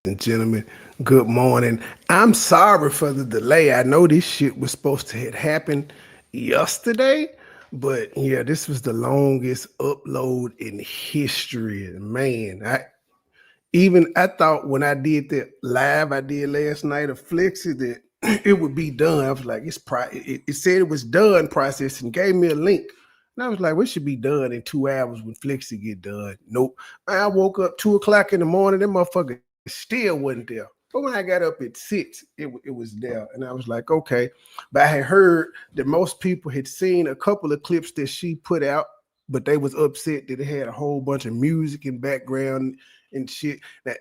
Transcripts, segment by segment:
and gentlemen, good morning. I'm sorry for the delay. I know this shit was supposed to have happened yesterday, but yeah, this was the longest upload in history. Man, I thought when I did that live I did last night of Flexi that it would be done. I was like, it said it was done processing, gave me a link. And I was like, we should be done in 2 hours when Flexi get done. Nope. I woke up 2 o'clock in the morning, that motherfucker still wasn't there. But when I got up at 6, it was there. And I was like, okay. But I had heard that most people had seen a couple of clips that she put out, but they was upset that it had a whole bunch of music and background and shit. That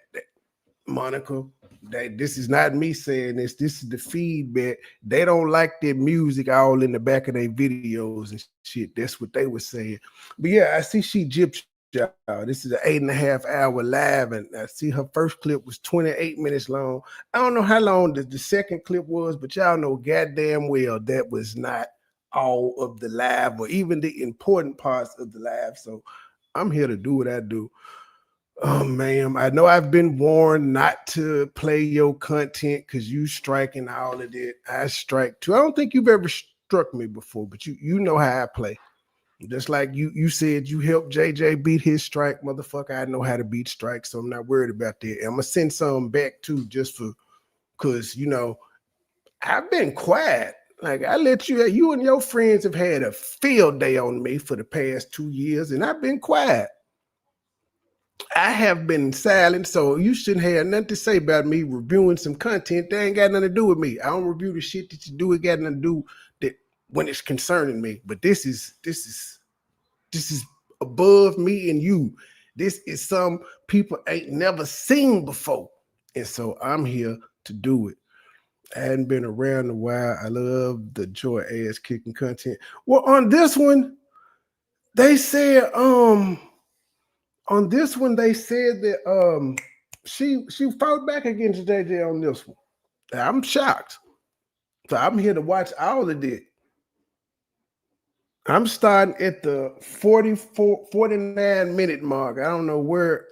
Monica, this is not me saying this. This is the feedback. They don't like their music all in the back of their videos and shit. That's what they were saying. But yeah, I see she gypped y'all. This is an 8.5 hour live, and I see her first clip was 28 minutes long. I don't know how long the second clip was, but y'all know goddamn well that was not all of the live or even the important parts of the live. So I'm here to do what I do. Oh, ma'am, I know I've been warned not to play your content because you striking all of it. I strike too. I don't think you've ever struck me before, but you know how I play. Just like you said you helped JJ beat his strike, motherfucker. I know how to beat strikes, so I'm not worried about that. I'm gonna send some back too, just for because I've been quiet. Like I let you and your friends have had a field day on me for the past 2 years, and I've been quiet. I have been silent, so you shouldn't have nothing to say about me reviewing some content that ain't got nothing to do with me. I don't review the shit that you do. It got nothing to do that when it's concerning me. But this is above me and you. This is some people ain't never seen before, and so I'm here to do it. I hadn't been around a while. I love the joy ass kicking content. Well, on this one, they said on this one, they said that she fought back against JJ on this one. I'm shocked. So I'm here to watch all of it. I'm starting at the 49-minute mark. I don't know where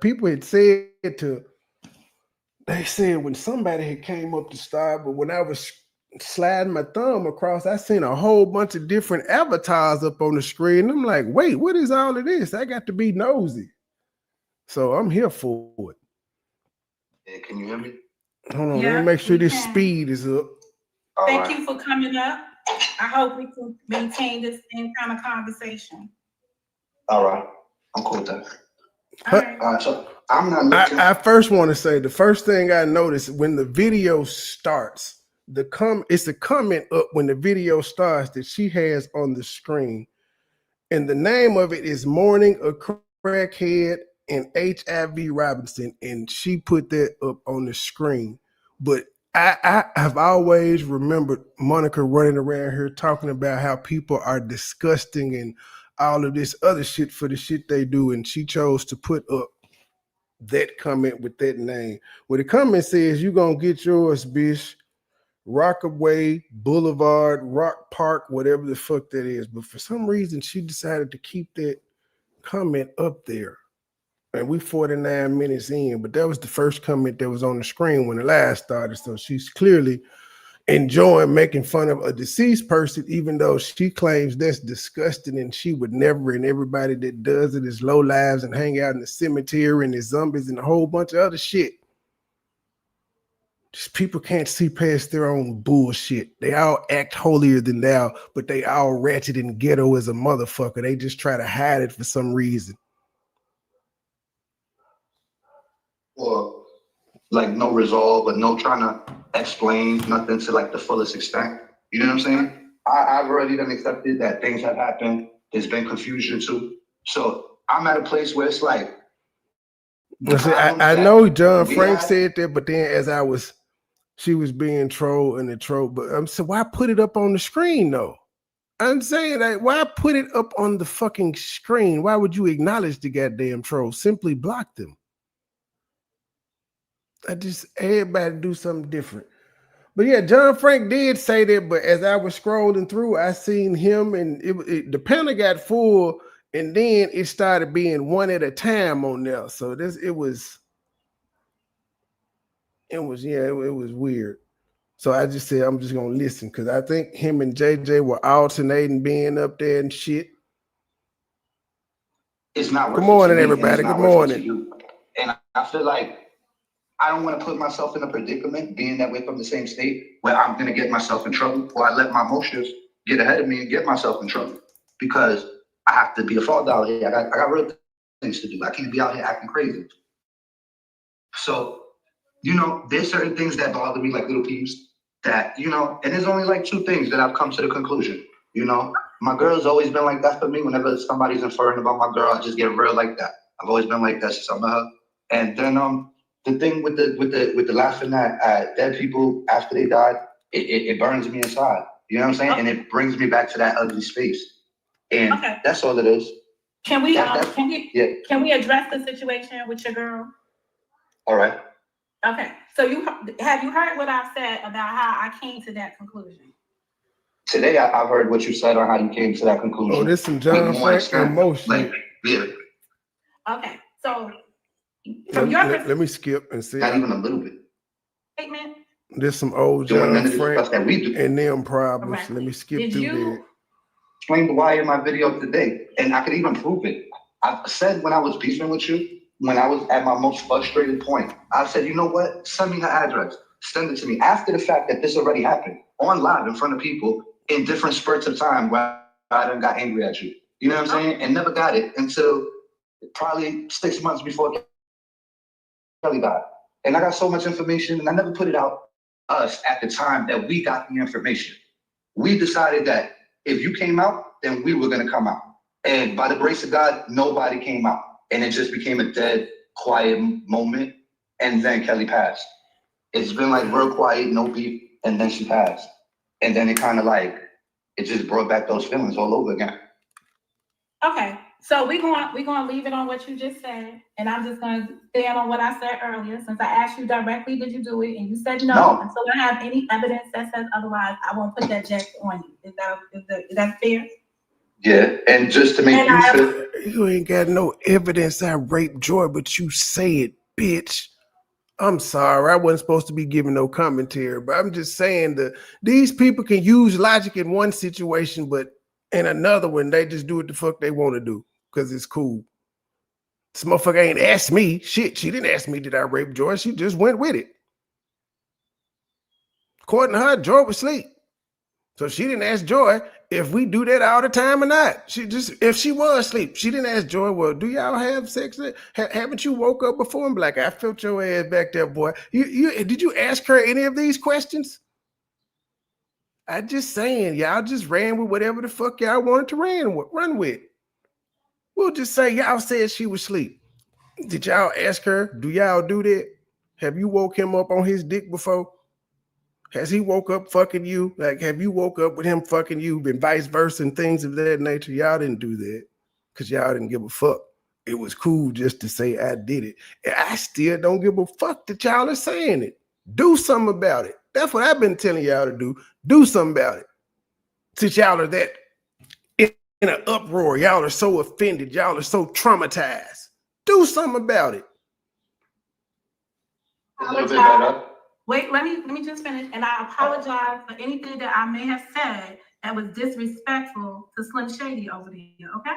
people had said they said when somebody had came up to start, but when I was sliding my thumb across, I seen a whole bunch of different avatars up on the screen. I'm like, wait, what is all of this? I got to be nosy. So I'm here for it. Yeah, can you hear me? Hold on, let me make sure this speed is up. Thank you for coming up. I hope we can maintain this same kind of conversation. All right. I'm cool with that. All right. So I'm not looking. I first want to say the first thing I noticed when the video starts, it's a comment up when the video starts that she has on the screen. And the name of it is Mourning a Crackhead and HIV Robinson. And she put that up on the screen. But I have always remembered Monica running around here talking about how people are disgusting and all of this other shit for the shit they do. And she chose to put up that comment with that name. Well, the comment says, "You gonna get yours, bitch. Rockaway Boulevard, Rock Park, whatever the fuck that is." But for some reason, she decided to keep that comment up there. And we 49 minutes in, but that was the first comment that was on the screen when the live started. So she's clearly enjoying making fun of a deceased person, even though she claims that's disgusting and she would never, and everybody that does it is low lives and hang out in the cemetery and there's zombies and a whole bunch of other shit. Just people can't see past their own bullshit. They all act holier than thou, but they all ratchet and ghetto as a motherfucker. They just try to hide it for some reason. Or like no resolve, but no trying to explain nothing to like the fullest extent. You know what I'm saying? I've already done accepted that things have happened. There's been confusion too. So I'm at a place where it's like, I know John Frank said that, but then she was being trolled and the troll. But so why put it up on the screen though? I'm saying that why put it up on the fucking screen? Why would you acknowledge the goddamn troll? Simply block them. Everybody do something different. But yeah, John Frank did say that, but as I was scrolling through, I seen him and the panel got full, and then it started being one at a time on there. So it was It was weird. So I just said I'm just gonna listen because I think him and JJ were alternating being up there and shit. It's not worth Good it morning, to me, and everybody. it's not Good worth it morning. to you. And I feel like I don't want to put myself in a predicament being that we're from the same state where I'm going to get myself in trouble, or I let my emotions get ahead of me and get myself in trouble because I have to be a father out here. I got real things to do. I can't be out here acting crazy. So, there's certain things that bother me, like little peeves that, and there's only like two things that I've come to the conclusion. My girl's always been like that for me. Whenever somebody's inferring about my girl, I just get real like that. I've always been like that since I met her. And then the thing with the laughing at dead people after they died, it burns me inside. You know what I'm saying? And it brings me back to that ugly space. And that's all it is. Can we address the situation with your girl? All right. Okay. So have you heard what I've said about how I came to that conclusion? Today I've heard what you said on how you came to that conclusion. Oh, this some John Frank emotion. Okay. So let me skip and see. Not even a little bit. Statement. There's some old John Frank that we do. And them problems. Right. Let me skip through that. Explain why in my video today, and I could even prove it. I said when I was beefing with you, when I was at my most frustrated point, I said, you know what? Send me her address. Send it to me. After the fact that this already happened, on live in front of people, in different spurts of time where I done got angry at you. You know what I'm saying? And never got it until probably 6 months before Kelly died. And I got so much information and I never put it out us at the time that we got the information. We decided that if you came out, then we were gonna come out. And by the grace of God, nobody came out. And it just became a dead, quiet moment. And then Kelly passed. It's been like real quiet, no beef, and then she passed. And then it kind of like, it just brought back those feelings all over again. Okay, so we're gonna leave it on what you just said, and I'm just gonna stand on what I said earlier. Since I asked you directly, did you do it, and you said no. Until I have any evidence that says otherwise, I won't put that jack on you. Is that fair? Yeah, and just to make you feel, you ain't got no evidence I raped Joy, but you say it, bitch. I'm sorry, I wasn't supposed to be giving no commentary, but I'm just saying that these people can use logic in one situation, but in another one, they just do what the fuck they want to do because it's cool. This motherfucker ain't asked me. Shit, she didn't ask me, did I rape Joy? She just went with it. According to her, Joy was asleep. So she didn't ask Joy if we do that all the time or not. She just, if she was asleep, she didn't ask Joy, well, do y'all have sex? Haven't you woke up before? I'm like, I felt your ass back there, boy. Did you ask her any of these questions? I just saying, y'all just ran with whatever the fuck y'all wanted to run with. We'll just say y'all said she was asleep. Did y'all ask her, do y'all do that? Have you woke him up on his dick before? Has he woke up fucking you? Like, have you woke up with him fucking you and vice versa and things of that nature? Y'all didn't do that because y'all didn't give a fuck. It was cool just to say I did it. And I still don't give a fuck that y'all are saying it. Do something about it. That's what I've been telling y'all to do. Do something about it. Since y'all are that in an uproar, y'all are so offended, y'all are so traumatized. Do something about it. A little bit better. Wait, let me just finish. And I apologize for anything that I may have said that was disrespectful to Slim Shady over there, okay?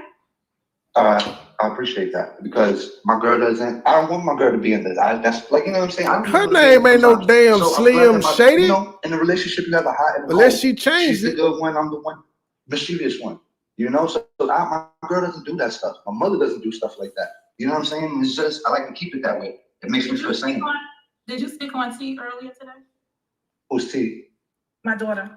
I appreciate that because my girl doesn't, I don't want my girl to be in this. That's like, you know what I'm saying? Her name ain't no damn Slim Shady. In a relationship, you have a hot and a unless cold. she changed She's the good one, I'm the one mischievous one. So my girl doesn't do that stuff. My mother doesn't do stuff like that. You know what I'm saying? It's just, I like to keep it that way. It makes me feel sane. Did you speak on T earlier today? Who's T? My daughter.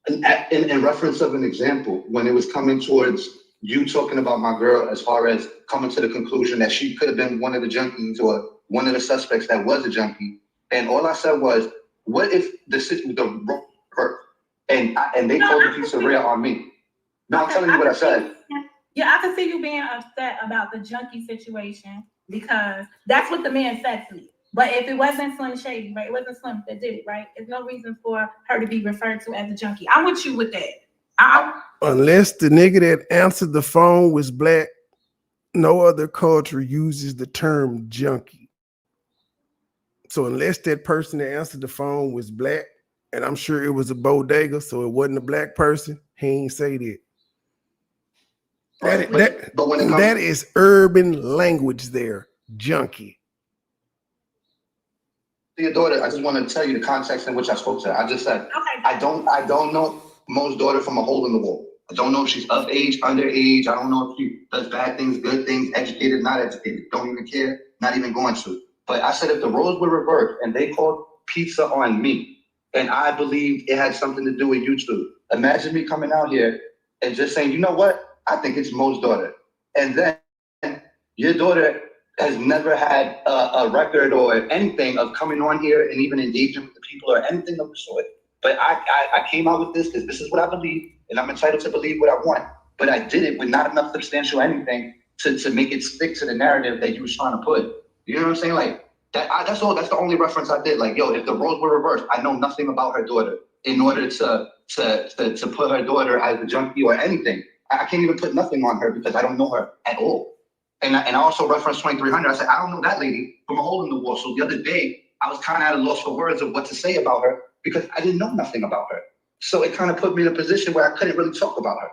In reference of an example, when it was coming towards you talking about my girl as far as coming to the conclusion that she could have been one of the junkies or one of the suspects that was a junkie. And all I said was, what if her and they called the pizzeria on me? Now I'm telling you what I said. Yeah, I can see you being upset about the junkie situation because that's what the man said to me. But if it wasn't Slim Shady, right? It wasn't Slim that did it, right? There's no reason for her to be referred to as a junkie. I'm with you with that. Unless the nigga that answered the phone was black, no other culture uses the term junkie. So unless that person that answered the phone was black, and I'm sure it was a bodega, so it wasn't a black person, he ain't say that. But when it comes, that is urban language there, junkie. Your daughter, I just want to tell you the context in which I spoke to her. I just said, I don't know Mo's daughter from a hole in the wall. I don't know if she's of age, underage. I don't know if she does bad things, good things, educated, not educated. Don't even care, not even going to. But I said if the roles were reversed and they called pizza on me, and I believed it had something to do with you two, imagine me coming out here and just saying, you know what? I think it's Mo's daughter. And then your daughter has never had a record or anything of coming on here and even engaging with the people or anything of the sort. But I came out with this because this is what I believe, and I'm entitled to believe what I want. But I did it with not enough substantial anything to make it stick to the narrative that you was trying to put. You know what I'm saying? Like that's all. That's the only reference I did. Like, yo, if the roles were reversed, I know nothing about her daughter in order to put her daughter as a junkie or anything. I can't even put nothing on her because I don't know her at all. And I also referenced 2300. I said, I don't know that lady from a hole in the wall. So the other day, I was kind of at a loss for words of what to say about her because I didn't know nothing about her. So it kind of put me in a position where I couldn't really talk about her.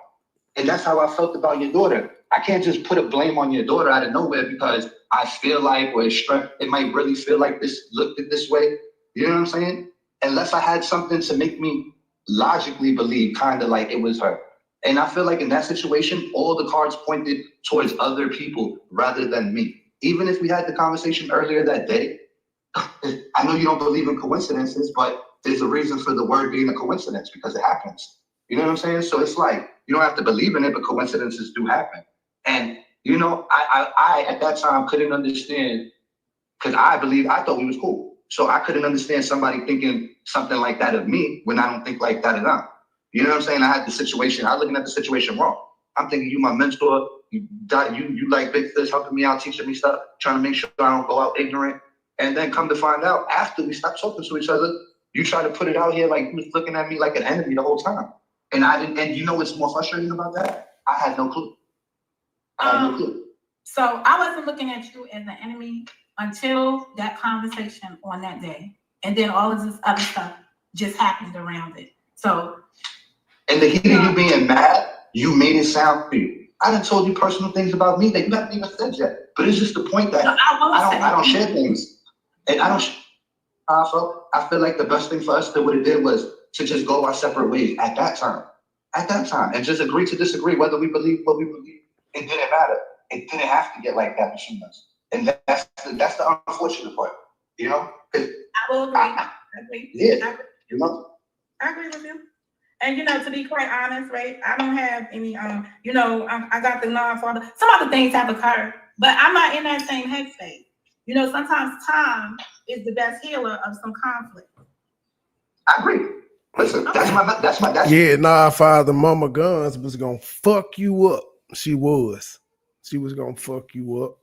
And that's how I felt about your daughter. I can't just put a blame on your daughter out of nowhere because I feel like, or it might really feel like this looked at this way. You know what I'm saying? Unless I had something to make me logically believe kind of like it was her. And I feel like in that situation, all the cards pointed towards other people rather than me. Even if we had the conversation earlier that day, I know you don't believe in coincidences, but there's a reason for the word being a coincidence because it happens. You know what I'm saying? So it's like, you don't have to believe in it, but coincidences do happen. And, you know, I at that time couldn't understand because I thought we was cool. So I couldn't understand somebody thinking something like that of me when I don't think like that of them. You know what I'm saying? I was looking at the situation wrong. I'm thinking you my mentor, you like big fish, helping me out, teaching me stuff, trying to make sure I don't go out ignorant. And then come to find out, after we stopped talking to each other, you try to put it out here like you was looking at me like an enemy the whole time. And I didn't, and you know what's more frustrating about that? I had no clue. So I wasn't looking at you as an enemy until that conversation on that day. And then all of this other stuff just happened around it. So in the heat of you being mad, you made it sound for you. I done told you personal things about me that you haven't even said yet. But it's just the point that I don't share things. And I feel like the best thing for us to what it did was to just go our separate ways at that time. And just agree to disagree, whether we believe what we believe. It didn't matter. It didn't have to get like that between us. And that's the unfortunate part. You know? I will agree. Yeah. You know? I agree with you. And, you know, to be quite honest, right, I don't have any, you know, I got the non-father. Some other things have occurred, but I'm not in that same headspace. You know, sometimes time is the best healer of some conflict. I agree. Listen, okay. that's my. Yeah, Father Mama Guns was going to fuck you up. She was going to fuck you up.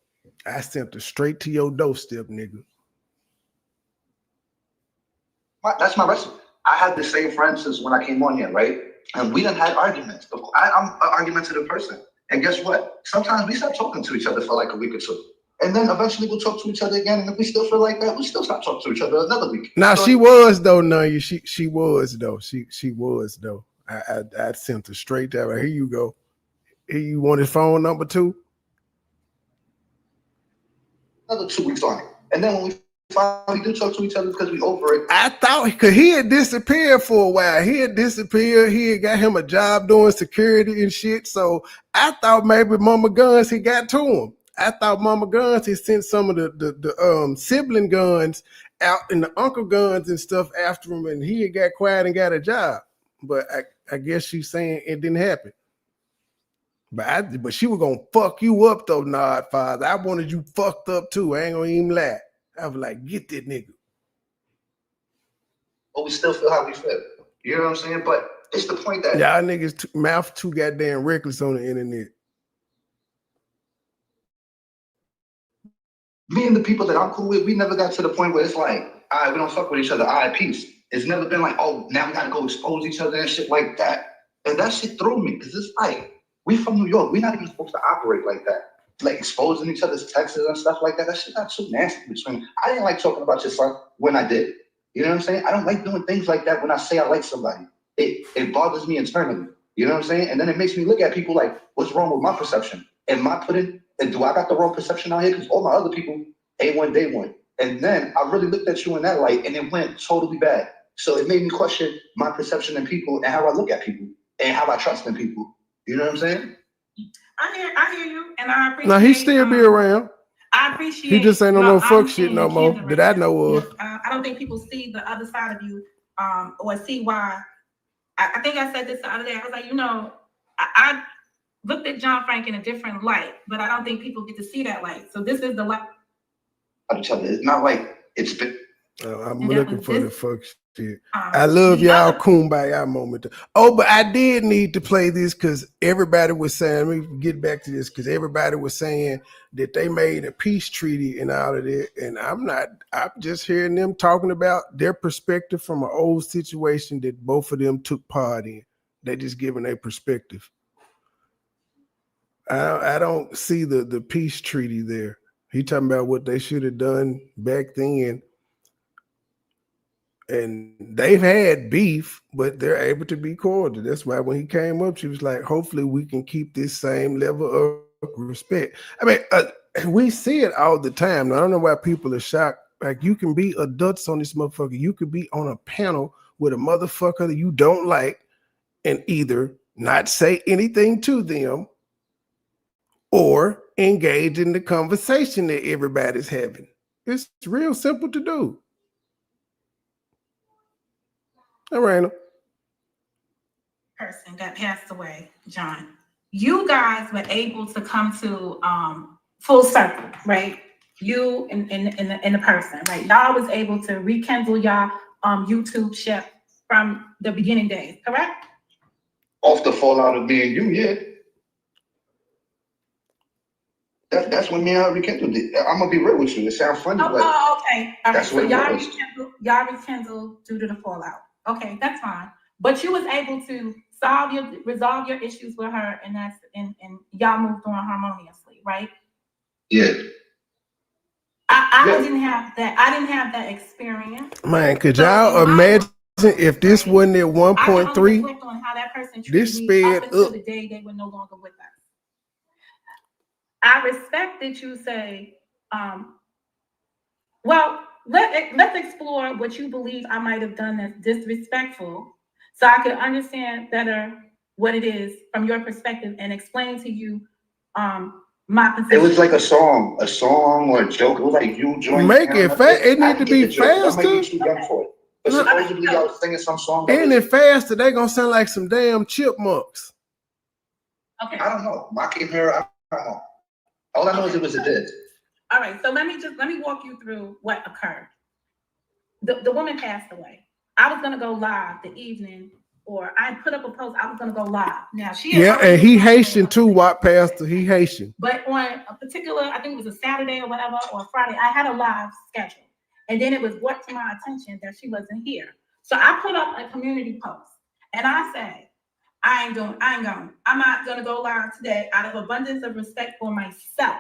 I sent her straight to your doorstep, nigga. That's my recipe. I had the same friend since when I came on here, right? And we done had arguments. I'm an argumentative person. And guess what? Sometimes we stop talking to each other for like a week or two. And then eventually we'll talk to each other again. And if we still feel like that, we'll still stop talking to each other another week. Now, so, she was, though, Nanya. She was, though. She was, though. I sent her straight there. Here you go. Here you want his phone number too? Another 2 weeks on it. And then when we finally do talk to each other because we over it. I thought because he had disappeared for a while. He had got him a job doing security and shit. So I thought maybe Mama Guns he got to him. I thought Mama Guns he sent some of the sibling guns out and the uncle guns and stuff after him, and he had got quiet and got a job. But I guess she's saying it didn't happen. But she was gonna fuck you up though, Nod Father. I wanted you fucked up too. I ain't gonna even lie. I was like, get that nigga. But we still feel how we feel. You know what I'm saying? But it's the point that y'all niggas mouth too goddamn reckless on the internet. Me and the people that I'm cool with, we never got to the point where it's like, all right, we don't fuck with each other. All right, peace. It's never been like, oh, now we gotta go expose each other and shit like that. And that shit threw me because it's like, we from New York. We're not even supposed to operate like that. like exposing each other's texts and stuff like that. That shit got too nasty between. I didn't like talking about your son when I did. You know what I'm saying? I don't like doing things like that when I say I like somebody. It bothers me internally. You know what I'm saying? And then it makes me look at people like, what's wrong with my perception? Am I and do I got the wrong perception out here? Because all my other people, A1, day one. And then I really looked at you in that light and it went totally bad. So it made me question my perception in people and how I look at people and how I trust in people. You know what I'm saying? I hear you, and I appreciate. Now he still be around. I appreciate. He just ain't on no fuck shit no more that I know of. I don't think people see the other side of you, or see why. I think I said this the other day. I was like, I looked at John Frank in a different light, but I don't think people get to see that light. So this is the light. I'm telling you, it's not like it's been. I'm looking for the fuck shit. I love y'all kumbaya moment. Oh, but I did need to play this because everybody was saying, let me get back to this, because everybody was saying that they made a peace treaty and all of that. And I'm just hearing them talking about their perspective from an old situation that both of them took part in. They just giving their perspective. I don't see the peace treaty there. He talking about what they should have done back then. And they've had beef, but they're able to be cordial. That's why when he came up, she was like, hopefully we can keep this same level of respect. I mean, we see it all the time. Now, I don't know why people are shocked. Like, you can be adults on this motherfucker. You could be on a panel with a motherfucker that you don't like and either not say anything to them or engage in the conversation that everybody's having. It's real simple to do. Arena person that passed away, John. You guys were able to come to full circle, right? You and the person, right? Y'all was able to rekindle y'all YouTube ship from the beginning days, correct? Off the fallout of me and you, yeah. That's when me and her rekindled it. I'm gonna be real with you. It sounds funny, but okay. All right. So y'all rekindled due to the fallout. Okay, that's fine. But you was able to resolve your issues with her, and y'all moved on harmoniously, right? Yeah. I didn't have that. I didn't have that experience. Man, could y'all imagine if this wasn't at 1.3? On how that person this treated sped me up until up. the day they were no longer with us. I respect that you say, well, let's explore what you believe I might have done that's disrespectful, so I could understand better what it is from your perspective and explain to you my position. It was like a song or a joke. It was like you joined. Make it fast. It need to be faster. I might be too young for it. But supposedly I was singing some song. And it faster, they gonna sound like some damn chipmunks. Okay. I don't know. Mocking her, I don't know. All I know is it was a diss. All right, so let me walk you through what occurred. The woman passed away. I was gonna go live the evening, or I put up a post. I was gonna go live. Now and he Haitian too. What pastor? He Haitian. But on a particular, I think it was a Saturday or whatever, or a Friday, I had a live schedule, and then it was brought to my attention that she wasn't here. So I put up a community post, and I said, I'm not gonna go live today out of abundance of respect for myself.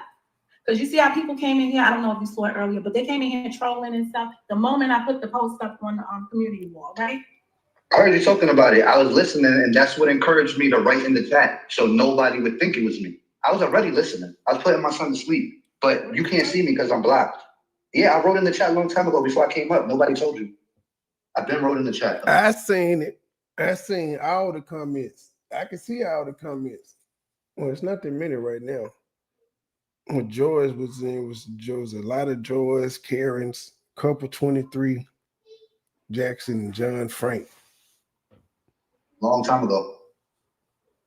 Because you see how people came in here, I don't know if you saw it earlier, but they came in here trolling and stuff the moment I put the post up on the community wall, right? I heard you talking about it. I was listening, and that's what encouraged me to write in the chat so nobody would think it was me. I was already listening. I was putting my son to sleep, but you can't see me because I'm blocked. Yeah, I wrote in the chat a long time ago before I came up. Nobody told you. I've been wrote in the chat. I seen it. I seen all the comments. I can see all the comments. Well, it's not that many right now. When Joyce was in, was a lot of Joyce, Karen's, couple 23, Jackson, John Frank. Long time ago.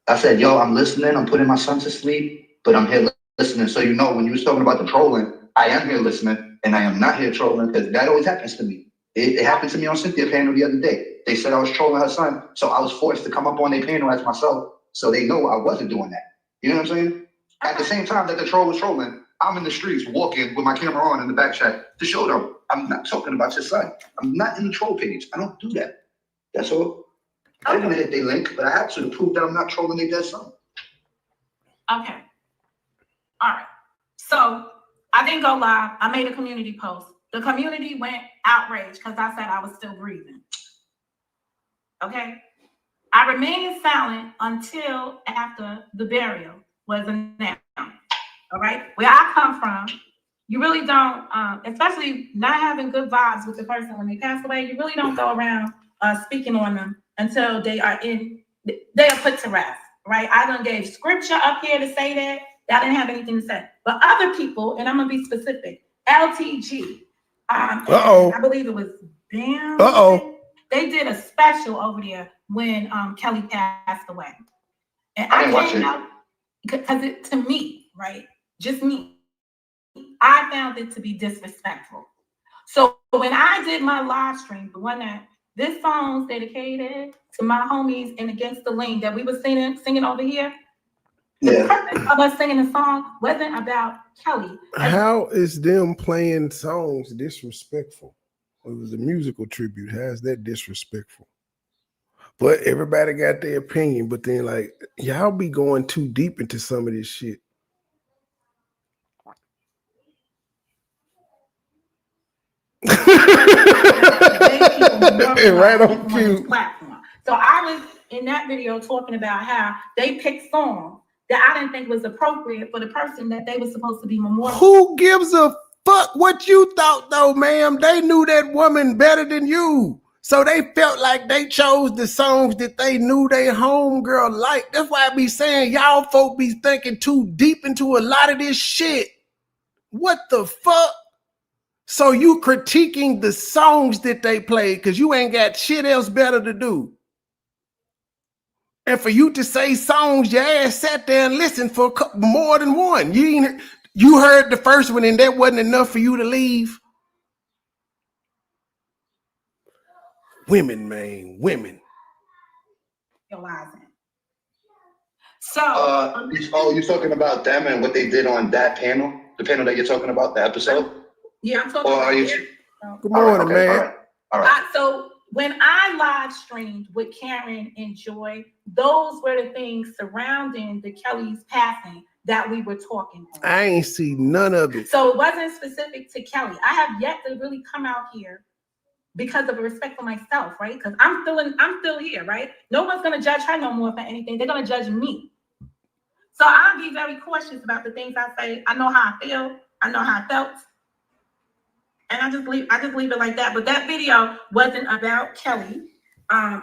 I said, yo, I'm listening. I'm putting my son to sleep, but I'm here listening. So when you was talking about the trolling, I am here listening, and I am not here trolling because that always happens to me. It happened to me on Cynthia panel the other day. They said I was trolling her son, so I was forced to come up on their panel as myself, so they know I wasn't doing that. You know what I'm saying? At the same time that the troll was trolling, I'm in the streets walking with my camera on in the back chat to show them I'm not talking about your son. I'm not in the troll page. I don't do that. That's all. I didn't want to hit their link, but I had to prove that I'm not trolling their dead son. Okay. All right. So I didn't go live. I made a community post. The community went outraged because I said I was still breathing. Okay. I remained silent until after the burial was announced. All right. Where I come from, you really don't, especially not having good vibes with the person when they pass away, you really don't go around speaking on them until they are put to rest, right? I done gave scripture up here to say that. I didn't have anything to say. But other people, and I'm going to be specific, LTG, I believe it was Bam. They did a special over there when Kelly passed away. And I came out, because to me, right, just me, I found it to be disrespectful. So when I did my live stream, the one that this song's dedicated to my homies and Against the Lane that we were singing over here, the purpose of us singing the song wasn't about Kelly. How is them playing songs disrespectful? It was a musical tribute. How is that disrespectful? But everybody got their opinion. But then, like, y'all be going too deep into some of this shit. Right on cue. So I was in that video talking about how they picked songs that I didn't think was appropriate for the person that they were supposed to be memorial. Who gives a fuck what you thought, though, ma'am? They knew that woman better than you. So they felt like they chose the songs that they knew their homegirl liked. That's why I be saying y'all folk be thinking too deep into a lot of this shit. What the fuck? So you critiquing the songs that they played because you ain't got shit else better to do. And for you to say songs, your ass sat there and listened for more than one. You heard the first one and that wasn't enough for you to leave. Women, man, women. So, you're talking about them and what they did on that panel? The panel that you're talking about, the episode? Yeah, I'm talking about it. Good morning, man. All right. So when I live streamed with Karen and Joy, those were the things surrounding the Kelly's passing that we were talking about. I ain't see none of it. So it wasn't specific to Kelly. I have yet to really come out here because of respect for myself, right? Because I'm still here, right? No one's gonna judge her no more for anything. They're gonna judge me. So I'll be very cautious about the things I say. I know how I feel. I know how I felt. And I just leave it like that. But that video wasn't about Kelly.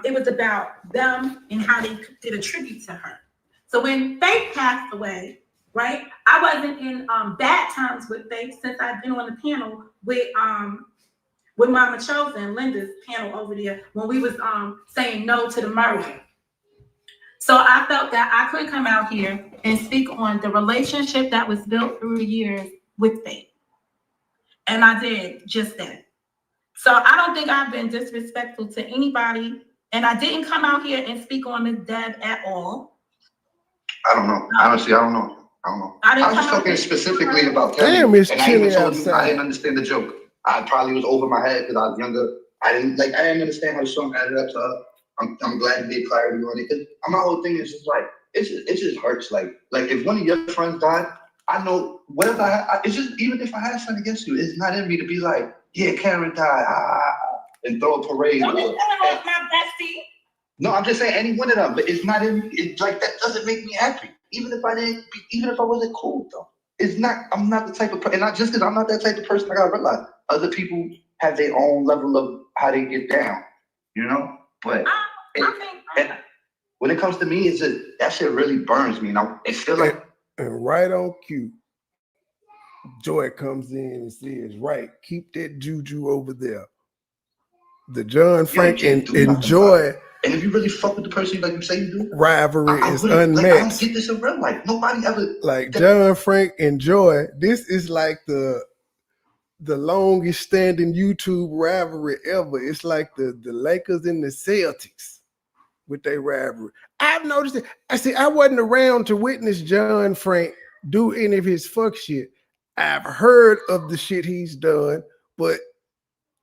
It was about them and how they did a tribute to her. So when Faith passed away, right? I wasn't in bad times with Faith since I've been on the panel with Mama Chosen, Linda's panel over there, when we was saying no to the murder. So I felt that I could come out here and speak on the relationship that was built through the years with Faith. And I did just that. So I don't think I've been disrespectful to anybody. And I didn't come out here and speak on Ms. Deb at all. I don't know. Honestly, I don't know. I was just talking specifically about Kelly. Damn, it's and I chilly even told you outside. I didn't understand the joke. I probably was over my head because I was younger. I didn't understand how the song added up to her. I'm glad you gave clarity on it. Because my whole thing is just like, it just hurts. Like if one of your friends died, I know whatever it's just, even if I had something against you, it's not in me to be like, yeah, Karen died, and throw a parade. My bestie. No, I'm just saying any one of them, but it's not in me. It's like, that doesn't make me happy. Even if I wasn't cool though. I'm not the type of person, and not just because I'm not that type of person, I gotta realize other people have their own level of how they get down, you know? But when it comes to me, it's just, that shit really burns me. And it feels like, and right on cue, Joy comes in and says, right, keep that juju over there. The John Frank and Joy. And if you really fuck with the person like you say you do, rivalry is unmatched. I don't get this in real life. Nobody ever. Like John Frank and Joy, this is like the longest standing YouTube rivalry ever. It's like the Lakers and the Celtics with their rivalry. I've noticed it. I wasn't around to witness John Frank do any of his fuck shit. I've heard of the shit he's done, but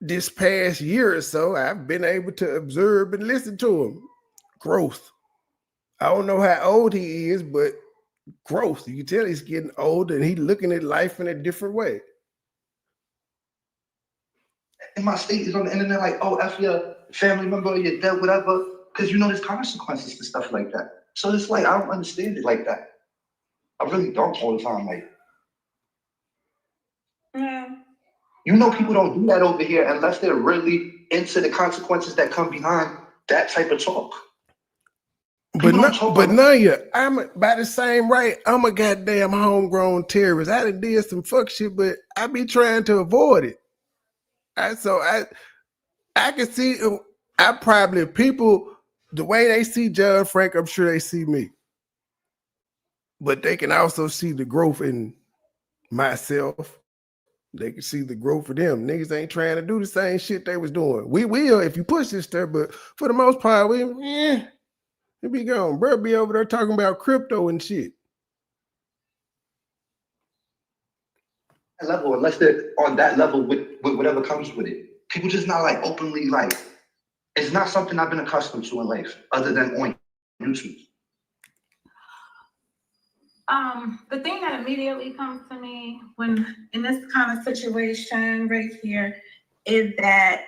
this past year or so, I've been able to observe and listen to him. Growth. I don't know how old he is, but growth. You can tell he's getting older and he's looking at life in a different way. And my state is on the internet like, oh, F your family member or your dead, whatever, because you know there's consequences to stuff like that. So it's like, I don't understand it like that. I really don't all the time. Like, you know, people don't do that over here unless they're really into the consequences that come behind that type of talk. But Nanya, I'm by the same right. I'm a goddamn homegrown terrorist. I done did some fuck shit, but I be trying to avoid it. I can see. I probably people the way they see John Frank, I'm sure they see me, but they can also see the growth in myself. They can see the growth of them. Niggas ain't trying to do the same shit they was doing. We will if you push this stuff, but for the most part, it be gone. Bro be over there talking about crypto and shit. Level, unless they're on that level with whatever comes with it. People just not like openly like, it's not something I've been accustomed to in life, other than on YouTube. The thing that immediately comes to me when in this kind of situation right here is that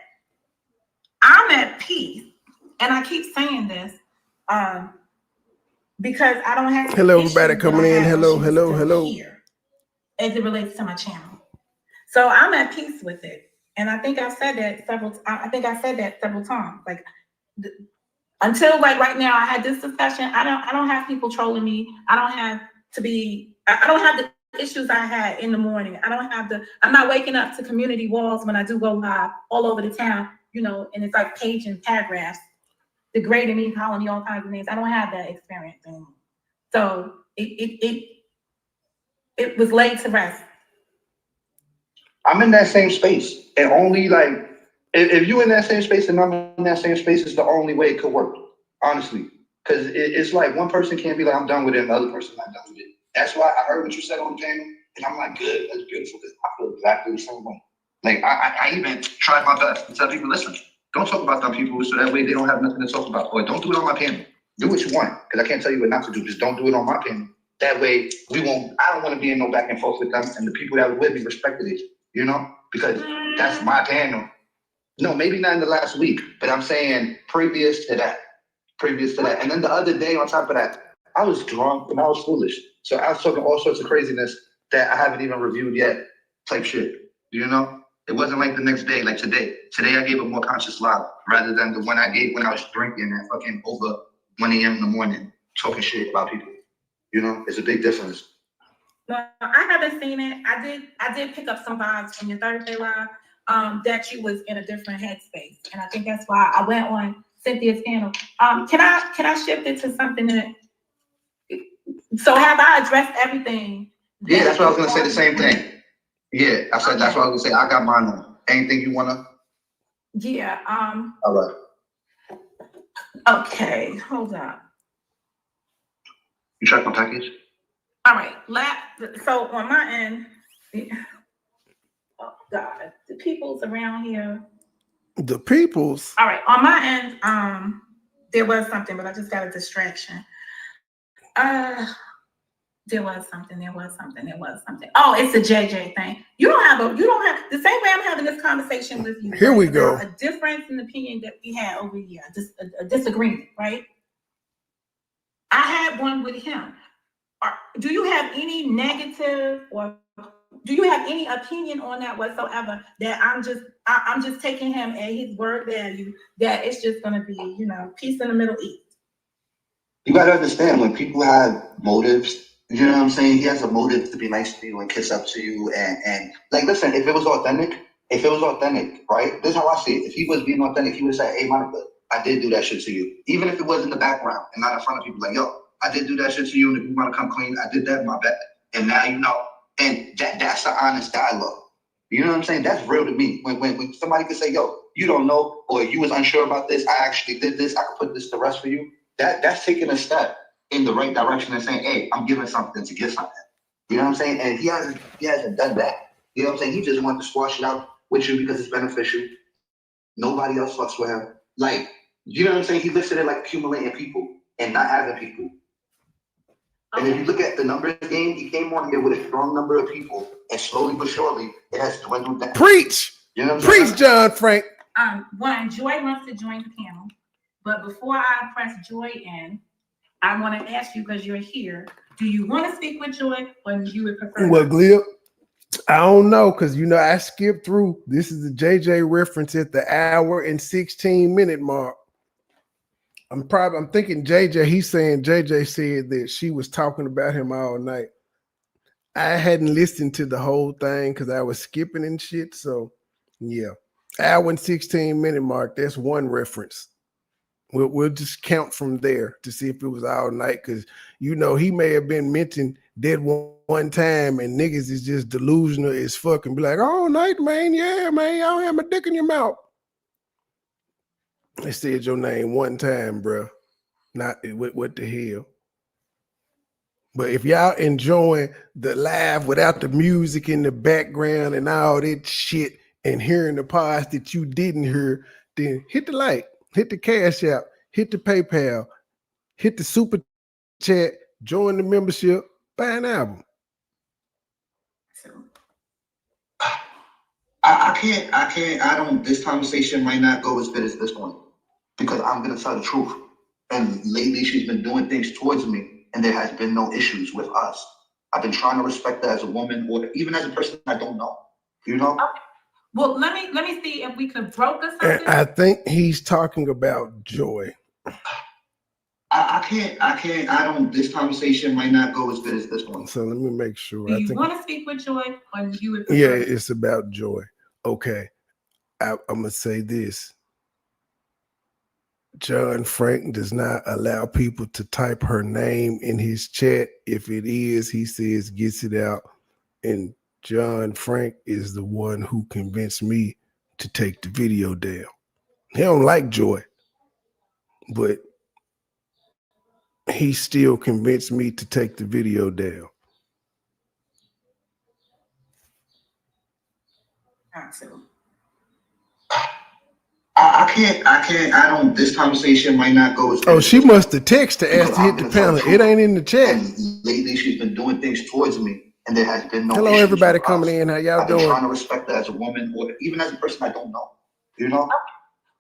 I'm at peace, and I keep saying this because I don't have hello everybody coming in. Hello here as it relates to my channel. So I'm at peace with it, and I think I've said that several. I think I said that several times. Like until like right now, I had this discussion. I don't have people trolling me. I don't have the issues I had in the morning. I'm not waking up to community walls when I do go live all over the town, you know, and it's like page and paragraphs, degrading me, calling me all kinds of names. I don't have that experience anymore. So it was laid to rest. I'm in that same space, and only like if you're in that same space and I'm in that same space, is the only way it could work, honestly. Because it's like one person can't be like, I'm done with it, and the other person not done with it. That's why I heard what you said on the panel, and I'm like, good, that's beautiful, because I feel exactly the same way. Like, I even tried my best to tell people, listen, don't talk about them people so that way they don't have nothing to talk about. Or don't do it on my panel. Do what you want, because I can't tell you what not to do. Just don't do it on my panel. That way, I don't want to be in no back and forth with them, and the people that were with me respected it, you know? Because that's my panel. No, maybe not in the last week, but I'm saying previous to that. And then the other day on top of that, I was drunk and I was foolish. So I was talking all sorts of craziness that I haven't even reviewed yet, type shit. You know? It wasn't like the next day, like today. Today I gave a more conscious live rather than the one I gave when I was drinking at fucking over 1 a.m. in the morning, talking shit about people. You know, it's a big difference. Well, I haven't seen it. I did pick up some vibes from your Thursday live that you was in a different headspace, and I think that's why I went on Cynthia's panel. Can I shift it to something that? So have I addressed everything? Yeah, that's what I was gonna say. The same thing. Yeah, I said that's what I was gonna say. I got mine on. Anything you wanna? Yeah. All right. Okay, hold on. You track my package? All right. So on my end, oh God, the people's around here. The people's. All right. On my end, there was something, but I just got a distraction. There was something. Oh, it's a JJ thing. You don't have the same way I'm having this conversation with you. Here we go. A difference in opinion that we had over here, a disagreement, right? I had one with him. Do you have any negative or do you have any opinion on that whatsoever? That I'm just taking him at his word value. That it's just gonna be, you know, peace in the Middle East. You gotta understand when people have motives. You know what I'm saying? He has a motive to be nice to you and kiss up to you and like, listen, if it was authentic, right? This is how I see it. If he was being authentic, he would say, hey, Monica, I did do that shit to you. Even if it was in the background and not in front of people, like, yo, I did do that shit to you, and if you want to come clean, I did that, my bad. And now you know. And that's the honest dialogue. You know what I'm saying? That's real to me. When somebody can say, yo, you don't know, or you was unsure about this, I actually did this, I could put this to rest for you. That's taking a step in the right direction and saying, hey, I'm giving something to get something. You know what I'm saying? And he hasn't done that. You know what I'm saying? He just wanted to squash it out with you because it's beneficial. Nobody else fucks with him. Like, you know what I'm saying? He looks at it like accumulating people and not having people. And if you look at the numbers game, he came on here with a strong number of people, and slowly but surely, it has dwindled down. Preach! You know what I'm Preach, saying? John Frank. One, Joy wants to join the panel, but before I press Joy in, I want to ask you, because you're here, do you want to speak with Joy, or you would prefer? Well, Glib, I don't know, because I skipped through. This is the JJ reference at the hour and 16-minute mark. I'm thinking JJ, he's saying JJ said that she was talking about him all night. I hadn't listened to the whole thing because I was skipping and shit. So yeah, hour and 16-minute mark, that's one reference. We'll just count from there to see if it was all night, because he may have been mentioned dead one time and niggas is just delusional as fuck and be like, all night, man, yeah, man, y'all have my dick in your mouth. I said your name one time, bro. Not what the hell. But if y'all enjoying the live without the music in the background and all that shit and hearing the parts that you didn't hear, then hit the like, hit the Cash App, hit the PayPal, hit the Super Chat, join the membership, buy an album. This conversation might not go as good as this one, because I'm going to tell the truth. And lately she's been doing things towards me, and there has been no issues with us. I've been trying to respect her as a woman, or even as a person I don't know, Okay. Well, let me see if we could broker something. And I think he's talking about Joy. This conversation might not go as good as this one. So let me make sure. Do you want to speak with Joy, or you would prefer? Yeah, it's about Joy. Okay. I'm going to say this. John Frank does not allow people to type her name in his chat. If it is, he says gets it out. And John Frank is the one who convinced me to take the video down. He don't like Joy, but he still convinced me to take the video down. This conversation might not go as good. Oh, she must have texted to ask to hit the panel. It ain't in the chat. And lately she's been doing things towards me, and there has been no Hello, issues everybody with coming us. in. How y'all I've doing? been trying to respect her as a woman, or even as a person I don't know,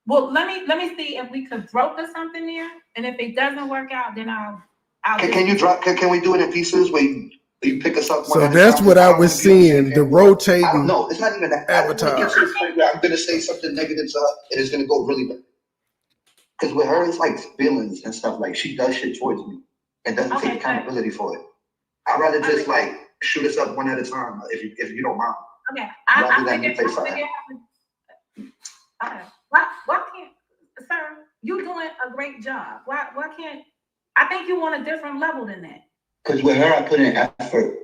Well, let me see if we could broker something there, and if it doesn't work out, then I'll Can we do it in pieces where you pick us up? So that's what I was seeing, the rotating. No, it's not even that. Avatar. I'm going to say something negative to her, and it's going to go really bad. Because with her, it's like feelings and stuff. Like, she does shit towards me and doesn't take accountability for it. I'd rather just shoot us up one at a time, if you don't mind. Okay, I why can't, sir? You doing a great job. Why can't? I think you want a different level than that. Because with her, I put in effort,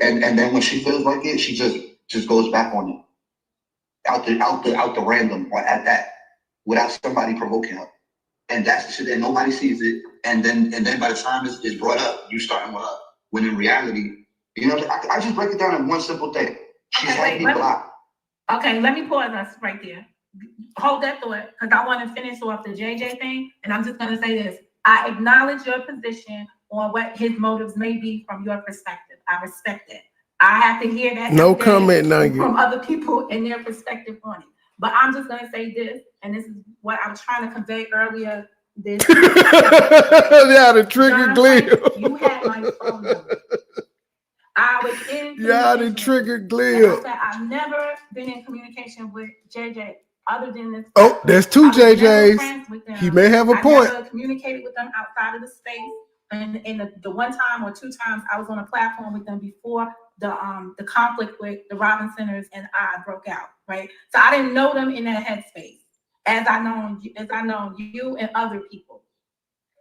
and then when she feels like it, she just goes back on it, out the random, or at that, without somebody provoking her, and that's the shit that nobody sees it, and then by the time it's brought up, you starting with her. When in reality, I just break it down in one simple thing. She's had me blocked. Okay, let me pause us right there. Hold that thought, because I want to finish off the JJ thing, and I'm just going to say this. I acknowledge your position on what his motives may be from your perspective. I respect it. I have to hear that. No comment from other people and their perspective on it. But I'm just going to say this, and this is what I was trying to convey earlier. This. Yeah, the trigger glib. You had my phone number. I was in. Yeah, the trigger glib. I've never been in communication with JJ other than this. Oh, there's two JJs. He may have a point. I never communicated with them outside of the space. And the one time or two times I was on a platform with them before the conflict with the Robin Centers and I broke out, right? So I didn't know them in that headspace as I know you and other people.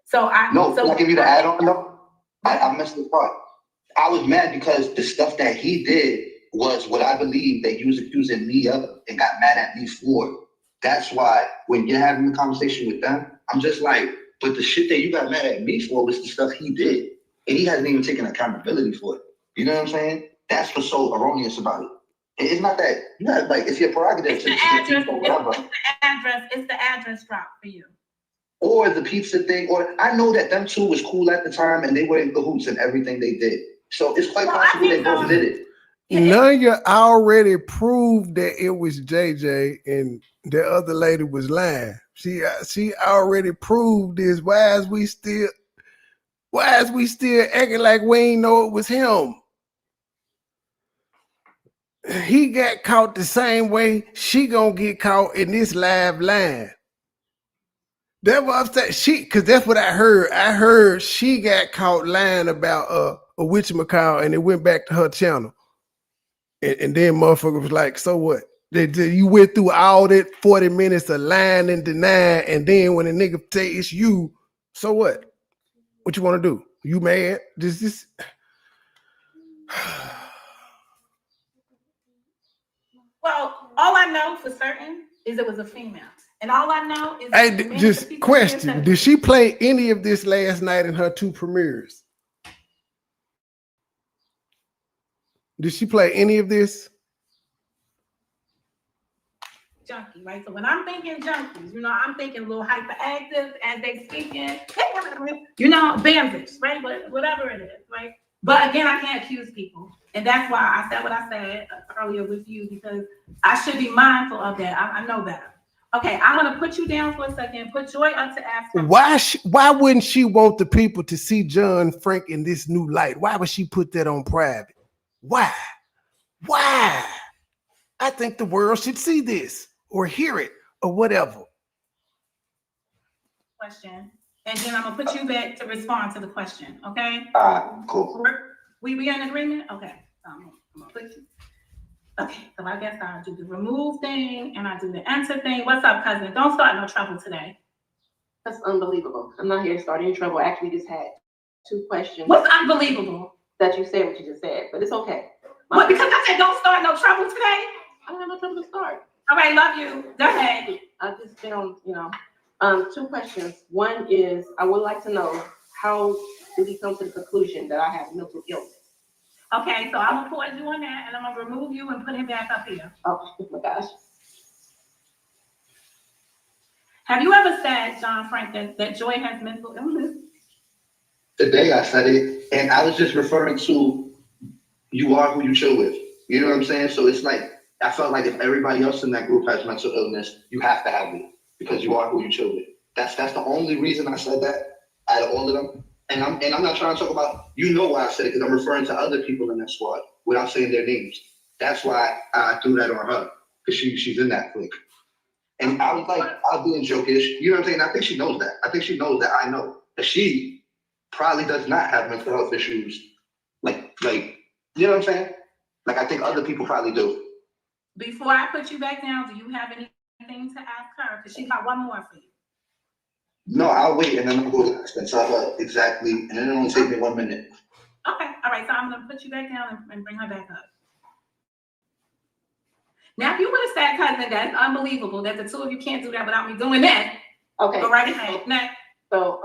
So can I give you the add-on though? I missed the part. I was mad because the stuff that he did was what I believe that he was accusing me of and got mad at me for. That's why when you're having a conversation with them, I'm just like, but the shit that you got mad at me for was the stuff he did. And he hasn't even taken accountability for it. You know what I'm saying? That's what's so erroneous about it. It's not that, it's your prerogative to address. It's the address drop for you. or the pizza thing, or I know that them two was cool at the time and they were in cahoots in everything they did. So it's quite possible they both did it. Nunya already proved that it was JJ and the other lady was lying. She already proved this. Why is we still acting like we ain't know it was him? He got caught the same way she gonna get caught in this live line. That's what I'm saying. Because that's what I heard. I heard she got caught lying about a witchamacall and it went back to her channel. And then motherfucker was like, so what? You went through all that 40 minutes of lying and denying, and then when a nigga say it's you, so what? What you want to do? You mad? This Well, all I know for certain is it was a female. And all I know is hey, just question. Did she play any of this last night in her 2 premieres? Did she play any of this? Junkie, right? So when I'm thinking junkies, I'm thinking a little hyperactive as they speaking, bandits, right? But whatever it is, right? But again, I can't accuse people. And that's why I said what I said earlier with you, because I should be mindful of that. I know better. Okay, I'm going to put you down for a second, put Joy up to ask her. Why wouldn't she want the people to see John Frank in this new light? Why would she put that on private? Why? I think the world should see this or hear it or whatever. Question. And then I'm going to put you back to respond to the question, okay? Cool. We in agreement? Okay. I'm going to put you. Okay, so I guess I'll do the remove thing and I do the enter thing. What's up, cousin? Don't start no trouble today. That's unbelievable. I'm not here to start any trouble. I actually just had 2 questions. What's unbelievable? That you said what you just said, but it's okay. What, because I said don't start no trouble today? I don't have no trouble to start. All right, love you. Go ahead. I've just been on, 2 questions. One is, I would like to know, how did he come to the conclusion that I have mental illness? Okay, so I'm gonna pause you on that and I'm gonna remove you and put him back up here. Oh my gosh. Have you ever said, John Frank, that Joy has mental illness? Today I said it, and I was just referring to you are who you chill with. You know what I'm saying? So it's like, I felt like if everybody else in that group has mental illness, you have to have it because you are who you chill with. That's the only reason I said that out of all of them. And I'm not trying to talk about, why I said it, because I'm referring to other people in that squad without saying their names. That's why I threw that on her, because she's in that clique. And I was like, I was being jokish. You know what I'm saying? I think she knows that. I think she knows that I know that she probably does not have mental health issues. Like, you know what I'm saying? Like, I think other people probably do. Before I put you back down, do you have anything to ask her? Because she got one more for you. No, I'll wait and then I'll go and tell her exactly, and then it'll only take me 1 minute. Okay, all right, so I'm gonna put you back down and bring her back up. Now, if you would have said, cousin, that's unbelievable that the 2 of you can't do that without me doing that. Okay. Go right ahead. Next. So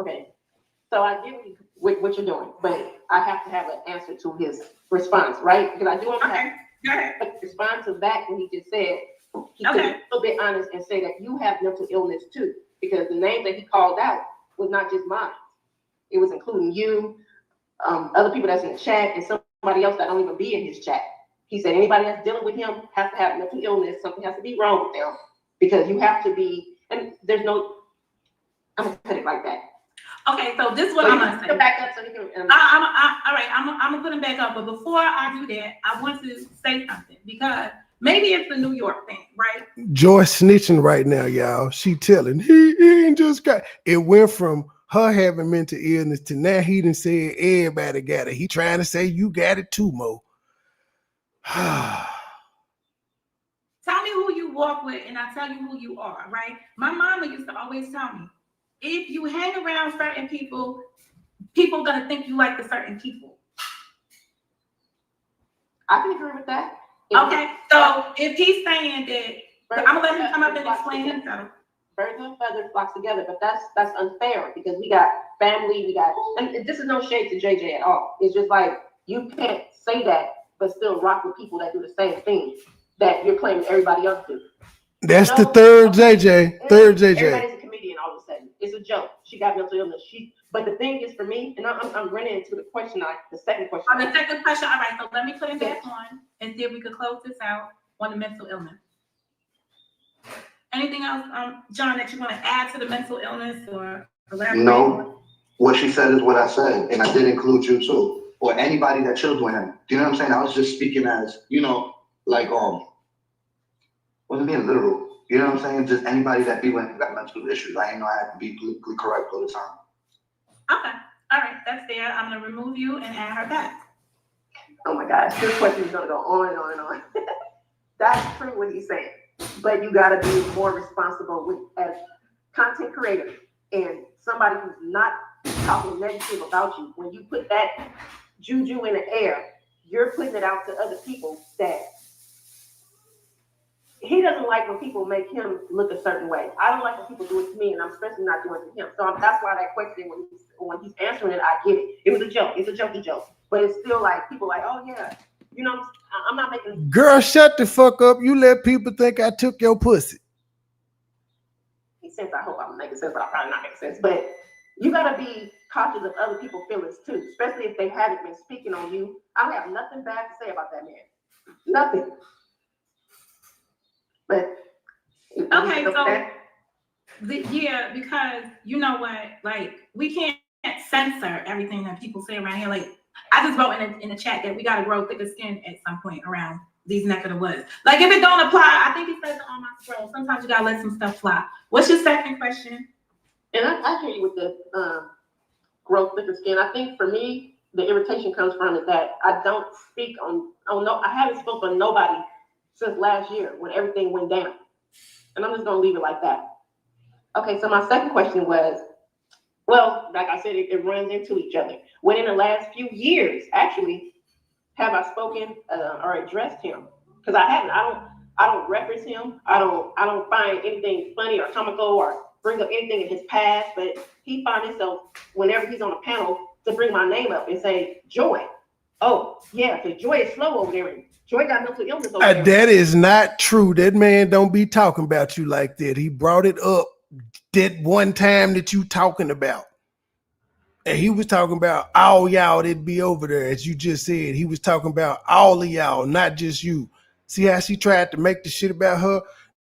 I get what you're doing, but I have to have an answer to his response, right? Because I do want to respond to that when he just said, he could be a little bit honest and say that you have mental illness too. Because the name that he called out was not just mine. It was including you, other people that's in the chat, and somebody else that don't even be in his chat. He said anybody that's dealing with him has to have mental illness. Something has to be wrong with them because you have to be, and there's no, I'm gonna put it like that. Okay, so this is what I'm gonna say. Back up so he can, all right, I'm gonna put him back up. But before I do that, I want to say something because maybe it's the New York thing, right? Joy snitching right now, y'all. She telling he ain't just got it. Went from her having mental illness to now he done said everybody got it. He trying to say you got it too, Mo. Tell me who you walk with and I'll tell you who you are, right? My mama used to always tell me, if you hang around certain people, people gonna think you like the certain people. I can agree with that. Okay, so if he's saying that, I'm gonna let him come up and explain himself. Birds and feathers flock together, but that's unfair because we got family, and this is no shade to JJ at all. It's just like, you can't say that, but still rock with people that do the same thing that you're claiming everybody else do. That's the third JJ. Third JJ. Everybody's a comedian all of a sudden. It's a joke. She got mental illness. But the thing is for me, and I'm running into the question, the second question. On the second question, all right, so let me put it back on and see if we could close this out on the mental illness. Anything else, John, that you want to add to the mental illness or elaborate? No, what she said is what I said, and I did include you too, or anybody that chilled with him. Do you know what I'm saying? I was just speaking as, like, wasn't being literal. You know what I'm saying? Just anybody that be with got mental issues. I ain't know I had to be politically correct all the time. Okay, all right, that's fair. I'm gonna remove you and add her back. Oh my gosh, this question is gonna go on and on and on. That's true what he's saying, but you gotta be more responsible as content creator and somebody who's not talking negative about you. When you put that juju in the air, you're putting it out to other people that he doesn't like when people make him look a certain way. I don't like when people do it to me, and I'm especially not doing it to him. So that's why that question, when he's answering it, I get it. It was a joke. It's a jokey joke. But it's still like, people like, oh yeah, I'm not making. Girl, shut the fuck up. You let people think I took your pussy. Makes sense. I hope I'm making sense, but I'm probably not making sense. But you gotta be cautious of other people's feelings too, especially if they haven't been speaking on you. I have nothing bad to say about that man. Nothing. But okay, so yeah, because you know what, like we can't censor everything that people say around here. Like I just wrote in the chat that we gotta grow thicker skin at some point around these neck of the woods. Like if it don't apply, I think it says it on my scroll. Sometimes you gotta let some stuff fly. What's your second question? And I hear you with the growth thicker skin. I think for me, the irritation comes from is that I don't speak on no, I haven't spoken on nobody since last year when everything went down. And I'm just gonna leave it like that. Okay, so my second question was, well, like I said, it runs into each other. When in the last few years, actually, have I spoken or addressed him? Because I haven't. I don't reference him. I don't find anything funny or comical or bring up anything in his past, but he finds himself, whenever he's on a panel, to bring my name up and say, Joy. Oh, yeah, because Joy is slow over there. Joy got mental illness over there. That is not true. That man don't be talking about you like that. He brought it up that one time that you talking about. And he was talking about all y'all that be over there, as you just said. He was talking about all of y'all, not just you. See how she tried to make the shit about her?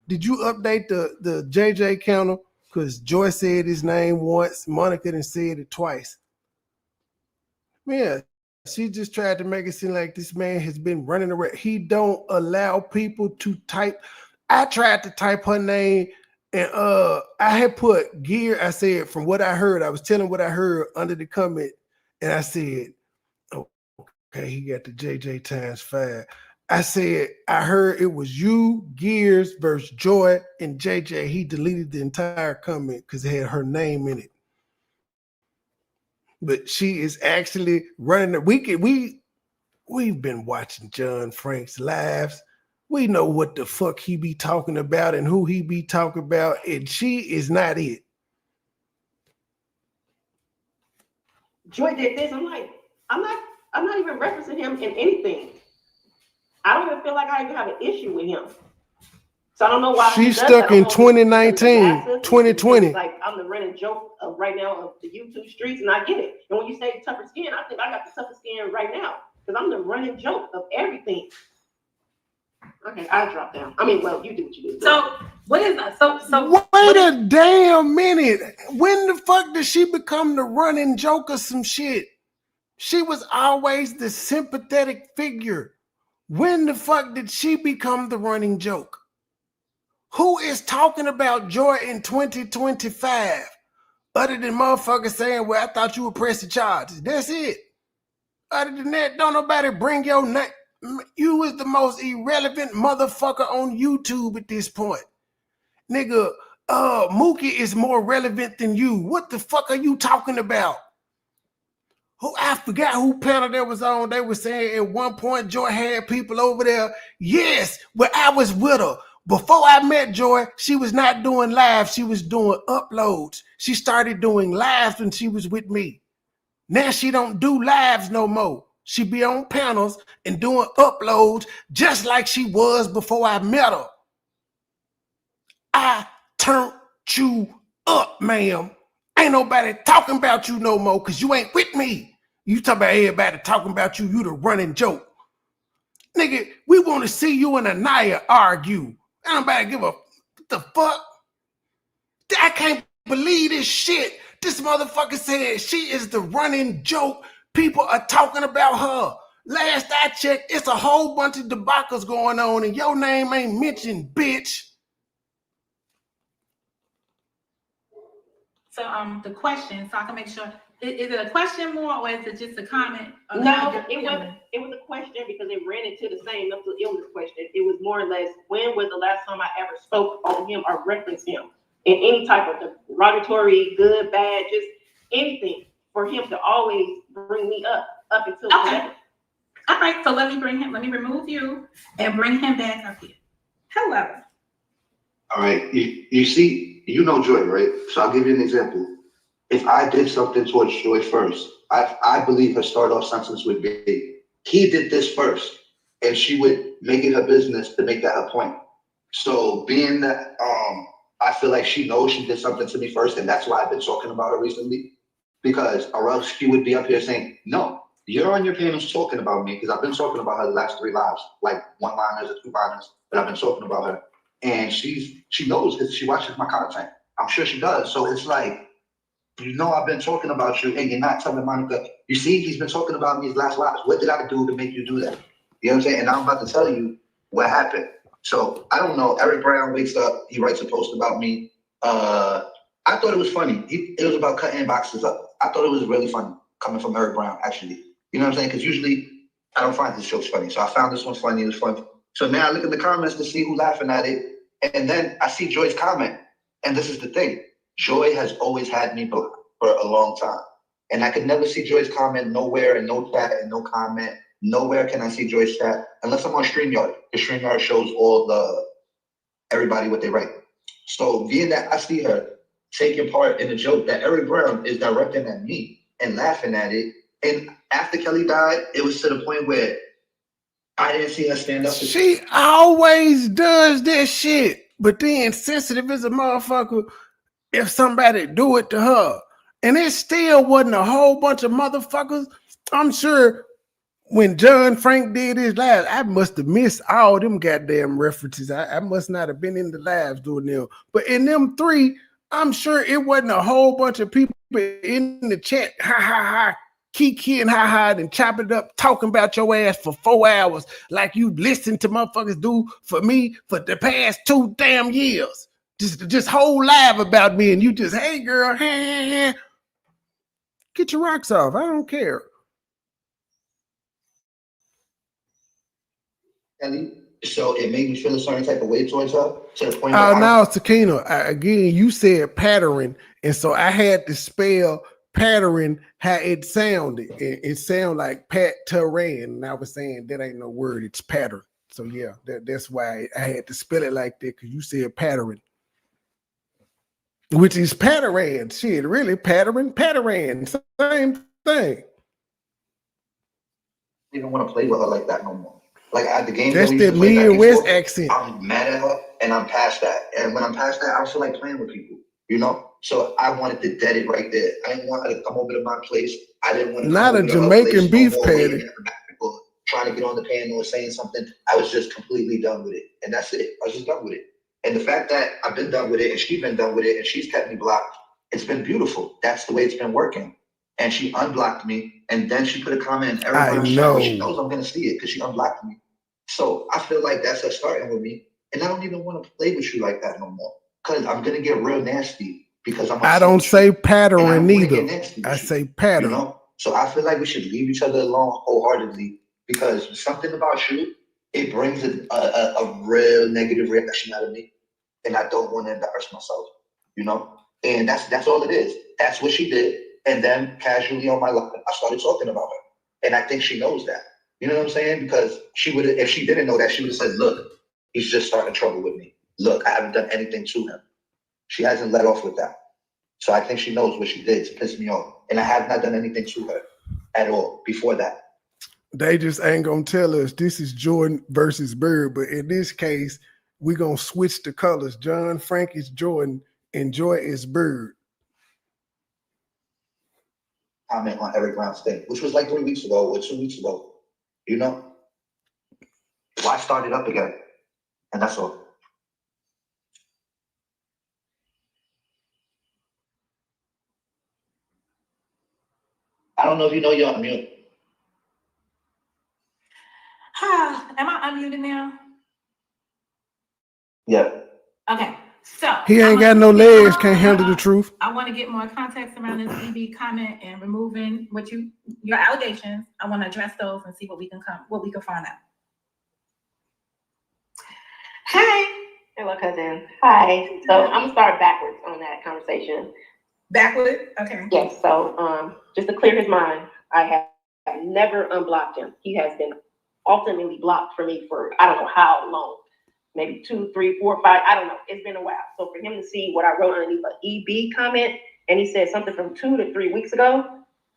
Did you update the JJ counter? Because Joy said his name once. Monica done said it twice. Yeah. She just tried to make it seem like this man has been running around. He don't allow people to type. I tried to type her name and I had put gear. I said, from what I heard, I was telling what I heard under the comment. And I said, oh, okay, he got the JJ times 5. I said, I heard it was you, Gears versus Joy and JJ. He deleted the entire comment because it had her name in it. But she is actually running. We've been watching John Frank's lives. We know what the fuck he be talking about and who he be talking about, and she is not it. Joy did this. I'm like, I'm not even referencing him in anything. I don't even feel like I even have an issue with him. So I don't know why she's stuck in 2019, 2020. Like I'm the running joke of right now of the YouTube streets, and I get it. And when you say tougher skin, I think I got the toughest skin right now because I'm the running joke of everything. Okay, I drop down. I mean, well, you do what you do. So what is that? So wait a damn minute. When the fuck did she become the running joke of some shit? She was always the sympathetic figure. When the fuck did she become the running joke? Who is talking about Joy in 2025? Other than motherfuckers saying, well, I thought you were pressing charges. That's it. Other than that, don't nobody bring your name. You was the most irrelevant motherfucker on YouTube at this point. Nigga, Mookie is more relevant than you. What the fuck are you talking about? I forgot who panel that was on. They were saying at one point Joy had people over there. Yes, but I was with her. Before I met Joy, she was not doing live. She was doing uploads. She started doing lives when she was with me. Now she don't do lives no more. She be on panels and doing uploads just like she was before I met her. I turned you up, ma'am. Ain't nobody talking about you no more because you ain't with me. You talk about everybody talking about you. You the running joke. Nigga, we want to see you and Anaya argue. Ain't nobody give a what the fuck? I can't believe this shit. This motherfucker said she is the running joke. People are talking about her. Last I checked, it's a whole bunch of debacles going on and your name ain't mentioned, bitch. So the question, so I can make sure, is it a question more or is it just a comment? No, it wasn't. It was a question because it ran into the same mental illness question. It was more or less, when was the last time I ever spoke on him or referenced him in any type of derogatory, good, bad, just anything for him to always bring me up until today. All right, so let me remove you and bring him back up here. Hello. All right, you see, you know Joy, right? So I'll give you an example. If I did something towards Joy first, I believe her start off sentence would be, he did this first, and she would make it her business to make that her point. So being that I feel like she knows she did something to me first, and that's why I've been talking about her recently, because or else she would be up here saying, no, you're on your panels talking about me, because I've been talking about her the last 3 lives, like 1-liners or 2-liners, but I've been talking about her. And she knows because she watches my content. I'm sure she does. So it's like, you know, I've been talking about you and you're not telling Monica, you see, he's been talking about me his last lives. What did I do to make you do that? You know what I'm saying? And I'm about to tell you what happened. So I don't know. Eric Brown wakes up, he writes a post about me. I thought it was funny. It was about cutting boxes up. I thought it was really funny coming from Eric Brown, actually. You know what I'm saying? Because usually I don't find his jokes funny. So I found this one funny. It was fun. So now I look at the comments to see who's laughing at it. And then I see Joy's comment. And this is the thing. Joy has always had me blocked for a long time. And I could never see Joy's comment nowhere, and no chat and no comment. Nowhere can I see Joy's chat unless I'm on StreamYard. Because StreamYard shows everybody what they write. So being that I see her taking part in a joke that Eric Brown is directing at me and laughing at it. And after Kelly died, it was to the point where I didn't see her stand up. She always does that shit, but then sensitive as a motherfucker if somebody do it to her. And it still wasn't a whole bunch of motherfuckers. I'm sure when John Frank did his live, I must have missed all them goddamn references. I must not have been in the lives doing them. But in them 3, I'm sure it wasn't a whole bunch of people in the chat, ha ha ha, kiki and ha ha, and chop it up, talking about your ass for 4 hours like you listened to motherfuckers do for me for the past 2 damn years. Just whole live about me, and you just, hey girl, hey. Get your rocks off. I don't care. So it made me feel a certain type of way towards her to the point. Oh, now, Sakina, again, you said pattern, and so I had to spell pattern how it sounded. It sounded like Pat-Turan, and I was saying that ain't no word, it's pattern. So yeah, that's why I had to spell it like that, because you said pattern, which is pattern. Shit, really, pattern, same thing. I don't want to play with her like that no more. Like at the game, that's that Midwest accent. I'm mad at her, and I'm past that. And when I'm past that, I don't feel like playing with people, you know. So I wanted to dead it right there. I didn't want her to come over to my place. I didn't want to not a Jamaican beef patty. Trying to get on the panel or saying something. I was just completely done with it, and that's it. I was just done with it. And the fact that I've been done with it, and she's been done with it, and she's kept me blocked, it's been beautiful. That's the way it's been working. And she unblocked me, and then she put a comment in everyone's chat. She knows I'm gonna see it because she unblocked me. So I feel like that's her starting with me, and I don't even want to play with you like that no more, because I'm gonna get real nasty. Because I don't say pattern either. I say pattern. You know? So I feel like we should leave each other alone wholeheartedly, because something about you, it brings a real negative reaction out of me, and I don't want to embarrass myself. You know, and that's all it is. That's what she did. And then casually on my live, I started talking about her. And I think she knows that. You know what I'm saying? Because she would have, if she didn't know that, she would have said, look, he's just starting trouble with me. Look, I haven't done anything to him. She hasn't let off with that. So I think she knows what she did to piss me off. And I have not done anything to her at all before that. They just ain't going to tell us this is Jordan versus Bird. But in this case, we're going to switch the colors. John Frank is Jordan and Joy is Bird. comment on Eric Brown's thing, which was like 3 weeks ago or 2 weeks ago. You know? Why start it up again? And that's all. I don't know if you know you're on mute. Am I unmuted now? Yeah. Okay, so. He ain't got no legs, can't handle the truth. I want to get more context around this EB comment and removing your allegations. I want to address those and see what we can find out. Hey. Hello, cousin. Hi. So I'm gonna start backwards on that conversation. Backward? Okay. Yes. So just to clear his mind, I have never unblocked him. He has been ultimately blocked for me for I don't know how long. Maybe 2, 3, 4, 5. I don't know. It's been a while. So for him to see what I wrote underneath an EB comment, and he said something from 2 to 3 weeks ago,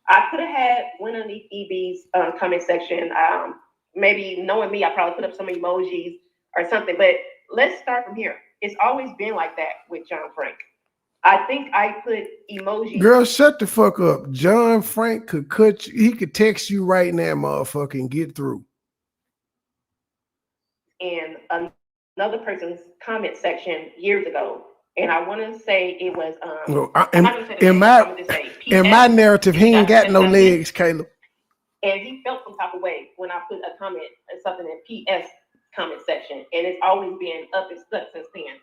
I could have had went underneath EB's comment section. Maybe knowing me, I probably put up some emojis or something. But let's start from here. It's always been like that with John Frank. I think I put emojis. Girl, shut the fuck up. John Frank could cut you. He could text you right now, motherfucker, and get through. And another person's comment section years ago, and I want to say it was in my narrative, he ain't got no legs, Caleb. And he felt some type of way when I put a comment or something in PS comment section, and it's always been up and stuck since then.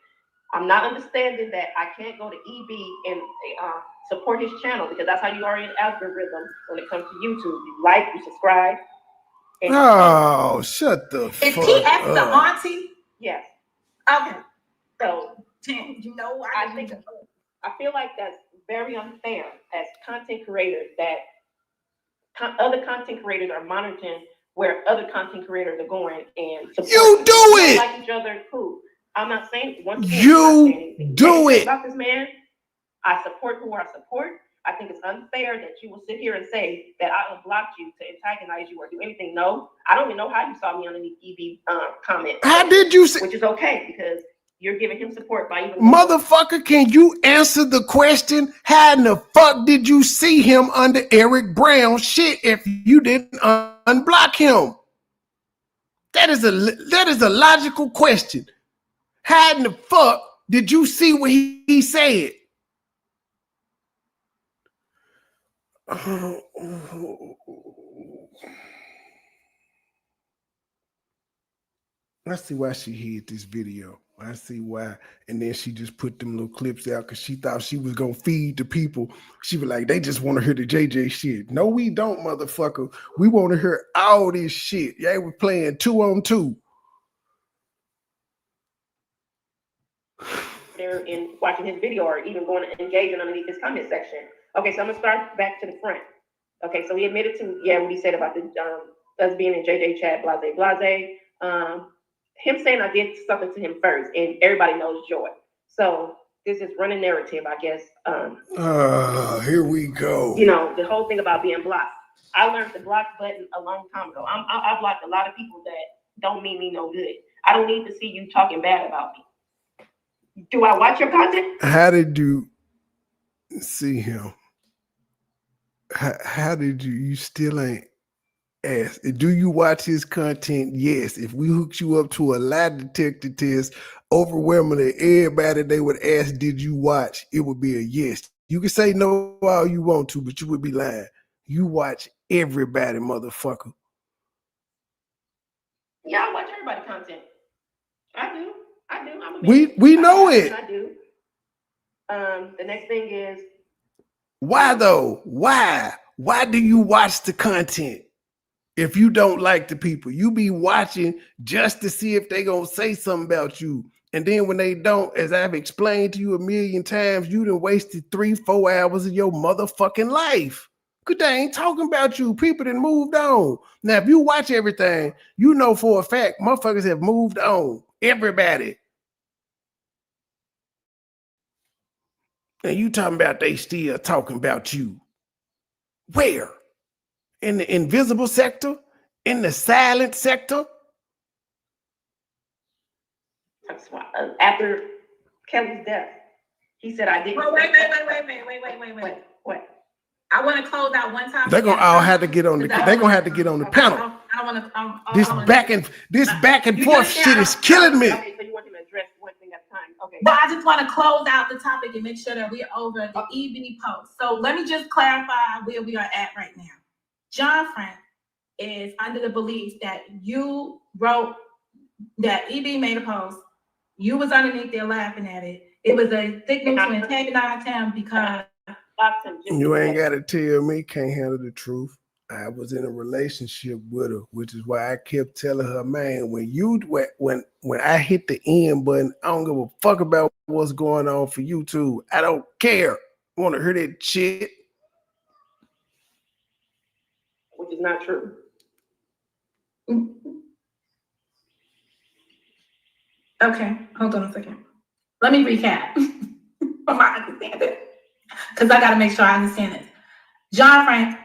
I'm not understanding that I can't go to EB and support his channel, because that's how you are in algorithm when it comes to YouTube. You like, you subscribe. Oh, shut the fuck up. Is PS the auntie? Yes. Okay. So, you know, I feel like that's very unfair as content creators, that other content creators are monitoring where other content creators are going and support. You do it. Like each other, cool. I'm not saying once again, you do it about this man. I support who I support. I think it's unfair that you will sit here and say that I unblocked you to antagonize you or do anything. No, I don't even know how you saw me underneath EB comment. How did you say? Which is okay, because you're giving him support by even. Motherfucker, can you answer the question? How in the fuck did you see him under Eric Brown shit if you didn't unblock him? That is a logical question. How in the fuck did you see what he said? I see why she hid this video. I see why. And then she just put them little clips out because she thought she was going to feed the people. She was like, they just want to hear the JJ shit. No, we don't, motherfucker. We want to hear all this shit. Yeah, we're playing 2-on-2. They're in watching his video or even going to engage in underneath his comment section. Okay, so I'm gonna start back to the front. Okay, so he admitted to what he said about the us being in JJ chat, blase. Him saying I did something to him first, and everybody knows Joy. So this is running narrative, I guess. Here we go. You know, the whole thing about being blocked. I learned the block button a long time ago. I blocked a lot of people that don't mean me no good. I don't need to see you talking bad about me. Do I watch your content? How did you see him? How did you still ain't ask? Do you watch his content? Yes. If we hooked you up to a lie detector test, overwhelmingly everybody they would ask, did you watch? It would be a yes. You can say no all you want to, but you would be lying. You watch everybody, motherfucker. Yeah, I watch everybody's content. I do. We know it. I do. The next thing is, why though? Why do you watch the content? If you don't like the people, you be watching just to see if they gonna say something about you. And then when they don't, as I've explained to you a million times, you done wasted 3-4 hours of your motherfucking life. Cause they ain't talking about you. People done moved on. Now, if you watch everything, you know for a fact, motherfuckers have moved on. Everybody. And you talking about they still talking about you. Where? In the invisible sector? In the silent sector? After Kelly's death, he said I didn't. Wait. What? I want to close out one topic. They're gonna all have to get on the. They're gonna have to get on the panel. I don't want to. This back and forth shit is killing me. Okay, so you want him to address one thing at a time. Okay. But I just want to close out the topic and make sure that we're over the EB post. So let me just clarify where we are at right now. John Frank is under the belief that you wrote that EB made a post. You was underneath there laughing at it. It was a signal to antagonize him because you ain't got to tell me can't handle the truth. I was in a relationship with her, which is why I kept telling her, man, when I hit the end button, I don't give a fuck about what's going on for you two. I don't care. I want to hear that shit. Which is not true. Okay, hold on a second. Let me recap from my understanding, because I got to make sure I understand this. John Frank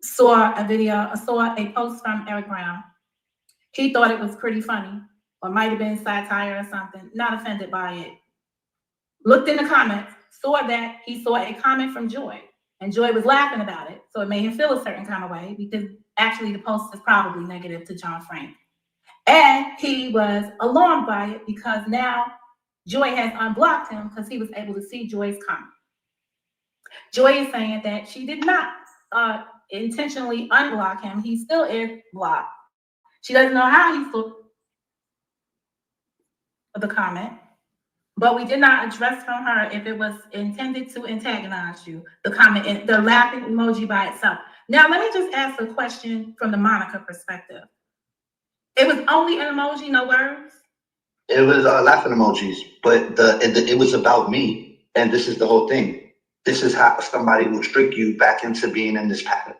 saw a post from Eric Brown. He thought it was pretty funny, or might have been satire or something, not offended by it. Looked in the comments, saw that he saw a comment from Joy, and Joy was laughing about it, so it made him feel a certain kind of way, because actually the post is probably negative to John Frank. And he was alarmed by it because now Joy has unblocked him because he was able to see Joy's comment. Joy is saying that she did not intentionally unblock him. He still is blocked. She doesn't know how he saw the comment, but we did not address from her if it was intended to antagonize you, the comment, the laughing emoji by itself. Now, let me just ask a question from the Monica perspective. It was only an emoji, no words? It was laughing emojis, but it was about me. And this is the whole thing. This is how somebody will trick you back into being in this pattern.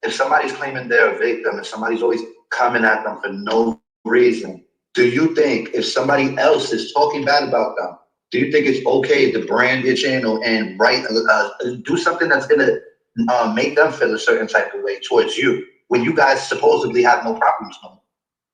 If somebody's claiming they're a victim, if somebody's always coming at them for no reason, do you think if somebody else is talking bad about them, do you think it's okay to brand your channel and do something that's gonna make them feel a certain type of way towards you when you guys supposedly have no problems no more?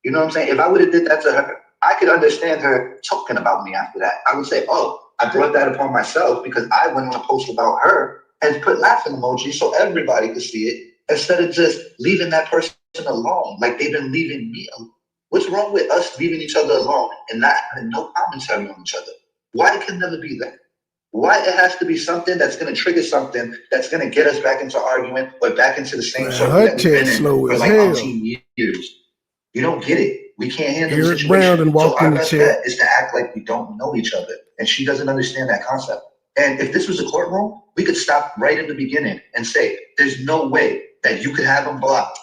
You know what I'm saying? If I would have did that to her, I could understand her talking about me after that. I would say, oh, I brought that upon myself because I went on a post about her and put laughing emojis so everybody could see it instead of just leaving that person alone like they've been leaving me alone. What's wrong with us leaving each other alone and not having no commentary on each other? Why it can never be that? Why it has to be something that's going to trigger something that's going to get us back into argument or back into the same circle that we've been in for like 18 years? You don't get it. We can't handle the situation. So our best bet is to act like we don't know each other. And she doesn't understand that concept. And if this was a courtroom, we could stop right in the beginning and say, there's no way that you could have him blocked.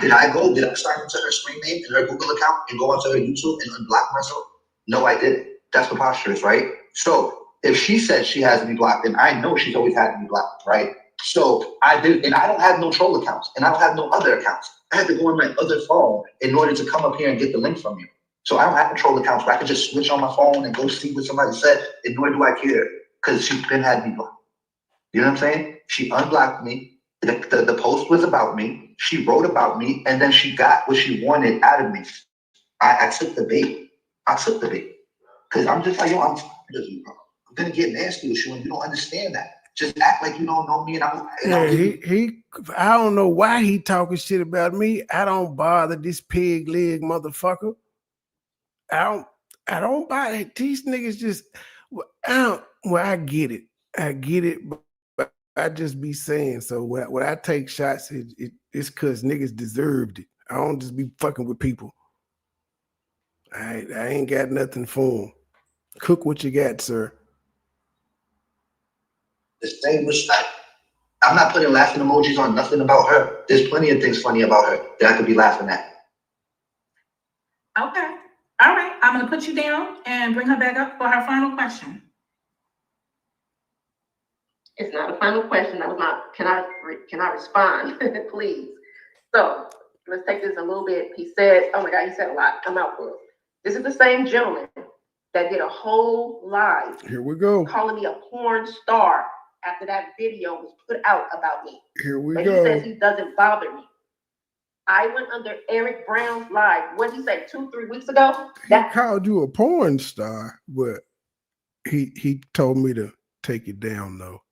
Did I sign into her screen name and her Google account and go onto her YouTube and unblock myself? No, I didn't. That's preposterous, right? So if she said she has me blocked, then I know she's always had me blocked, right? So I did, and I don't have no troll accounts and I don't have no other accounts. I had to go on my other phone in order to come up here and get the link from you. So I don't have troll accounts where I can just switch on my phone and go see what somebody said, and nor do I care because she's been had me blocked. You know what I'm saying? She unblocked me. The post was about me. She wrote about me, and then she got what she wanted out of me. I took the bait. Because I'm just like, yo, I'm gonna get nasty with you, and you don't understand that. Just act like you don't know me, and I don't know why he talking shit about me. I don't bother this pig leg motherfucker. I don't buy it. These niggas just I get it, but I just be saying so when I take shots, it's cause niggas deserved it. I don't just be fucking with people. I ain't got nothing for them. Cook what you got, sir. The same respect. I'm not putting laughing emojis on nothing about her. There's plenty of things funny about her that I could be laughing at. Okay. All right. I'm going to put you down and bring her back up for her final question. It's not a final question. That was not, can I respond, please? So let's take this a little bit. He said, oh my God, he said a lot. I'm out for it. This is the same gentleman that did a whole live. Here we go. Calling me a porn star after that video was put out about me. Here we but go. He says he doesn't bother me. I went under Eric Brown's live. What did he say, 2-3 weeks ago? He called you a porn star, but he told me to take it down though.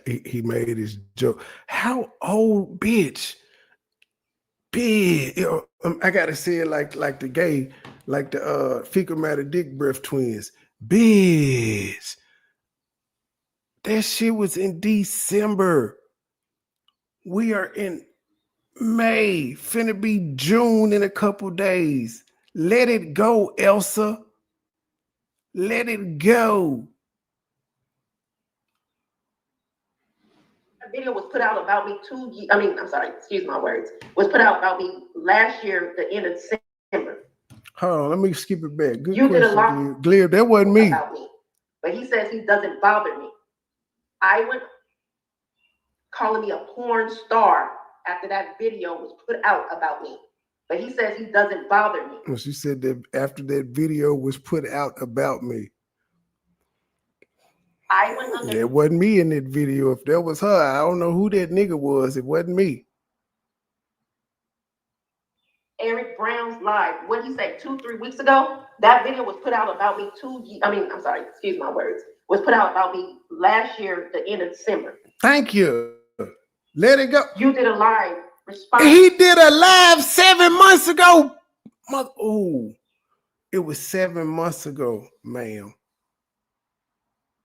He made his joke. How old, bitch? Big. I gotta say it like the gay, like the fecal matter dick breath twins. Bitch. That shit was in December. We are in May. Finna be June in a couple days. Let it go, Elsa. Let it go. A video was put out about me excuse my words, was put out about me last year, the end of December. Hold on, let me skip it back. Good You question, did a lot Gleb, that wasn't me. About me. But he says he doesn't bother me. I went calling me a porn star after that video was put out about me. But he says he doesn't bother me. Well, she said that after that video was put out about me. I went under. It wasn't me in that video. If that was her, I don't know who that nigga was. It wasn't me. Eric Brown's live. What did he say 2-3 weeks ago? That video was put out about me excuse my words. Was put out about me last year, the end of December. Thank you. Let it go. You did a live response. He did a live 7 months ago. Oh, it was 7 months ago, ma'am.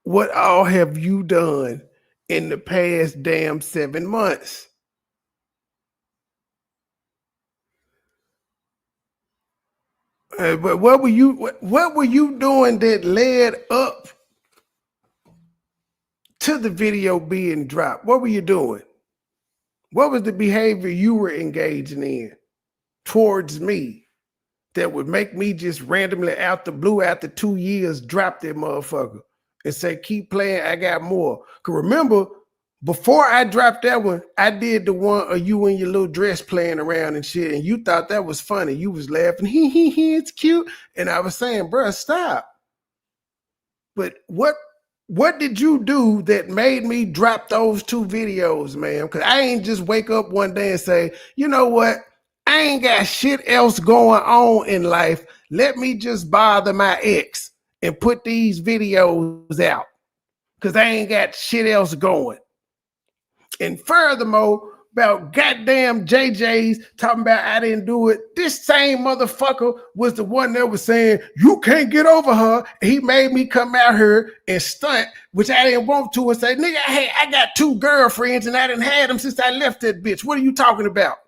What all have you done in the past damn 7 months? But what were you doing that led up to the video being dropped? What were you doing? What was the behavior you were engaging in towards me that would make me just randomly out the blue after 2 years drop that motherfucker and say, keep playing, I got more? Because remember, before I dropped that one, I did the one of you in your little dress playing around and shit, and you thought that was funny. You was laughing, it's cute. And I was saying, bruh, stop. But what did you do that made me drop those 2 videos, man? Because I ain't just wake up one day and say, you know what? I ain't got shit else going on in life. Let me just bother my ex and put these videos out because I ain't got shit else going. And furthermore, about goddamn JJ's talking about I didn't do it. This same motherfucker was the one that was saying, you can't get over her. And he made me come out here and stunt, which I didn't want to, and say, nigga, hey, I got 2 girlfriends and I didn't have them since I left that bitch. What are you talking about?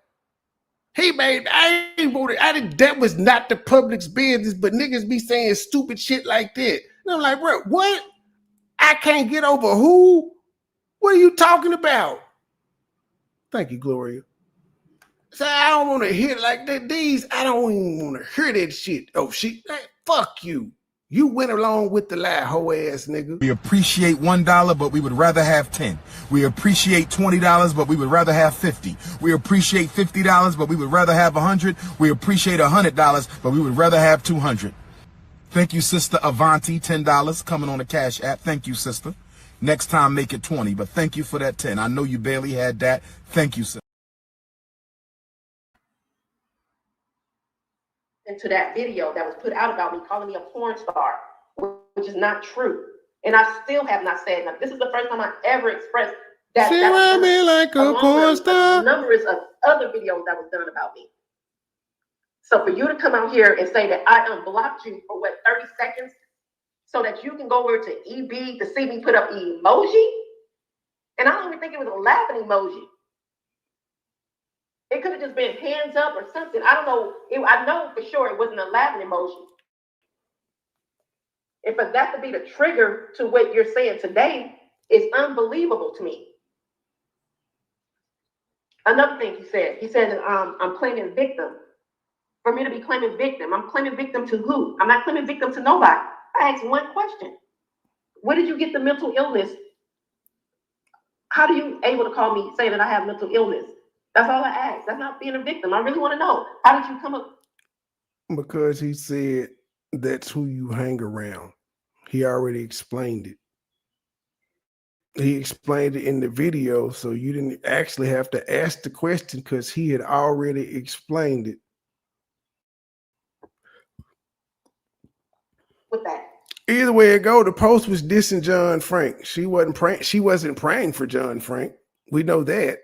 That was not the public's business, but niggas be saying stupid shit like that. And I'm like, bro, what? I can't get over who? What are you talking about? Thank you, Gloria. So I don't want to hear like that. I don't even want to hear that shit. Oh, fuck you. You went along with the lie, hoe ass nigga. We appreciate $1, but we would rather have 10. We appreciate $20, but we would rather have 50. We appreciate $50, but we would rather have 100. We appreciate $100, but we would rather have 200. Thank you, Sister Avanti, $10 coming on the Cash App. Thank you, sister. Next time, make it 20, but thank you for that 10. I know you barely had that. Thank you, sister. Into that video that was put out about me calling me a porn star, which is not true. And I still have not said that. This is the first time I ever expressed that. She want me like a porn star. Numbers of other videos that was done about me. So for you to come out here and say that I unblocked you for 30 seconds so that you can go over to EB to see me put up emoji, and I don't even think it was a laughing emoji. It could have just been hands up or something. I don't know. I know for sure it wasn't a laughing emoji. And for that to be the trigger to what you're saying today is unbelievable to me. Another thing he said that I'm claiming victim. For me to be claiming victim, I'm claiming victim to who? I'm not claiming victim to nobody. I asked one question. Where did you get the mental illness? How do you able to call me, say that I have mental illness? That's all I asked. That's not being a victim. I really want to know. How did you come up? Because he said that's who you hang around. He already explained it. He explained it in the video, so you didn't actually have to ask the question because he had already explained it. With that. Either way it go, the post was dissing John Frank. She wasn't praying for John Frank. We know that.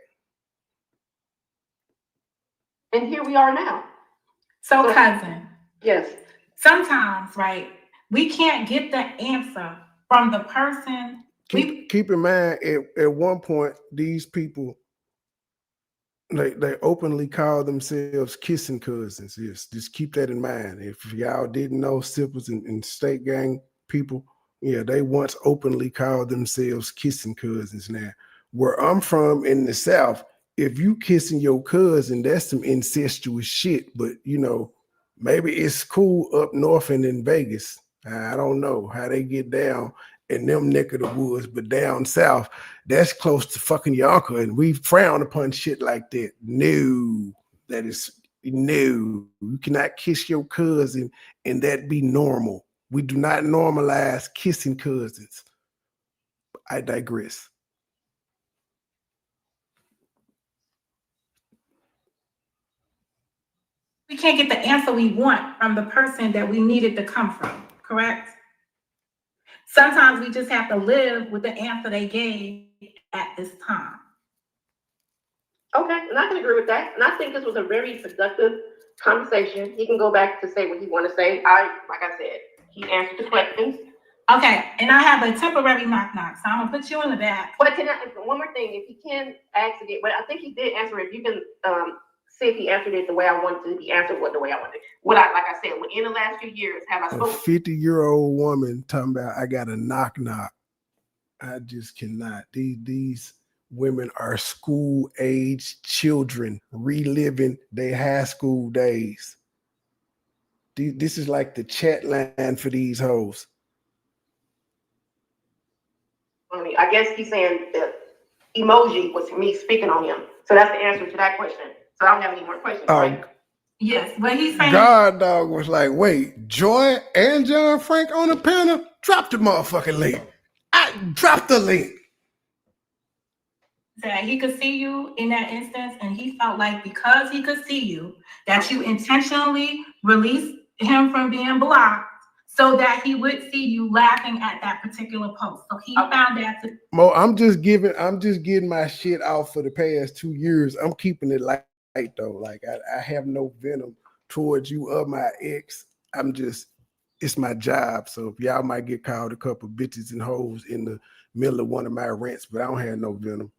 And here we are now. So cousin, Yes. sometimes, right, we can't get the answer from the person. Keep in mind, at one point, these people, they openly call themselves kissing cousins. Yes, just keep that in mind. If y'all didn't know, Sippers and State Gang people, yeah, they once openly called themselves kissing cousins. Now, where I'm from in the South, if you kissing your cousin, that's some incestuous shit. But you know, maybe it's cool up north and in Vegas. I don't know how they get down in them neck of the woods, but down south, that's close to fucking your uncle, and we frown upon shit like that. No, that is no. You cannot kiss your cousin and that be normal. We do not normalize kissing cousins. I digress. We can't get the answer we want from the person that we needed to come from, correct? Sometimes we just have to live with the answer they gave at this time. Okay, and I can agree with that. And I think this was a very productive conversation. He can go back to say what he want to say. Like I said, he answered the questions. Okay, and I have a temporary knock, so I'm gonna put you in the back. But one more thing, if he can ask again, but I think he did answer it. If you can see if he answered it the way I wanted to be answered, the way I wanted it. Like I said, within the last few years, have I spoken? A 50-year-old woman talking about I got a knock. I just cannot. These women are school-age children reliving their high school days. This is like the chat line for these hoes. I guess he's saying the emoji was me speaking on him. So that's the answer to that question. So I don't have any more questions, right? Yes, but he's saying God dog was like, wait, Joy and John Frank on the panel? Drop the motherfucking link. I dropped the link. that he could see you in that instance, and he felt like because he could see you, that you intentionally released him from being blocked so that he would see you laughing at that particular post. So he found that to Mo, I'm just getting my shit out for the past 2 years. I'm keeping it light though. Like I have no venom towards you or my ex. It's my job. So if y'all might get called a couple bitches and hoes in the middle of one of my rants, but I don't have no venom.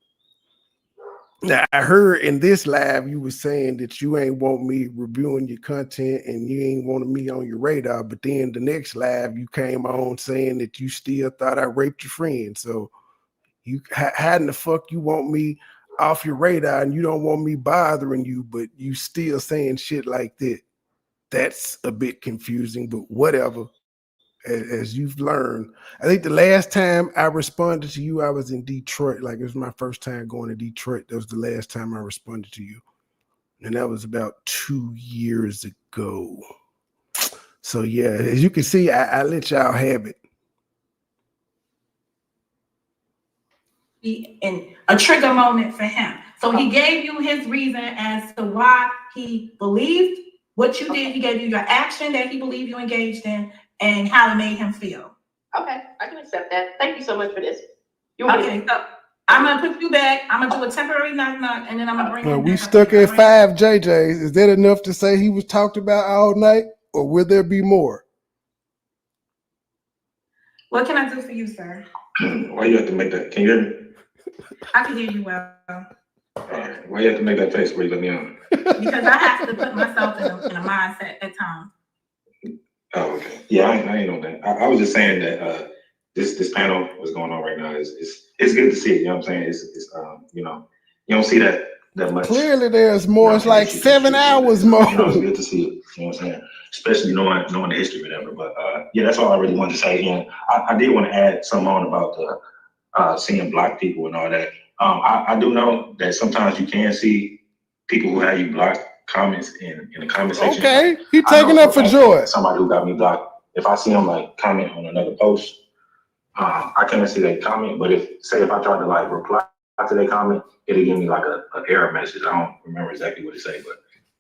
Now I heard in this live you were saying that you ain't want me reviewing your content and you ain't wanted me on your radar, but then the next live you came on saying that you still thought I raped your friend. So you how in the fuck you want me off your radar and you don't want me bothering you, but you still saying shit like that? That's a bit confusing, but whatever. As you've learned, I think the last time I responded to you, I was in Detroit. Like it was my first time going to Detroit. That was the last time I responded to you. And that was about 2 years ago. So yeah, as you can see, I let y'all have it. in a trigger moment for him. So he gave you his reason as to why he believed what you did. He gave you your action that he believed you engaged in and how it made him feel. Okay, I can accept that. Thank you so much for this. Okay, so I'm gonna put you back. I'm gonna do a temporary knock, and then I'm gonna bring you. We stuck at 5 JJs. Is that enough to say he was talked about all night, or will there be more? What can I do for you, sir? Why you have to make that? Can you hear me? I can hear you well. All right. Why you have to make that face where you let me on? Because I have to put myself in a mindset at times. Oh, okay. Yeah, I ain't on that. I was just saying that this panel was going on right now. It's good to see it. You know what I'm saying? It's you know, you don't see that much. Clearly, there's more. It's like 7 hours more. You know, it's good to see it. You know what I'm saying? Especially knowing the history, whatever. But yeah, that's all I really wanted to say. And I did want to add something on about the seeing black people and all that. I do know that sometimes you can see people who have you blocked comments in the comment section. Okay, like, he taking up for Joy. Somebody who got me blocked. If I see them like comment on another post, I can't see that comment. But if I try to like reply to their comment, it'll give me like an error message. I don't remember exactly what it say, but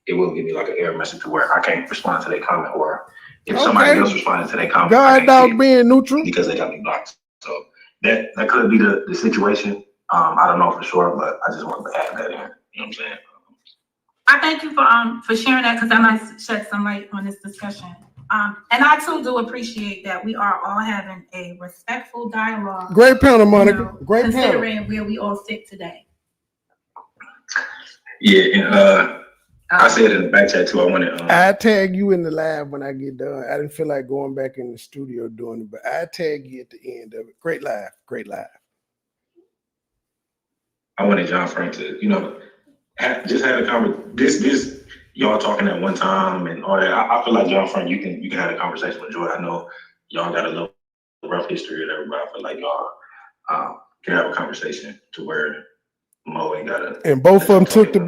it will give me like an error message to where I can't respond to their comment, or if somebody else responded to that comment, God dog being neutral because they got me blocked. So that could be the situation. I don't know for sure, but I just wanted to add that in. You know what I'm saying? I thank you for sharing that, because that might shed some light on this discussion. And I too do appreciate that we are all having a respectful dialogue. Great panel, Monica. Great considering panel. where we all sit today. Yeah, and I said in the back chat too. I wanted. I tag you in the live when I get done. I didn't feel like going back in the studio doing it, but I tag you at the end of it. Great live. Great live. I wanted John Frank to, just have a conversation. This y'all talking at one time and all that. I feel like John Frank, you can have a conversation with Joy. I know y'all got a little rough history and everybody. I feel like y'all can have a conversation to where Mo ain't gotta. And both of them took the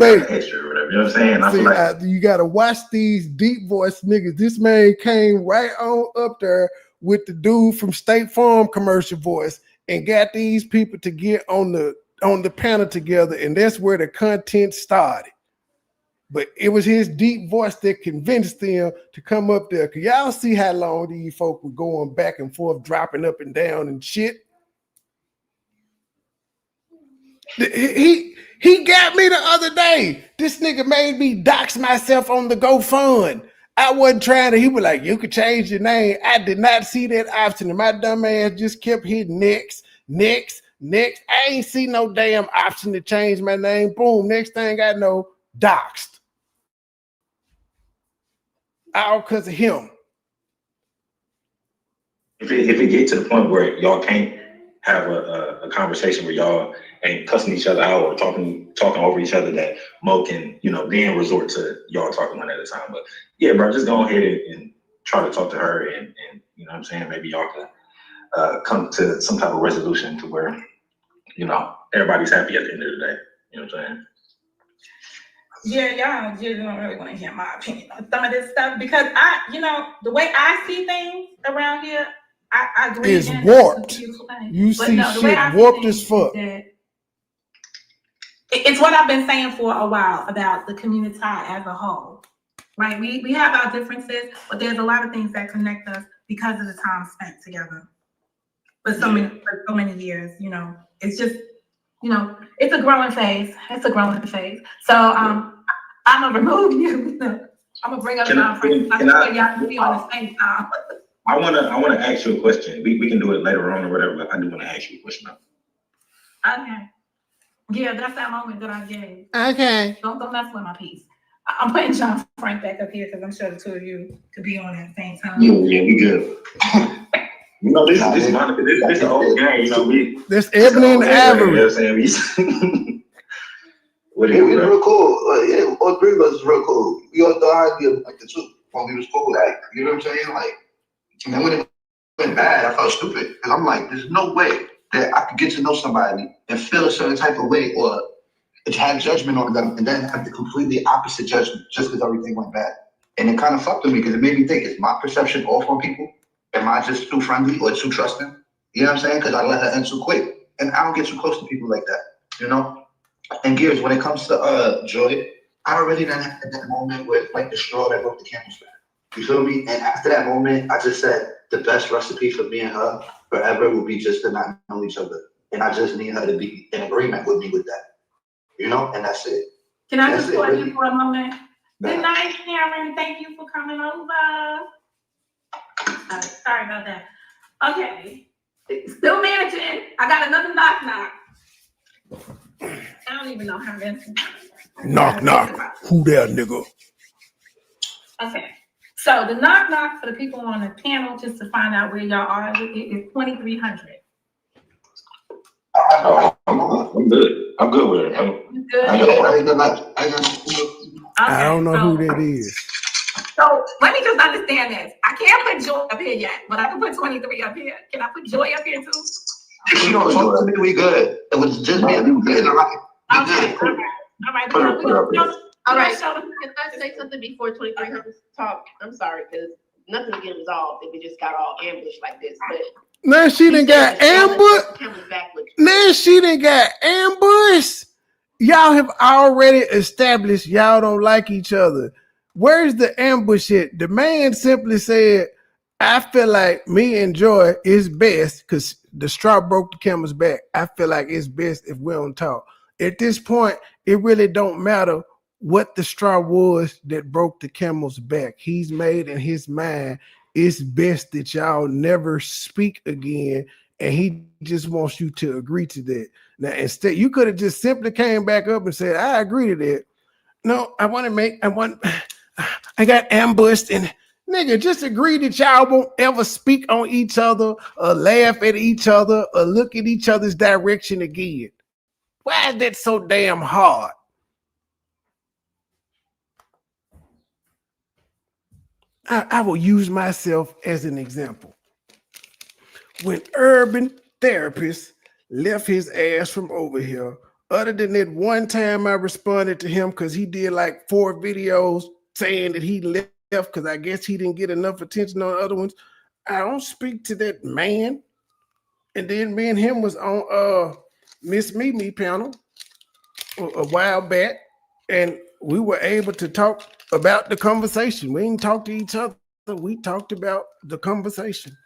bait. Extra or whatever. You know what I'm saying? I feel like you gotta watch these deep voice niggas. This man came right on up there with the dude from State Farm commercial voice and got these people to get on the panel together, and that's where the content started. But it was his deep voice that convinced them to come up there. Cause y'all see how long these folk were going back and forth, dropping up and down and shit. He got me the other day. This nigga made me dox myself on the GoFundMe. I wasn't trying to. He was like, you could change your name. I did not see that option. And my dumb ass just kept hitting next. I ain't see no damn option to change my name. Boom. Next thing I know, doxed. All because of him. if it get to the point where y'all can't have a conversation where y'all ain't cussing each other out or talking over each other, that Mo can, then resort to y'all talking one at a time. But yeah, bro, just go ahead and try to talk to her and you know what I'm saying, maybe y'all can come to some type of resolution to where, everybody's happy at the end of the day. You know what I'm saying? Yeah, y'all just don't really want to hear my opinion on some of this stuff, because the way I see things around here, I agree. It's warped. You see shit warped as fuck. It's what I've been saying for a while about the community as a whole, right? We have our differences, but there's a lot of things that connect us because of the time spent together for so many years. It's just, it's a growing phase. So I'm gonna remove you. I'm gonna bring up John Frank. Y'all can be on the same time. I wanna ask you a question. We can do it later on or whatever, but I do want to ask you a question now. Okay. Yeah, that's that moment that I gave. Okay. Don't mess with my piece. I'm putting John Frank back up here because I'm sure the two of you could be on at the same time. Yeah, we good. This is Monica. This is the old game. This Ebony and Ivory. You know what I'm saying? We're real cool. Yeah, all three of us is real cool. We all thought I'd be like the two when we was cool. Like, you know what I'm saying? Like, and then when it went bad, I felt stupid. Because I'm like, there's no way that I could get to know somebody and feel a certain type of way or to have judgment on them and then have the completely opposite judgment just because everything went bad. And it kind of fucked with me because it made me think, is my perception off on people? Am I just too friendly or too trusting? You know what I'm saying? Because I let her end too quick. And I don't get too close to people like that, And Gears, when it comes to Joy, I already done had that moment with like the straw that broke the camel's back. You feel me? And after that moment, I just said the best recipe for me and her forever would be just to not know each other. And I just need her to be in agreement with me with that. And that's it. Can I just pause you for a moment? Good night, Karen. Thank you for coming over. Sorry about that. Okay. Still managing. I got another knock. I don't even know how to Knock. Who there, nigga? Okay. So the knock for the people on the panel, just to find out where y'all are, is 2,300. I'm good. I'm good with it. You good? I don't know who that is. So let me just understand this. I can't put Joy up here yet, but I can put 23 up here. Can I put Joy up here too? If you don't talk to me, we good. It was just me and you good. All right. All right. All right. So if I say something before 2300 talk, I'm sorry, because nothing will get resolved if we just got all ambushed like this. But now she done got ambushed. Now she done got ambushed. Y'all have already established y'all don't like each other. Where's the ambush at? The man simply said, I feel like me and Joy is best because the straw broke the camel's back. I feel like it's best if we don't talk. At this point, it really don't matter what the straw was that broke the camel's back. He's made in his mind it's best that y'all never speak again, and he just wants you to agree to that. Now, instead, you could have just simply came back up and said, I agree to that. No, I got ambushed, and nigga, just agree that y'all won't ever speak on each other or laugh at each other or look at each other's direction again. Why is that so damn hard? I will use myself as an example. When Urban Therapist left his ass from over here, other than that one time I responded to him because he did like 4 videos saying that he left because I guess he didn't get enough attention on other ones. I don't speak to that man. And then me and him was on Miss Mimi panel a while back, and we were able to talk about the conversation. We didn't talk to each other. We talked about the conversation.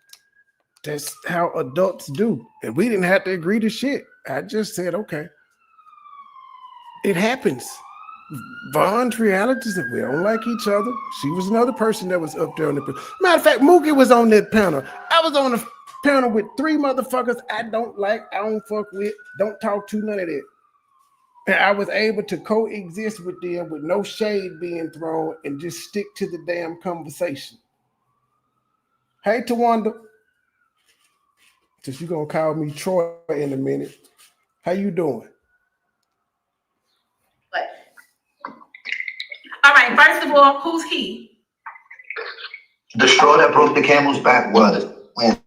That's how adults do. And we didn't have to agree to shit. I just said, okay. It happens. Vaughn's reality is that we don't like each other. She was another person that was up there on the panel. Matter of fact, Mookie was on that panel. I was on a panel with 3 motherfuckers I don't like, I don't fuck with, don't talk to, none of that. And I was able to coexist with them with no shade being thrown and just stick to the damn conversation. Hey, Tawanda. Since you're going to call me Troy in a minute. How you doing? All right, first of all, who's he? The straw that broke the camel's back was when,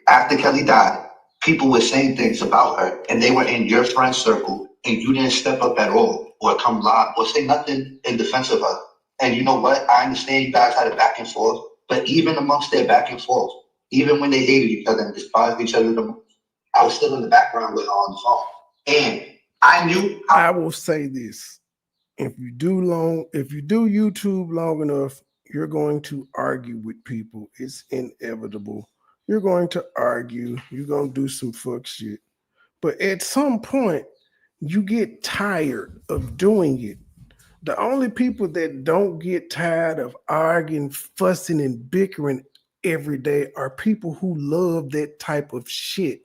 after Kelly died, people were saying things about her, and they were in your friend circle, and you didn't step up at all, or come live, or say nothing in defense of her. And you know what? I understand you guys had a back and forth, but even amongst their back and forth, even when they hated each other and despised each other the most, I was still in the background with her on the phone. And I knew I will say this. If you do YouTube long enough, you're going to argue with people. It's inevitable. You're going to argue. You're going to do some fuck shit. But at some point, you get tired of doing it. The only people that don't get tired of arguing, fussing, and bickering every day are people who love that type of shit.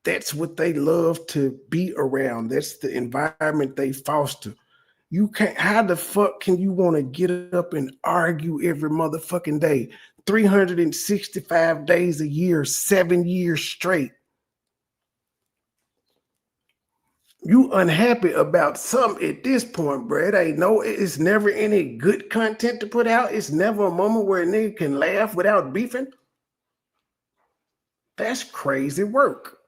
That's what they love to be around. That's the environment they foster. You can't, how the fuck can you want to get up and argue every motherfucking day? 365 days a year, 7 years straight. You unhappy about something at this point, bro. It's never any good content to put out. It's never a moment where a nigga can laugh without beefing. That's crazy work.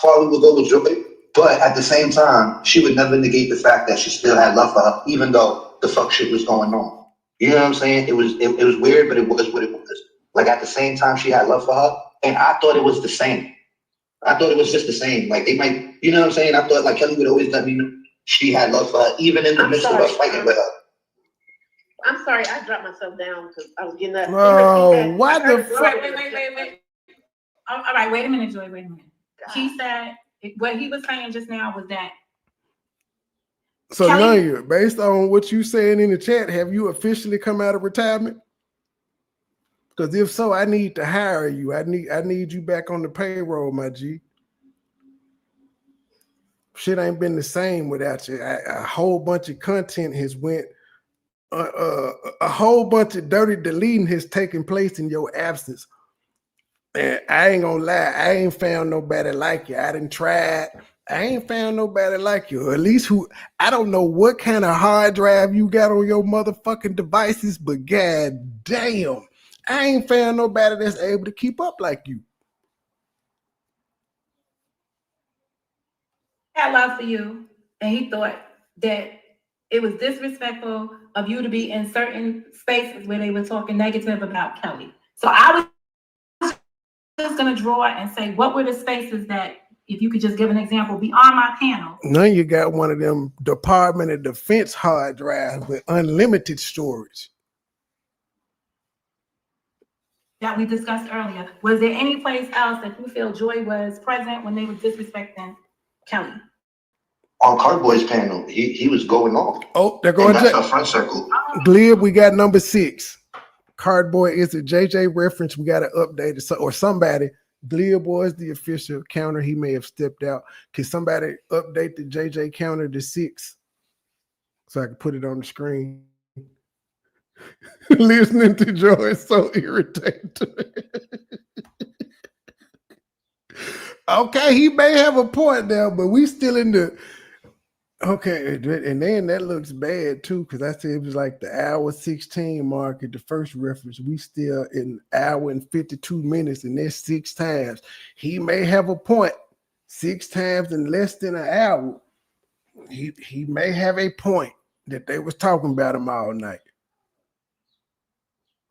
Farley would go with Joy, but at the same time, she would never negate the fact that she still had love for her, even though the fuck shit was going on. You know what I'm saying? It was weird, but it was what it was. Like at the same time, she had love for her, and I thought it was the same. I thought it was just the same. Like they might, you know what I'm saying? I thought like Kelly would always let me know she had love for her, even in the midst of us fighting with her. I'm sorry, I dropped myself down because I was getting up. Oh, why the fuck? Wait. All right, wait a minute, Joy, wait a minute. He said, what he was saying just now was that. So Nanya, based on what you saying in the chat, have you officially come out of retirement? Because if so, I need to hire you. I need you back on the payroll, my G. Shit ain't been the same without you. A whole bunch of content has went. A whole bunch of dirty deleting has taken place in your absence. And I ain't gonna lie, I ain't found nobody like you. I done tried. I ain't found nobody like you. Or at least I don't know what kind of hard drive you got on your motherfucking devices, but god damn, I ain't found nobody that's able to keep up like you. I had love for you, and he thought that it was disrespectful of you to be in certain spaces where they were talking negative about Kelly. So I was just gonna draw and say, what were the spaces that if you could just give an example beyond my panel. Now you got one of them Department of Defense hard drives with unlimited storage. That we discussed earlier. Was there any place else that you feel Joy was present when they were disrespecting Kelly? On Cardboy's panel, he was going off. Oh, they're going to the front circle. Glib, we got number 6. Cardboy is a JJ reference. We got to update it. Or somebody. Glib was the official counter. He may have stepped out. Can somebody update the JJ counter to 6 so I can put it on the screen? Listening to Joy is so irritating. Okay, he may have a point there, but we still in the okay. And then that looks bad too, because I said it was like the hour 16 mark at the first reference. We still in hour and 52 minutes, and that's 6 times. He may have a point. 6 times in less than an hour. He may have a point that they was talking about him all night.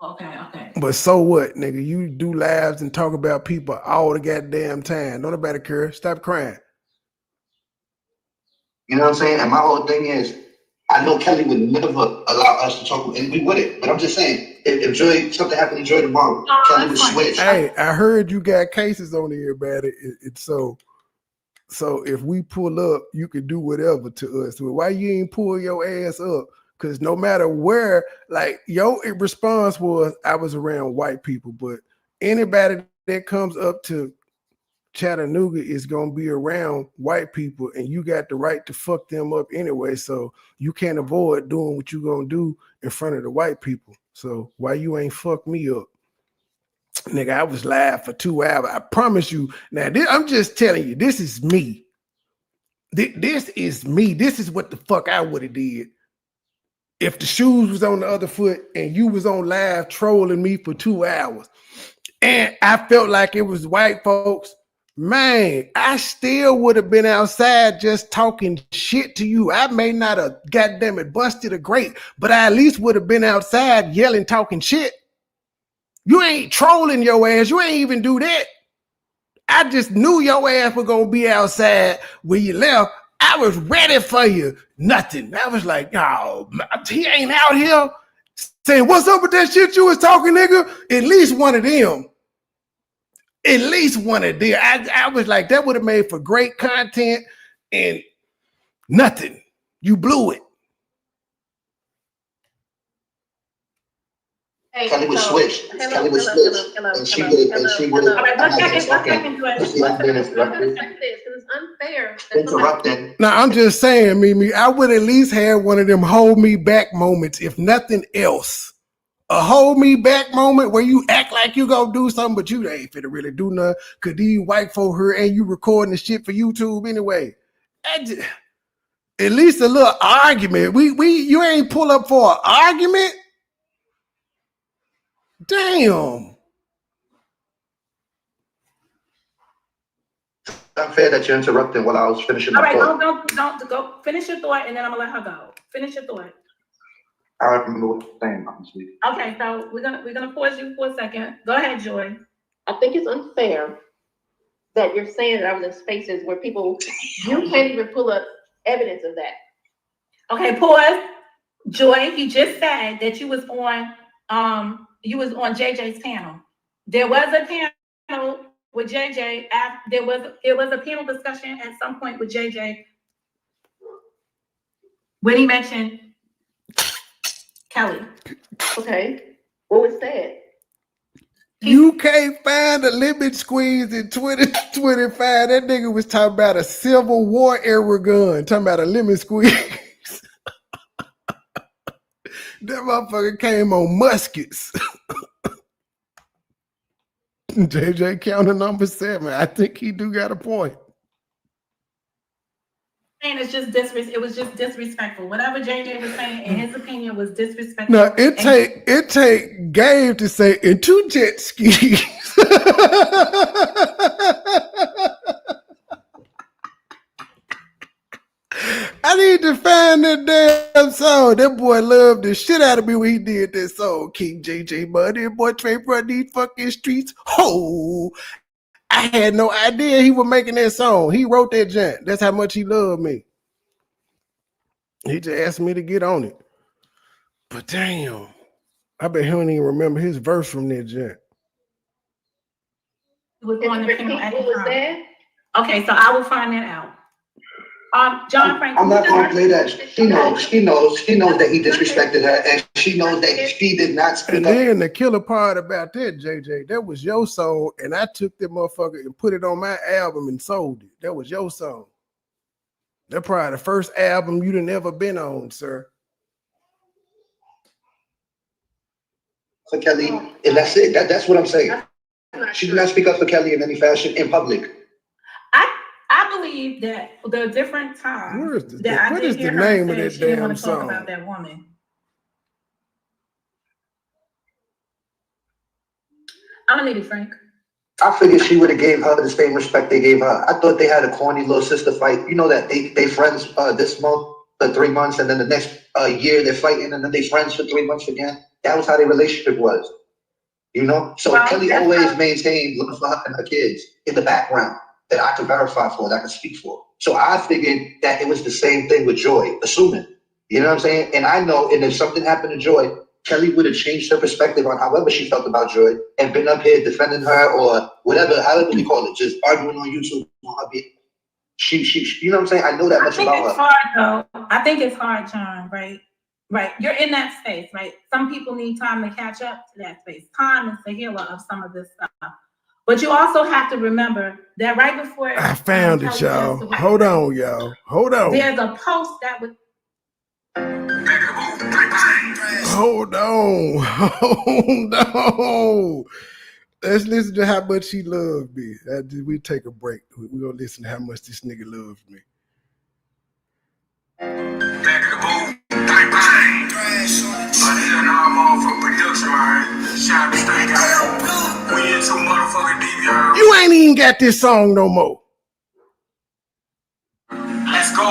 Okay. But so what, nigga? You do lives and talk about people all the goddamn time. Don't nobody care. Stop crying. You know what I'm saying? And my whole thing is, I know Kelly would never allow us to talk, and we wouldn't. But I'm just saying, if Joy, something happened to Joy tomorrow, Kelly would switch. Hey, I heard you got cases on here about it. So if we pull up, you can do whatever to us. Why you ain't pull your ass up? Because no matter where, like, your response was, I was around white people, but anybody that comes up to Chattanooga is going to be around white people, and you got the right to fuck them up anyway, so you can't avoid doing what you're going to do in front of the white people. So why you ain't fuck me up? Nigga, I was live for 2 hours. I promise you. Now, I'm just telling you, this is me. This is me. This is what the fuck I would have did. If the shoes was on the other foot and you was on live trolling me for 2 hours and I felt like it was white folks, man, I still would have been outside just talking shit to you. I may not have, goddamn it, busted a grape, but I at least would have been outside yelling, talking shit. You ain't trolling your ass. You ain't even do that. I just knew your ass was going to be outside when you left. I was ready for you. Nothing. I was like, oh, he ain't out here saying, what's up with that shit you was talking, nigga? At least one of them. At least one of them. I was like, that would have made for great content, and nothing. You blew it. Hey, Kelly would so- switch. hello, Kelly would hello, switch. hello, And she hello, would. hello, And she hello. would. All right, let's check into it. Let's see, I've been I'm gonna say this, 'cause it's unfair. that somebody- interrupting. Now, I'm just saying, Mimi, I would at least have one of them hold me back moments, if nothing else. A hold me back moment where you act like you gonna do something, but you ain't finna really do nothing, because these white folk here and you recording the shit for YouTube anyway. At least a little argument. You ain't pull up for an argument? Damn. It's unfair that you're interrupting while I was finishing All my right, thought. don't go. Finish your thought, and then I'm gonna let her go. Finish your thought. I don't remember what you're saying, honestly. Okay, so we're gonna pause you for a second. Go ahead, Joy. I think it's unfair that you're saying that I was in spaces where people, you can't even pull up evidence of that. Okay, pause. Joy, he just said that you was on JJ's panel. There was a panel with JJ. It was a panel discussion at some point with JJ when he mentioned Kelly. Okay, what was said? You can't find a limit squeeze in 2025. That nigga was talking about a Civil War era gun, talking about a lemon squeeze. That motherfucker came on muskets. JJ counter number 7. I think he do got a point. And it's just it was just disrespectful. Whatever JJ was saying, in his opinion, was disrespectful. Now it take Gabe to say in 2 jet skis. I need to find that damn song. That boy loved the shit out of me when he did that song. King JJ Money, boy, Trey run these fucking streets. Ho! I had no idea he was making that song. He wrote that jant. That's how much he loved me. He just asked me to get on it. But damn, I bet he don't even remember his verse from that jant. Okay, so I will find that out. John Frank. I'm not gonna play that. She knows that he disrespected her, and she knows that she did not speak and up. then the killer part about that, JJ, that was your song, and I took that motherfucker and put it on my album and sold it. That was your song. That's probably the first album you'd have ever been on, sir. For Kelly, and that's it. That's what I'm saying. She did not speak up for Kelly in any fashion in public. I believe that the different times what is the name of that damn song? About that woman. I'm gonna need it, Frank. I figured she would have gave her the same respect they gave her. I thought they had a corny little sister fight. You know that they friends this month for 3 months, and then the next year they're fighting, and then they friends for 3 months again. That was how their relationship was. You know? So Kelly always maintained love for her and her kids in the background that I could verify for, that I could speak for. So I figured that it was the same thing with Joy, assuming. You know what I'm saying? And I know, and if something happened to Joy, Kelly would have changed her perspective on however she felt about Joy and been up here defending her or whatever, however you call it, just arguing on YouTube on her beat. She, you know what I'm saying? I know that much about her. I think it's hard, though. I think it's hard, John, right? Right. You're in that space, right? Some people need time to catch up to that space. Time is the healer of some of this stuff. But you also have to remember that right before I found it, y'all. Hold on, y'all. Hold on. There's a post that would. Hold on. Hold on. Let's listen to how much he loved me. We take a break. We're going to listen to how much this nigga loves me. You ain't even got this song no more. Let's go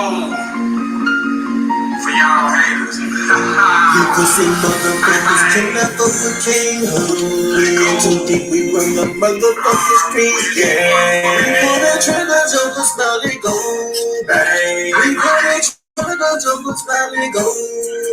for y'all haters. People say motherfuckers can never became hood. Too deep we run the motherfucking streets. Yeah. We gonna try to jump a slowly go bang. We gonna try to jump a slowly go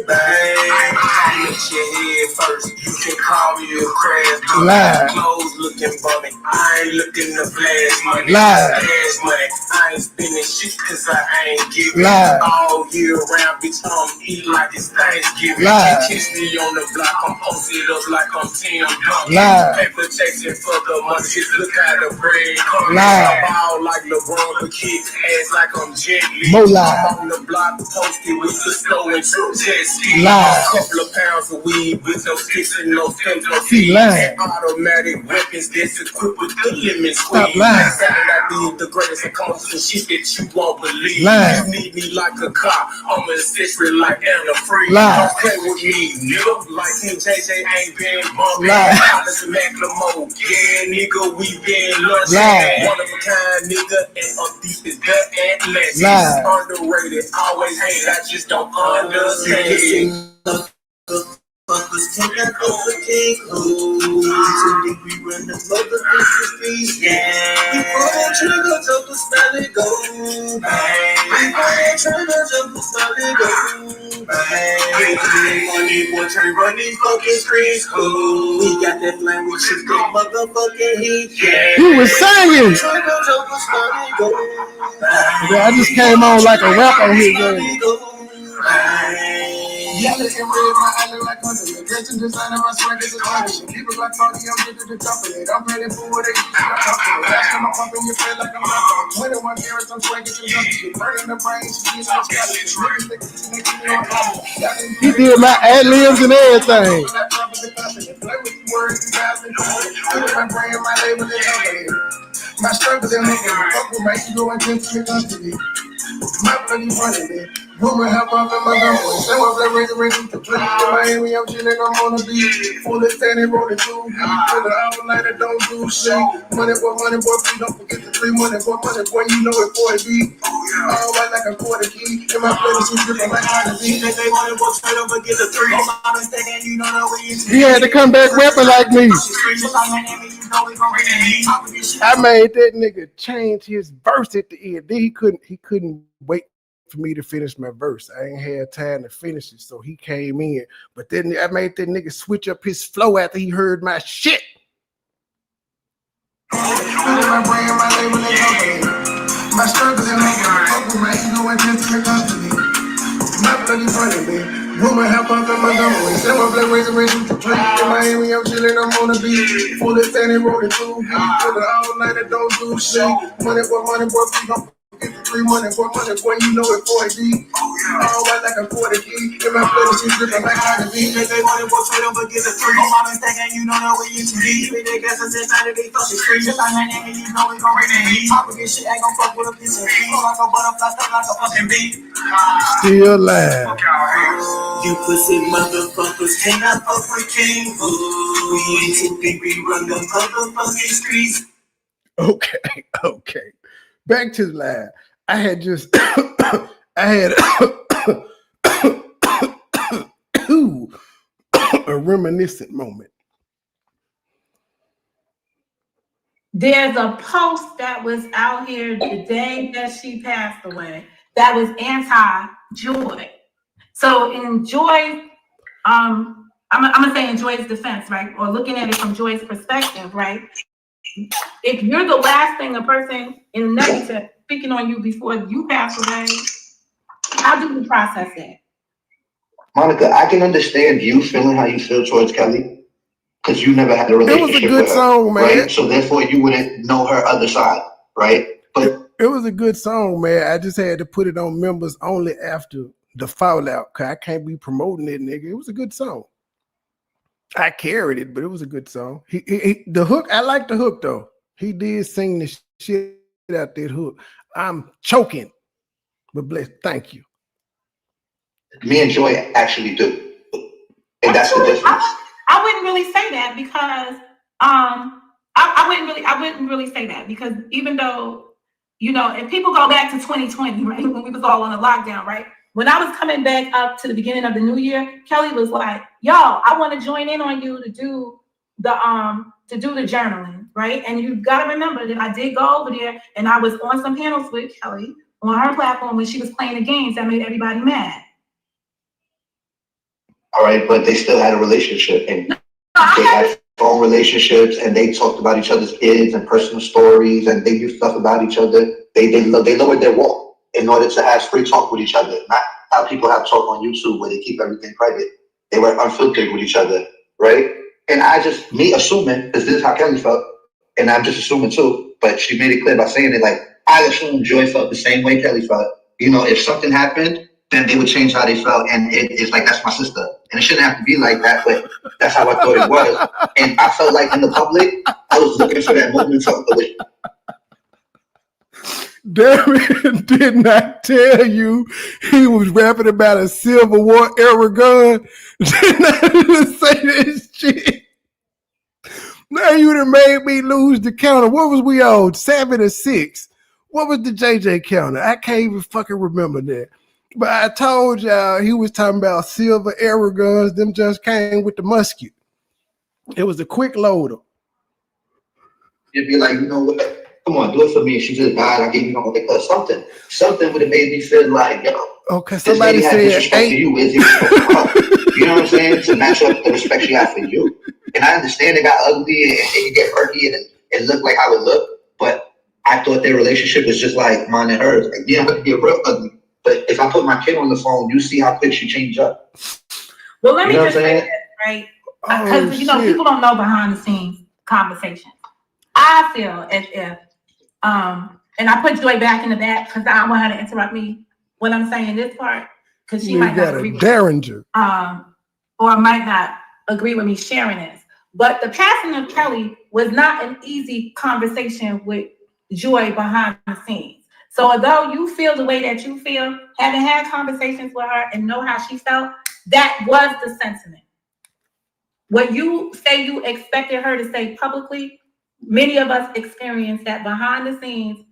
bang. I hit your head first. You can call me a crash. Live. Clothes looking bummy. I ain't looking to flash money. Live. Flash money. I ain't spending shit cause I ain't giving. Live. All year round, bitch, eat like it's Thanksgiving. Live. Kiss me on the block, I'm posted up like I'm Tim Duncan. Live. Paper chasing for the money, just look how the bread comes. Live. I ball like LeBron, but kick ass like I'm Jet Li. More live. I'm on the block, posted with the snow and two jet skis. Live. A couple of pounds of weed with no sticks and no stems, no See, seeds. live. Automatic weapons that's equipped with the lemon Stop squeeze. lying. I be the greatest accomplishment and shit that you won't believe. Live. You need me like a car, I'm an accessory like Anna Free. Live. Don't play with me, nigga. Like him, JJ ain't been bumping. Live. Hottest and Macklemore. Yeah, nigga, we been lunching. Live. One of a kind, nigga, and up deep is the Atlantis. Live. Underrated, always hate, I just don't understand. Motherfuckers can never became hood. Too deep we run the motherfucking streets. Yeah. We gonna try to jump a slowly go bang. We gonna try to jump a slowly go bang. Money, boy, try run these fucking streets. Ooh. We got that flame, we shoot that motherfucking heat. Yeah. He was singing. Try to jump a slowly go bang. Yeah, I just came on like a rap on his game. Yellow and red, my alley like under. Dressing designer, my swag is astonishing. People like party, I'm getting to the top of it. I'm ready for what they use. I'm talking. Last time I'm pumping, you feel like I'm not on. 21 carats, I'm swagging to junkie. Burning the brain, she gets no skeleton. Niggas that keep me on fire. He did my ad-libs and everything. Play with the words, you guys and put my brain, my label is over. My struggle is looking. Fuck with my ego and just get under it. My bloody running, man. Rumor have up in my gun boy. Say what black raising to play. In Miami, I'm chilling, I'm on the beach. Full of standing, rolling through. For the hour night, I don't do shit. Money, boy, please don't forget the free money, boy, you know it, boy, B. All right, like a quarter key. In my place, she's dripping like how to be. They want to go straight up and get the three. He had to come back rapping like me. I made that nigga change his verse at the end. Then he couldn't wait for me to finish my verse. I ain't had time to finish it, so he came in. But then I made that nigga switch up his flow after he heard my shit. My brain, my label, and company. My struggles and making my ego and to the company. My bloody running, man. Rumor have up in my gun boy. Say what black raising to play. In Miami, I'm chilling, I'm on the beach. Full of standing, rolling through. For the all night, I don't do shit. Money, boy, please don't get the free money, boy, you know it, boy, D. All right, like a quarter key. In my place, she's dripping like how to be. They want to go straight up and get the three. I'm mistaken, you know that we used to be. Even they guess it's inside of they fucking street. Just like my name, and you know we gon' bring the heat. Top of this shit ain't gon' fuck with a piece of heat. Like a butterfly, stuck like a fucking bee. Still alive. You pussy motherfuckers cannot fuck with King. We ain't too big, we run the motherfucking streets. Okay. Back to the line. I had just a reminiscent moment. There's a post that was out here the day that she passed away that was anti-Joy. So in Joy, I'm gonna say in Joy's defense, right? Or looking at it from Joy's perspective, right? If you're the last thing a person in negative speaking on you before you pass away, how do you process that? Monica, I can understand you feeling how you feel towards Kelly because you never had a relationship with her. It was a good song, man. Right? So therefore you wouldn't know her other side, right? But it was a good song, man. I just had to put it on members only after the fallout, because I can't be promoting it, nigga. It was a good song. I carried it, but it was a good song. The hook, I like the hook, though. He did sing the shit out that hook. I'm choking, but bless, thank you. Me and Joy actually do. And that's the difference. I wouldn't really say that because I wouldn't really say that because even though, you know, if people go back to 2020, right, when we was all on a lockdown, right? When I was coming back up to the beginning of the new year, Kelly was like, "Y'all, I want to join in on you to do the journaling, right?" And you gotta remember that I did go over there and I was on some panels with Kelly on her platform when she was playing the games that made everybody mad. All right, but they still had a relationship and they had phone relationships and they talked about each other's kids and personal stories and they knew stuff about each other. They lowered their wall in order to have free talk with each other, not how people have talk on YouTube where they keep everything private. They were unfiltered with each other, right? And me assuming, because this is how Kelly felt, and I'm just assuming too, but she made it clear by saying it like, I assume Joy felt the same way Kelly felt. You know, if something happened, then they would change how they felt. And it's like, that's my sister. And it shouldn't have to be like that, but that's how I thought it was. And I felt like in the public, I was looking for that moment of Darren did not tell you he was rapping about a Civil War era gun. Did not say this shit. Now you done made me lose the counter. What was we on? 7 or 6. What was the JJ counter? I can't even fucking remember that. But I told y'all he was talking about silver era guns. Them just came with the musket. It was a quick loader. You'd be like, you know what? Come on, do it for me. She just died. I gave you something. Something would have made me feel like, yo. Okay, somebody said disrespect to you. Where's he You know what I'm saying? To match up the respect she had for you. And I understand it got ugly and it get murky and it looked like how it looked. But I thought their relationship was just like mine and hers. Like, yeah, it could get real ugly. But if I put my kid on the phone, you see how quick she changed up. Well, let me just say this, right? Because, you know, people don't know behind the scenes conversations. I feel as if, and I put Joy back in the back because I don't want her to interrupt me when I'm saying this part because she might not agree with Derringer. Or might not agree with me sharing this. But the passing of Kelly was not an easy conversation with Joy behind the scenes. So although you feel the way that you feel, having had conversations with her and know how she felt, that was the sentiment. What you say you expected her to say publicly, many of us experienced that behind the scenes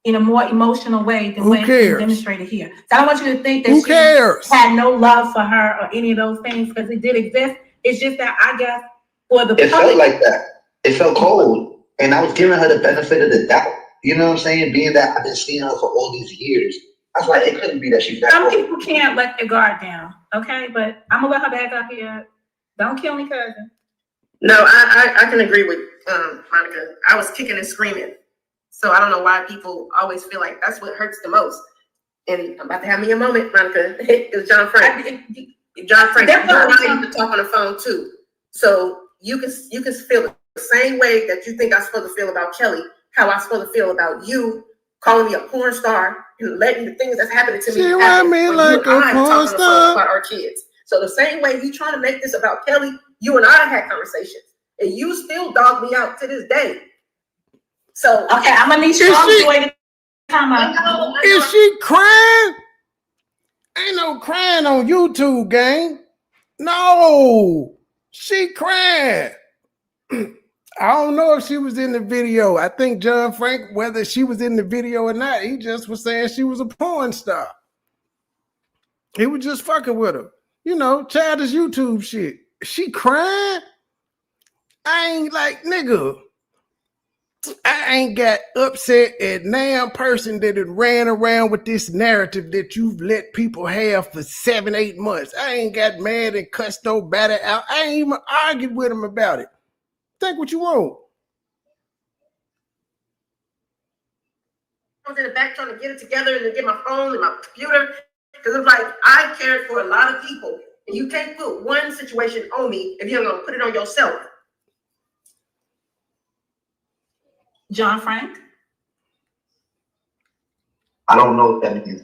in a more emotional way than when it's demonstrated here. So I don't want you to think that she had no love for her or any of those things, because it did exist. It's just that I guess for the it felt like that. It felt cold, and I was giving her the benefit of the doubt. You know what I'm saying? Being that I've been seeing her for all these years, I was like, it couldn't be that she's that. Some people can't let their guard down, okay? But I'm gonna let her back up here. Don't kill me, cousin. No, I can agree with Monica. I was kicking and screaming. So I don't know why people always feel like that's what hurts the most. And I'm about to have me a moment, Monica. It's John Frank. John Frank, you and I used to talk on the phone too. So you can feel the same way that you think I'm supposed to feel about Kelly, how I'm supposed to feel about you calling me a porn star and letting the things that's happening to me happen when like you and I talking on the phone about our kids. So the same way you trying to make this about Kelly, you and I had conversations, and you still dog me out to this day. So okay, I'm gonna need you to come up. Is she crying? Ain't no crying on YouTube, gang. No, she crying. I don't know if she was in the video. I think John Frank, whether she was in the video or not, he just was saying she was a porn star. He was just fucking with her. You know, childish YouTube shit. She crying? I ain't like, nigga. I ain't got upset at damn person that had ran around with this narrative that you've let people have for 7-8 months. I ain't got mad and cussed nobody out. I ain't even argued with him about it. Think what you want. I was in the back trying to get it together and to get my phone and my computer, because it's like I cared for a lot of people, and you can't put one situation on me if you're gonna put it on yourself. John Frank? I don't know what that means.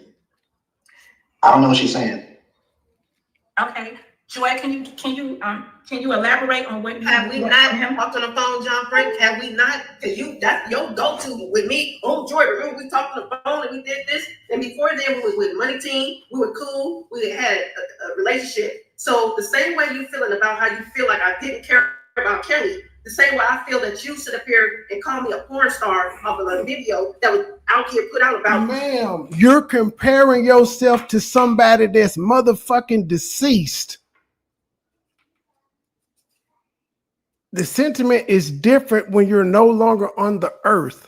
I don't know what she's saying. Okay. Joy, can you elaborate on what have we not talked on the phone, John Frank? Have we not? Because that's your go-to with me. Oh, Joy, remember we talked on the phone and we did this? And before then, we was with Money Team. We were cool. We had a relationship. So the same way you feeling about how you feel like I didn't care about Kelly, the same way I feel that you sit up here and call me a porn star off of a video that was out here put out about. Ma'am, you're comparing yourself to somebody that's motherfucking deceased. The sentiment is different when you're no longer on the earth.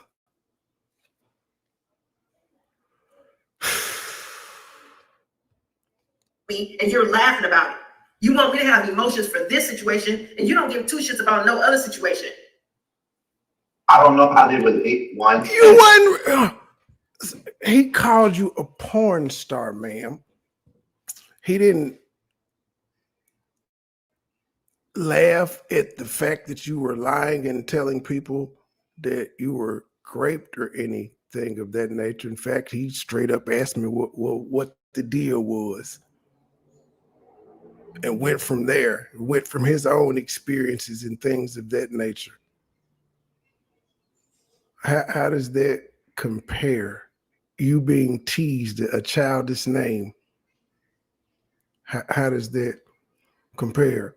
And you're laughing about it. You want me to have emotions for this situation, and you don't give two shits about no other situation. I don't know how they relate. One, you wasn't. He called you a porn star, ma'am. He didn't laugh at the fact that you were lying and telling people that you were raped or anything of that nature. In fact, he straight up asked me what the deal was. And went from there, went from his own experiences and things of that nature. How does that compare? You being teased a childish name. How does that compare?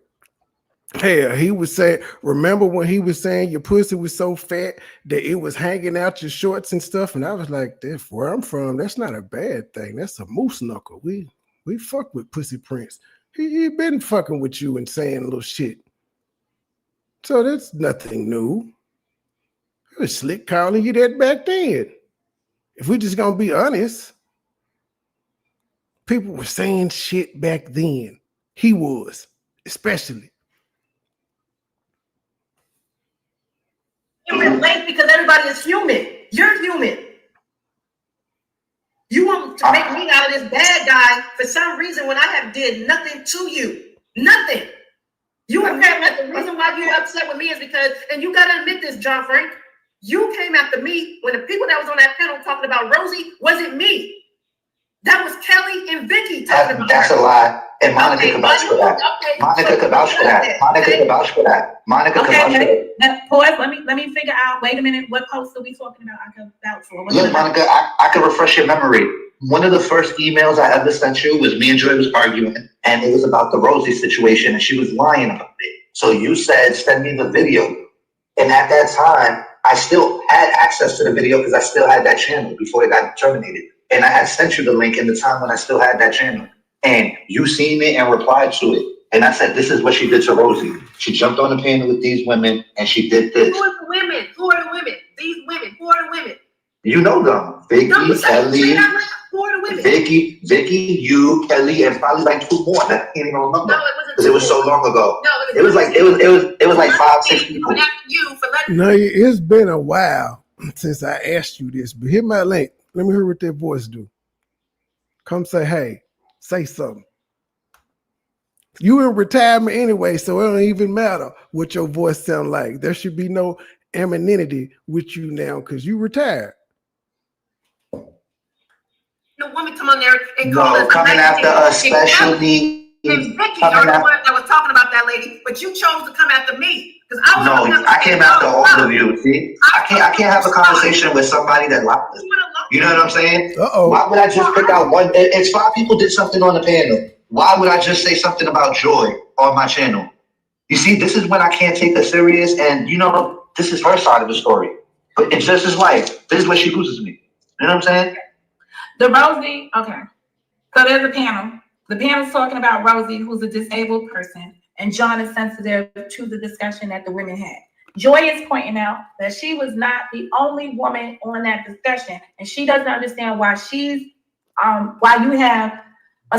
Hell, he was saying, remember when he was saying your pussy was so fat that it was hanging out your shorts and stuff? And I was like, that's where I'm from. That's not a bad thing. That's a moose knuckle. We fuck with pussy prints. He been fucking with you and saying little shit. So that's nothing new. I was slick calling you that back then. If we just gonna be honest, people were saying shit back then. He was, especially. You relate because everybody is human. You're human. You want to make me out of this bad guy for some reason when I have did nothing to you. Nothing. You have the reason why you're upset with me is because, and you gotta admit this, John Frank, you came after me when the people that was on that panel talking about Rosie wasn't me. That was Kelly and Vicky talking about That's her. a lie. And Monica can vouch for that. Monica can vouch for that. Monica can vouch for that. Monica can vouch for that. Pause. Let me figure out. Wait a minute. What post are we talking about? I can vouch for. Look, Monica, I can refresh your memory. One of the first emails I ever sent you was me and Joy was arguing, and it was about the Rosie situation, and she was lying about it. So you said, send me the video. And at that time, I still had access to the video because I still had that channel before it got terminated. And I had sent you the link in the time when I still had that channel. And you seen it and replied to it. And I said, this is what she did to Rosie. She jumped on the panel with these women and she did this. Who are the women? Who are the women? These women. Who are the women? You know them. Vicky, Kelly, who are the women? Vicky, you, Kelly, and probably like 2 more that I can't even remember. No, it wasn't. Because it was so long ago. No, it was like 5, 6 people. No, it's been a while since I asked you this, but hit my link. Let me hear what that voice do. Come say, hey, say something. You in retirement anyway, so it don't even matter what your voice sound like. There should be no anonymity with you now because you retired. The woman come on there and call us coming after us, especially. And Vicky are the one that was talking about that lady, but you chose to come after me because I was. No, I came after all of you. See, I can't have a conversation with somebody that lied. You know what I'm saying? Why would I just pick out one? If 5 people did something on the panel, why would I just say something about Joy on my channel? You see, this is when I can't take her serious, and you know, this is her side of the story. But it's just his life. This is where she loses me. You know what I'm saying? The Rosie, okay. So there's a panel. The panel's talking about Rosie, who's a disabled person, and John is sensitive to the discussion that the women had. Joy is pointing out that she was not the only woman on that discussion, and she doesn't understand why why you have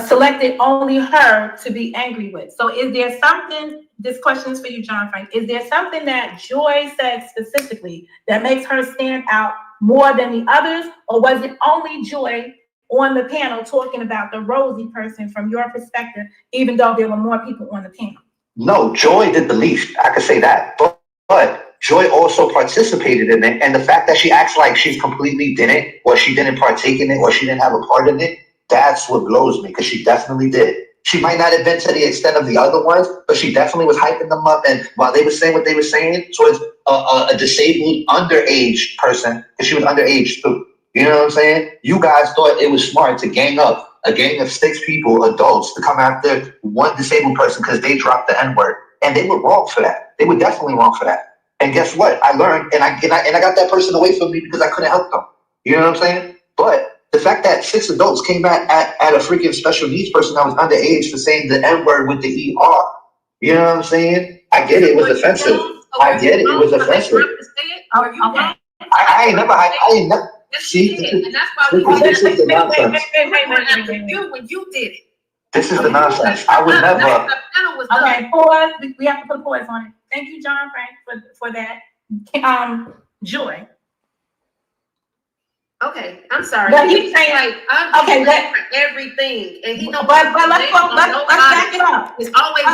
selected only her to be angry with. So is there something, this question is for you, John Frank, is there something that Joy said specifically that makes her stand out more than the others, or was it only Joy on the panel talking about the Rosie person from your perspective, even though there were more people on the panel? No, Joy did the least. I could say that. But Joy also participated in it. And the fact that she acts like she's completely didn't, or she didn't partake in it, or she didn't have a part in it, that's what blows me, because she definitely did. She might not have been to the extent of the other ones, but she definitely was hyping them up. And while they were saying what they were saying towards a disabled underage person, because she was underage too. You know what I'm saying? You guys thought it was smart to gang up a gang of 6 people, adults, to come after one disabled person because they dropped the N-word. And they were wrong for that. They were definitely wrong for that. And guess what? I learned, and I got that person away from me because I couldn't help them. You know what I'm saying? But the fact that 6 adults came back at a freaking special needs person that was underage for saying the N-word with the ER. You know what I'm saying? I get it. It was offensive. I get it. It was offensive. I ain't never. See, and that's why this is the nonsense. When you did it. This is the nonsense. I would never. Okay, pause. We have to put a pause on it. Thank you, John Frank, for that. Joy. Okay, I'm sorry. But he's saying, like, okay, for everything, and he knows. But let's back it up. It's always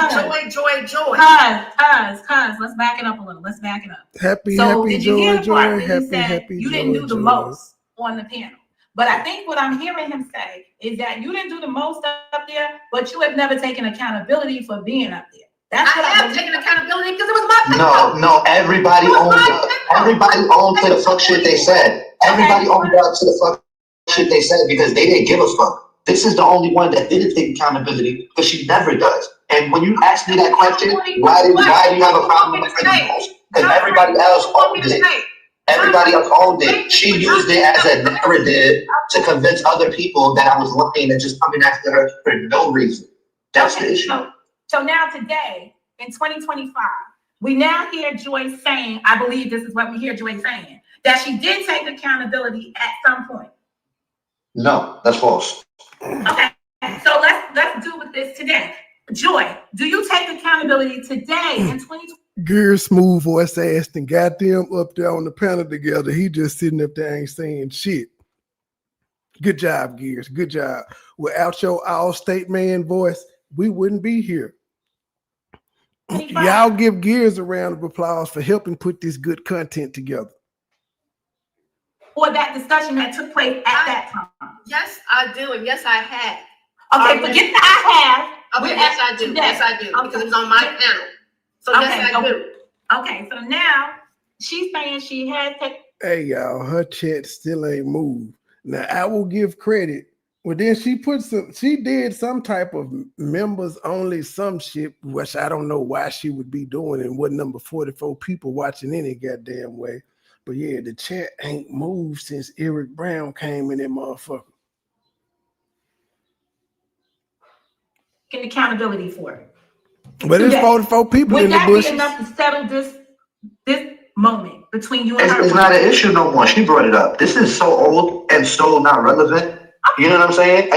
joy. Cuz, let's back it up a little. Let's back it up. Happy Joy. Happy you didn't do the most on the panel. But I think what I'm hearing him say is that you didn't do the most up there, but you have never taken accountability for being up there. That's what I have taken accountability because it was my panel. No, everybody owned to the fuck shit they said. Everybody owned up to the fuck shit they said because they didn't give a fuck. This is the only one that didn't take accountability because she never does. And when you ask me that question, why do you have a problem with it? Because everybody else owned it. Everybody else owned it. She used it as a narrative to convince other people that I was lying and just coming after her for no reason. That's the issue. So now today, in 2025, we now hear Joy saying, I believe this is what we hear Joy saying, that she did take accountability at some point. No, that's false. Okay, so let's do with this today. Joy, do you take accountability today in 2020? Gear smooth voice ass and got them up there on the panel together. He just sitting up there ain't saying shit. Good job, Gears. Good job. Without your all-state man voice, we wouldn't be here. Y'all give Gears a round of applause for helping put this good content together. For that discussion that took place at that time. Yes, I do, and yes, I have. Okay, forget that I have. Okay, yes, I do. today. Yes, I do. Okay. Because it was on my panel. So yes, I do. Okay, so now she's saying she had to. Hey y'all, her chat still ain't moved. Now I will give credit. Well, then she did some type of members only some shit, which I don't know why she would be doing, and what number 44 people watching any goddamn way. But yeah, the chat ain't moved since Eric Brown came in that motherfucker. Get accountability for it. But there's 44 people in the bushes. Would that be enough to settle this moment between you and her? It's not an issue no more. She brought it up. This is so old and so not relevant. You know what I'm saying?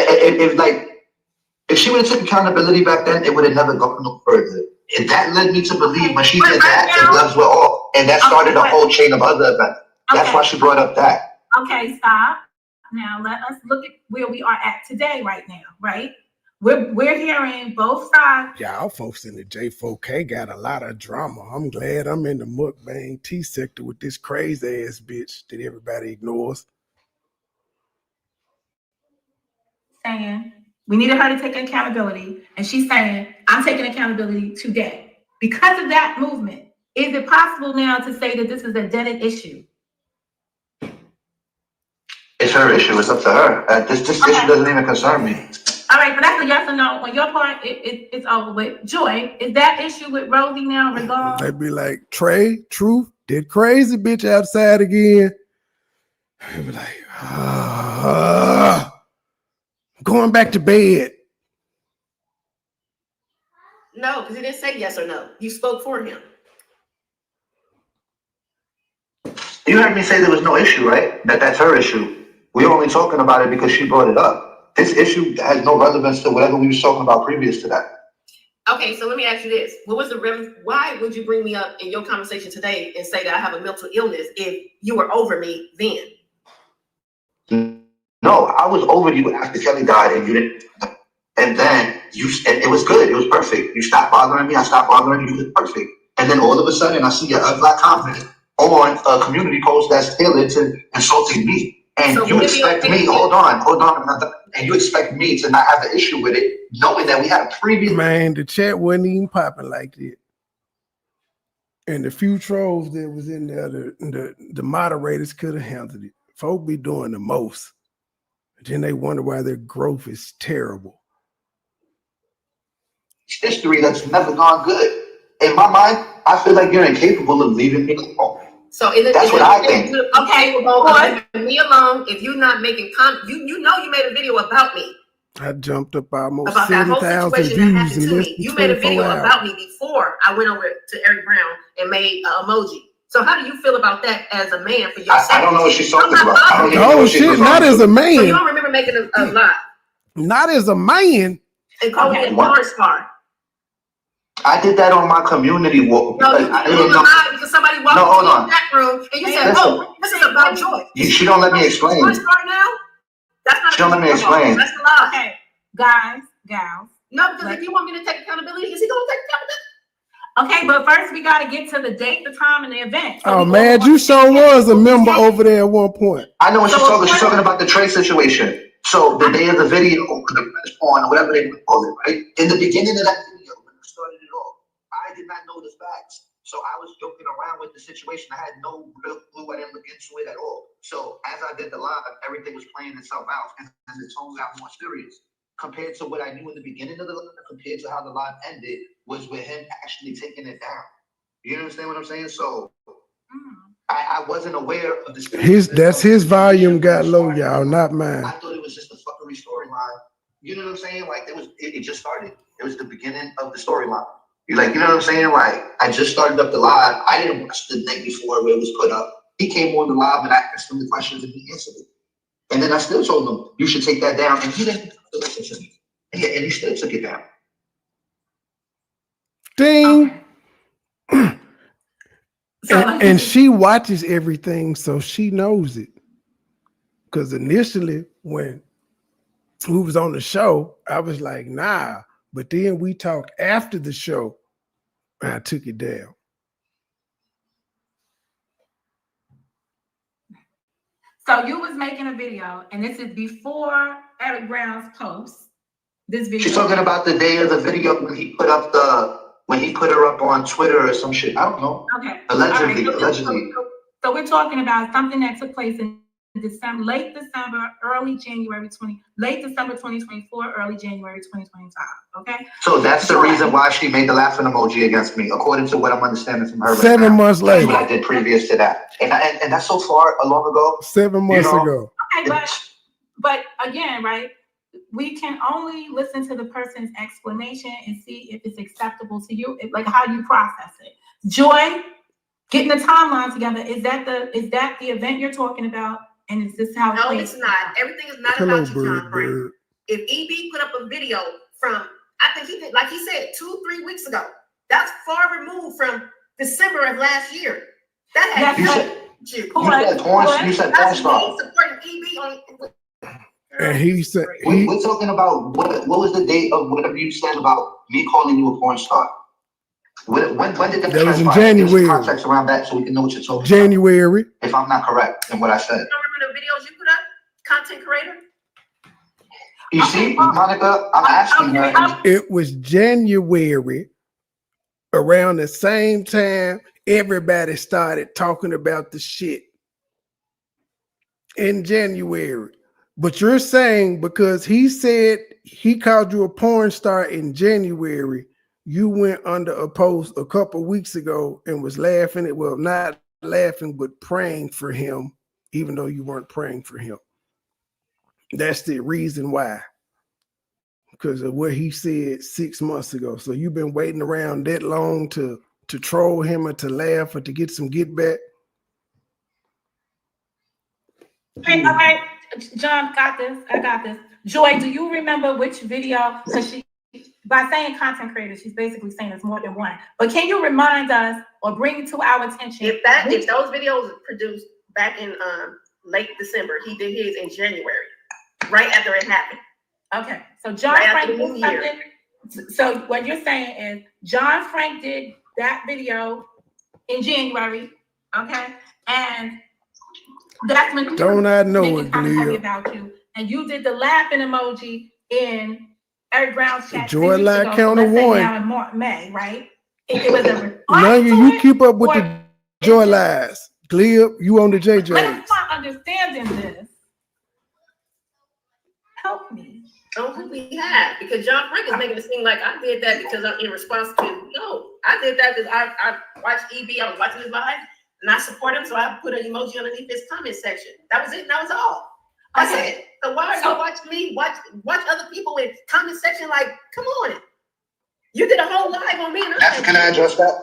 If she would have took accountability back then, it would have never gone no further. And that led me to believe when she did that, the gloves were off. And that started a whole chain of other events. That's why she brought up that. Okay, stop. Now let us look at where we are at today right now, right? We're hearing both sides. Y'all folks in the J4K got a lot of drama. I'm glad I'm in the mukbang T sector with this crazy ass bitch that everybody ignores. Saying we needed her to take accountability, and she's saying I'm taking accountability today. Because of that movement, is it possible now to say that this is a dead issue? It's her issue. It's up to her. This issue doesn't even concern me. All right, but that's a yes or no. On your part, it's over with. Joy, is that issue with Rosie now resolved? They be like, Trey, Truth, did crazy bitch outside again. They be like, going back to bed. No, because he didn't say yes or no. You spoke for him. You heard me say there was no issue, right? That's her issue. We're only talking about it because she brought it up. This issue has no relevance to whatever we were talking about previous to that. Okay, so let me ask you this. What was the relevance? Why would you bring me up in your conversation today and say that I have a mental illness if you were over me then? No, I was over you after Kelly died and you didn't. And then and it was good. It was perfect. You stopped bothering me. I stopped bothering you. It was perfect. And then all of a sudden I see your black comment on a community post that's tailored to insulting me. And so you expect me, hold on. And you expect me to not have an issue with it, knowing that we had a previous. Man, the chat wasn't even popping like that. And the few trolls that was in there, the moderators could have handled it. Folk be doing the most. Then they wonder why their growth is terrible. History that's never gone good. In my mind, I feel like you're incapable of leaving me alone. So that's what I think. Okay, leave me alone. If you're not making you know you made a video about me. I jumped up almost about that whole 7,000 situation that views happened in to less me. than You made a video 24 hours. about me before I went over to Eric Brown and made an emoji. So how do you feel about that as a man for yourself? I don't know what she's talking about. Oh shit, not as a man. So you don't remember making a lie? Not as a man. And call me a porn star. I did that on my community walk. No, you didn't lie because somebody walked into the chat room and you said, "Oh, this is about Joy." She don't let me explain. Porn star now? That's not. She don't let me explain. That's the lie. Okay, guys, gals. No, because if you want me to take accountability, is he going to take accountability? Okay, but first we got to get to the date, the time, and the event. So man, you sure was a member over there at one point. I know what she's talking. She's talking about the Trey situation. So the day of the video, the porn, or whatever they call it, right? In the beginning of that video, when we started it off, I did not know the facts. So I was joking around with the situation. I had no real clue. I didn't look into it at all. So as I did the live, everything was playing itself out, and the tone got more serious. Compared to what I knew in the beginning of the live, compared to how the live ended, was with him actually taking it down. You understand what I'm saying? So I wasn't aware of the That's his volume got low, y'all, not mine. I thought it was just a fuckery storyline. You know what I'm saying? Like it just started. It was the beginning of the storyline. You know what I'm saying? Like I just started up the live. I didn't watch the night before where it was put up. He came on the live and I asked him the questions and he answered it. And then I still told him, you should take that down. And he didn't listen to me. And he still took it down. Ding. And she watches everything, so she knows it. Because initially, when we was on the show, I was like, nah. But then we talked after the show, and I took it down. So you was making a video, and this is before Eric Brown's post this video? She's talking about the day of the video when he put her up on Twitter or some shit. I don't know. Okay. Allegedly, All right. allegedly. So we're talking about something that took place in December, late December, late December 2024, early January 2025. Okay. So that's the reason why she made the laughing emoji against me, according to what I'm understanding from her. 7 months later. What I did previous to that, and that's so far long ago. 7 months ago. Okay, but again, right? We can only listen to the person's explanation and see if it's acceptable to you, like how you process it. Joy, getting the timeline together, is that the event you're talking about? And is this how? No, it's not. Everything is not about you, John Frank. If EB put up a video from, I think he did, like he said, 2-3 weeks ago. That's far removed from December of last year. That had you said porn star. Supporting EB on. And he said, we're talking about what was the date of whatever you said about me calling you a porn star? When did that was in January. Context around that so we can know what you're talking January. about. If I'm not correct in what I said. You don't remember the videos you put up? Content creator? You see, Monica, I'm asking her. It was January. Around the same time, everybody started talking about the shit. In January. But you're saying because he said he called you a porn star in January, you went under a post a couple weeks ago and was laughing at, well, not laughing, but praying for him, even though you weren't praying for him. That's the reason why. Because of what he said 6 months ago. So you've been waiting around that long to troll him or to laugh or to get some get back. Hey, all right. John, got this. I got this. Joy, do you remember which video? Because she, by saying content creator, she's basically saying it's more than one. But can you remind us or bring to our attention? If those videos were produced back in late December, he did his in January, right after it happened. Okay, so John Frank did something. So what you're saying is John Frank did that video in January, okay, and that's when don't I know it, about you, and you did the laughing emoji in Eric Brown's chat. Joy Light Counter One now in May, right? It was a now you keep up with the Joy Lies. Glib, you on the JJ. I'm not understanding this. Help me. I don't think we have, because John Frank is making it seem like I did that because I'm in response to. No, I did that because I watched EB. I was watching his live. And I support him, so I put an emoji underneath his comment section. That was it. That was all. That's it. So why are you watching me? Watch other people in comment section. Like, come on. You did a whole live on me. And Can I address that?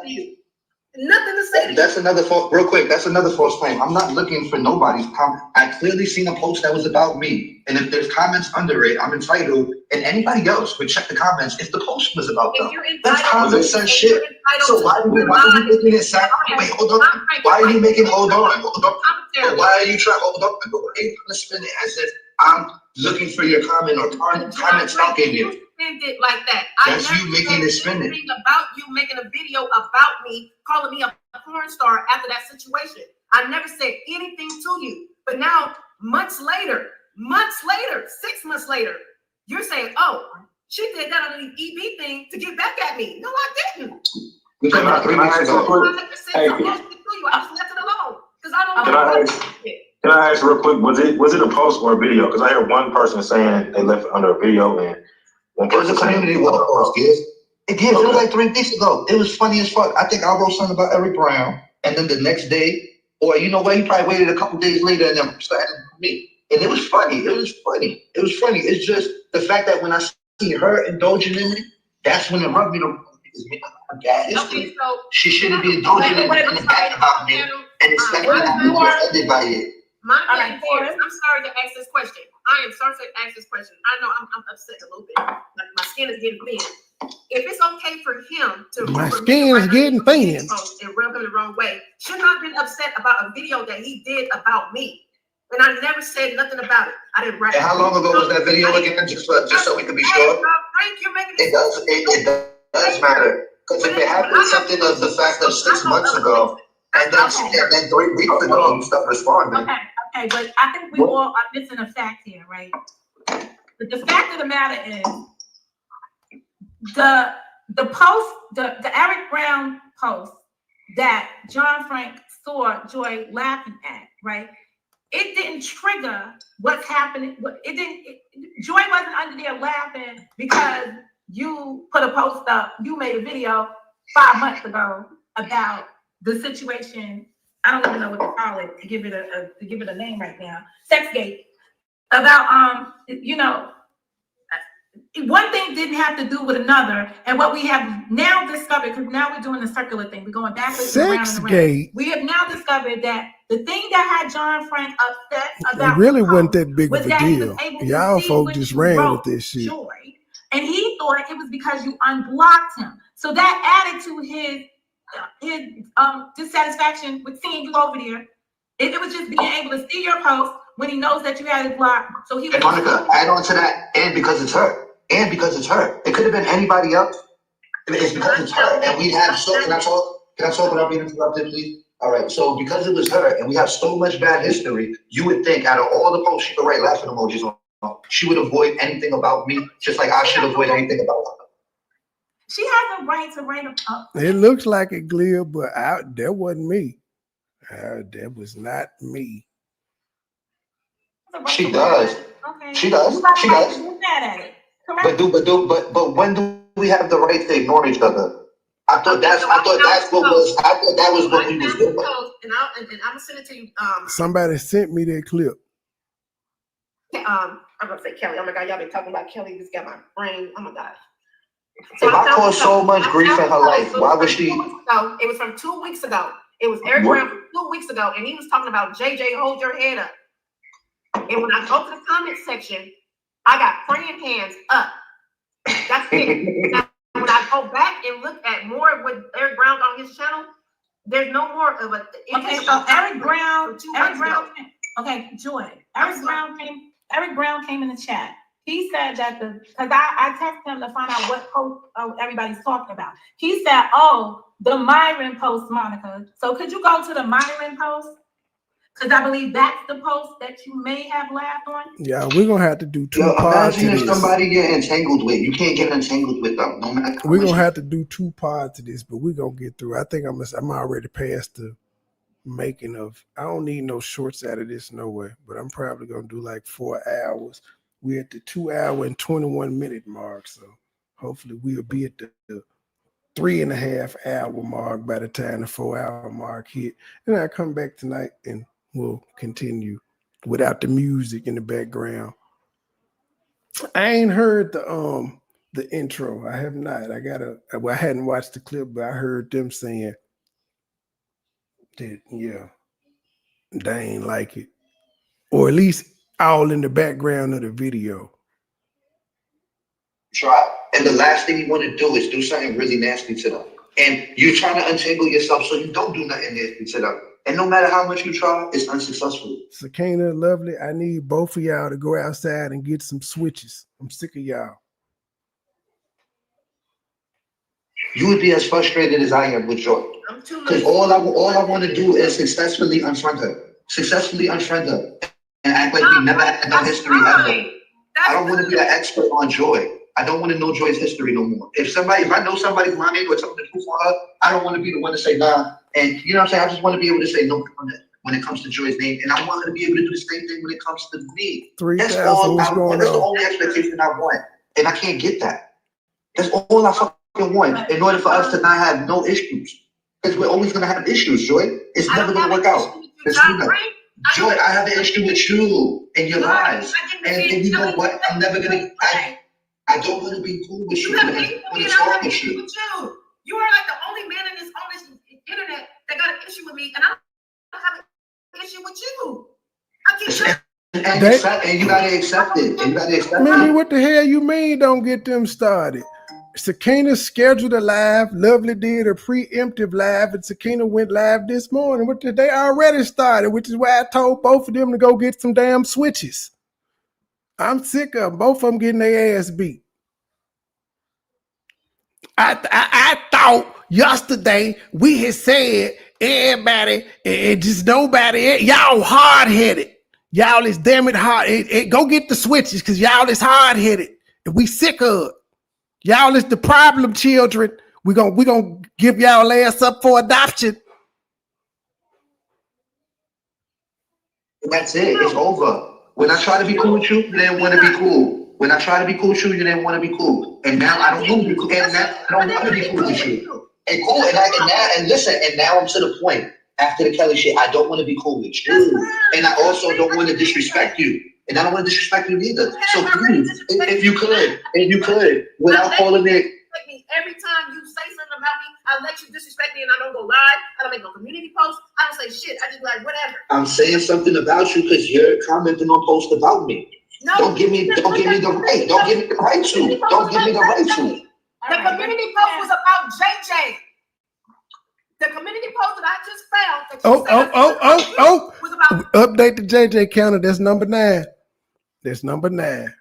Nothing to say to That's another false, real quick, that's another false claim. I'm not looking for nobody's comment. I clearly seen a post that was about me. And if there's comments under it, I'm entitled, and anybody else would check the comments if the post was about them. That's common sense shit. So why are you making it sound, wait, hold on. Why are you making, hold on. Why are you trying, hold on. Why are you trying to spin it as if I'm looking for your comment or comment stalking you? It like that. That's you making it spinning. About you making a video about me, calling me a porn star after that situation. I never said anything to you. But now, months later, 6 months later, you're saying, oh, she did that on the EB thing to get back at me. No, I didn't. We're talking about 3 months ago. I just left it alone. Because I don't know. Can I ask real quick, was it a post or a video? Because I heard one person saying they left it under a video and it was a community wall post, kids. It was like 3 weeks ago. It was funny as fuck. I think I wrote something about Eric Brown, and then the next day, or you know what, he probably waited a couple days later and then started me. And it was funny. It's just the fact that when I see her indulging in it, that's when it rubbed me the okay, so she shouldn't be indulging in it and bad about me and expecting that people are offended by it. I'm sorry to ask this question. I am sorry to ask this question. I know I'm upset a little bit. Like my skin is getting thin. If it's okay for him to my skin is getting thin and rub him the wrong way, should not have been upset about a video that he did about me. And I never said nothing about it. I didn't write. And how long ago was that video again? Just so we can be sure. It does matter. Because if it happened something of the fact of 6 months ago, and then 3 weeks ago, you stopped responding. Okay, but I think we all are missing a fact here, right? But the fact of the matter is, the post, the Eric Brown post that John Frank saw Joy laughing at, right? It didn't trigger what's happening. Joy wasn't under there laughing because you put a post up, you made a video 5 months ago about the situation. I don't even know what to call it, to give it a name right now. Sexgate. About one thing didn't have to do with another, and what we have now discovered, because now we're doing the circular thing, we're going backwards and around and around. We have now discovered that the thing that had John Frank upset about it really wasn't that big of a deal. Y'all folks just ran with this shit. Joy, and he thought it was because you unblocked him. So that added to his dissatisfaction with seeing you over there. It was just being able to see your post when he knows that you had it blocked. So he was. Monica, add on to that, and because it's her. And because it's her. It could have been anybody else. It's because it's her. And we have so, can I talk without being interrupted, please? All right, so because it was her and we have so much bad history, you would think out of all the posts she could write laughing emojis on, she would avoid anything about me, just like I should avoid anything about her. She has a right to write up. It looks like it, Glear, but that wasn't me. That was not me. She does. Okay. She does. She does. But when do we have the right to ignore each other? I thought that was what we was doing. And I'm gonna send it to you. Somebody sent me that clip. I'm gonna say Kelly. Oh my God, y'all been talking about Kelly. This got my brain. Oh my God. So if I caused so much grief in her life, why was she? It was from 2 weeks ago. It was Eric Brown from 2 weeks ago, and he was talking about JJ, hold your head up. And when I go to the comment section, I got praying hands up. That's it. Now, when I go back and look at more of what Eric Brown on his channel, there's no more of a. Okay, so Eric Brown. Okay, Joy. Eric Brown came in the chat. He said that because I texted him to find out what post everybody's talking about. He said, "Oh, the Myron post, Monica." So could you go to the Myron post? Because I believe that's the post that you may have laughed on. Yeah, we're gonna have to do two parts. Imagine if somebody get entangled with. You can't get entangled with them. No matter. We're gonna have to do 2 parts to this, but we're gonna get through. I think I'm already past the making of. I don't need no shorts out of this nowhere, but I'm probably gonna do like 4 hours. We're at the 2 hour and 21 minute mark, so hopefully we'll be at the 3.5 hour mark by the time the 4 hour mark hit. And I come back tonight and we'll continue without the music in the background. I ain't heard the intro. I have not. I hadn't watched the clip, but I heard them saying that, yeah, they ain't like it. Or at least all in the background of the video. Try. And the last thing you want to do is do something really nasty to them. And you're trying to untangle yourself so you don't do nothing nasty to them. And no matter how much you try, it's unsuccessful. Sakina, lovely, I need both of y'all to go outside and get some switches. I'm sick of y'all. You would be as frustrated as I am with Joy. Because all I want to do is successfully unfriend her. And act like we never had no history ever. I don't want to be an expert on Joy. I don't want to know Joy's history no more. If I know somebody's lying or something to do for her, I don't want to be the one to say nah. And you know what I'm saying? I just want to be able to say no when it comes to Joy's name. And I want her to be able to do the same thing when it comes to me. That's all I want. That's the only expectation I want. And I can't get that. That's all I fucking want in order for us to not have no issues. Because we're always going to have issues, Joy. It's never going to work out. Joy, I have an issue with you and your lies. And you know what? I'm never going to. I don't want to be cool with you. When it's hard with you. You are like the only man on this internet that got an issue with me, and I don't have an issue with you. And you gotta accept it. Mimi, what the hell you mean don't get them started? Sakina scheduled a live. Lovely did a preemptive live, and Sakina went live this morning. They already started, which is why I told both of them to go get some damn switches. I'm sick of both of them getting their ass beat. I thought yesterday we had said everybody and just nobody, y'all hard-headed. Y'all is damn it hard. Go get the switches because y'all is hard-headed. And we sick of it. Y'all is the problem children. We gonna give y'all ass up for adoption. That's it. It's over. When I try to be cool with you, you didn't want to be cool. When I try to be cool with you, you didn't want to be cool. And now I don't want to be cool. And now I don't want to be cool with you. And cool. And listen. And now I'm to the point. After the Kelly shit, I don't want to be cool with you. And I also don't want to disrespect you. And I don't want to disrespect you either. So please, if you could, without calling it. Every time you say something about me, I let you disrespect me and I don't go live. I don't make no community posts. I don't say shit. I just be like, whatever. I'm saying something about you because you're commenting on posts about me. No, don't give me the right. Don't give me the right to. Don't give me the right to. The community post was about JJ. The community post that I just found. Was about update the JJ counter. That's number 9. That's number 9.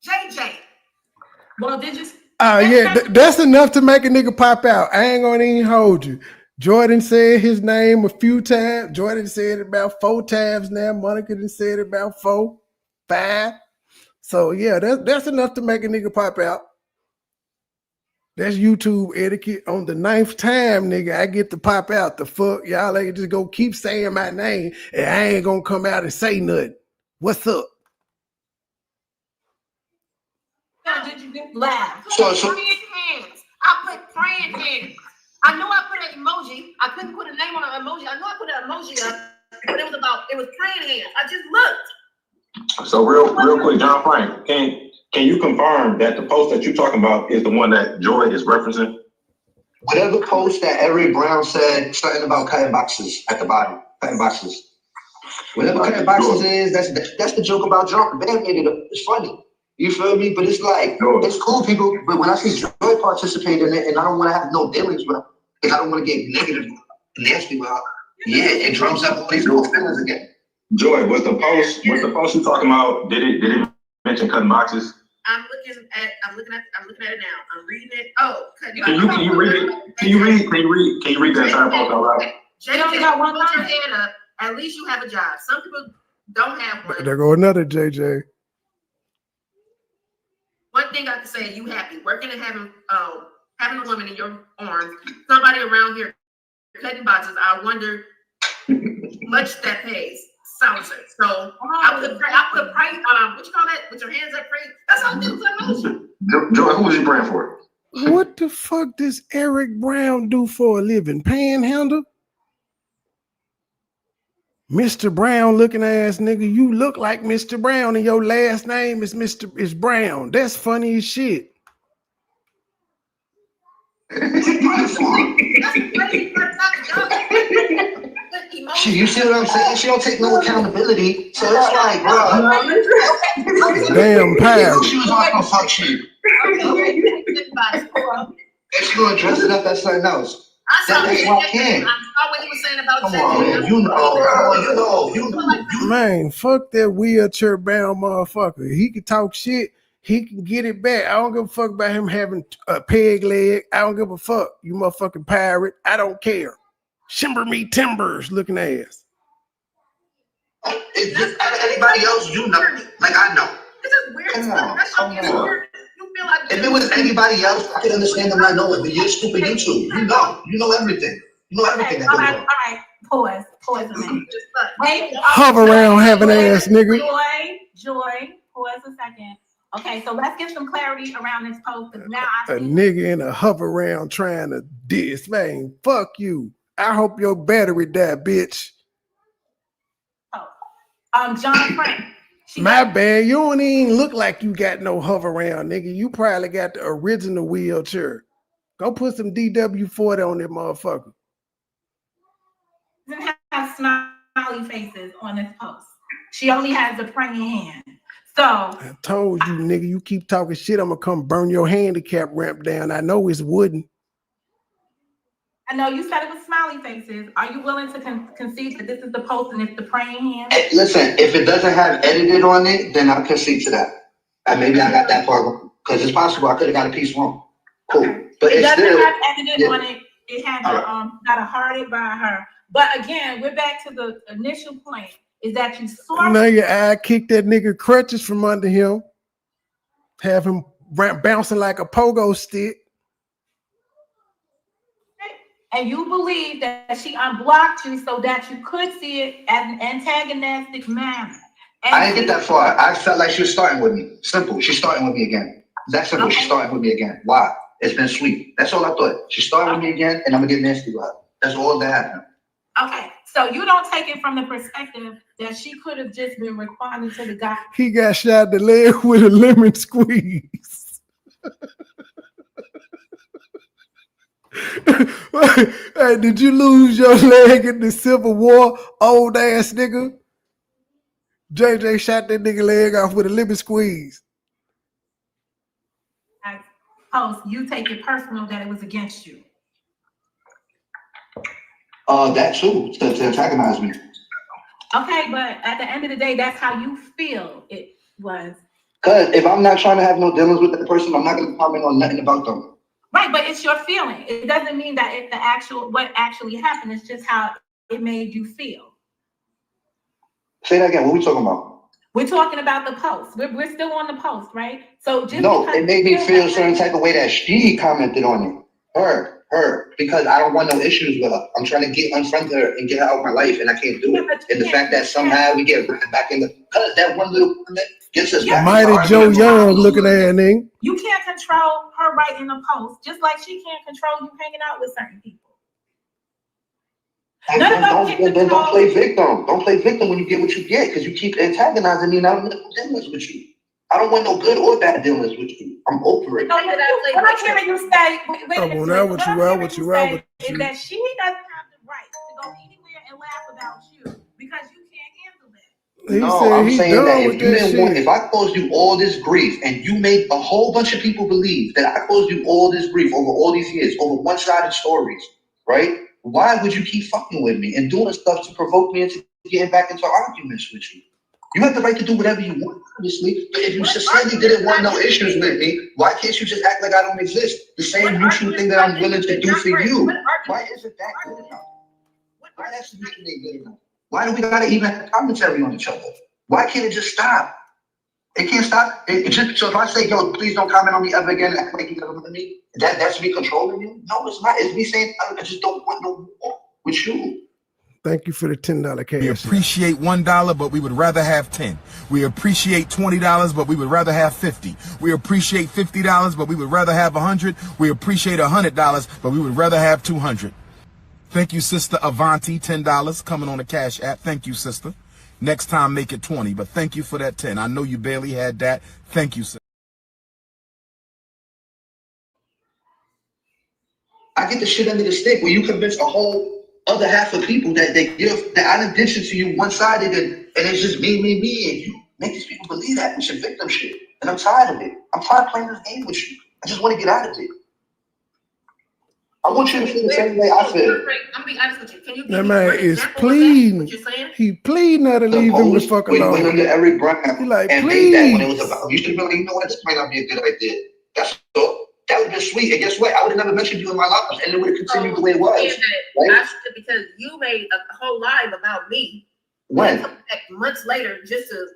JJ. Well, did you? That's enough to make a nigga pop out. I ain't gonna even hold you. Jordan said his name a few times. Jordan said it about 4 times now. Monica done said it about 4, 5. So yeah, that's enough to make a nigga pop out. That's YouTube etiquette. On the 9th time, nigga, I get to pop out. The fuck, y'all ain't just go keep saying my name and I ain't gonna come out and say nothing. What's up? Did you get laugh? Praying hands. I put praying hands. I knew I put an emoji. I couldn't put a name on an emoji. I knew I put an emoji up, but it was praying hands. I just looked. So real quick, John Frank, can you confirm that the post that you're talking about is the one that Joy is referencing? Whatever post that Eric Brown said something about cutting boxes at the bottom, cutting boxes. Whatever cutting boxes is, that's the joke about John. Bam made it up. It's funny. You feel me? But it's like, it's cool, people. But when I see Joy participate in it, and I don't want to have no dealings with her, because I don't want to get negative, nasty with her, it drums up all these little feelings again. Joy, was the post you talking about? Did it mention cutting boxes? I'm looking at it now. I'm reading it. Oh, cutting boxes. Can you read it? Can you read that entire post out loud? Jay, you got one line. Put your hand up. At least you have a job. Some people don't have one. There go another JJ. One thing I can say, you happy working and having a woman in your arms. Somebody around here cutting boxes. I wonder much that pays. Sounds it. So I put price. What you call that? With your hands up, praise. That's how I do emotion. Joy, who was you praying for? What the fuck does Eric Brown do for a living? Panhandle? Mr. Brown looking ass nigga, you look like Mr. Brown and your last name is Brown. That's funny as shit. You see what I'm saying? She don't take no accountability. So it's like, bro. Damn pirate. She was on some fuck shit. And she gonna dress it up as something else. That's why I can't. I saw what he was saying about Come on, man. You know. Man, fuck that wheelchair bound motherfucker. He can talk shit. He can get it back. I don't give a fuck about him having a peg leg. I don't give a fuck. You motherfucking pirate. I don't care. Shimber me timbers looking ass. It's just anybody else, you know. Like I know. This is weird. Come on. If it was anybody else, I could understand them not knowing, but you're stupid YouTube. You know everything. You know everything that goes on. All right, pause a minute. Wait, hover around having ass nigga. Joy, pause a second. Okay, so let's get some clarity around this post, because now a nigga in a hover around trying to diss, man, fuck you. I hope your battery died, bitch. John Frank. My bad. You don't even look like you got no hover around, nigga. You probably got the original wheelchair. Go put some DW40 on that motherfucker. Doesn't have smiley faces on this post. She only has a praying hand. So I told you, nigga, you keep talking shit, I'm gonna come burn your handicap ramp down. I know it's wooden. I know you said it was smiley faces. Are you willing to concede that this is the post and it's the praying hand? Listen, if it doesn't have edited on it, then I'll concede to that. And maybe I got that part wrong. Because it's possible I could have got a piece wrong. Cool. Okay. But it doesn't still have edited on it. It had got a hearted by her. But again, we're back to the initial point. Is that you saw now your eye kicked that nigga crutches from under him. Have him bouncing like a pogo stick. And you believe that she unblocked you so that you could see it as an antagonistic manner. And I didn't get that far. I felt like she was starting with me. Simple. She's starting with me again. That's simple. Okay. She's starting with me again. Why? It's been sweet. That's all I thought. She's starting with me again, and I'm gonna get nasty with her. That's all that happened. Okay, so you don't take it from the perspective that she could have just been responding to the guy. He got shot in the leg with a lemon squeeze. Hey, did you lose your leg in the Civil War, old ass nigga? JJ shot that nigga leg off with a lemon squeeze. I suppose you take it personal that it was against you. That too, to antagonize me. Okay, but at the end of the day, that's how you feel it was. Cause if I'm not trying to have no dealings with that person, I'm not gonna comment on nothing about them. Right, but it's your feeling. It doesn't mean that it's what actually happened. It's just how it made you feel. Say that again. What we talking about? We're talking about the post. We're still on the post, right? So just no, it made me feel a certain type of way that she commented on it. Her, because I don't want no issues with her. I'm trying to unfriend her and get her out of my life, and I can't do it. And the fact that somehow we get back in the, cause that one little comment gets us back. Mighty Joe Young looking at it. You can't control her writing the post, just like she can't control you hanging out with certain people. And then don't play victim. Don't play victim when you get what you get, because you keep antagonizing me and I don't want no dealings with you. I don't want no good or bad dealings with you. I'm over it. No, what I'm hearing you say, is that she doesn't have the right to go anywhere and laugh about you because you can't handle that. No, I'm saying that if you didn't want, if I caused you all this grief and you made a whole bunch of people believe that I caused you all this grief over all these years, over one-sided stories, right? Why would you keep fucking with me and doing stuff to provoke me into getting back into arguments with you? You have the right to do whatever you want, obviously. But if you sincerely didn't want no issues with me, why can't you just act like I don't exist? The same mutual thing that I'm willing to do for you. Why isn't that good enough? Why that submission ain't good enough? Why do we gotta even have commentary on each other? Why can't it just stop? It can't stop. It just, so if I say, yo, please don't comment on me ever again, act like you never met me, that's me controlling you? No, it's not. It's me saying, I just don't want no more with you. Thank you for the $10 cash. We appreciate $1, but we would rather have 10. We appreciate $20, but we would rather have 50. We appreciate $50, but we would rather have 100. We appreciate $100, but we would rather have 200. Thank you, Sister Avanti, $10 coming on the Cash App. Thank you, sister. Next time, make it 20, but thank you for that 10. I know you barely had that. Thank you, sir. I get the shit under the stick where you convince a whole other half of people that they give that I done did shit to you one-sided and it's just me, and you make these people believe that it's your victim shit. And I'm tired of it. I'm tired of playing this game with you. I just want to get out of it. I want you to feel the same way I feel. I'm gonna be honest with you. Can you that man is pleading. He pleading not to leave him the fuck alone. Went under every brand he like, and please. made that when it was about. You should have been like, you know what, this might not be a good idea. That's all. That would have been sweet. And guess what? I would have never mentioned you in my life, and it would have continued the way it was. Right? Because you made a whole live about me. When? Months later, just to.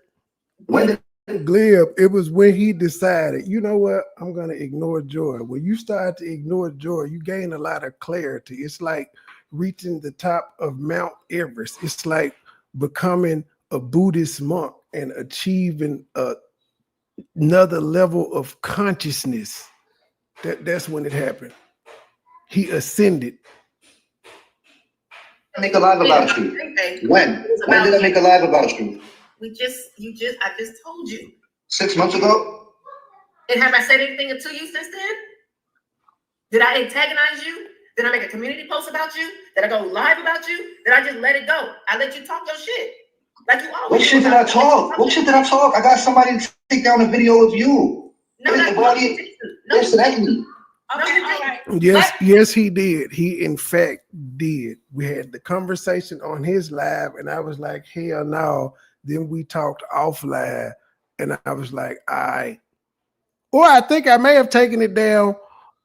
When did Glib, it was when he decided, you know what, I'm going to ignore Joy. When you start to ignore Joy, you gain a lot of clarity. It's like reaching the top of Mount Everest. It's like becoming a Buddhist monk and achieving another level of consciousness. That's when it happened. He ascended. I make a live about you? When? When did I make a live about you? I just told you. 6 months ago? And have I said anything to you since then? Did I antagonize you? Did I make a community post about you? Did I go live about you? Did I just let it go? I let you talk your shit. Like you always. What shit did I talk? What shit did I talk? I got somebody to take down a video of you. Yes, he did. He in fact did. We had the conversation on his live, and I was like, hell no. Then we talked offline, and I was like, I think I may have taken it down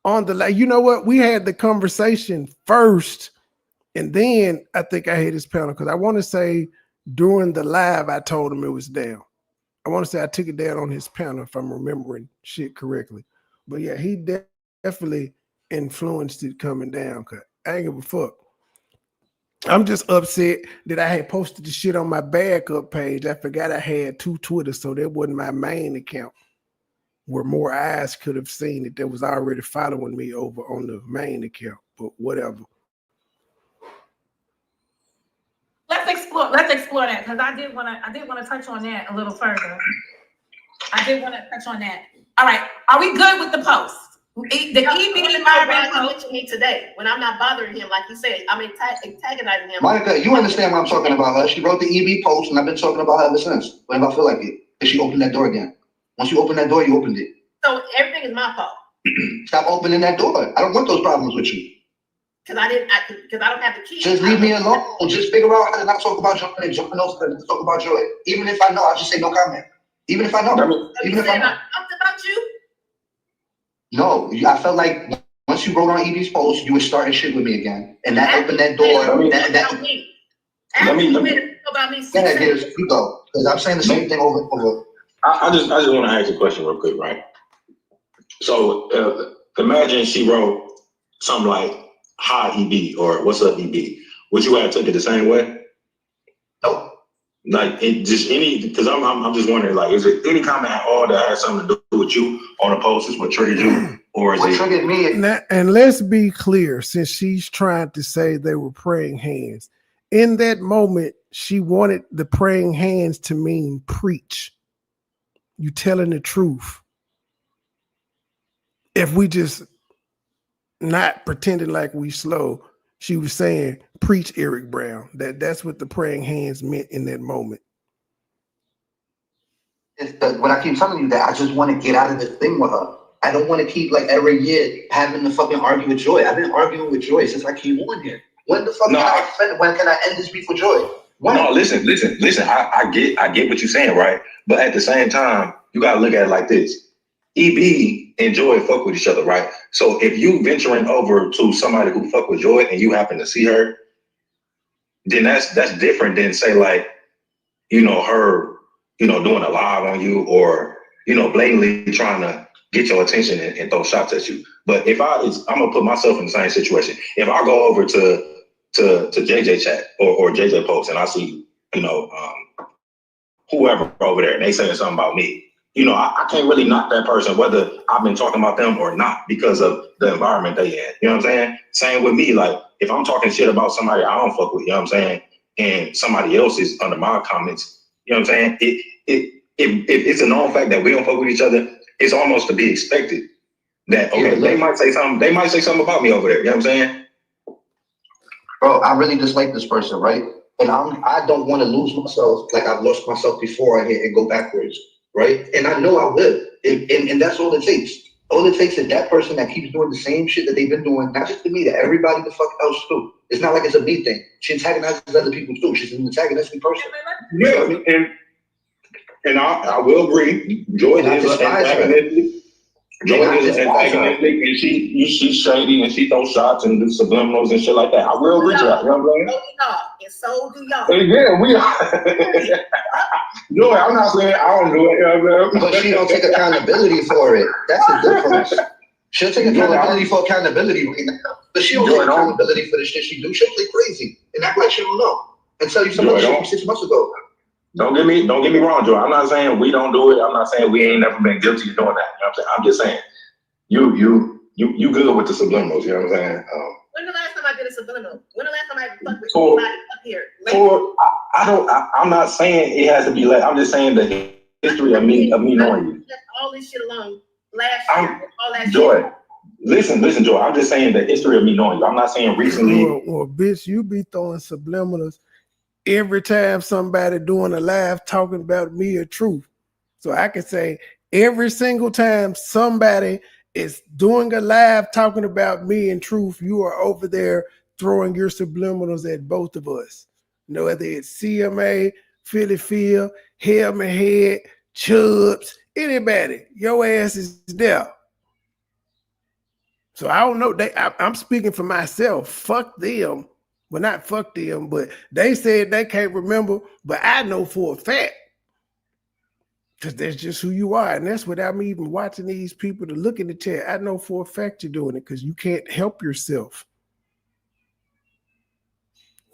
on the live. You know what? We had the conversation first, and then I think I hit his panel because I want to say during the live I told him it was down. I want to say I took it down on his panel if I'm remembering shit correctly. But yeah, he definitely influenced it coming down. Cause I ain't give a fuck. I'm just upset that I had posted the shit on my backup page. I forgot I had 2 Twitters, so that wasn't my main account where more eyes could have seen it that was already following me over on the main account. But whatever. Let's explore that, because I did want to touch on that a little further. I did want to touch on that. All right, are we good with the post? The EB environment post me today when I'm not bothering him, like you said. I'm antagonizing him. Monica, you understand what I'm talking about her. She wrote the EB post, and I've been talking about her ever since. Whenever I feel like it, and she opened that door again. Once you open that door, you opened it. So everything is my fault. Stop opening that door. I don't want those problems with you. Because I don't have the key. Just leave me alone. Just figure out how to not talk about your and jumping else to talk about your. Even if I know, I'll just say no comment. Even if I know. Even if I know. About you? No, I felt like once you wrote on EB's post, you were starting shit with me again, and that opened that door. Let me. About me. Yeah, you go. Because I'm saying the same thing over. I just want to ask a question real quick, right? So imagine she wrote something like "Hi EB" or "What's up EB." Would you have took it the same way? No. Like it just because I'm just wondering, like, is it any comment at all that has something to do with you on a post is what triggered you, or is what it triggered me? And let's be clear, since she's trying to say they were praying hands, in that moment she wanted the praying hands to mean preach. You telling the truth. If we just not pretending like we slow, she was saying preach Eric Brown. That's what the praying hands meant in that moment. What I keep telling you, that I just want to get out of this thing with her. I don't want to keep like every year having to fucking argue with Joy. I've been arguing with Joy since I came on here. When the fuck when can I end this beef with Joy? When? No, listen. I get what you're saying, right? But at the same time, you gotta look at it like this. EB and Joy fuck with each other, right? So if you venturing over to somebody who fuck with Joy and you happen to see her, then that's different than say like, her, doing a live on you or, blatantly trying to get your attention and throw shots at you. But I'm gonna put myself in the same situation. If I go over to JJ chat or JJ post and I see, whoever over there and they saying something about me, I can't really knock that person whether I've been talking about them or not because of the environment they in. You know what I'm saying? Same with me. Like if I'm talking shit about somebody I don't fuck with, you know what I'm saying, and somebody else is under my comments, you know what I'm saying? If it's a known fact that we don't fuck with each other, it's almost to be expected that they might say something about me over there. You know what I'm saying? Bro, I really dislike this person, right? And I don't want to lose myself like I've lost myself before and go backwards, right? And I know I will. And that's all it takes. All it takes is that person that keeps doing the same shit that they've been doing, not just to me, to everybody the fuck else too. It's not like it's a me thing. She antagonizes other people too. She's an antagonistic person. Yeah, and I will agree. Joy is antagonistic. Joy is antagonistic, and she's shady and she throws shots and do subliminals and shit like that. I will agree to that. You know what I'm saying? And so do y'all. Yeah, we are. Joy, I'm not saying I don't do it. You know what I'm saying? But she don't take accountability for it. That's the difference. She'll take accountability for accountability right now. But she don't take accountability for the shit she do. She'll play crazy and act like she don't know. And tell you something from 6 months ago. Don't get me wrong, Joy. I'm not saying we don't do it. I'm not saying we ain't never been guilty of doing that. You know what I'm saying? I'm just saying you good with the subliminals. You know what I'm saying? When the last time I did a subliminal? When the last time I fucked with somebody up here? I'm not saying it has to be like. I'm just saying the history of me knowing you. All this shit alone last year. All that Joy. shit. Listen, Joy. I'm just saying the history of me knowing you. I'm not saying recently. Well, bitch, you be throwing subliminals every time somebody doing a live talking about me or truth. So I can say every single time somebody is doing a live talking about me and truth, you are over there throwing your subliminals at both of us. Whether it's CMA, Philly Phil, Helmet Head, Chubbs, anybody, your ass is there. So I don't know. I'm speaking for myself. Fuck them. Well, not fuck them, but they said they can't remember. But I know for a fact Because that's just who you are. And that's without me even watching these people to look in the chat. I know for a fact you're doing it because you can't help yourself.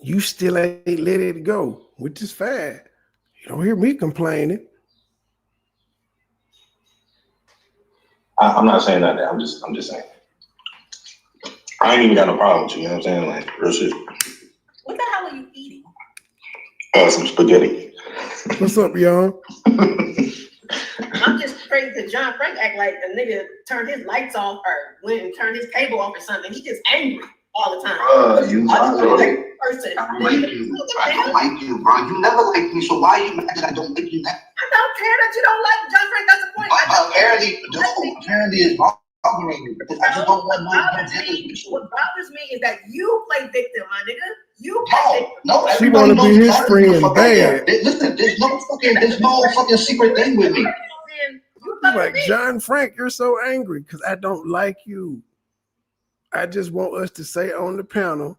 You still ain't let it go, which is fine. You don't hear me complaining. I'm not saying that. I'm just saying. I ain't even got no problem with you. You know what I'm saying? Like, real shit. What the hell are you eating? Some spaghetti. What's up, y'all? I'm just afraid that John Frank act like a nigga turned his lights off or went and turned his cable off or something. He just angry all the time. You I just like like person. I don't like you. I don't like you, bro. You never like me, so why are you mad that I don't like you now? I don't care that you don't like John Frank. That's the point. Apparently it's bothering you. Because I just don't want What bothers me is that you play victim, my nigga. You play victim. No, she want to be his friend bad. Listen, there's no fucking secret thing with me. You're like, John Frank, you're so angry because I don't like you. I just want us to say on the panel,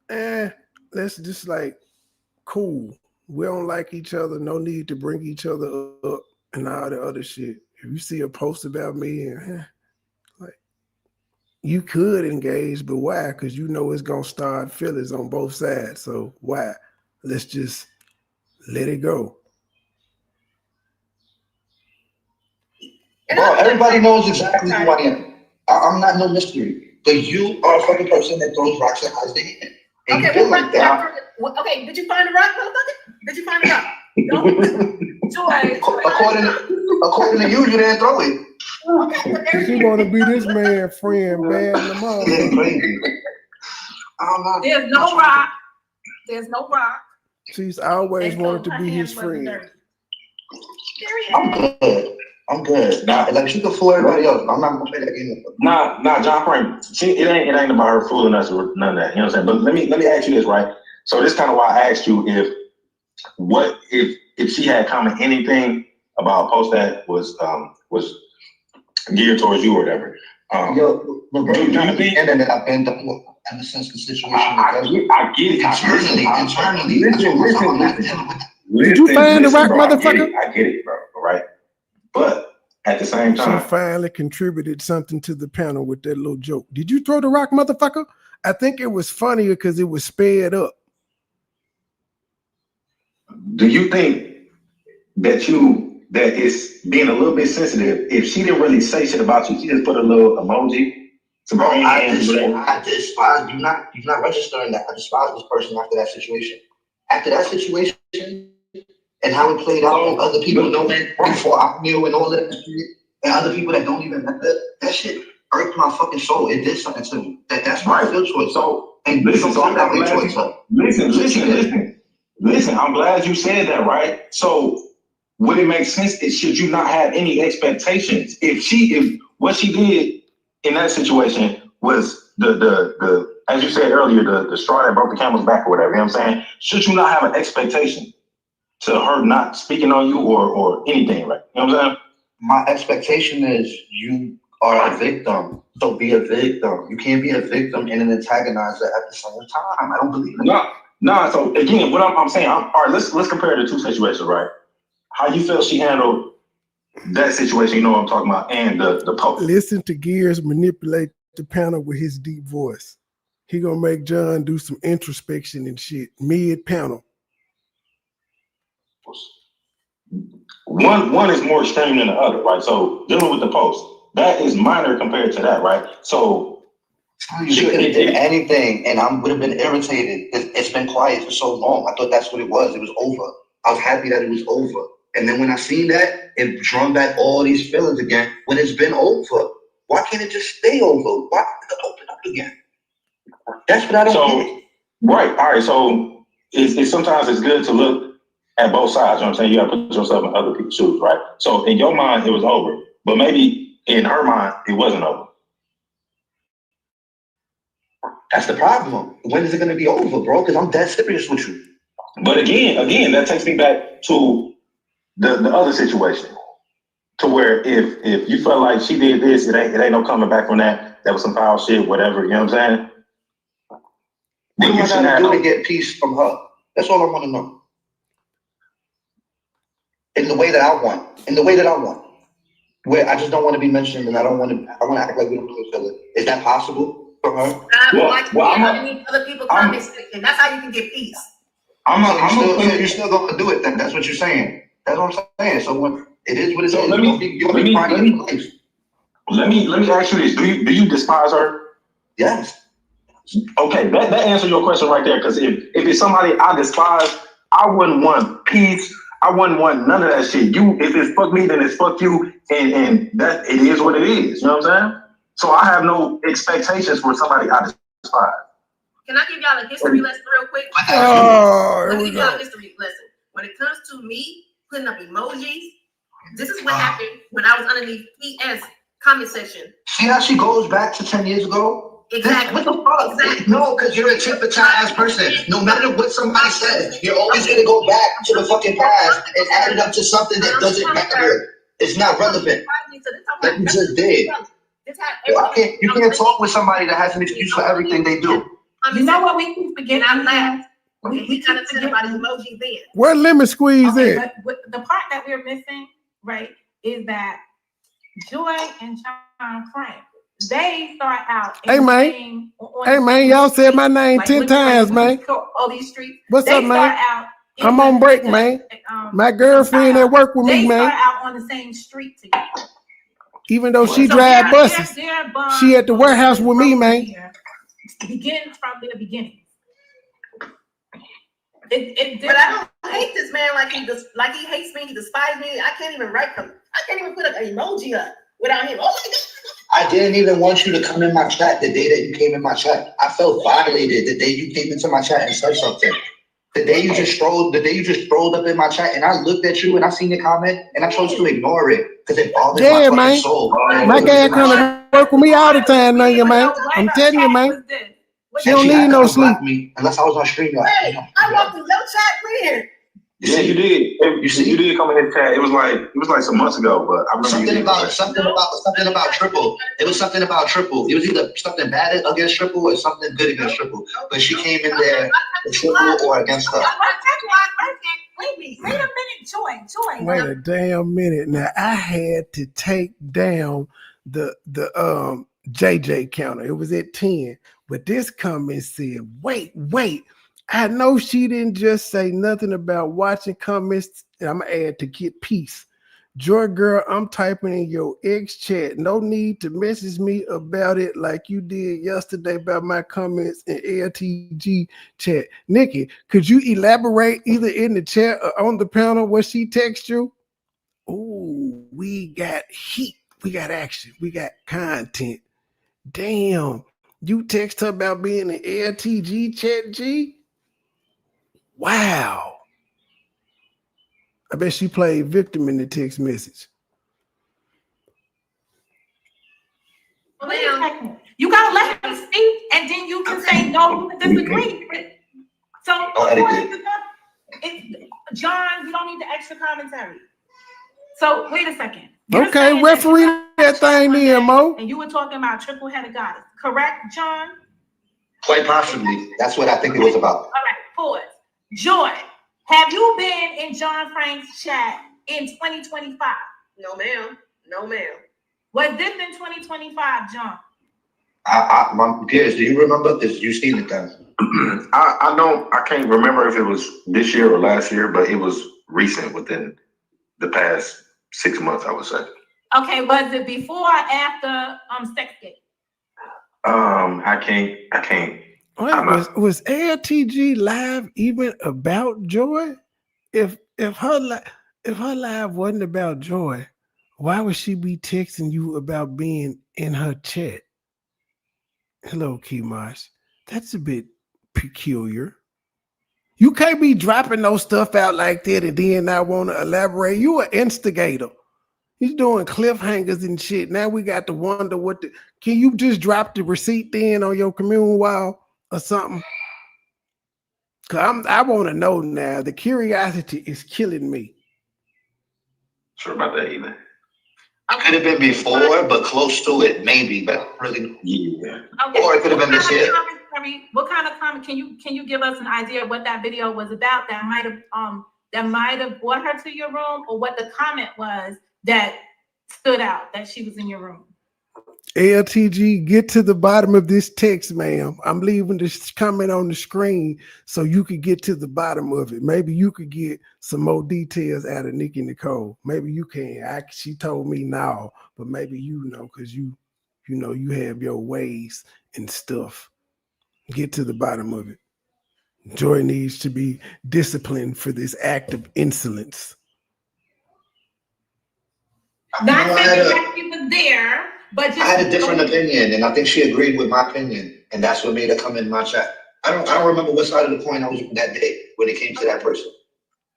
let's just like, cool. We don't like each other. No need to bring each other up and all the other shit. If you see a post about me, like, you could engage, but why? Because you know it's gonna start feelings on both sides. So why? Let's just let it go. Bro, everybody knows exactly who I am. I'm not no mystery. But you are a fucking person that throws rocks and hides their hand. And you feel like that. Okay, did you find a rock, motherfucker? Did you find a rock? No. According to you, you didn't throw it. Okay, she want to be this man friend bad in the mouth. There's no rock. There's no rock. She's always wanted to be his friend. I'm good. Like she can fool everybody else. I'm not gonna play that game. Nah, John Frank. See, it ain't about her fooling us or none of that. You know what I'm saying? But let me ask you this, right? So this kind of why I asked you if she had commented anything about a post that was geared towards you or whatever. Yo, but bro, you know the end that I've been done with ever since the situation. I get it. Internally. Did you find the rock, motherfucker? I get it, bro. All right. But at the same time, she finally contributed something to the panel with that little joke. Did you throw the rock, motherfucker? I think it was funnier because it was sped up. Do you think that it's being a little bit sensitive? If she didn't really say shit about you, she just put a little emoji. I despise you're not registering that. I despise this person after that situation. After that situation and how it played out, and other people knowing before I knew and all that shit, and other people that don't even know that shit irked my fucking soul. It did something to me. That's my real choice. So, and listen, listen. I'm glad you said that, right? So, would it make sense? Should you not have any expectations? If what she did in that situation was the as you said earlier, the straw that broke the camel's back or whatever, you know what I'm saying? Should you not have an expectation to her not speaking on you or anything, right? You know what I'm saying? My expectation is you are a victim, so be a victim. You can't be a victim and an antagonizer at the same time. I don't believe it. No. So again, what I'm saying, all right, let's compare the two situations, right? How you feel she handled that situation, you know what I'm talking about, and the post. Listen to Gears manipulate the panel with his deep voice. He gonna make John do some introspection and shit mid-panel. One is more extreme than the other, right? So dealing with the post, that is minor compared to that, right? So she could have did anything, and I would have been irritated. It's been quiet for so long. I thought that's what it was. It was over. I was happy that it was over. And then when I seen that, it drawn back all these feelings again. When it's been over, why can't it just stay over? Why can't it open up again? That's what I don't get. Right. All right. So it's sometimes it's good to look at both sides. You know what I'm saying? You got to put yourself in other people's shoes, right? So in your mind, it was over, but maybe in her mind, it wasn't over. That's the problem. When is it going to be over, bro? Because I'm dead serious with you. But again, that takes me back to the other situation, to where if you felt like she did this, it ain't no coming back from that. That was some foul shit, whatever. You know what I'm saying? What am I going to do to get peace from her? That's all I want to know. in the way that I want. Where I just don't want to be mentioned, and I want to act like we don't know each other. Is that possible for her? Other people comment section. That's how you can get peace. You're still going to do it then. That's what you're saying. That's what I'm saying. So when it is what it is, let me ask you this. Do you despise her? Yes. Okay, that answers your question right there. Because if it's somebody I despise, I wouldn't want peace. I wouldn't want none of that shit. If it's fuck me, then it's fuck you, and that it is what it is. You know what I'm saying? So I have no expectations for somebody I despise. Can I give y'all a history lesson real quick? Oh, here we go. A history lesson. When it comes to me putting up emojis, this is what happened when I was underneath PS comment section. See how she goes back to 10 years ago? Exactly. What the fuck? Exactly. No, because you're a tit-for-tat-ass person. No matter what somebody says, you're always going to go back to the fucking past and add it up to something that doesn't matter. It's not relevant. Like you just did. You can't talk with somebody that has an excuse for everything they do. You know what we keep forgetting? I'm laughing. We kind of said about emojis then. Where lemon squeeze at? But the part that we're missing, right, is that Joy and John Frank, they start out. Hey man, y'all said my name 10 times, man. All these streets. What's up, man? I'm on break, man. My girlfriend at work with me, man. They start out on the same street together. Even though she drive buses, she at the warehouse with me, man. Begins from their beginning. But I don't hate this man like he hates me, he despises me. I can't even write him. I can't even put an emoji up without him. Oh my God. I didn't even want you to come in my chat the day that you came in my chat. I felt violated the day you came into my chat and said something. The day you just strolled up in my chat and I looked at you and I seen your comment and I chose to ignore it because it bothers my fucking soul. My guy come to work with me all the time, now, you man. I'm telling you, man. She don't need no sleep. Unless I was on stream. Hey, I walked through your chat weird. Yeah, you did. You did come in his chat. It was like some months ago, but I remember something about triple. It was something about triple. It was either something bad against triple or something good against triple. But she came in there with triple or against her. Wait a minute, Joy. Wait a damn minute. Now I had to take down the JJ counter. It was at 10. But this comment said, wait. I know she didn't just say nothing about watching comments. And I'm going to add to get peace. Joy girl, I'm typing in your X chat. No need to message me about it like you did yesterday about my comments in LTG chat. Nikki, could you elaborate either in the chat or on the panel where she text you? Oh, we got heat. We got action. We got content. Damn. You text her about being in LTG chat, G? Wow. I bet she played victim in the text message. You gotta let him speak, and then you can say no, you disagree. So, John, you don't need the extra commentary. So, wait a second. Okay, referee that thing in, Mo. And you were talking about triple-headed goddess, correct, John? Quite possibly. That's what I think it was about. All right, pause. Joy, have you been in John Frank's chat in 2025? No, ma'am. Was this in 2025, John? Piers, do you remember this? You seen it then? I can't remember if it was this year or last year, but it was recent within the past 6 months, I would say. Okay, was it before or after Sexgate? I can't. Wait, was LTG live even about Joy? If her live wasn't about Joy, why would she be texting you about being in her chat? Hello, Kimash. That's a bit peculiar. You can't be dropping no stuff out like that and then not want to elaborate. You an instigator. He's doing cliffhangers and shit. Now we got to wonder can you just drop the receipt then on your commune wall or something? Cause I want to know now. The curiosity is killing me. Sure about that either. Could have been before, but close to it, maybe, but really. Yeah. Okay. Or it could have been this year. What kind of comment can you give us an idea of what that video was about that might have that might have brought her to your room, or what the comment was that stood out that she was in your room? LTG, get to the bottom of this text, ma'am. I'm leaving this comment on the screen so you could get to the bottom of it. Maybe you could get some more details out of Nikki Nicole. Maybe you can. She told me no, but maybe you know, because you know you have your ways and stuff. Get to the bottom of it. Joy needs to be disciplined for this act of insolence. Not saying Jackie was there, but just I had a different opinion, and I think she agreed with my opinion, and that's what made her come in my chat. I don't remember what side of the coin I was that day when it came to that person.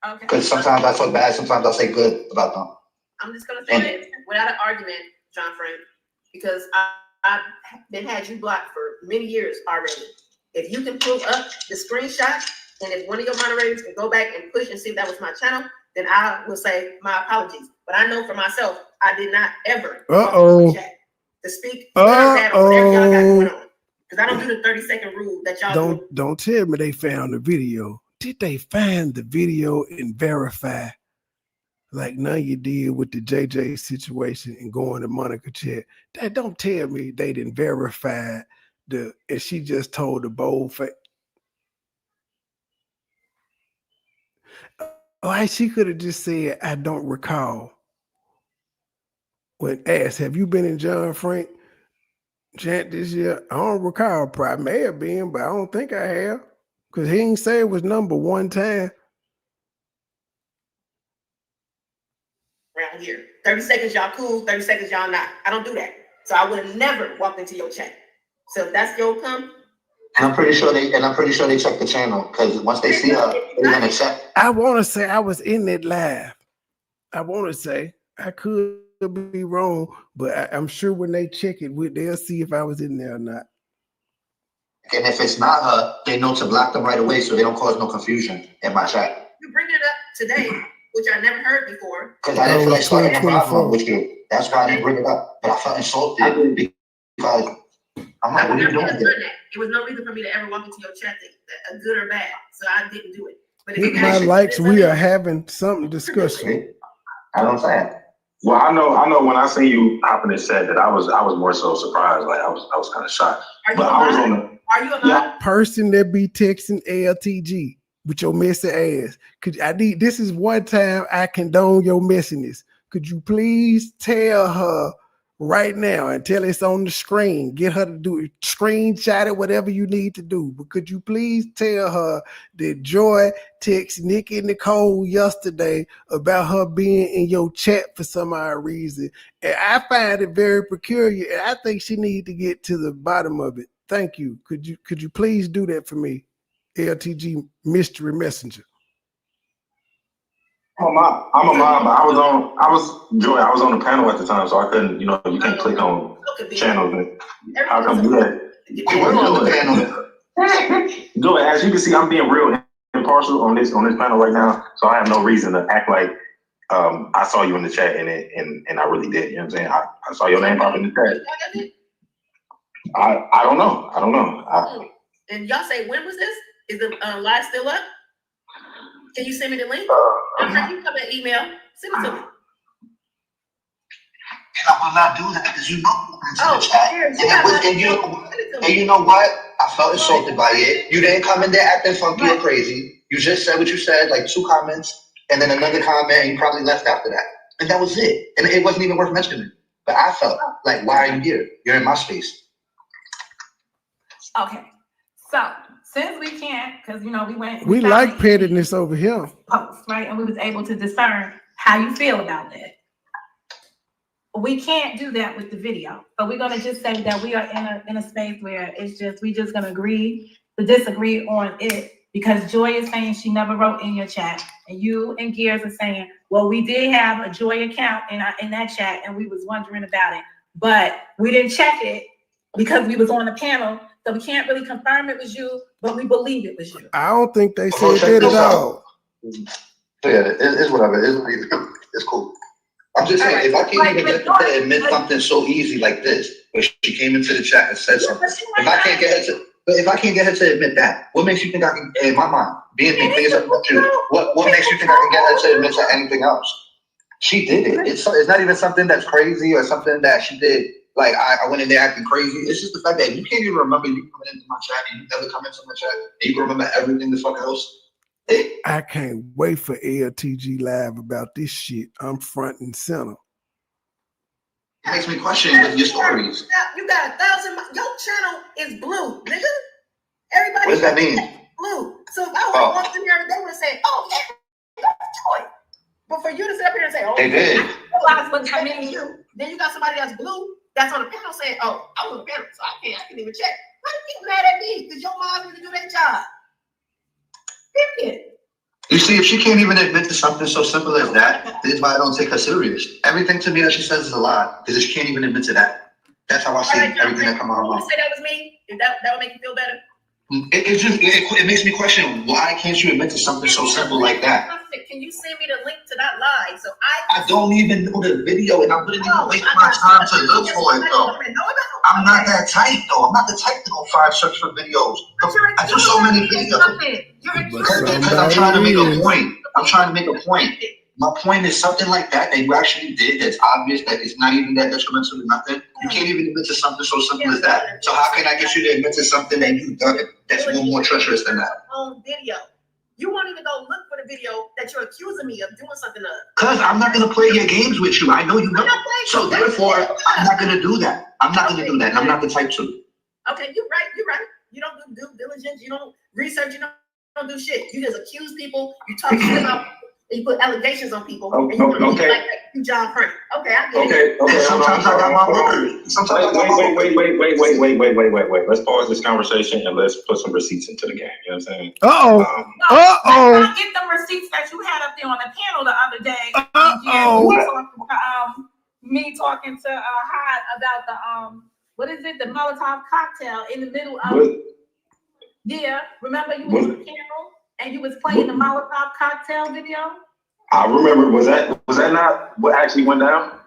Okay. Because sometimes I talk bad, sometimes I say good about them. I'm just gonna say this without an argument, John Frank, because I've been had you blocked for many years already. If you can pull up the screenshot, and if one of your moderators can go back and push and see if that was my channel, then I will say my apologies. But I know for myself, I did not ever to speak bad on whatever y'all got going on. Because I don't do the 30-second rule that y'all do. Don't tell me they found the video. Did they find the video and verify? Like none you did with the JJ situation and going to Monica chat. Don't tell me they didn't verify and she just told the bold fact. Why she could have just said, I don't recall. When asked, have you been in John Frank chant this year? I don't recall. Probably may have been, but I don't think I have. Because he didn't say it was number one time. Around here. 30 seconds, y'all cool, 30 seconds, y'all not. I don't do that. So I would have never walked into your chat. So if that's your come. And I'm pretty sure they checked the channel, because once they see her, they're gonna check. I want to say I was in that live. I want to say I could be wrong, but I'm sure when they check it, they'll see if I was in there or not. And if it's not her, they know to block them right away so they don't cause no confusion in my chat. You bring it up today, which I never heard before. Because I didn't feel like starting a problem with you. That's why I didn't bring it up. But I felt insulted because I'm like, what are you doing here? It was no reason for me to ever walk into your chat, good or bad. So I didn't do it. But With my likes, we are having something discussion. I don't say. Well, I know when I seen you hopping and said that I was more so surprised. Like I was kind of shocked. Are you a yeah. Person that be texting LTG with your messy ass? This is one time I condone your messiness. Could you please tell her right now until it's on the screen? Get her to do it, screenshot it, whatever you need to do. But could you please tell her that Joy texted Nikki Nicole yesterday about her being in your chat for some odd reason? And I find it very peculiar. And I think she needs to get to the bottom of it. Thank you. Could you please do that for me? LTG mystery messenger. I'm a mom, but I was on the panel at the time, so I couldn't, you can't click on channels. And how come you had? You were on the panel. Go ahead. As you can see, I'm being real impartial on this panel right now, so I have no reason to act like I saw you in the chat and I really did. You know what I'm saying? I saw your name pop in the chat. I don't know. And y'all say, when was this? Is the live still up? Can you send me the link? You come an email. Send it to me. And I will not do that because you know the chat. And you know what? I felt insulted by it. You didn't come in there acting funky or crazy. You just said what you said, like 2 comments, and then another comment, and you probably left after that. And that was it. And it wasn't even worth mentioning. But I felt like, why are you here? You're in my space. Okay. So since we can't, because we like pettiness over here. Post, right? And we was able to discern how you feel about that. We can't do that with the video. But we're gonna just say that we are in a space where we just gonna agree to disagree on it, because Joy is saying she never wrote in your chat. And you and Gears are saying, well, we did have a Joy account in that chat and we was wondering about it. But we didn't check it because we was on the panel. So we can't really confirm it was you, but we believe it was you. I don't think they said that at all. Yeah, it's whatever. It's cool. I'm just saying, if I can't even get her to admit something so easy like this, where she came into the chat and said something, if I can't get her to admit that, what makes you think I can, in my mind, being the things that what makes you think I can get her to admit to anything else? She did it. It's not even something that's crazy or something that she did. Like I went in there acting crazy. It's just the fact that you can't even remember you coming into my chat and you never come into my chat and you can remember everything the fuck else. I can't wait for LTG Live about this shit. I'm front and center. It makes me question with your stories. You got 1,000. Your channel is blue, nigga. Everybody. What does that mean? Blue. So if I would have walked in here, they would have said, "Oh yeah, choice." But for you to sit up here and say, "Oh, they did," I mean, then you got somebody that's blue that's on the panel saying, "Oh, I was on the panel, so I can't even check." Why do you get mad at me? Because your mom didn't do that job. Period. You see, if she can't even admit to something so simple as that, this is why I don't take her serious. Everything to me that she says is a lie because she can't even admit to that. That's how I see everything that come out of her mouth. You say that was me? If that would make you feel better? It makes me question, why can't you admit to something so simple like that? Can you send me the link to that lie? So I don't even know the video and I wouldn't even waste my time to look for it though. I'm not that type though. I'm not the type to go search for videos. I do so many videos. Because I'm trying to make a point. I'm trying to make a point. My point is something like that you actually did that's obvious, that it's not even that detrimental to nothing. You can't even admit to something so simple as that. So how can I get you to admit to something that you've done that's one more treacherous than that? On video. You won't even go look for the video that you're accusing me of doing something of. Because I'm not going to play your games with you. I know you know. So therefore, I'm not going to do that. I'm not going to do that. And I'm not the type to. Okay, you're right. You're right. You don't do due diligence. You don't research. You don't do shit. You just accuse people. You talk shit about people. You put allegations on people. And you Okay. Like you John Frank. Okay, I get it. Okay. Sometimes I got my word. Sometimes Wait. Let's pause this conversation and let's put some receipts into the game. You know what I'm saying? Let's get the receipts that you had up there on the panel the other day. Me talking to Hyde about the what is it? The Molotov cocktail in the middle of. Yeah, remember you was on the panel and you was playing the Molotov cocktail video? I remember. Was that not what actually went down?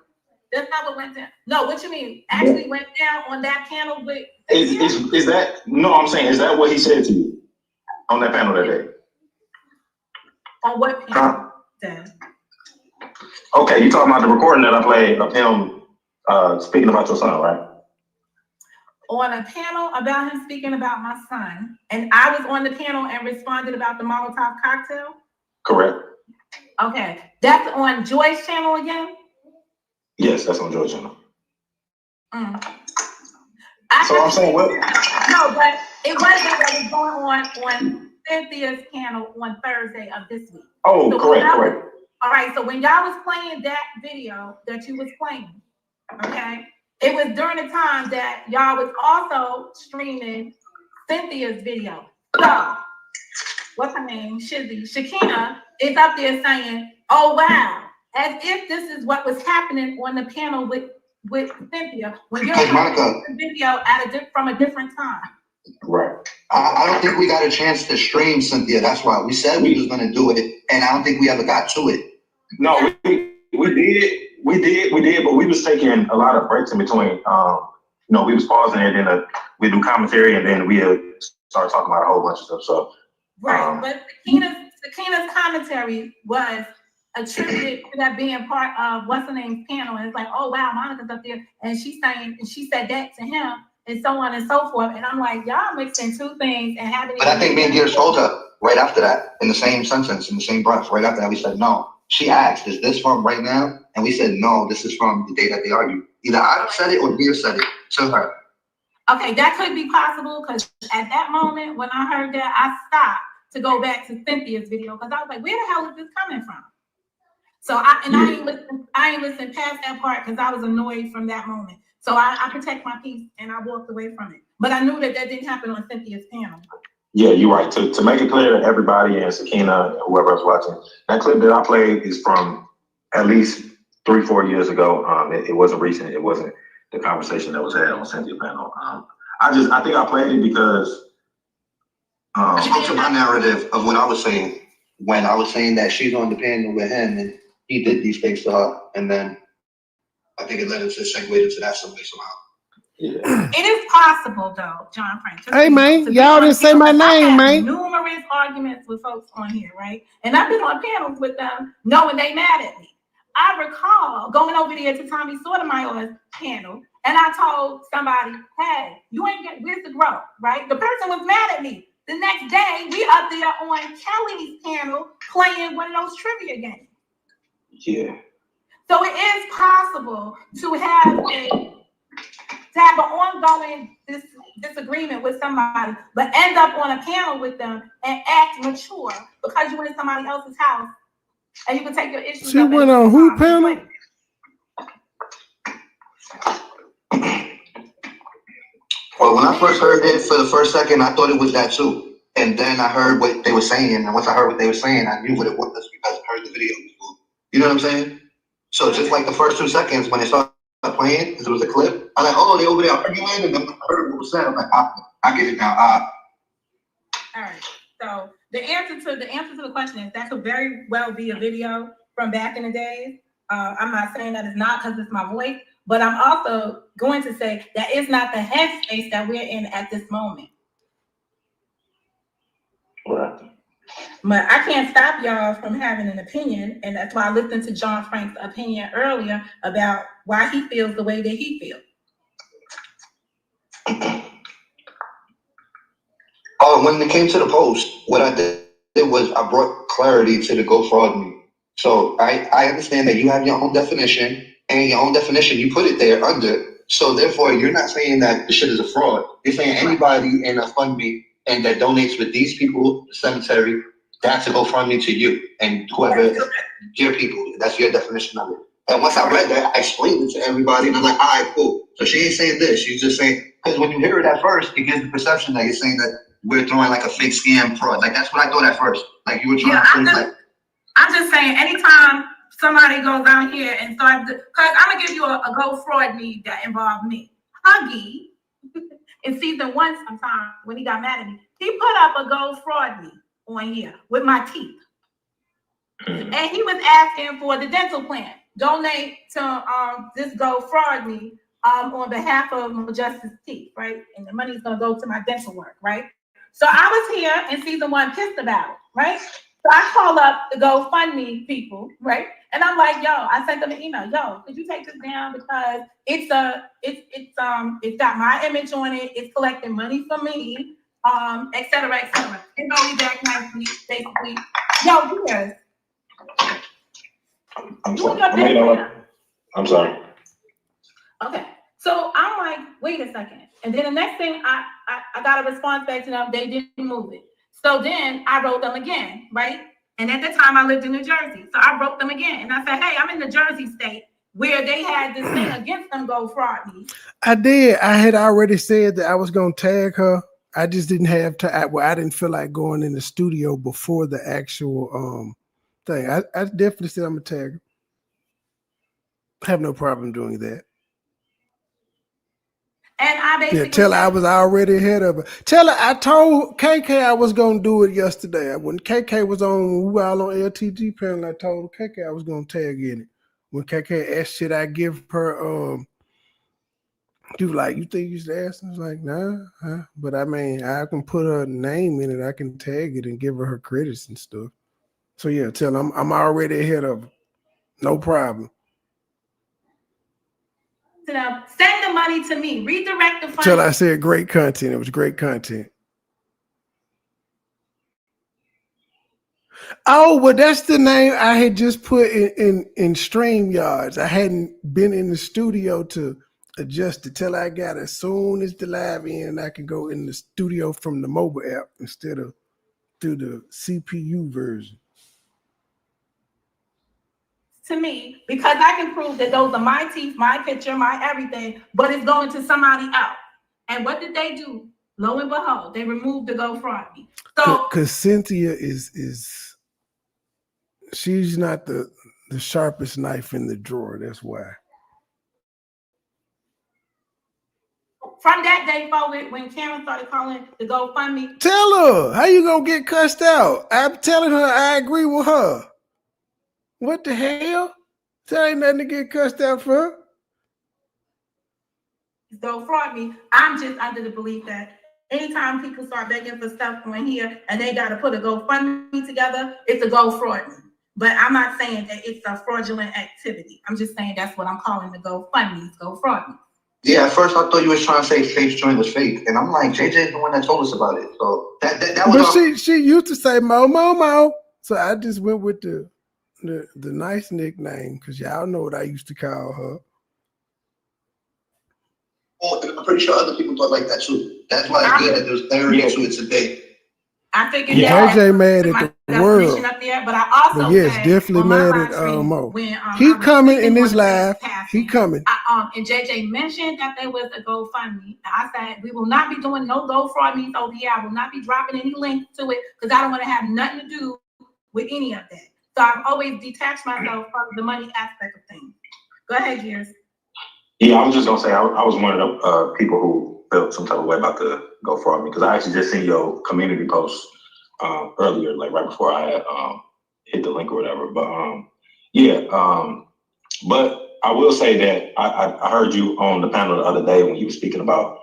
That's not what went down. No, what you mean? Actually went down on that panel with. Is that no? I'm saying, is that what he said to you on that panel that day? On what panel? Okay, you talking about the recording that I played of him speaking about your son, right? On a panel about him speaking about my son, and I was on the panel and responded about the Molotov cocktail. Correct. Okay, that's on Joy's channel again. Yes, that's on Joy's channel. So I'm saying what? No, but it wasn't what was going on Cynthia's panel on Thursday of this week. Oh, so correct. All right, so when y'all was playing that video that you was playing, okay, it was during the time that y'all was also streaming Cynthia's video. So, what's her name? Shakina is up there saying, "Oh wow," as if this is what was happening on the panel with Cynthia when you're playing the video from a different time. Right. I don't think we got a chance to stream Cynthia. That's why we said we was gonna do it, and I don't think we ever got to it. No, we did, but we was taking a lot of breaks in between. We was pausing and then we do commentary and then we start talking about a whole bunch of stuff. So right, but Sakina's commentary was attributed to that being part of what's her name's panel, and it's like, oh wow, Monica's up there, and she said that to him, and so on and so forth. And I'm like, y'all mixing two things and having. But I think me and Gears told her right after that, in the same sentence, in the same breath, right after that, we said no. She asked, "Is this from right now?" And we said, "No, this is from the day that they argued." Either I said it or Gears said it to her. Okay, that could be possible because at that moment when I heard that, I stopped to go back to Cynthia's video because I was like, "Where the hell is this coming from?" So I ain't listened past that part because I was annoyed from that moment. So I protect my peace and I walked away from it. But I knew that didn't happen on Cynthia's panel. Yeah, you're right. To make it clear to everybody and Sakina and whoever else watching, that clip that I played is from at least 3-4 years ago. It wasn't recent. It wasn't the conversation that was had on Cynthia's panel. I think I played it because I spoke to my narrative of what I was saying when I was saying that she's on the panel with him and he did these things to her, and then I think it led into segue into that some way somehow. Yeah. It is possible, though, John Frank. just Hey, so you know, man, to be y'all on didn't a say panel, my 'cause I've name, had man. numerous arguments with folks on here, right? And I've been on panels with them knowing they mad at me. I recall going over there to Tommy Sotomayor's panel, and I told somebody, hey, you ain't get where's the growth, right? The person was mad at me. The next day, we up there on Kelly's panel playing one of those trivia games. Yeah. So it is possible to have an ongoing disagreement with somebody, but end up on a panel with them and act mature because you're in somebody else's house and you can take your issues. She went on who panel? Well, when I first heard it for the first second, I thought it was that too. And then I heard what they were saying. And once I heard what they were saying, I knew what it was because I heard the video before. You know what I'm saying? So just like the first 2 seconds when they started playing, because it was a clip, I'm like, oh, they over there arguing, and then I heard what was said. I'm like, I get it now. All right. So the answer to the question is that could very well be a video from back in the days. I'm not saying that it's not because it's my voice, but I'm also going to say that it's not the headspace that we're in at this moment. Right. But I can't stop y'all from having an opinion, and that's why I listened to John Frank's opinion earlier about why he feels the way that he feels. Oh, when it came to the post, what I did was I brought clarity to the GoFundMe. So I understand that you have your own definition, and your own definition, you put it there under. So therefore, you're not saying that the shit is a fraud. You're saying anybody in a FundMe and that donates with these people, the cemetery, that's a GoFundMe to you and whoever, your people. That's your definition of it. And once I read that, I explained it to everybody, and I'm like, all right, cool. So she ain't saying this. She's just saying, because when you hear it at first, it gives the perception that you're saying that we're throwing like a fake scam fraud. Like that's what I thought at first. Like you were trying to say, like. I'm just saying, anytime somebody goes down here and starts, because I'm gonna give you a GoFundMe that involved me. Huggy in season 1, sometime when he got mad at me, he put up a GoFundMe on here with my teeth, and he was asking for the dental plan. Donate to this GoFundMe on behalf of Majestic's teeth, right? And the money's gonna go to my dental work, right? So I was here in season 1 pissed about it, right? So I call up the GoFundMe people, right? And I'm like, yo, I sent them an email. Yo, could you take this down because it's got my image on it. It's collecting money from me, et cetera, et cetera. It's always back nicely, basically. Yo, yes. I'm sorry. Okay. So I'm like, wait a second. And then the next thing I got a response back to them, they didn't move it. So then I wrote them again, right? And at the time I lived in New Jersey. So I wrote them again. And I said, hey, I'm in the Jersey state where they had this thing against them go fraud me. I did. I had already said that I was going to tag her. I just didn't have to. Well, I didn't feel like going in the studio before the actual thing. I definitely said I'm going to tag her. I have no problem doing that. And I basically tell her I was already ahead of her. Tell her I told KK I was gonna do it yesterday. When KK was on, we were all on LTG panel. I told KK I was gonna tag in it. When KK asked, should I give her? She was like, "You think you should ask?" I was like, "Nah." But I mean, I can put her name in it. I can tag it and give her credits and stuff. So yeah, tell her I'm already ahead of her. No problem. Send the money to me. Redirect the funds. Till I said great content. It was great content. Oh, well, that's the name I had just put in StreamYards. I hadn't been in the studio to adjust it till I got it. As soon as the live end, I can go in the studio from the mobile app instead of through the CPU version. To me, because I can prove that those are my teeth, my picture, my everything, but it's going to somebody else. And what did they do? Lo and behold, they removed the GoFundMe. So because Cynthia is she's not the sharpest knife in the drawer. That's why. From that day forward, when Karen started calling the GoFundMe, tell her how you gonna get cussed out. I'm telling her I agree with her. What the hell? There ain't nothing to get cussed out for. GoFundMe. I'm just under the belief that anytime people start begging for stuff on here and they got to put a GoFundMe together, it's a GoFraud. But I'm not saying that it's a fraudulent activity. I'm just saying that's what I'm calling the GoFundMe. GoFundMe. Yeah, at first I thought you was trying to say Faith's joint was fake, and I'm like, JJ's the one that told us about it. So that was. But she used to say Mo. So I just went with the nice nickname because y'all know what I used to call her. Oh, I'm pretty sure other people thought like that too. That's why it's good that there's clarity to it today. I figured JJ mad at the world. Up there, but I also but yes, definitely mad at Mo. He coming in this live. He coming. And JJ mentioned that there was a GoFundMe. I said we will not be doing no GoFundMe over here. I will not be dropping any link to it because I don't want to have nothing to do with any of that. So I've always detached myself from the money aspect of things. Go ahead, Gears. Yeah, I was just gonna say I was one of the people who felt some type of way about the GoFundMe because I actually just seen your community post earlier, like right before I had hit the link or whatever. But but I will say that I heard you on the panel the other day when you were speaking about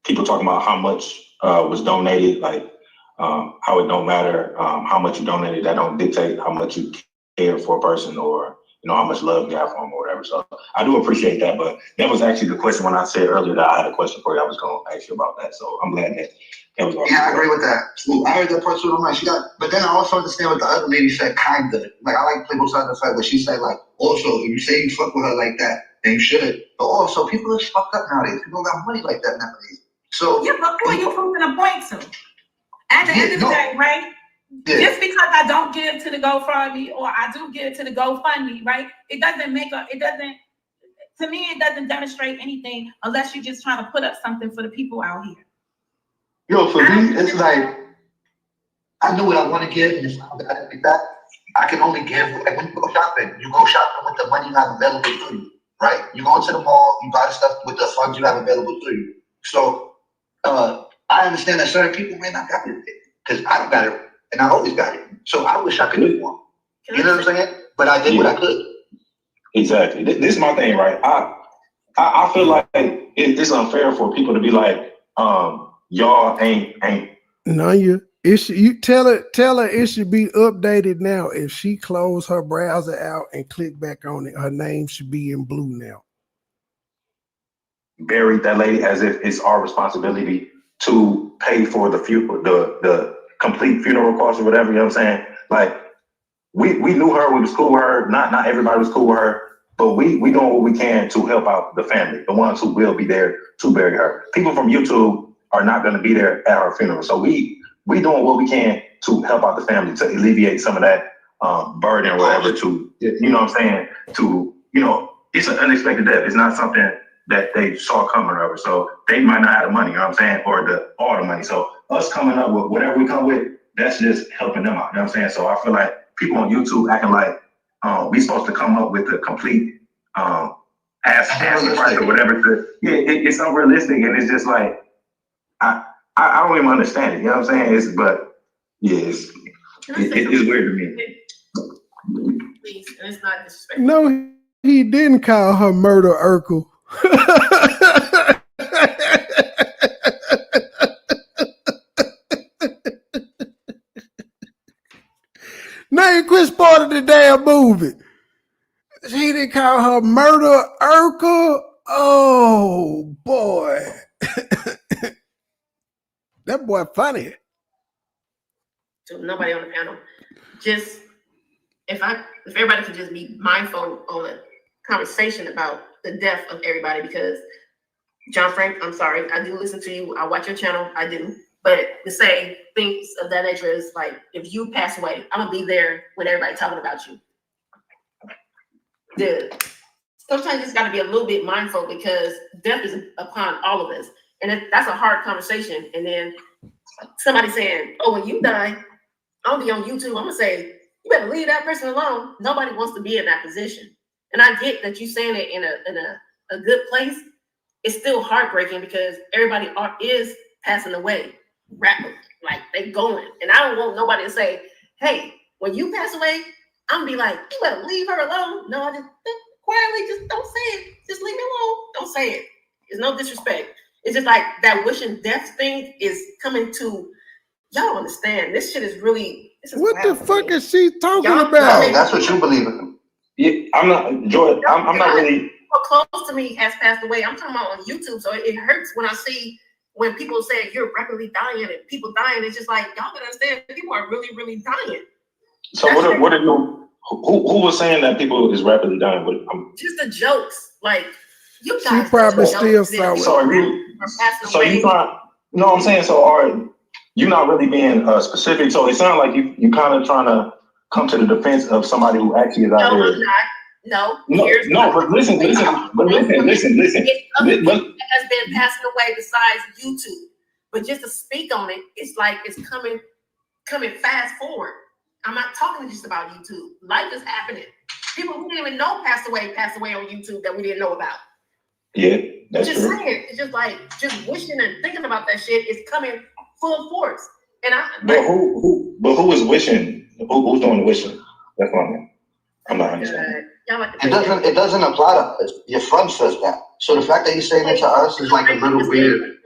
people talking about how much was donated, like how it don't matter how much you donated, that don't dictate how much you care for a person or how much love you have for them or whatever. So I do appreciate that. But that was actually the question when I said earlier that I had a question for you. I was going to ask you about that. So I'm glad that was. Yeah, I agree with that. I heard that part too. I'm like, but then I also understand what the other lady said, kind of. Like, I like to play both sides of the fight, but she said, like, also, if you say you fuck with her like that, then you should. But also, people are fucked up nowadays. People don't got money like that nowadays. So yeah, but who are you proving a point to? At the end of the day, right? Yeah. Just because I don't give to the GoFundMe or I do give to the GoFundMe, right? It doesn't to me, it doesn't demonstrate anything unless you're just trying to put up something for the people out here. Yo, for me, it's like, I know what I want to give, and if I don't got it like that, I can only give, like when you go shopping with the money you have available to you, right? You go into the mall, you buy the stuff with the funds you have available to you. So, I understand that certain people may not got it, because I don't got it. And I always got it. So I wish I could do more. You know what I'm saying? But I did what I could. Exactly. This is my thing, right? I feel like it's unfair for people to be like, y'all ain't. No, you tell her it should be updated now. If she close her browser out and click back on it, her name should be in blue now. Bury that lady as if it's our responsibility to pay for the complete funeral costs or whatever, you know what I'm saying? Like, we knew her, we was cool with her, not everybody was cool with her, but we doing what we can to help out the family, the ones who will be there to bury her. People from YouTube are not gonna be there at her funeral. So we doing what we can to help out the family, to alleviate some of that burden or whatever, to, you know what I'm saying? To, it's an unexpected death. It's not something that they saw coming or whatever. So they might not have the money, you know what I'm saying? Or all the money. So us coming up with whatever we come with, that's just helping them out, you know what I'm saying? So I feel like people on YouTube acting like we supposed to come up with a complete ass price or whatever. It's unrealistic, and it's just like, I don't even understand it, you know what I'm saying? It's weird to me. Please, and it's not disrespectful. No, he didn't call her Murder Urkel. Now you quit spoiling the damn movie. He didn't call her Murder Urkel. Oh boy. That boy funny. So nobody on the panel. Just if everybody could just be mindful on a conversation about the death of everybody, because John Frank, I'm sorry, I do listen to you. I watch your channel, I do. But to say things of that nature is like, if you pass away, I'm gonna be there when everybody's talking about you. Sometimes you just gotta be a little bit mindful because death is upon all of us. And that's a hard conversation. And then somebody saying, oh, when you die, I'll be on YouTube, I'm gonna say, you better leave that person alone. Nobody wants to be in that position. And I get that you saying it in a good place. It's still heartbreaking because everybody is passing away rapidly, like they going. And I don't want nobody to say, hey, when you pass away, I'm gonna be like, you better leave her alone. No, I just quietly, just don't say it. Just say it. There's no disrespect. It's just like that wishing death thing is coming to, y'all understand. This shit is really, what the fuck is she talking Y'all- about? That's what you believe in. Yeah, I'm not, Joy, I'm not really. People close to me has passed away. I'm talking about on YouTube, so it hurts when I see when people say you're rapidly dying and people dying. It's just like, y'all can understand, people are really, really dying. So what are you, who was saying that people is rapidly dying? Just the jokes, like you She guys. probably still saw it. So you trying? No, I'm saying so. You're not really being specific. So it sounds like you kind of trying to come to the defense of somebody who actually is out No, there. I'm not. No, But listen. Other people that has been passing away besides YouTube. But just to speak on it, it's like it's coming fast forward. I'm not talking just about YouTube. Life is happening. People who didn't even know passed away on YouTube that we didn't know about. Yeah, that's just true. saying, it's just like just wishing and thinking about that shit is coming full force. And But who is wishing? Who's doing the wishing? That's what I'm not understanding. It doesn't apply to us. Your friend says that. So the fact that he's saying it to us is like a little weird.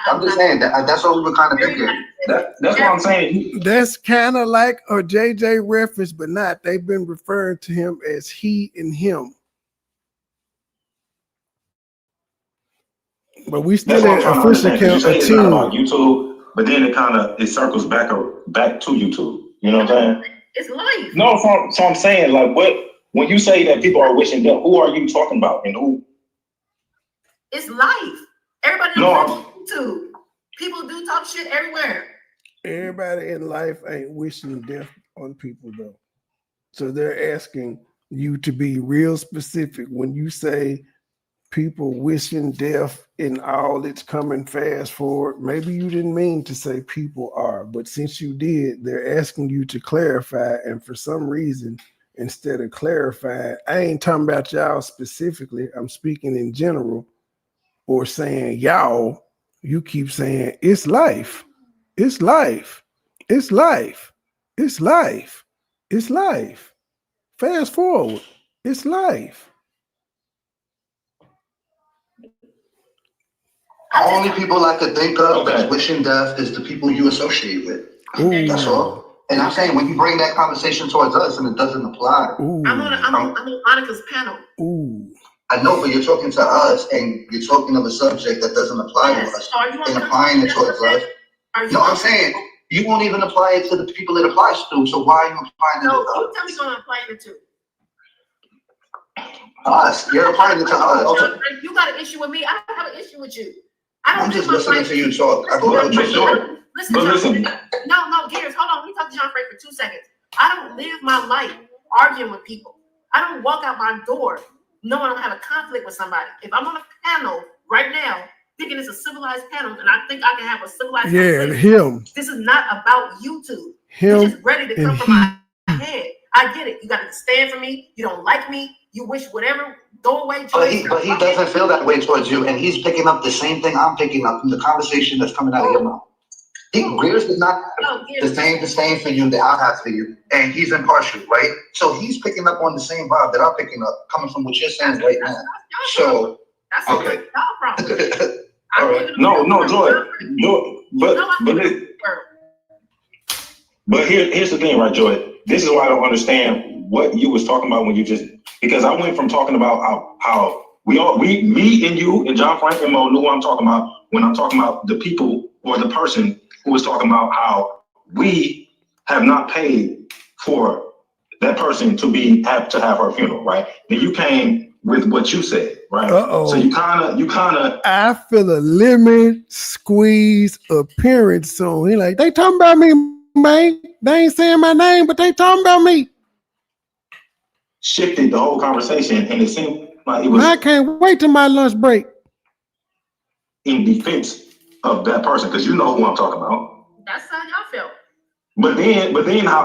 I'm just saying that's what we were kind of thinking. That's what I'm saying. That's kind of like a JJ reference, but not. They've been referring to him as he and him. But we still at official count of it's not about YouTube, but then it circles back to YouTube. You know what I'm saying? It's life. No, so I'm saying like when you say that people are wishing death, who are you talking about and who? It's life. Everybody knows YouTube. People do talk shit everywhere. Everybody in life ain't wishing death on people though. So they're asking you to be real specific when you say people wishing death in all it's coming fast forward. Maybe you didn't mean to say people are, but since you did, they're asking you to clarify. And for some reason, instead of clarifying, I ain't talking about y'all specifically. I'm speaking in general, or saying y'all, you keep saying it's life. It's life. It's life. It's life. It's life. Fast forward. It's life. Only people I could think of that's wishing death is the people you associate with. Ooh. That's all. And I'm saying when you bring that conversation towards us and it doesn't apply. Ooh. I'm on Monica's panel. Ooh. I know, but you're talking to us and you're talking of a subject that doesn't apply to us and applying it towards us. No, I'm saying you won't even apply it to the people it applies to. So why are you applying it to us? No, you tell me you're applying it to. Us. You're applying it to us. You got an issue with me. I don't have an issue with you. I'm just listening to you talk. I go to the Listen. No, Gears, hold on. Let me talk to John Frey for 2 seconds. I don't live my life arguing with people. I don't walk out my door knowing I'm gonna have a conflict with somebody. If I'm on a panel right now, thinking it's a civilized panel, and I think I can have a civilized him. This is not about YouTube. Him. It's just ready to come from my head. I get it. You got to stand for me. You don't like me. You wish whatever. Go away. But he doesn't feel that way towards you, and he's picking up the same thing I'm picking up from the conversation that's coming out of your mouth. Greers does not have the same disdain for you that I have for you, and he's impartial, right? So he's picking up on the same vibe that I'm picking up, coming from what you're saying right now. So, okay. All right. No, Joy. But here's the thing, right, Joy? This is why I don't understand what you was talking about when you just, because I went from talking about how me and you and John Frank and Mo knew what I'm talking about when I'm talking about the people or the person who was talking about how we have not paid for that person to have her funeral, right? Then you came with what you said, right? So you kind of. I feel a lemon squeeze appearance soon. He like, they talking about me, man. They ain't saying my name, but they talking about me. Shifted the whole conversation, and it seemed like it was. I can't wait till my lunch break. In defense of that person, because you know who I'm talking about. That's how y'all feel. But then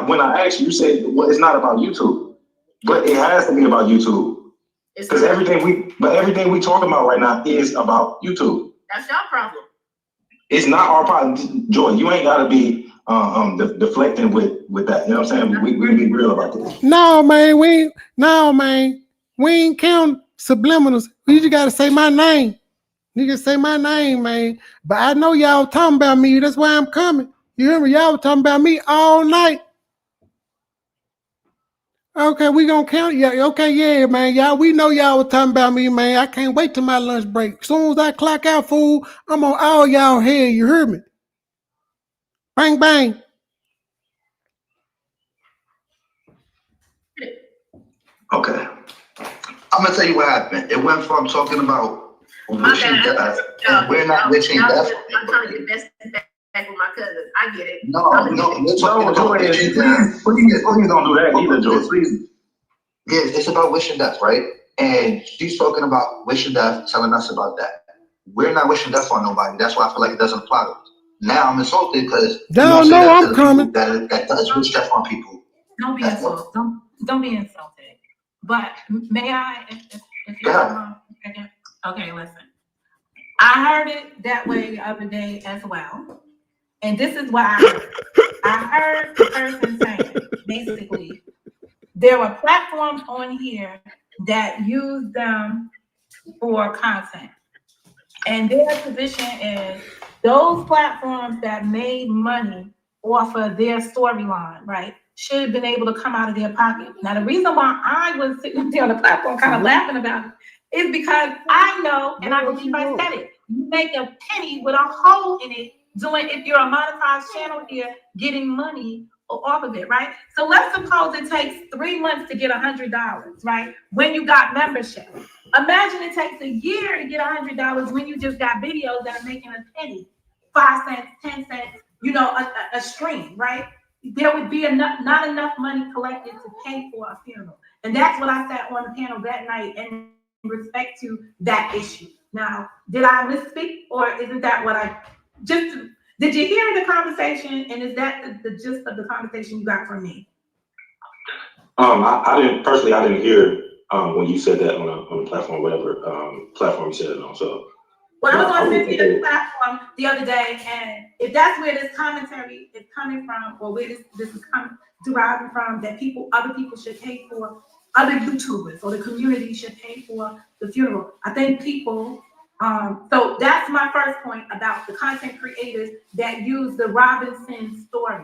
when I asked you, you said, well, it's not about YouTube, but it has to be about YouTube. Because everything we talking about right now is about YouTube. That's your problem. It's not our problem, Joy. You ain't gotta be deflecting with that. You know what I'm saying? We be real about this. No, man, we ain't counting Subliminals. You just gotta say my name. Nigga, say my name, man. But I know y'all talking about me. That's why I'm coming. You hear me? Y'all talking about me all night. Okay, we gonna count. Yeah, okay, yeah, man. Y'all, we know y'all was talking about me, man. I can't wait till my lunch break. As soon as I clock out, fool, I'm on all y'all head. You hear me? Bang, bang. Okay. I'm gonna tell you what happened. It went from talking about wishing death, and we're not wishing death. I'm trying to get the best back with my cousin. I get it. No, we're talking about wishing death. Please don't do that either, Joe. Please. Yes, it's about wishing death, right? And she's talking about wishing death, telling us about that. We're not wishing death on nobody. That's why I feel like it doesn't apply to us. Now I'm insulted because y'all know I'm coming. That does wish death on people. Don't be insulted. Don't be insulted. But may I, if you don't mind? Okay, listen. I heard it that way the other day as well. And this is what I heard. I heard the person saying, basically, there were platforms on here that use them for content. And their position is those platforms that made money off of their storyline, right, should have been able to come out of their pocket. Now, the reason why I was sitting there on the platform kind of laughing about it is because I know, and I believe I said it, you make a penny with a hole in it doing, if you're a monetized channel here, getting money off of it, right? So let's suppose it takes 3 months to get $100, right? When you got membership. Imagine it takes a year to get $100 when you just got videos that are making a penny, 5 cents, 10 cents, you know, a stream, right? There would be not enough money collected to pay for a funeral. And that's what I sat on the panel that night in respect to that issue. Now, did I misspeak, or isn't that what I just, did you hear the conversation? And is that the gist of the conversation you got from me? I didn't hear when you said that on a platform, whatever platform you said it on. So, well, I was on the platform the other day, and if that's where this commentary is coming from, or where this is deriving from, that other people should pay for, other YouTubers or the community should pay for the funeral. I think people. So that's my first point about the content creators that use the Robinson story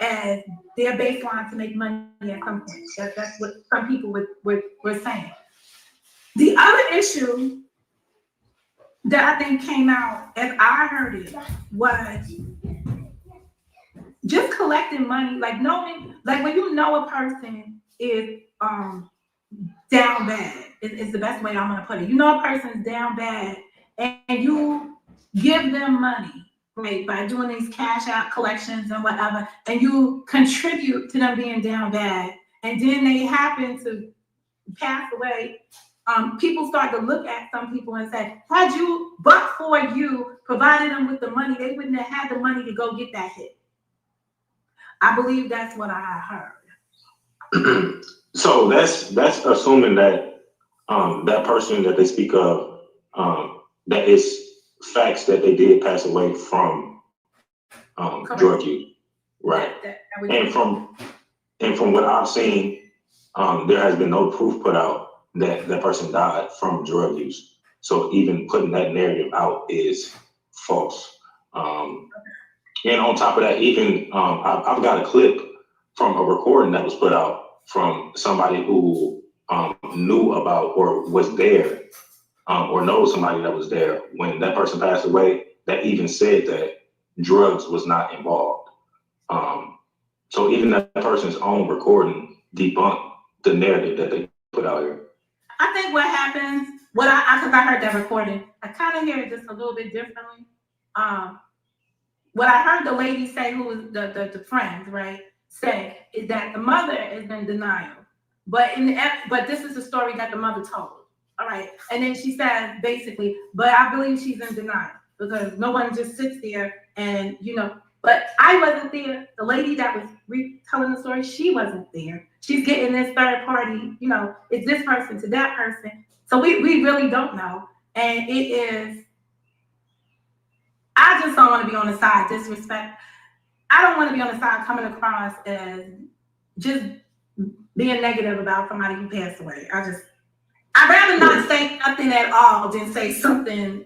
as their baseline to make money at some point. That's what some people were saying. The other issue that I think came out as I heard it was just collecting money, like knowing, like when you know a person is down bad, is the best way I'm gonna put it. You know a person's down bad, and you give them money, right, by doing these cash out collections and whatever, and you contribute to them being down bad, and then they happen to pass away. People start to look at some people and say, but for you provided them with the money, they wouldn't have had the money to go get that hit. I believe that's what I heard. So that's assuming that that person that they speak of, that is facts that they did pass away from drug use, right? And from what I've seen, there has been no proof put out that that person died from drug use. So even putting that narrative out is false. And on top of that, even I've got a clip from a recording that was put out from somebody who knew about or was there or knows somebody that was there when that person passed away, that even said that drugs was not involved. So even that person's own recording debunked the narrative that they put out here. I think what happens, because I heard that recording, I kind of hear it just a little bit differently. What I heard the lady say, who was the friend, right, say is that the mother is in denial, but this is the story that the mother told. All right, and then she says basically, but I believe she's in denial because no one just sits there and But I wasn't there. The lady that was telling the story, she wasn't there. She's getting this third party, it's this person to that person. So we really don't know. And it is, I just don't want to be on the side disrespect. I don't want to be on the side coming across as just being negative about somebody who passed away. I'd rather not say nothing at all than say something.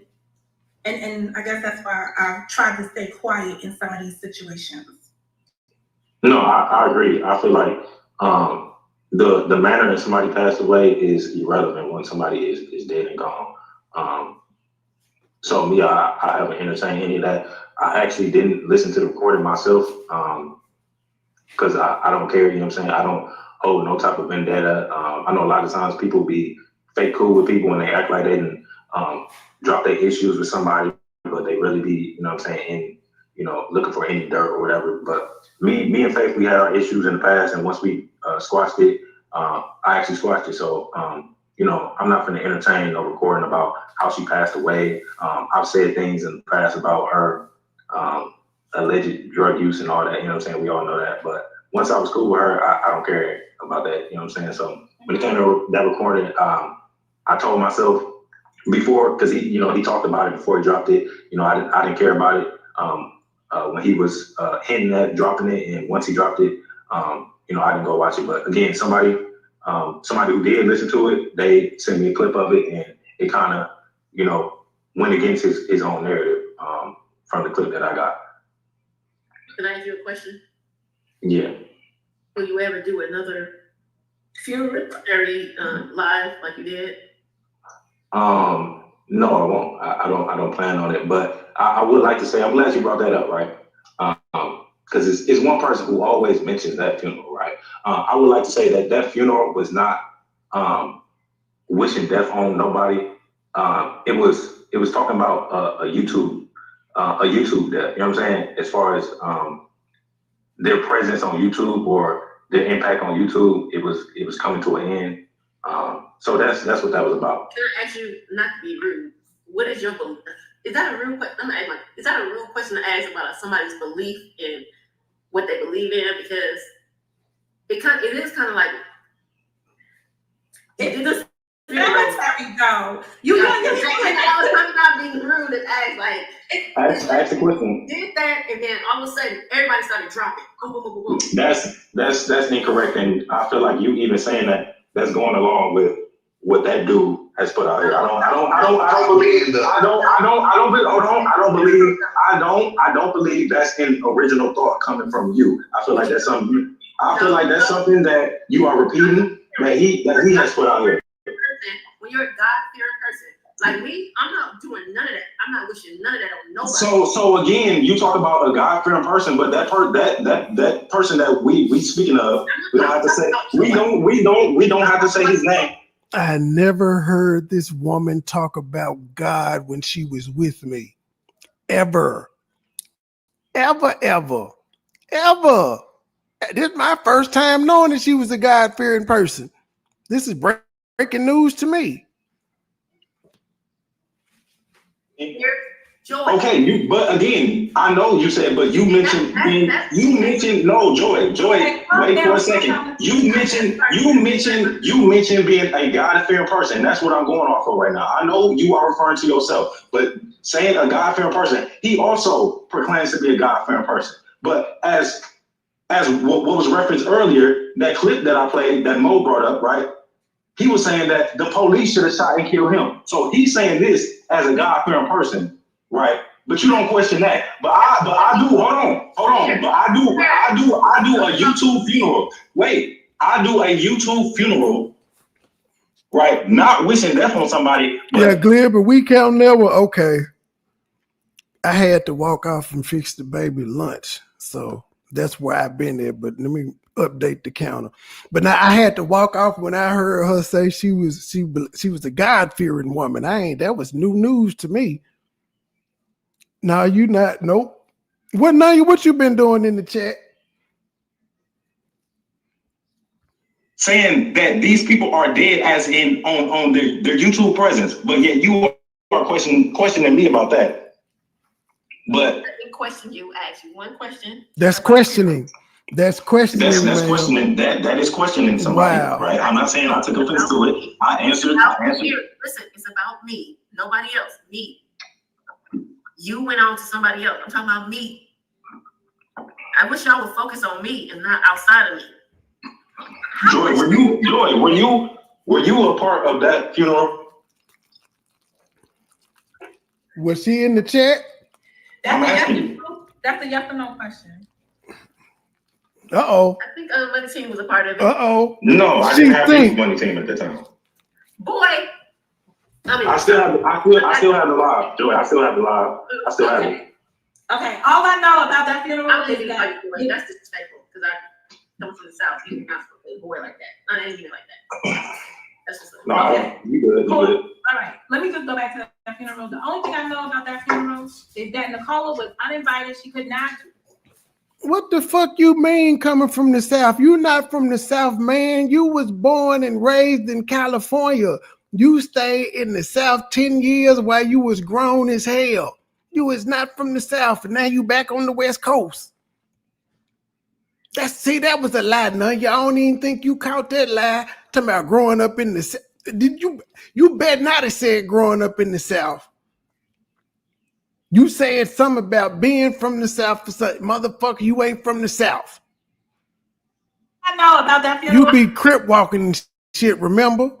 And I guess that's why I've tried to stay quiet in some of these situations. No, I agree. I feel like the manner that somebody passed away is irrelevant when somebody is dead and gone. So me, I haven't entertained any of that. I actually didn't listen to the recording myself because I don't care. You know what I'm saying? I don't hold no type of vendetta. I know a lot of times people be fake cool with people and they act like they didn't drop their issues with somebody, but they really be, you know what I'm saying, looking for any dirt or whatever. But me and Faith, we had our issues in the past, and once we squashed it, I actually squashed it. So, I'm not going to entertain no recording about how she passed away. I've said things in the past about her alleged drug use and all that, you know what I'm saying? We all know that. But once I was cool with her, I don't care about that, you know what I'm saying? So when it came to that recording, I told myself before, because he talked about it before he dropped it, I didn't care about it when he was hinting at dropping it, and once he dropped it, I didn't go watch it. But again, somebody who did listen to it, they sent me a clip of it, and it kind of, went against his own narrative from the clip that I got. Can I ask you a question? Yeah. Will you ever do another funeral dirty live like you did? No, I won't. I don't plan on it. But I would like to say, I'm glad you brought that up, right? Because it's one person who always mentions that funeral, right? I would like to say that funeral was not wishing death on nobody. It was talking about a YouTube death. You know what I'm saying? As far as their presence on YouTube or their impact on YouTube, it was coming to an end. So that's what that was about. Can I ask you, not to be rude, what is your belief? Is that a real question? Is that a real question to ask about somebody's belief in what they believe in? Because it is kind of like That's how we go. I was not being rude and ask like Ask the question. Did that, and then all of a sudden everybody started dropping. Boom, boom, boom, boom, boom. That's incorrect, and I feel like you even saying that's going along with what that dude has put out here. I don't believe that's an original thought coming from you. I feel like that's something that you are repeating that he has put out here. When you're a God-fearing person, like me, I'm not doing none of that. I'm not wishing none of that on nobody. So again, you talk about a God-fearing person, but that person that we speaking of, we don't have to say we don't have to say his name. I never heard this woman talk about God when she was with me. Ever. This is my first time knowing that she was a God-fearing person. This is breaking news to me. Joy. Okay, but again, I know you said, but you mentioned no, Joy, wait for a second. You mentioned being a God-fearing person. That's what I'm going off of right now. I know you are referring to yourself, but saying a God-fearing person, he also proclaims to be a God-fearing person. But as what was referenced earlier, that clip that I played, that Mo brought up, right? He was saying that the police should have shot and killed him. So he's saying this as a God-fearing person, right? But you don't question that. But I do. Hold on. But I do a YouTube funeral. Wait, I do a YouTube funeral, right? Not wishing death on somebody. Yeah, Glenn, but we count never. Okay. I had to walk off and fix the baby lunch. So that's where I've been there. But let me update the counter. But now I had to walk off when I heard her say she was a God-fearing woman. That was new news to me. No, you not. Nope. What you been doing in the chat? Saying that these people are dead as in on their YouTube presence, but yet you are questioning me about that. But I didn't question you. I asked you one question. That's questioning. That's questioning. That's questioning. That is questioning somebody, wow. Right? I'm not saying I took offense to it. I answered. Listen, it's about me, nobody else. Me. You went on to somebody else. I'm talking about me. I wish y'all would focus on me and not outside of me. Joy, were you Were you a part of that funeral? Was she in the chat? I'm asking you. That's a yes or no question. Uh-oh. I think Money Team was a part of it. Uh-oh. No, I didn't have a money team at the time. Boy. I still have the live. Joey, I still have the live. I still have it. Okay, all I know about that funeral I is didn't that like boy. That's disrespectful because I come from the South. You're not supposed to say boy like that. I didn't mean it like that. That's just No, okay. You good. Cool. All right, let me just go back to that funeral. The only thing I know about that funeral is that Nicola was uninvited. She could not. What the fuck you mean coming from the South? You not from the South, man. You was born and raised in California. You stayed in the South 10 years while you was grown as hell. You was not from the South, and now you back on the West Coast. That was a lie. None y'all don't even think you caught that lie. Talking about growing up in the South. You better not have said growing up in the South. You said something about being from the South for something. Motherfucker, you ain't from the South. I know about that funeral. You be crip walking and shit, remember?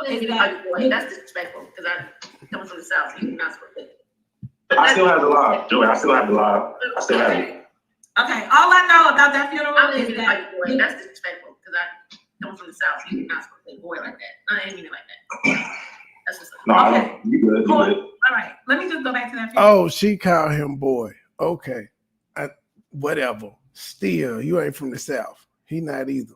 That's disrespectful because I come from the South. You're not supposed to. I still have the live, Joey. I still have the live. I still have it. Okay, all I know about that funeral is that boy. That's disrespectful because I come from the South. You're not supposed to say boy like that. I didn't mean it like that. That's just no. Okay. You good? Cool. All right, let me just go back to that funeral. Oh, she called him boy. Okay, whatever. Still, you ain't from the South. He not either.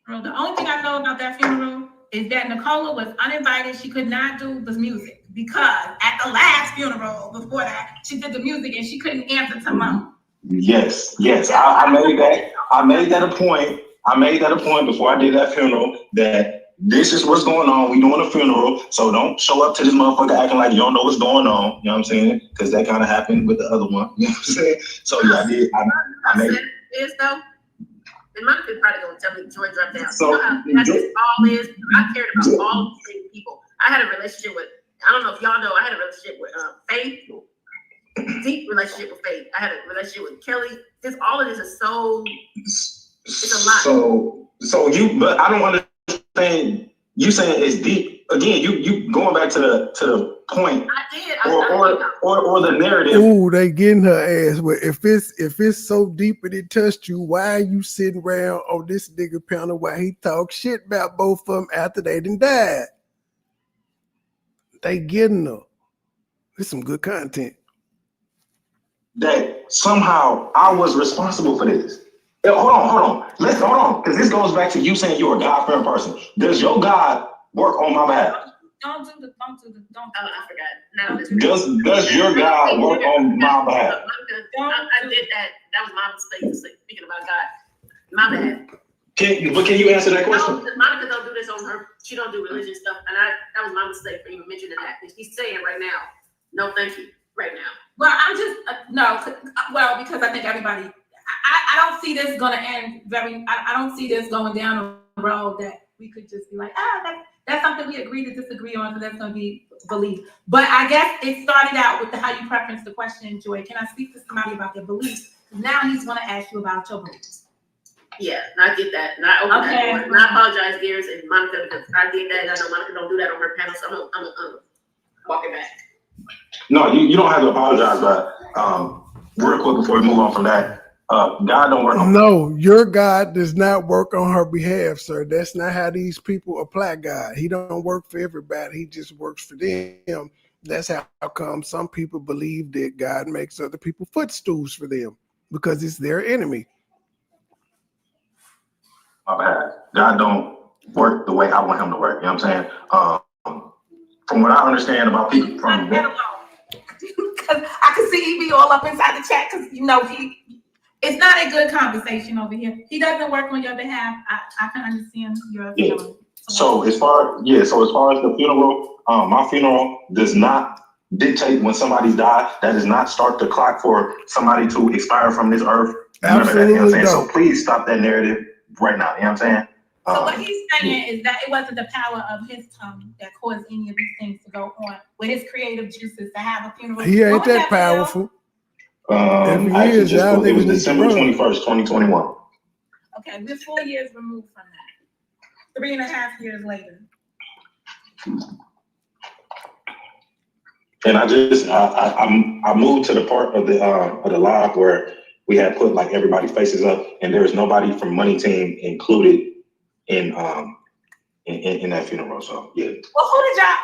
Well, the only thing I know about that funeral is that Nicola was uninvited. She could not do the music because at the last funeral before that, she did the music and she couldn't answer to mom. Yes. I made that. I made that a point. Before I did that funeral that this is what's going on. We doing a funeral, so don't show up to this motherfucker acting like you don't know what's going on. You know what I'm saying? Because that kind of happened with the other one. You know what I'm saying? So yeah, I did. I made it. Is though. And Monica probably gonna tell me Joy dropped down. So, you know how this all is? I cared about all the same people. I had a relationship with, I don't know if y'all know, I had a relationship with Faith, deep relationship with Faith. I had a relationship with Kelly. All of this is so, it's a lot. But I don't understand. You saying it's deep. Again, you going back to the point. I did. Or the narrative. Ooh, they getting her ass. Well, if it's so deep and it touched you, why are you sitting around on this nigga panel while he talk shit about both of them after they done died? They getting her. It's some good content. That somehow I was responsible for this. Hold on. Let's hold on, because this goes back to you saying you're a God-fearing person. Does your God work on my behalf? Don't do the. Oh, I forgot. No, does your God work on my behalf? I did that. That was my mistake. Speaking about God, my bad. Can you answer that question? No, Monica don't do this on her. She don't do religious stuff, and that was my mistake for even mentioning that. He's saying right now, no, thank you, right now. Well, I'm just because I think everybody. I don't see this gonna end I don't see this going down a road that we could just be like, that's something we agree to disagree on, so that's gonna be belief. But I guess it started out with how you preferenced the question, Joy. Can I speak to somebody about their beliefs? Now he's gonna ask you about your beliefs. Yeah, I get that. And I open that door. And I apologize, Gears and Monica, because I did that. And I know Monica don't do that on her panel, so I'm walking back. No, you don't have to apologize, but real quick before we move on from that, God don't work on. No, your God does not work on her behalf, sir. That's not how these people apply God. He don't work for everybody. He just works for them. That's how come some people believe that God makes other people footstools for them because it's their enemy. My bad. God don't work the way I want him to work. You know what I'm saying? From what I understand about people from because I can see EB all up inside the chat because it's not a good conversation over here. He doesn't work on your behalf. I can understand your feelings. So as far as the funeral, my funeral does not dictate when somebody's died. That does not start the clock for somebody to expire from this earth. Absolutely that, so please stop that narrative right now. You know what I'm saying? So what he's saying is that it wasn't the power of his tongue that caused any of these things to go on with his creative juices to have a funeral. He ain't that powerful. Actually, it was December 21st, 2021. Okay, we're 4 years removed from that. 3.5 years later. And I moved to the part of the live where we had put like everybody's faces up, and there was nobody from Money Team included in that funeral. So yeah. Well,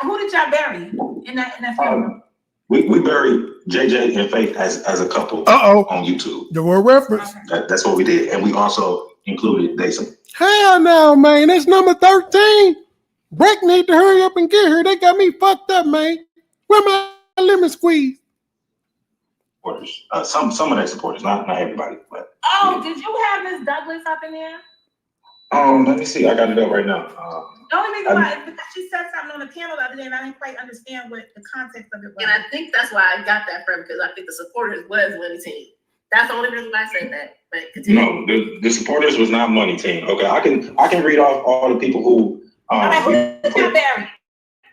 who did y'all bury in that funeral? We buried JJ and Faith as a couple on YouTube. The word reference. That's what we did, and we also included Dason. Hell no, man. That's number 13. Breck need to hurry up and get her. They got me fucked up, man. Where my lemon squeeze? Supporters. Some of their supporters, not everybody. But yeah. Did you have Miss Douglas up in there? Let me see. I got it up right now. The only reason why is because she said something on the panel the other day, and I didn't quite understand what the context of it was. And I think that's why I got that from, because I think the supporters was Money Team. That's the only reason why I said that. But continue. No, the supporters was not Money Team. Okay, I can read off all the people who. Who got buried?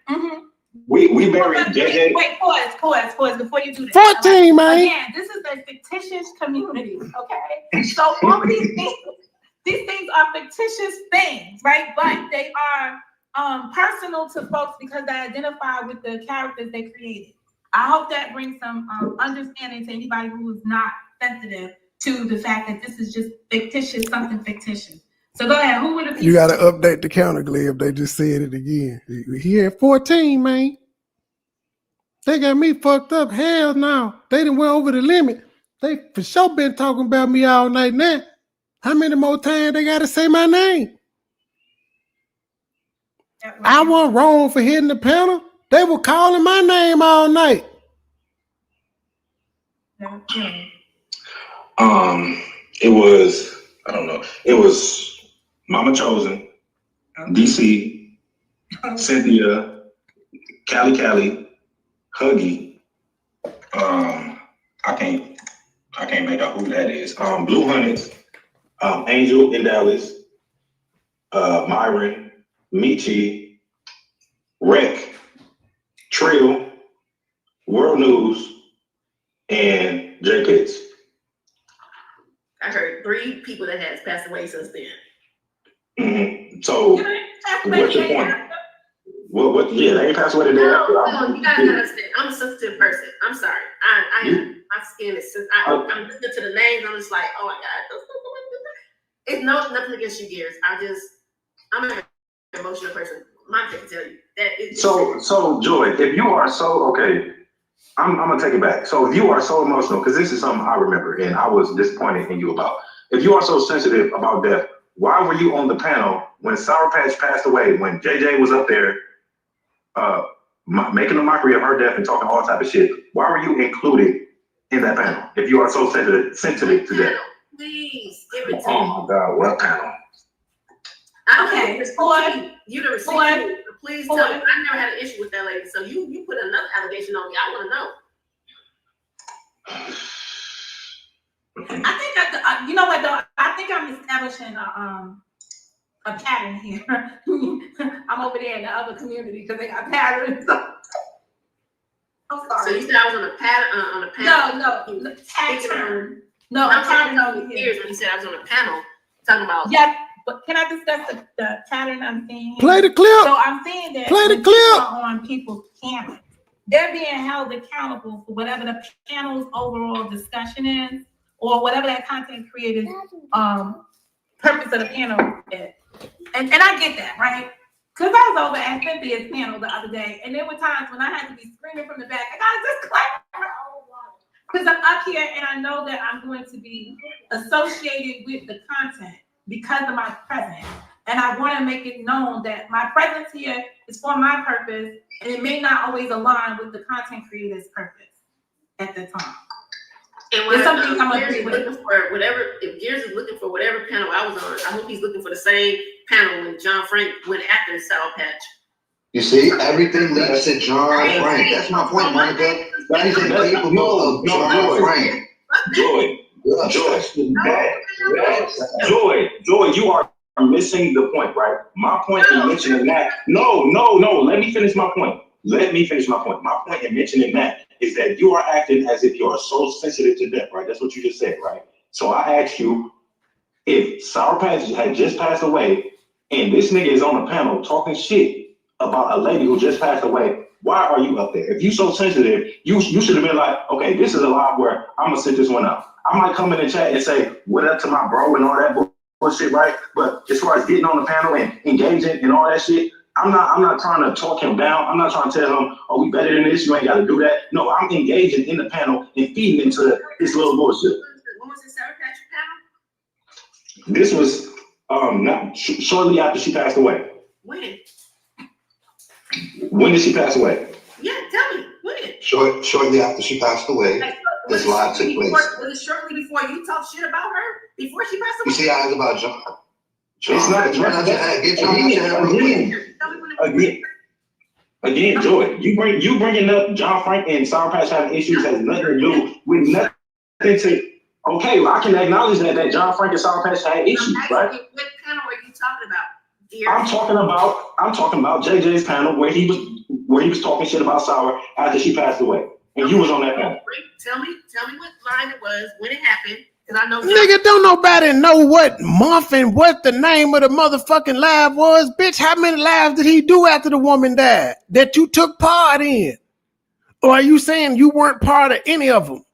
Mm-hmm. We buried JJ. Wait, pause before you do this. 14, man. Again, this is a fictitious community, okay? So all of these things are fictitious things, right? But they are personal to folks because they identify with the characters they created. I hope that brings some understanding to anybody who is not sensitive to the fact that this is just fictitious, something fictitious. So go ahead. Who were the people? You got to update the counter, Gleb. They just said it again. He had 14, man. They got me fucked up. Hell no. They done went over the limit. They for sure been talking about me all night now. How many more times they got to say my name? I wasn't wrong for hitting the panel. They were calling my name all night. It was, I don't know. It was Mama Chosen, DC, Cynthia, Callie, Huggy. I can't make out who that is. Blue Hunteds, Angel in Dallas, Myron, Michi, Rec, Trill, World News, and J Pitts. I heard 3 people that has passed away since then. Mm-hmm. So, what's your point? What? Yeah, they ain't passed away today. No, you gotta understand. I'm a sensitive person. I'm sorry. I am. My skin is sensitive. I'm listening to the names. I'm just like, oh my God. It's nothing against you, Gears. I'm an emotional person. Mom can tell you that. So Joy, if you are so okay, I'm gonna take it back. So if you are so emotional, because this is something I remember and I was disappointed in you about. If you are so sensitive about death, why were you on the panel when Sour Patch passed away, when JJ was up there making a mockery of her death and talking all type of shit? Why were you included in that panel if you are so sensitive to death? Please give it to me. Oh my God, what panel? Okay, you the receiver. Please tell me. I never had an issue with that lady. So you put another allegation on me. I want I to know. think that you know what though. I think I'm establishing a pattern here. I'm over there in the other community because they got patterns. I'm sorry. So you said I was on a pattern on a panel. No, pattern. No, I'm pattern talking over to here. years when you said I was on a panel talking about. Yeah, but can I discuss the pattern I'm seeing here? Play the clip. So I'm seeing that Play the when clip. people are on people's cameras, they're being held accountable for whatever the panel's overall discussion is, or whatever that content creator's purpose of the panel is. And I get that, right? Because I was over at Cynthia's panel the other day, and there were times when I had to be screaming from the back, I gotta just clap. Because I'm up here and I know that I'm going to be associated with the content because of my presence. And I want to make it known that my presence here is for my purpose, and it may not always align with the content creator's purpose at the time. And when something I'm Gears is looking for whatever, if Gears is looking for whatever panel I was on, I hope he's looking for the same panel when John Frank went after Sour Patch. You see, everything leads to John Frank. That's my point, Monica. That is incapable of John Frank. Joy, you are missing the point, right? My point in mentioning that. No. Let me finish my point. My point in mentioning that is that you are acting as if you are so sensitive to death, right? That's what you just said, right? So I asked you, if Sour Patch had just passed away and this nigga is on the panel talking shit about a lady who just passed away, why are you up there? If you so sensitive, you should have been like, okay, this is a live where I'm gonna sit this one out. I might come in the chat and say, what up to my bro and all that bullshit, right? But as far as getting on the panel and engaging and all that shit, I'm not trying to talk him down. I'm not trying to tell him, oh, we better than this, you ain't gotta do that. No, I'm engaging in the panel and feeding into this little bullshit. When was the Sour Patch panel? This was shortly after she passed away. When? When did she pass away? Yeah, tell me. When? Shortly after she passed away, this live took place. Was it shortly before you talked shit about her? Before she passed away? You see how it's about John? It's not again, Joy. You bringing up John Frank and Sour Patch having issues has nothing to do with nothing to. Okay, well, I can acknowledge that John Frank and Sour Patch had issues, right? What panel are you talking about, dear? I'm talking about JJ's panel where he was talking shit about Sour after she passed away, and you was on that panel. Tell me what line it was, when it happened, because I know. Nigga, don't nobody know what month and what the name of the motherfucking live was. Bitch, how many lives did he do after the woman died that you took part in? Or are you saying you weren't part of any of them?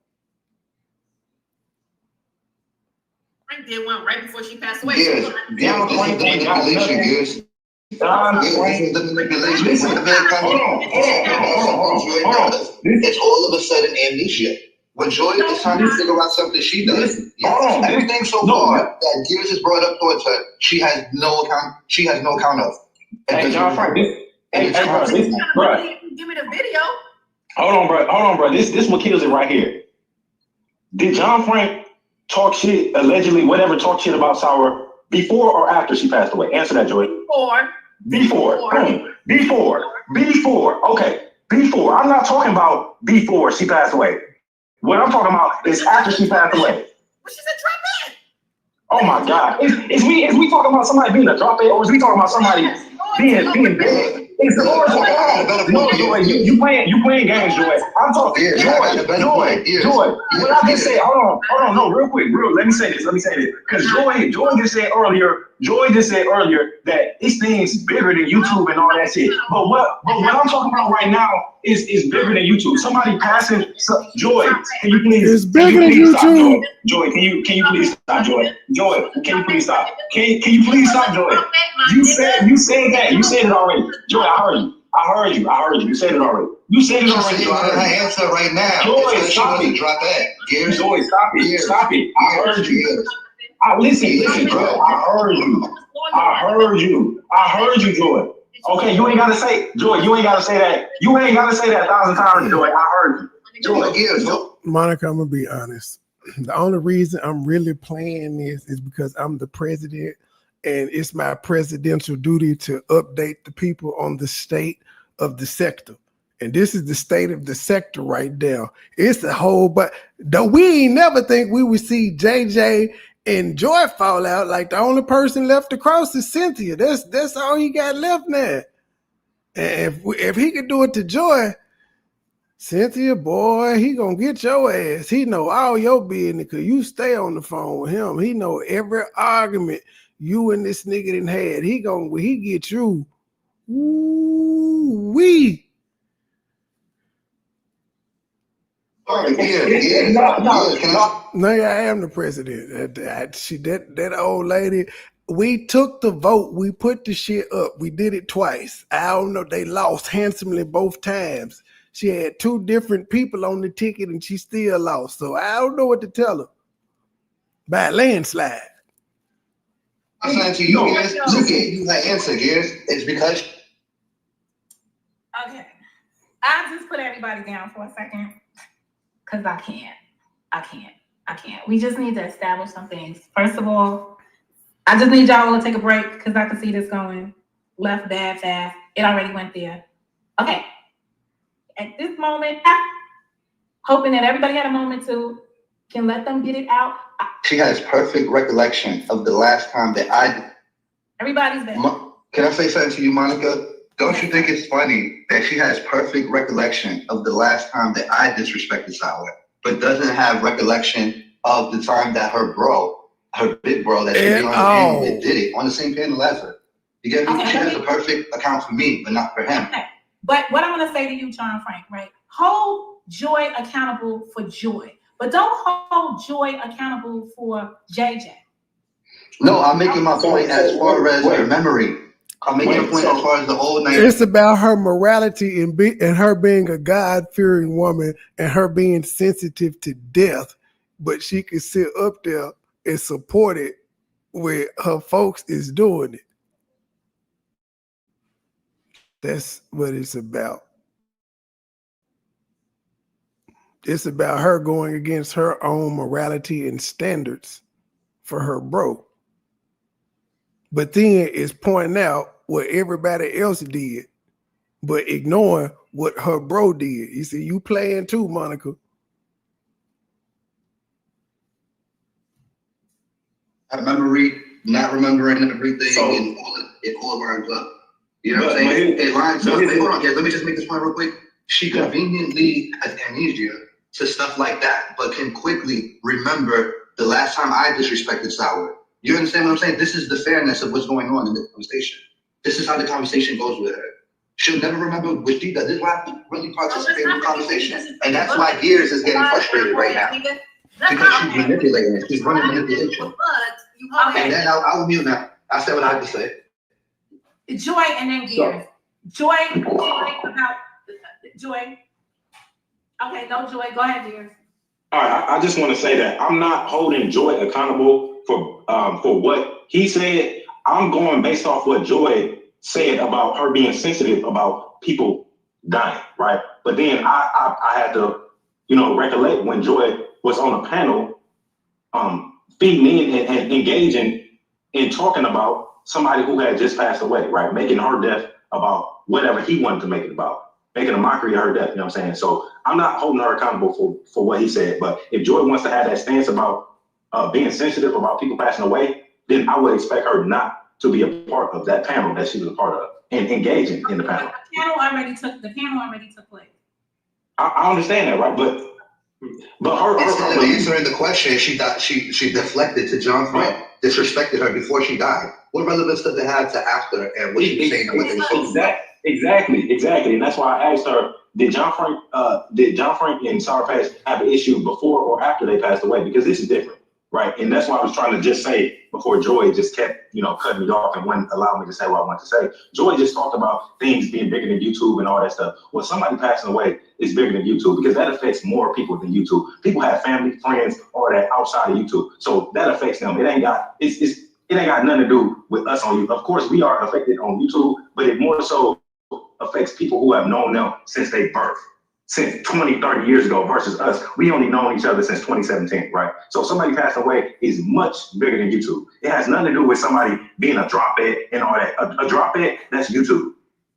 Frank did one right before she passed away. Yes, this is the manipulation, yes. This is the manipulation. It's all of a sudden amnesia. When Joy is trying to figure out something she does, everything so far that Gears is brought up towards her, she has no account of. Hey, John Frank, bro. Give me the video. Hold on, bro. This what kills it right here. Did John Frank talk shit, allegedly, whatever, talk shit about Sour before or after she passed away? Answer that, Joy. Before. Okay, before. I'm not talking about before she passed away. What I'm talking about is after she passed away. Well, she's a drop dead. Oh my God. Is we talking about somebody being a drop dead, or is we talking about somebody being dead? It's the Lord's no, Joy, you playing games, Joy. I'm talking Joy. What I just said, hold on, no, real quick, let me say this. Because Joy just said earlier that this thing's bigger than YouTube and all that shit. But what I'm talking about right now is bigger than YouTube. Somebody passing Joy, can you please? It's bigger than YouTube. Joy, can you please stop, Joy? Joy, can you please stop? Can you please stop, Joy? You said that. You said it already. Joy, I heard you. You said it already. You said it already. I answer right now. Joy, stop it. Drop that. Joy, stop it. I heard you. Listen, bro. I heard you, Joy. Okay, you ain't gotta say, Joy. You ain't gotta say that. You ain't gotta say that 1,000 times, Joy. I heard you. Joy, Monica, I'm gonna be honest. The only reason I'm really playing this is because I'm the president, and it's my presidential duty to update the people on the state of the sector. And this is the state of the sector right now. It's a whole, but we ain't never think we would see JJ and Joy fall out. Like the only person left across is Cynthia. That's all he got left now. And if he could do it to Joy, Cynthia, boy, he gonna get your ass. He know all your business because you stay on the phone with him. He know every argument you and this nigga done had. He get you. Woo-wee. No, I am the president. That old lady, we took the vote. We put the shit up. We did it twice. I don't know. They lost handsomely both times. She had two different people on the ticket and she still lost. So I don't know what to tell her. By a landslide. I'm saying to you, Gears, to get you that answer, Gears, it's because. Okay. I'll just put everybody down for a second. Because I can't. We just need to establish some things. First of all, I just need y'all to take a break because I can see this going left bad fast. It already went there. Okay. At this moment, hoping that everybody had a moment to can let them get it out. She has perfect recollection of the last time that Everybody's there. Can I say something to you, Monica? Don't you think it's funny that she has perfect recollection of the last time that I disrespected Sour, but doesn't have recollection of the time that her bro her big bro that she be on the panel with did it on the same panel as her. You get me? She has a perfect account for me, but not for him. Okay. But what I'm going to say to you, John Frank, right? Hold Joy accountable for Joy, but don't hold Joy accountable for JJ. No, I'm making my point as far as her memory. I'm making a point as far as the whole night. It's about her morality and her being a God-fearing woman and her being sensitive to death, but she can sit up there and support it where her folks is doing it. That's what it's about. It's about her going against her own morality and standards for her bro. But then it's pointing out what everybody else did, but ignoring what her bro did. You see, you playing too, Monica. Her memory, not remembering everything, it all lines up. You know what I'm saying? It lines up. Hey, hold on, guys. Let me just make this point real quick. She conveniently has amnesia to stuff like that, but can quickly remember the last time I disrespected Sour. You understand what I'm saying? This is the fairness of what's going on in the conversation. This is how the conversation goes with her. She'll never remember what she does. This is why I really participate in the conversation. And that's why Gears is getting frustrated right now. Because she's manipulating it. She's running manipulation. And then I'll mute now. I said what I had to say. Joy and then Gears. Joy about Joy. Okay, no, Joy. Go ahead, Gears. All right, I just want to say that I'm not holding Joy accountable for what he said. I'm going based off what Joy said about her being sensitive about people dying, right? But then I had to, recollect when Joy was on a panel, feeding in and engaging in talking about somebody who had just passed away, right? Making her death about whatever he wanted to make it about, making a mockery of her death, you know what I'm saying? So I'm not holding her accountable for what he said, but if Joy wants to have that stance about being sensitive about people passing away, then I would expect her not to be a part of that panel that she was a part of and engaging in the panel. The panel already took place. I understand that, right? But her instead of answering the question, she deflected to John Frank, disrespected her before she died. What relevance does it have to after and what she's saying and what they were talking about? Exactly. And that's why I asked her, did John Frank and Sour Patch have an issue before or after they passed away? Because this is different, right? And that's why I was trying to just say before Joy just kept, cutting me off and wouldn't allow me to say what I want to say. Joy just talked about things being bigger than YouTube and all that stuff. Well, somebody passing away is bigger than YouTube because that affects more people than YouTube. People have family, friends, all that outside of YouTube. So that affects them. It ain't got nothing to do with us on YouTube. Of course, we are affected on YouTube, but it more so affects people who have known them since they birth, since 20, 30 years ago versus us. We only known each other since 2017, right? So if somebody passed away is much bigger than YouTube. It has nothing to do with somebody being a drop dead and all that. A drop dead, that's YouTube,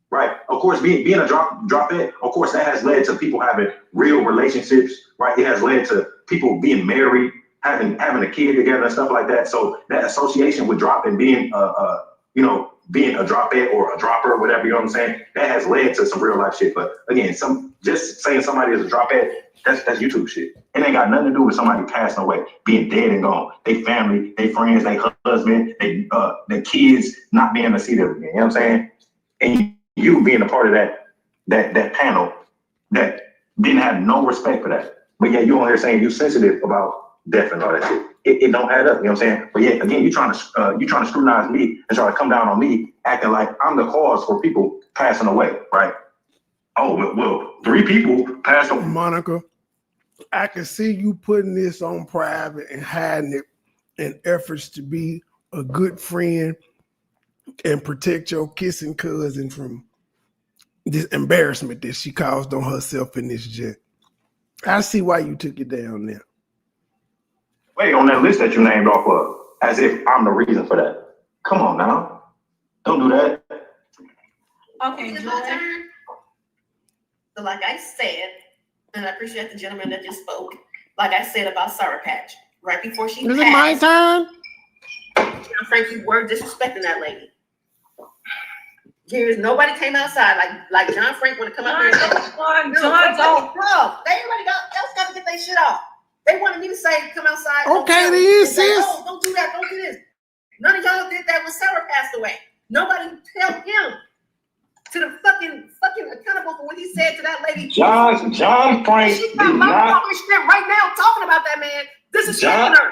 right? Of course, being a drop dead, of course, that has led to people having real relationships, right? It has led to people being married, having a kid together and stuff like that. So that association with drop and being being a drop dead or a dropper, whatever, you know what I'm saying? That has led to some real life shit. But again, just saying somebody is a drop dead, that's YouTube shit. It ain't got nothing to do with somebody passing away, being dead and gone. They family, they friends, they husband, they kids not being able to see them again. You know what I'm saying? And you being a part of that panel that didn't have no respect for that. But yeah, you on there saying you sensitive about death and all that shit. It don't add up, you know what I'm saying? But yeah, again, you trying to scrutinize me and try to come down on me, acting like I'm the cause for people passing away, right? Oh, well, 3 people passed away. Monica, I can see you putting this on private and hiding it in efforts to be a good friend and protect your kissing cousin from this embarrassment that she caused on herself in this jet. I see why you took it down there. Wait, on that list that you named off of, as if I'm the reason for that. Come on now. Don't do that. Okay, Is it my turn? So like I said, and I appreciate the gentleman that just spoke, like I said about Sour Patch, right before she Is passed. it my turn? John Frank, you were disrespecting that lady. Nobody came outside like John Frank want to come out here and say, John, don't. Bro, everybody else got to get their shit off. They wanted me to say, come outside. Okay, then, sis. Oh, don't do that. Don't do this. None of y'all did that when Sarah passed away. Nobody held him to the fucking accountable for what he said to that lady. John Frank She's did got my not. right now talking about that man. This is John, her.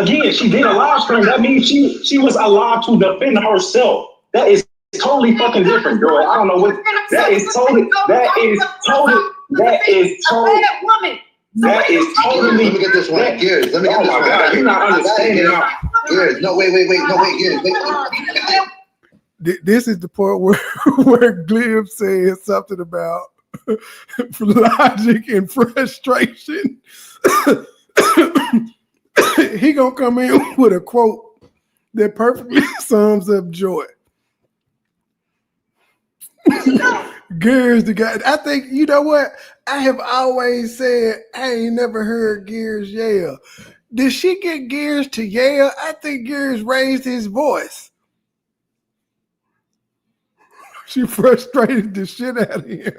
again, she did a live stream. That means she was allowed to defend herself. That is totally fucking different, girl. I don't know what that is totally. That is totally. Let me get this one. Gears. Let me get this one. God, you're not understanding now. Gears. No, wait. No, wait, Gears. Wait. This is the part where Glib says something about logic and frustration. He gonna come in with a quote that perfectly sums up Joy. Gears the guy. I think, you know what? I have always said I ain't never heard Gears yell. Did she get Gears to yell? I think Gears raised his voice. She frustrated the shit out of him.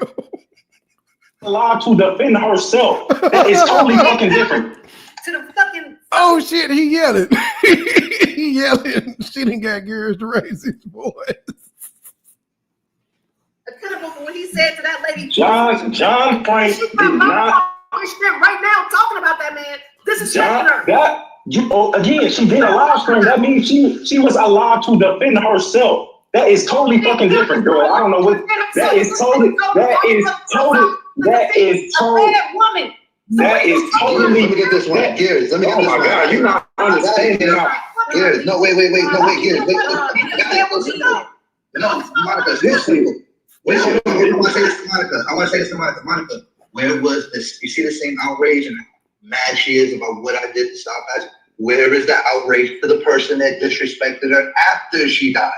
Allowed to defend herself. That is totally fucking different. To the fucking. Oh shit, he yelling. He yelling. She didn't got Gears to raise his voice. Accountable for what he said to that lady. John Frank did not. Right now talking about that man. This is her. Again, she did a live stream. That means she was allowed to defend herself. That is totally fucking different, girl. I don't know what that is totally. That is totally. Let me get this one. Gears. Let me get this one. Oh my God, you're not understanding now. Gears. No, wait. No, wait, Gears. No, Monica, listen. I want to say this to Monica. Monica, where was this? You see the same outrage and mad she is about what I did to South Patch? Where is that outrage to the person that disrespected her after she died?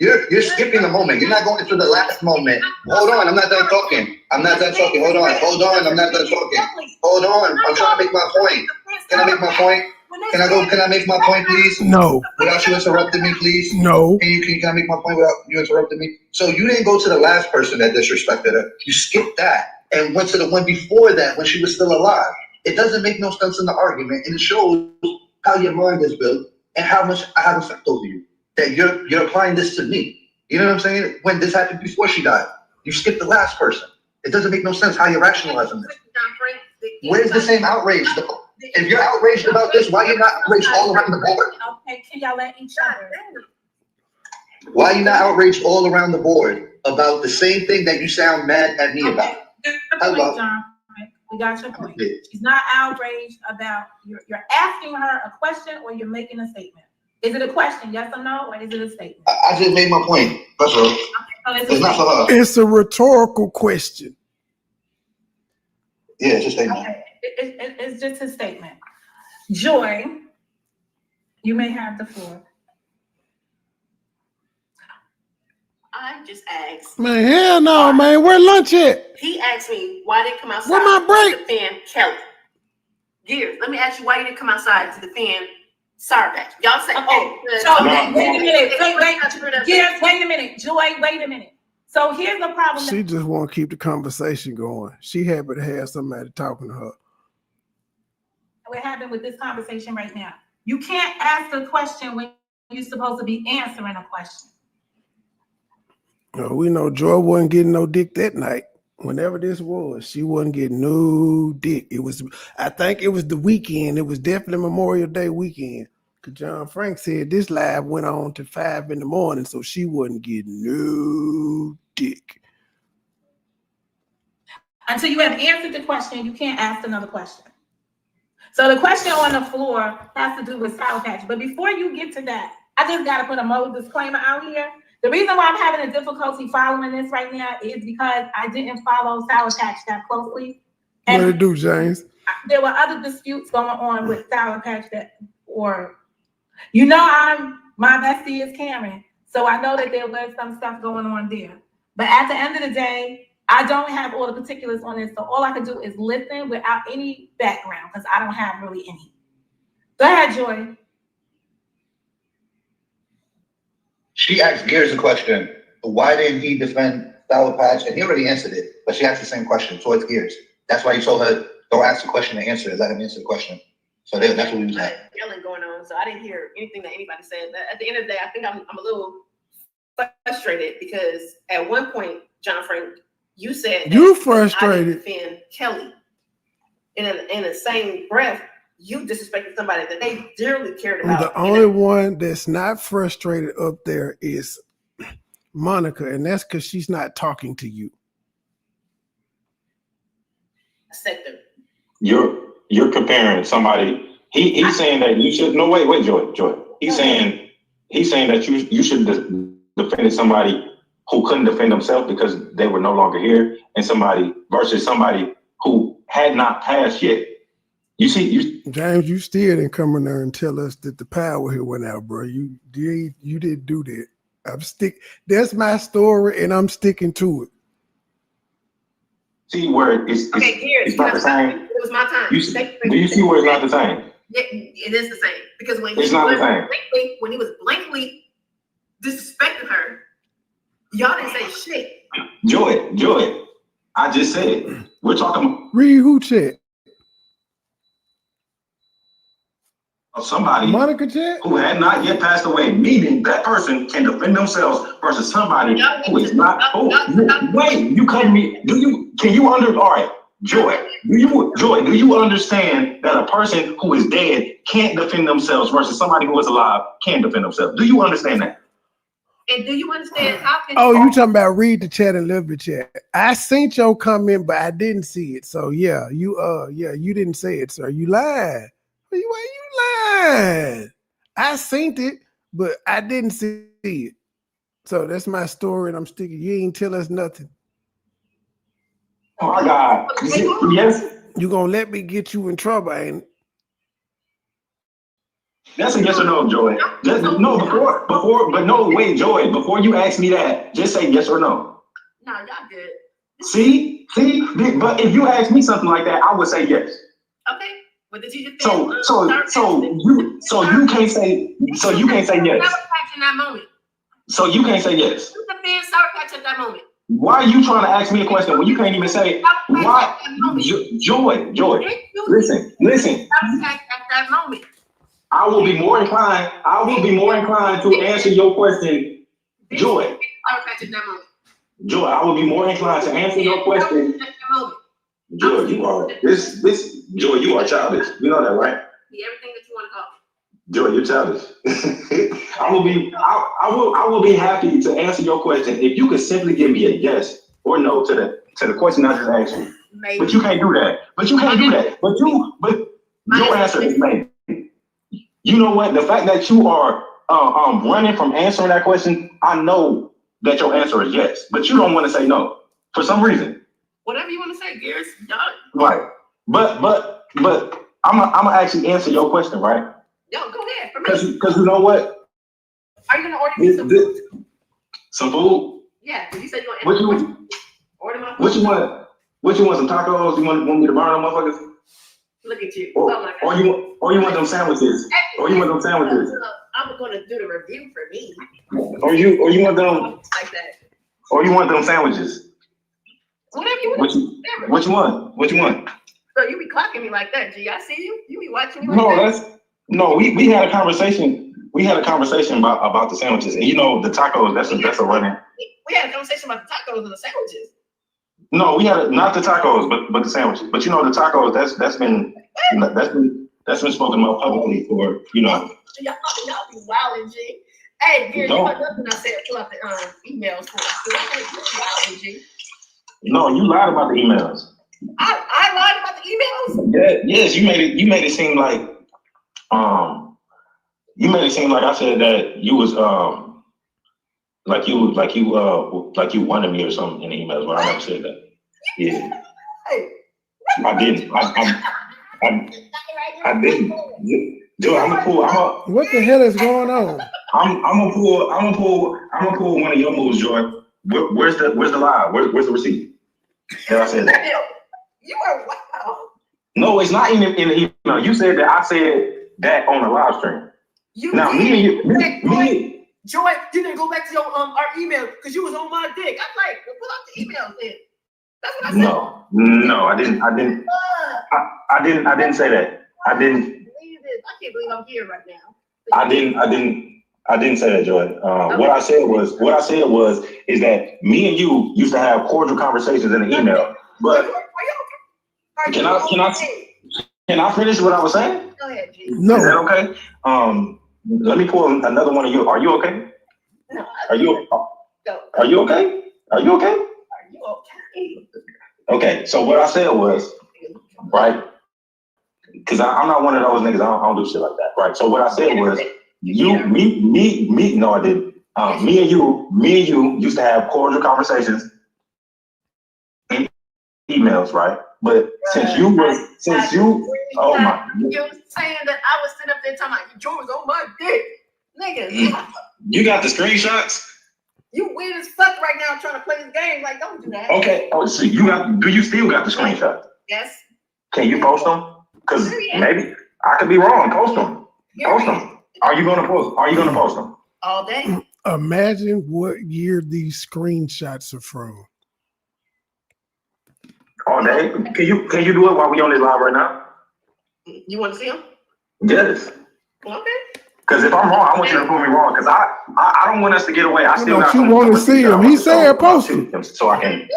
You're skipping the moment. You're not going through the last moment. Hold on, I'm not done talking. Hold on, I'm not done talking. Hold on, I'm trying to make my point. Can I make my point? Can I make my point, please? No. Without you interrupting me, please? No. Can I make my point without you interrupting me? So you didn't go to the last person that disrespected her. You skipped that and went to the one before that when she was still alive. It doesn't make no sense in the argument, and it shows how your mind is built and how much I have effect over you. That you're applying this to me. You know what I'm saying? When this happened before she died, you skipped the last person. It doesn't make no sense how you're rationalizing this. Where's the same outrage though? If you're outraged about this, why are you not outraged all around the board? Okay, can y'all let each other? Why are you not outraged all around the board about the same thing that you sound mad at me about? Hello. John, we got your point. She's not outraged about you're asking her a question or you're making a statement. Is it a question, yes or no, or is it a statement? I just made my point. That's all. It's not for her. It's a rhetorical question. Yeah, it's a statement. Okay. It's just a statement. Joy, you may have the floor. I just asked. Man, hell no, man. Where lunch at? He asked me why they didn't come outside. Where my break? To defend Kelly. Gears. Let me ask you why you didn't come outside to defend Sarah. Y'all say, wait a minute. Gears, wait a minute. Joy, wait a minute. So here's the problem. She just want to keep the conversation going. She happy to have somebody talking to her. What happened with this conversation right now? You can't ask a question when you're supposed to be answering a question. We know Joy wasn't getting no dick that night. Whenever this was, she wasn't getting no dick. I think it was the weekend. It was definitely Memorial Day weekend. Because John Frank said this live went on to 5 a.m, so she wasn't getting no dick. Until you have answered the question, you can't ask another question. So the question on the floor has to do with Sour Patch. But before you get to that, I just got to put a mode disclaimer out here. The reason why I'm having a difficulty following this right now is because I didn't follow Sour Patch that closely. What did it do, James? There were other disputes going on with Sour Patch my bestie is Karen. So I know that there was some stuff going on there. But at the end of the day, I don't have all the particulars on this. So all I can do is listen without any background because I don't have really any. Go ahead, Joy. She asked Gears a question. Why didn't he defend Sour Patch? And he already answered it, but she asked the same question towards Gears. That's why you told her Don't ask the question and answer it. Let him answer the question. So that's what we was at. Yelling going on, so I didn't hear anything that anybody said. But at the end of the day, I think I'm a little frustrated because at one point, John Frank, you said you frustrated. I didn't defend Kelly. In the same breath, you disrespected somebody that they dearly cared about. The only one that's not frustrated up there is Monica, and that's because she's not talking to you. Sector. You're comparing somebody. He's saying that you should. No, wait, Joy. He's saying that you should defend somebody who couldn't defend themselves because they were no longer here, and somebody versus somebody who had not passed yet. You see, James, you still didn't come in there and tell us that the power here went out, bro. You didn't do that. That's my story, and I'm sticking to it. See where it's not the same. It was my time. Do you see where it's not the same? It is the same because when it's not the same. When he was blankly disrespecting her, y'all didn't say shit. Joy. I just said we're talking. Read who chat? Somebody Monica chat who had not yet passed away, meaning that person can defend themselves versus somebody who is not. Wait, you cut me. All right, Joy. Do you understand that a person who is dead can't defend themselves versus somebody who is alive can defend themselves? Do you understand that? And do you understand how can you talking about read the chat and live the chat? I seen your comment, but I didn't see it. So yeah, you didn't say it, sir. You lied. Why you lying? I seen it, but I didn't see it. So that's my story, and I'm sticking. You ain't tell us nothing. Oh my God! Yes. You gonna let me get you in trouble, ain't it? That's a yes or no, Joy. Wait, Joy. Before you ask me that, just say yes or no. No, y'all good. See. But if you ask me something like that, I would say yes. Okay. But did you just so you can't say yes. In that moment. So you can't say yes. You defend Sour Patch at that moment. Why are you trying to ask me a question when you can't even say why? Joy. Listen. At that moment. I will be more inclined to answer your question, Joy. Joy, I will be more inclined to answer your question. Joy, you are Joy, you are childish. You know that, right? Everything that you want to call. Joy, you're childish. I will be happy to answer your question if you could simply give me a yes or no to the question I just asked you. Maybe. But you can't do that. But your answer is maybe. You know what? The fact that you are running from answering that question, I know that your answer is yes, but you don't want to say no for some reason. Whatever you want to say, Garrett's done. Right. But I'm gonna actually answer your question, right? Yo, go ahead. Because you know what? Are you gonna order me some food? Some food? Yeah, because you said you want order my food. What you want? What you want? Some tacos? You want me to burn them motherfuckers? Look at you. Or you want them sandwiches? I'm gonna do the review for me. Or you want them like that? Or you want them sandwiches? Whatever you want. What you want? So you be clocking me like that, G. I see you. You be watching me like that. We had a conversation. We had a conversation about the sandwiches, and you know the tacos. That's a running. We had a conversation about the tacos and the sandwiches. No, we had not the tacos, but the sandwiches. But you know the tacos. That's been spoken about publicly for Y'all be wildin', G. Hey, Gary, you heard nothing I said. Pull out the emails for us. Wildin', G. No, you lied about the emails. I lied about the emails. Yes, you made it seem like I said that you was like you wanted me or something in the emails, but I never said that. Yeah, I didn't. I didn't. Dude, I'm gonna pull. What the hell is going on? I'm gonna pull one of your moves, Joy. Where's the lie? Where's the receipt? That I said that. You are wow. No, it's not in the email. You said that I said that on the live stream. Joy, you didn't go back to your our email because you was on my dick. I'm like, well, pull out the email then. That's what I said. No, I didn't say that. I didn't. I can't believe I'm here right now. I didn't say that, Joy. What I said was is that me and you used to have cordial conversations in the email. But can I finish what I was saying? Go ahead, G. No. Is that okay? Let me pull another one of you. Are you okay? No. Are you okay? Go. Are you okay? Are you okay? Are you okay? Okay. So what I said was, right? Because I'm not one of those niggas. I don't do shit like that, right? So what I said was, me. No, I didn't. Me and you used to have cordial conversations in emails, right? But oh my, You're saying that I was sitting up there talking about George on my dick, nigga. You got the screenshots? You weird as fuck right now trying to play this game. Like, don't do that. Okay. Oh, so do you still got the screenshots? Yes. Can you post them? Because maybe I could be wrong. Post them. Post them. Are you gonna post them? All day. Imagine what year these screenshots are from. All day? Can you do it while we on this live right now? You want to see them? Yes. Okay. Because if I'm wrong, I want you to prove me wrong. Because I don't want us to get away. I still got you want to see him. He said post him. So I can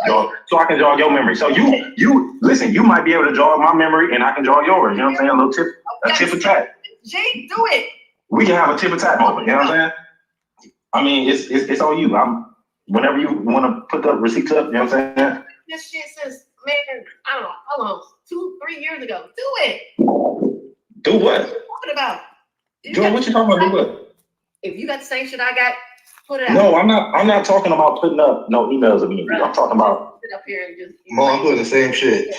jog your memory. So you listen, you might be able to jog my memory and I can jog yours. You know what I'm saying? A tip for tat. Jay, do it. We can have a tip for tat moment. You know what I'm saying? I mean, it's on you. Whenever you want to put the receipts up, you know what I'm saying? This shit since, man, I don't know, how long? 2-3 years ago. Do it. Do what? What are you talking about? Joe, what you talking about? Do what? If you got the same shit I got, put it out. No, I'm not talking about putting up no emails of me. I'm talking about sit up here and just. I'm putting the same shit.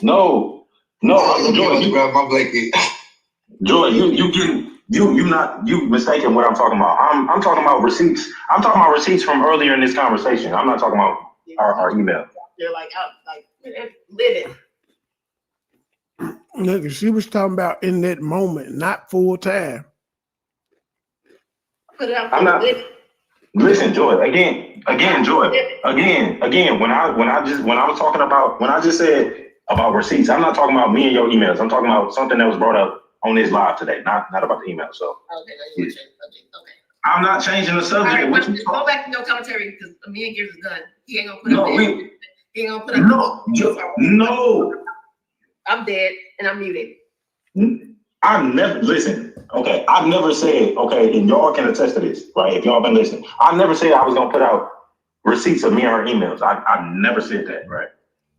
No, Joy, you grab my blanket. Joy, you mistaken what I'm talking about. I'm talking about receipts. I'm talking about receipts from earlier in this conversation. I'm not talking about our email. They're like out, like live it. Look, she was talking about in that moment, not full time. Put it out. I'm not. Listen, Joy. Again, Joy. Again. When I just said about receipts, I'm not talking about me and your emails. I'm talking about something that was brought up on this live today, not about the email. So. Okay. Okay. I'm not changing the subject. Right, what go back to no commentary because me and Gears is done. He ain't gonna put up. He ain't gonna put up. No. I'm dead and I'm muted. I've never said, okay, and y'all can attest to this, right? If y'all been listening, I never said I was gonna put out receipts of me and her emails. I never said that, right?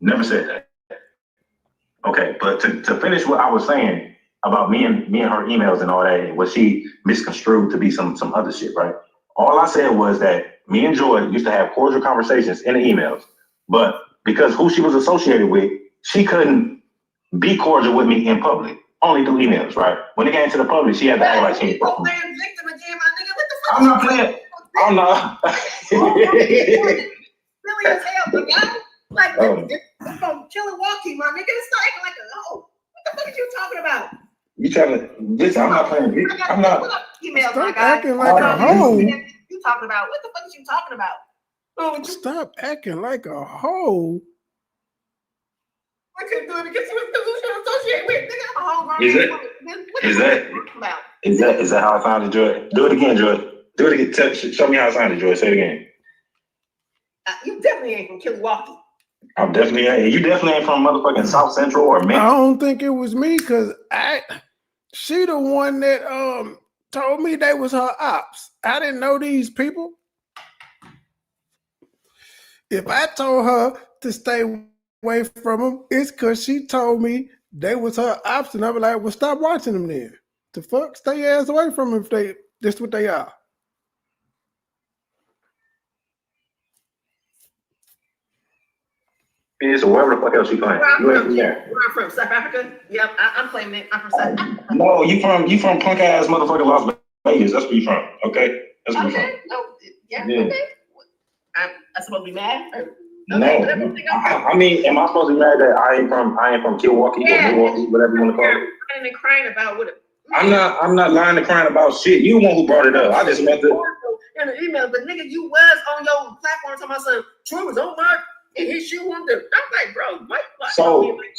Never said that. Okay, but to finish what I was saying about me and her emails and all that, and what she misconstrued to be some other shit, right? All I said was that me and Joy used to have cordial conversations in the emails, but because who she was associated with, she couldn't be cordial with me in public, only through emails, right? When it came to the public, she had to act like she was playing victim again, my nigga. What the fuck? I'm not playing. I'm not. Silly as hell, my guy. Like, it's from Milwaukee, my nigga. It's not acting like a hoe. What the fuck are you talking about? You trying to listen? I'm not playing. I'm not. Emails, Stop acting like a hoe. You talking about? What the fuck is you talking about? Stop acting like a hoe. I couldn't do it because you were associated with. Nigga, I'm a whole Is that how it sounded, Joy? Do it again, Joy. Do it again. Show me how it sounded, Joy. Say it again. You definitely ain't from Milwaukee. I'm definitely ain't. You definitely ain't from motherfucking South Central or Memphis. I don't think it was me because she the one that told me they was her ops. I didn't know these people. If I told her to stay away from them, it's because she told me they was her ops, and I was like, well, stop watching them then. The fuck? Stay your ass away from them if that's what they are. So wherever the fuck else you playing? Where I'm from South Africa. Yep, I'm playing it. I'm from South Africa. No, you from punk ass motherfucking Las Vegas. That's where you from. Okay, that's where you from. No, yeah. Okay. I'm supposed to be mad? No. I mean, am I supposed to be mad that I ain't from Milwaukee or Milwaukee, whatever you want to call it? And crying about what? I'm not lying and crying about shit. You the one who brought it up. I just meant to. In the email, but nigga, you was on your platform talking about some Troy was on my And his shoe on the. I'm like, bro, what?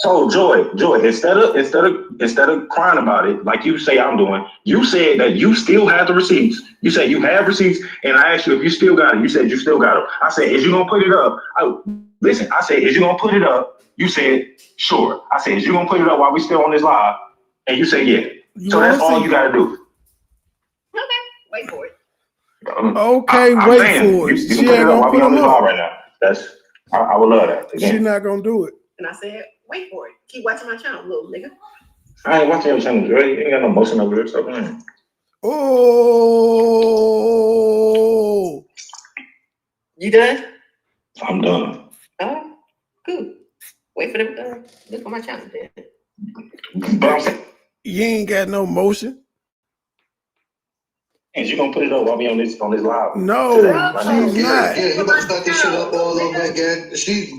So Joy, instead of crying about it, like you say I'm doing, you said that you still have the receipts. You said you have receipts, and I asked you if you still got it. You said you still got them. I said, is you gonna put it up? I said, is you gonna put it up? You said, sure. I said, is you gonna put it up while we still on this live? And you said, yeah. So that's all you gotta do. Okay, wait for it. Okay, wait for it. You can put it up while we on this live right now. I would love that. She's not gonna do it. And I said, wait for it. Keep watching my channel, little nigga. I ain't watching your channel, Joy. You ain't got no motion over there. Stop playing. Oh, You done? I'm done. Oh, good. Wait for them to look on my channel then. But I'm saying, you ain't got no motion. and you gonna put it up while we on this live? No, today, she's not. Yeah, you about to start this shit up all over again. She's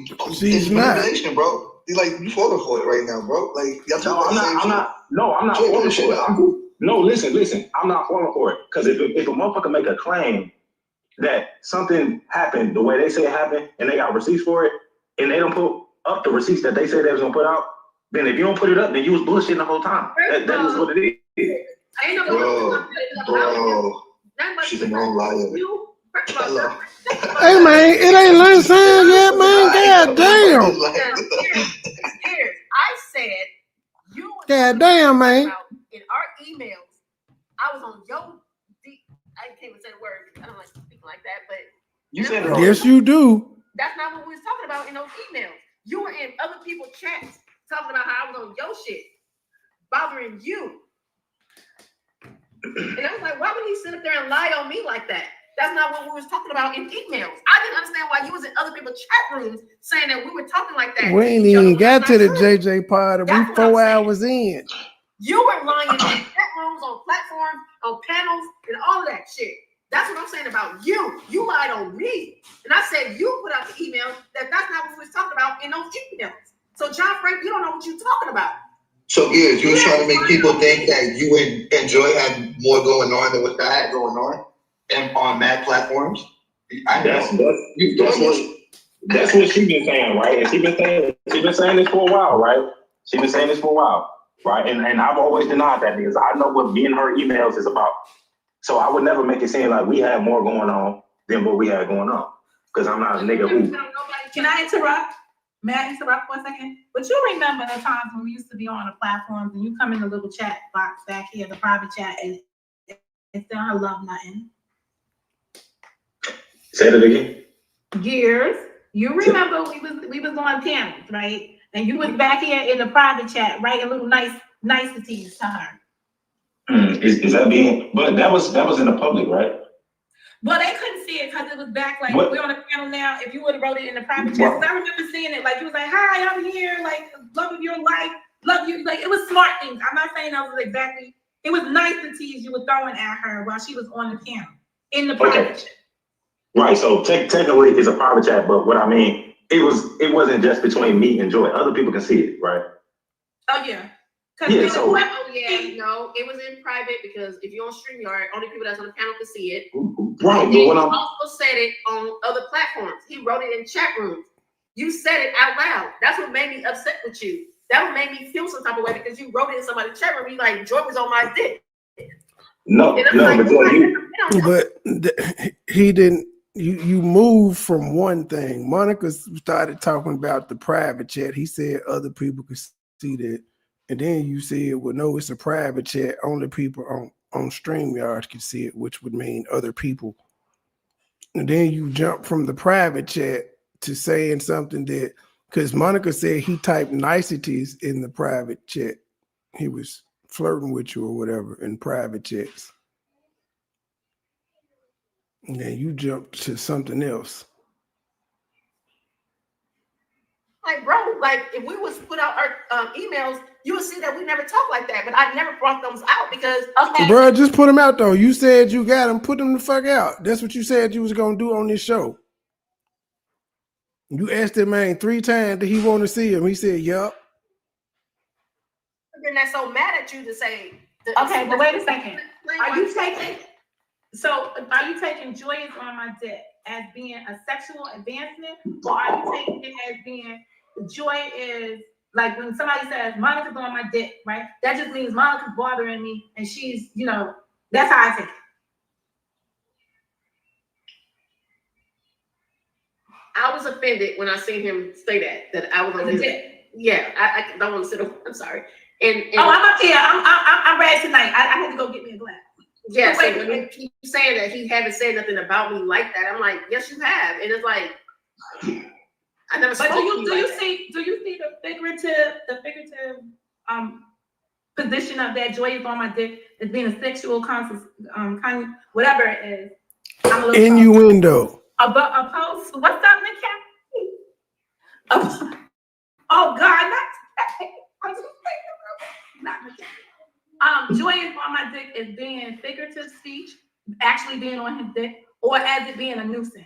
not. manipulation, bro. You like you falling for it right now, bro. Like I'm not falling for it. No, listen. I'm not falling for it. Because if a motherfucker make a claim that something happened the way they say it happened, and they got receipts for it, and they don't put up the receipts that they said they was gonna put out, then if you don't put it up, then you was bullshitting the whole time. That is what it is. I ain't no bro. She's a known liar. Hello. Hey man, it ain't lunchtime yet, man. God damn. I said you. God damn, man. In our emails, I was on your. I can't even say the word. I don't like speaking like that, but You said it. Yes, you do. that's not what we was talking about in those emails. You were in other people's chats talking about how I was on your shit, bothering you. And I was like, why would he sit up there and lie on me like that? That's not what we was talking about in emails. I didn't understand why you was in other people's chat rooms saying that we were talking like that. We ain't even got to the JJ party. We 4 hours in. You were lying in chat rooms, on platforms, on panels, and all of that shit. That's what I'm saying about you. You lied on me. And I said you put out the email that's not what we was talking about in those emails. So John Frank, you don't know what you're talking about. So Gears, you were trying to make people think that you and Joy had more going on than what I had going on and on mad platforms. I know. That's what she's been saying, right? And she's been saying this for a while, right? She's been saying this for a while, right? And I've always denied that because I know what me and her emails is about. So I would never make it seem like we had more going on than what we had going on. Because I'm not a nigga who. Can I interrupt? May I interrupt for a second? But you remember the times when we used to be on the platforms and you come in the little chat box back here, the private chat, and still I love nothing. Say that again. Gears. You remember we was on panels, right? And you was back here in the private chat writing little niceties to her. Is that being? But that was in the public, right? Well, they couldn't see it because it was back like What? we're on a panel now. If you would have wrote it in the private chat, 'cause I remember seeing it like you was like, "Hi, I'm here, like love of your life, love you." Like it was smart things. I'm not saying that was exactly. It was niceties you were throwing at her while she was on the panel in the private chat. Right. So technically, it's a private chat, but what I mean, it wasn't just between me and Joy. Other people can see it, right? Oh yeah. Yeah. So. No, it was in private because if you're on StreamYard, only people that's on the panel can see it. Right. He also said it on other platforms. He wrote it in chat rooms. You said it out loud. That's what made me upset with you. That would make me feel some type of way because you wrote it in somebody's chat room. You like, Joy was on my dick. No, like, but he didn't. You moved from one thing. Monica started talking about the private chat. He said other people could see that. And then you said, well, no, it's a private chat. Only people on StreamYard can see it, which would mean other people. And then you jump from the private chat to saying something that, because Monica said he typed niceties in the private chat. He was flirting with you or whatever in private chats. And then you jumped to something else. Like, bro, like if we was put out our emails, you would see that we never talk like that. But I never brought those out because Bro, just put them out though. You said you got them, put them the fuck out. That's what you said you was gonna do on this show. You asked that man 3 times that he want to see him. He said, yup. Then that's so mad at you to say. Okay, but wait a second. Are you taking Joy is on my dick as being a sexual advancement, or are you taking it as being joy is like when somebody says Monica's on my dick, right? That just means Monica's bothering me, and she's, you know, that's how I take it. I was offended when I seen him say that I was on his dick. Yeah, I don't want to sit on. I'm sorry. And oh, I'm up here. I'm ready tonight. I had to go get me a glass. Yeah, so when you keep saying that he haven't said nothing about me like that, I'm like, yes, you have, and it's like, I never. But do you see the figurative position of that joy is on my dick as being a sexual whatever it is? I'm a little innuendo. Opposed. What's up, Nick? Oh God, not joy is on my dick as being figurative speech, actually being on his dick, or as it being a nuisance.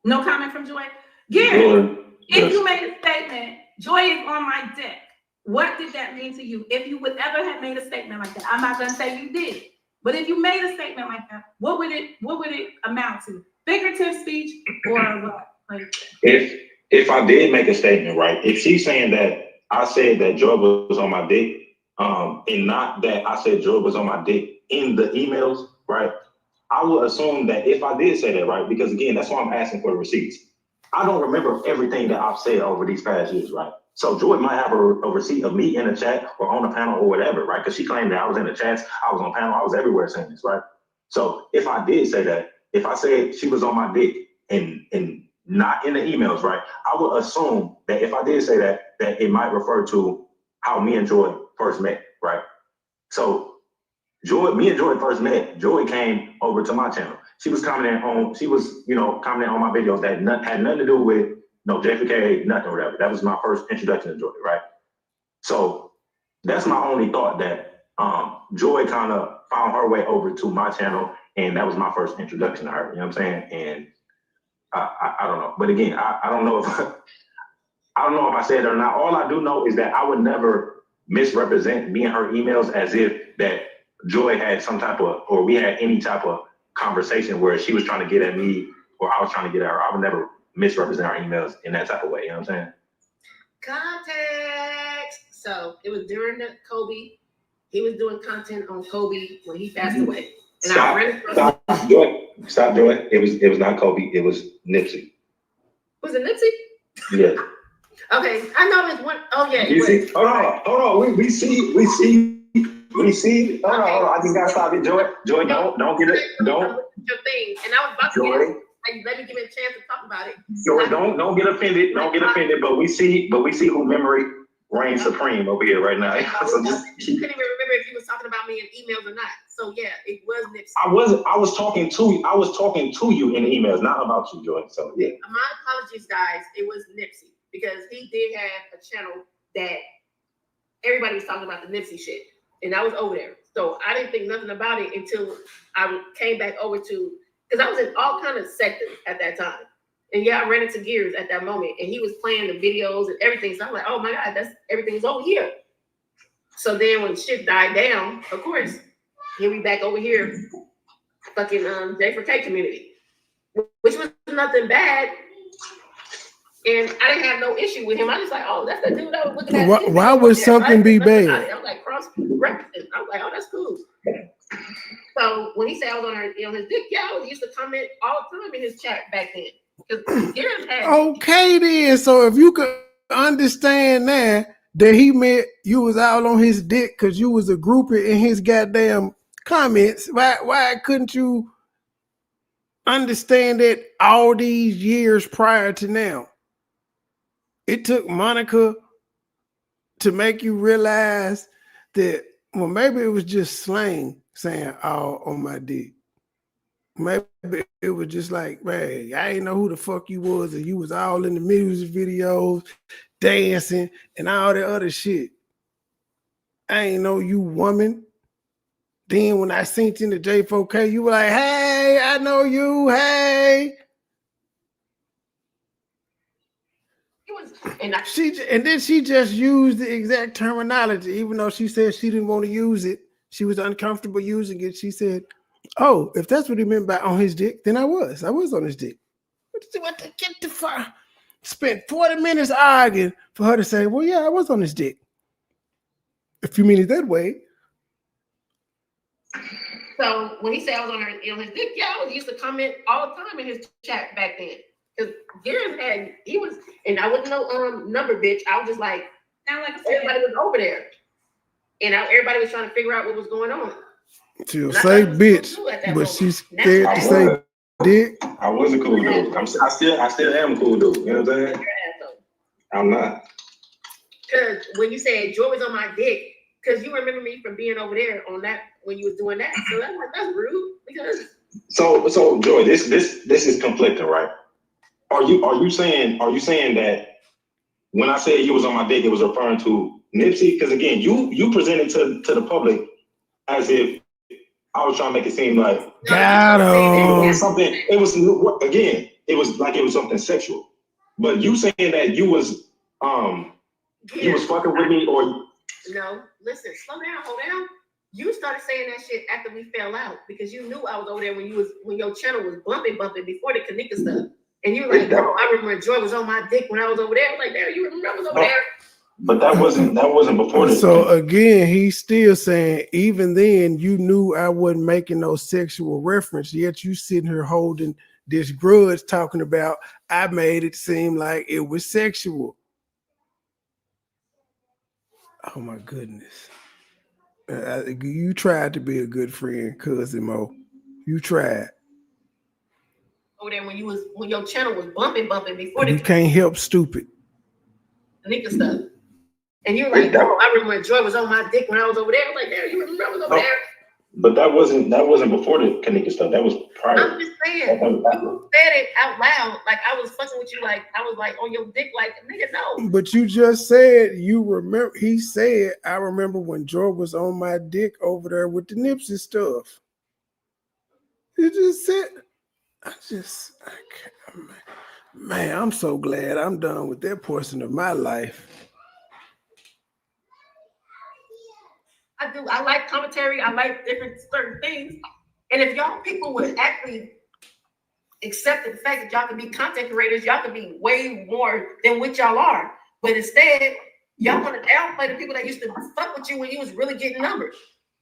No comment from Joy. Gary, if you made a statement, joy is on my dick, what did that mean to you? If you would ever have made a statement like that, I'm not gonna say you did, but if you made a statement like that, what would it amount to? Figurative speech or what? Like, if I did make a statement, right? If she's saying that I said that Joy was on my dick, and not that I said Joy was on my dick in the emails, right? I would assume that if I did say that, right? Because again, that's why I'm asking for the receipts. I don't remember everything that I've said over these past years, right? So Joy might have a receipt of me in the chat or on the panel or whatever, right? Because she claimed that I was in the chats, I was on panel, I was everywhere saying this, right? So if I did say that, if I said she was on my dick and not in the emails, right? I would assume that if I did say that it might refer to how me and Joy first met, right? So me and Joy first met. Joy came over to my channel. She was commenting on my videos that had nothing to do with JFK, nothing or whatever. That was my first introduction to Joy, right? So that's my only thought, that Joy kind of found her way over to my channel, and that was my first introduction to her. You know what I'm saying? And I don't know, but again, I don't know if I don't know if I said it or not. All I do know is that I would never misrepresent me and her emails as if that Joy had some type of, or we had any type of conversation where she was trying to get at me or I was trying to get at her. I would never misrepresent our emails in that type of way. You know what I'm saying? Context. So it was during the Kobe. He was doing content on Kobe when he passed away. And Stop, Joy. It was not Kobe. It was Nipsey. Was it Nipsey? Yeah. Okay, I know it's one. Oh yeah. You see? Hold on. We see. Hold on. I just gotta stop it, Joy. Joy, don't get it. Don't. Your thing, and I was about to Joy. get it. Let me give it a chance to talk about it. Joy, don't get offended. Don't get offended. But we see who memory reigns supreme over here right now. So just you couldn't even remember if you was talking about me in emails or not. So yeah, it was Nipsey. I was talking to you in the emails, not about you, Joy. So yeah. My apologies, guys. It was Nipsey because he did have a channel that everybody was talking about the Nipsey shit, and I was over there. So I didn't think nothing about it until I came back over to, because I was in all kind of sectors at that time. And yeah, I ran into Gears at that moment, and he was playing the videos and everything. So I'm like, oh my God, everything's over here. So then when shit died down, of course, here we back over here, fucking J4K community, which was nothing bad. And I didn't have no issue with him. I was like, oh, that's the dude I was looking at. Why would something be bad? I was like, cross referencing. I was like, oh, that's cool. So when he said I was on his dick, yeah, I used to comment all the time in his chat back then. Okay, then. So if you could understand that he meant you was out on his dick because you was a groupie in his goddamn comments, why couldn't you understand it all these years prior to now? It took Monica to make you realize that, well, maybe it was just slang saying all on my dick. Maybe it was just like, man, I ain't know who the fuck you was, and you was all in the music videos, dancing, and all that other shit. I ain't know you, woman. Then when I seen you in the J4K, you were like, hey, I know you, hey. And then she just used the exact terminology, even though she said she didn't want to use it. she was uncomfortable using it. She said, "Oh, if that's what he meant by on his dick, then I was on his dick." What the get the fuck? Spent 40 minutes arguing for her to say, "Well, yeah, I was on his dick." If you mean it that way. So when he said I was on his dick, yeah, I was used to comment all the time in his chat back then. Because he was, and I wasn't no number bitch. I was just like, everybody was over there. And everybody was trying to figure out what was going on. She'll say bitch, but she's scared to say dick. I was a cool dude. I still am a cool dude. You know what I'm saying? I'm not. Because when you said Joy was on my dick, because you remember me from being over there on that when you was doing that. So that's rude. Because so Joy, this is conflicting, right? Are you saying that when I said you was on my dick, it was referring to Nipsey? Because again, you presented to the public as if I was trying to make it seem like it was something. It was again, it was like it was something sexual. But you saying that you was fucking with me, or no? Listen, slow down, hold down. You started saying that shit after we fell out because you knew I was over there when your channel was bumping before the Connnntent stuff. And you were like, "Oh, I remember Joy was on my dick when I was over there." I was like, "There, you remember I was over there." But that wasn't before this. So again, he's still saying, even then, you knew I wasn't making no sexual reference, yet you sitting here holding this grudge talking about I made it seem like it was sexual. Oh my goodness. You tried to be a good friend, Cousin Mo. You tried. Over there when your channel was bumping before you can't help stupid. Nigga stuff. And you were like, "Oh, I remember Joy was on my dick when I was over there." I was like, "There, you remember I was over there." But that wasn't before the Connnntent stuff. That was prior. I'm just saying, you said it out loud, like I was fucking with you, like I was like on your dick, like nigga, no. But you just said you remember. He said, "I remember when Joy was on my dick over there with the Nipsey stuff." You just said, I can't, man, I'm so glad I'm done with that portion of my life. I do. I like commentary. I like different certain things. And if y'all people would actually accept the fact that y'all can be content creators, y'all can be way more than what y'all are. But instead, y'all want to downplay the people that used to fuck with you when you was really getting numbers.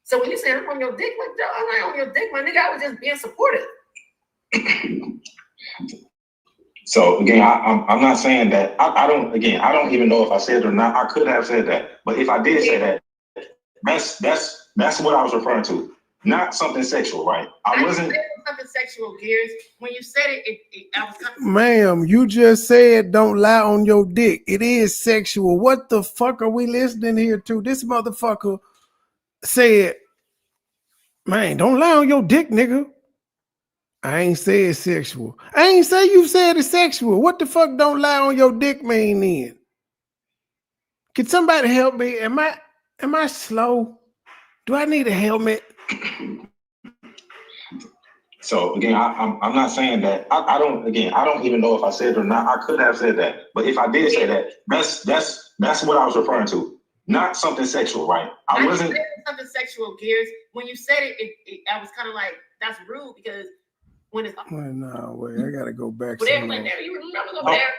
So when you say I'm on your dick, like I'm not on your dick, my nigga, I was just being supportive. So again, I'm not saying that. I don't even know if I said it or not. I could have said that, but if I did say that, that's what I was referring to, not something sexual, right? I wasn't something sexual, Gears. When you said it, I was ma'am, you just said don't lie on your dick. It is sexual. What the fuck are we listening here to? This motherfucker said, "Man, don't lie on your dick, nigga." I ain't say it's sexual. I ain't say you said it's sexual. What the fuck don't lie on your dick mean then? Can somebody help me? Am I slow? Do I need a helmet? So again, I'm not saying that. I don't even know if I said it or not. I could have said that, but if I did say that, that's what I was referring to, not something sexual, right? I wasn't something sexual, Gears. When you said it, I was kind of like, that's rude because when it's no way, I gotta go back. There, like there, you remember over there.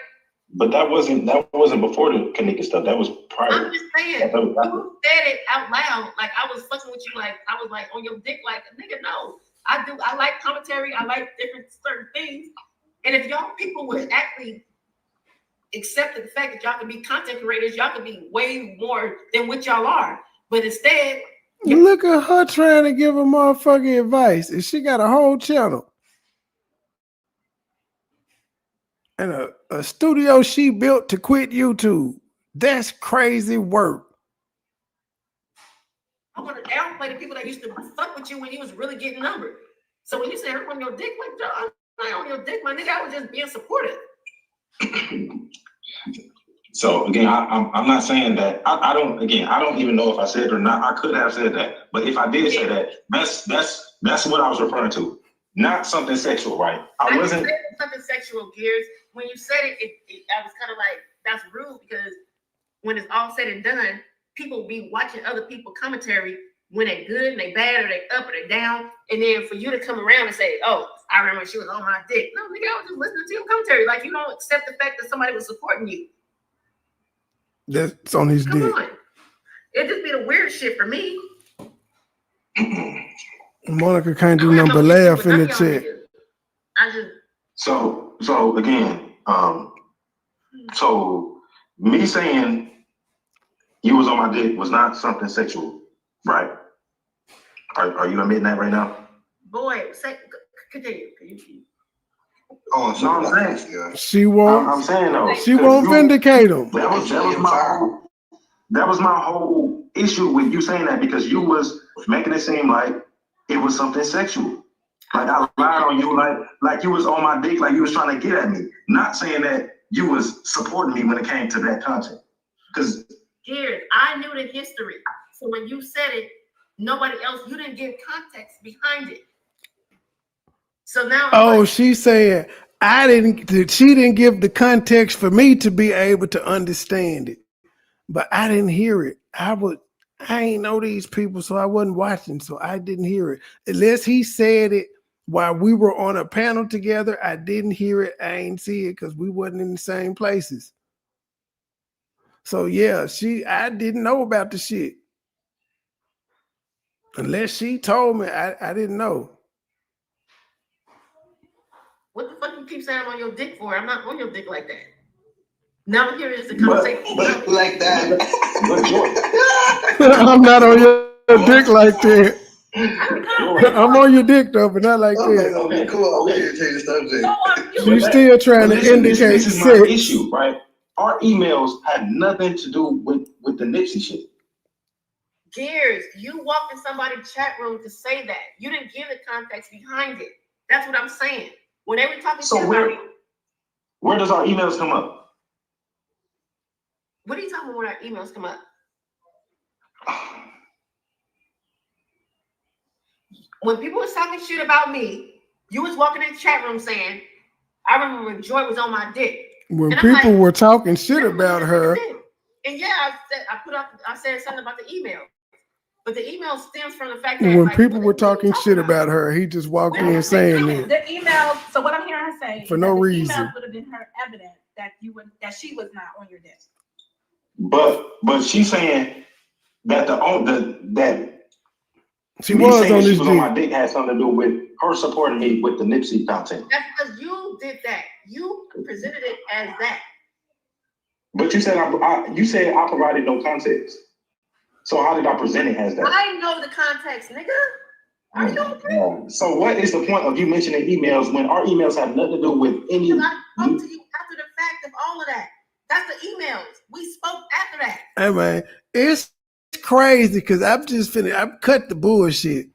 But that wasn't before the Connnntent stuff. That was prior. I'm just saying, you said it out loud, like I was fucking with you, like I was like on your dick, like nigga, no. I like commentary, I like different certain things. And if y'all people would actually accept the fact that y'all can be content creators, y'all can be way more than what y'all are. But instead, look at her trying to give a motherfucking advice, and she got a whole channel. And a studio she built to quit YouTube. That's crazy work. I want to downplay the people that used to fuck with you when you was really getting numbers. So when you say I'm on your dick, like I'm not on your dick, my nigga, I was just being supportive. So again, I'm not saying that. I don't even know if I said it or not. I could have said that, but if I did say that, that's what I was referring to, not something sexual, right? I wasn't something sexual, Gears. When you said it, I was kind of like, that's rude because when it's all said and done, people be watching other people commentary when they good and they bad or they up or they down, and then for you to come around and say, "Oh, I remember she was on my dick." No, nigga, I was just listening to your commentary. Like, you don't accept the fact that somebody was supporting you. That's on his Come dick. on, it just be the weird shit for me. Monica can't I do don't have number no issue laugh with in none the of y'all chat. niggas. I just So again, so me saying you was on my dick was not something sexual, right? Are you admitting that right now? boy, continue. Oh, so No, I'm saying. She won't. I'm saying though. She won't vindicate him. That was my whole issue with you saying that, because you was making it seem like it was something sexual. Like I lied on you, like you was on my dick, like you was trying to get at me. Not saying that you was supporting me when it came to that content. Because Jared, I knew the history. So when you said it, nobody else, you didn't give context behind it. So now she said she didn't give the context for me to be able to understand it. But I didn't hear it. I ain't know these people, so I wasn't watching, so I didn't hear it. Unless he said it while we were on a panel together, I didn't hear it. I ain't see it because we wasn't in the same places. So yeah, I didn't know about the shit. Unless she told me, I didn't know. what the fuck you keep saying I'm on your dick for? I'm not on your dick like that. Now here is the conversation. Like that. I'm not on your dick like that. I'm on your dick though, but not like that. Okay, cool. Okay, change the subject. She's still trying to indicate this is sex. my issue, right? Our emails had nothing to do with the Nipsey shit. Gears, you walked in somebody's chat room to say that. You didn't give the context behind it. That's what I'm saying. When they were talking shit about it. Where does our emails come up? What are you talking about when our emails come up? When people was talking shit about me, you was walking in the chat room saying, I remember when Joy was on my dick. When people were talking shit about her. And yeah, I said something about the email. But the email stems from the fact that when people were talking shit about her, he just walked in saying that. The email, so what I'm hearing her say for no reason. The emails would have been her evidence that she was not on your dick. But she's saying that that she was on this dick. On my dick had something to do with her supporting me with the Nipsey content. That's because you did that. You presented it as that. But you said I provided no context. So how did I present it as that? I know the context, nigga. Are you okay? So what is the point of you mentioning emails when our emails have nothing to do with any? Because I spoke to you after the fact of all of that. That's the emails. We spoke after that. Hey man, it's crazy because I've cut the bullshit.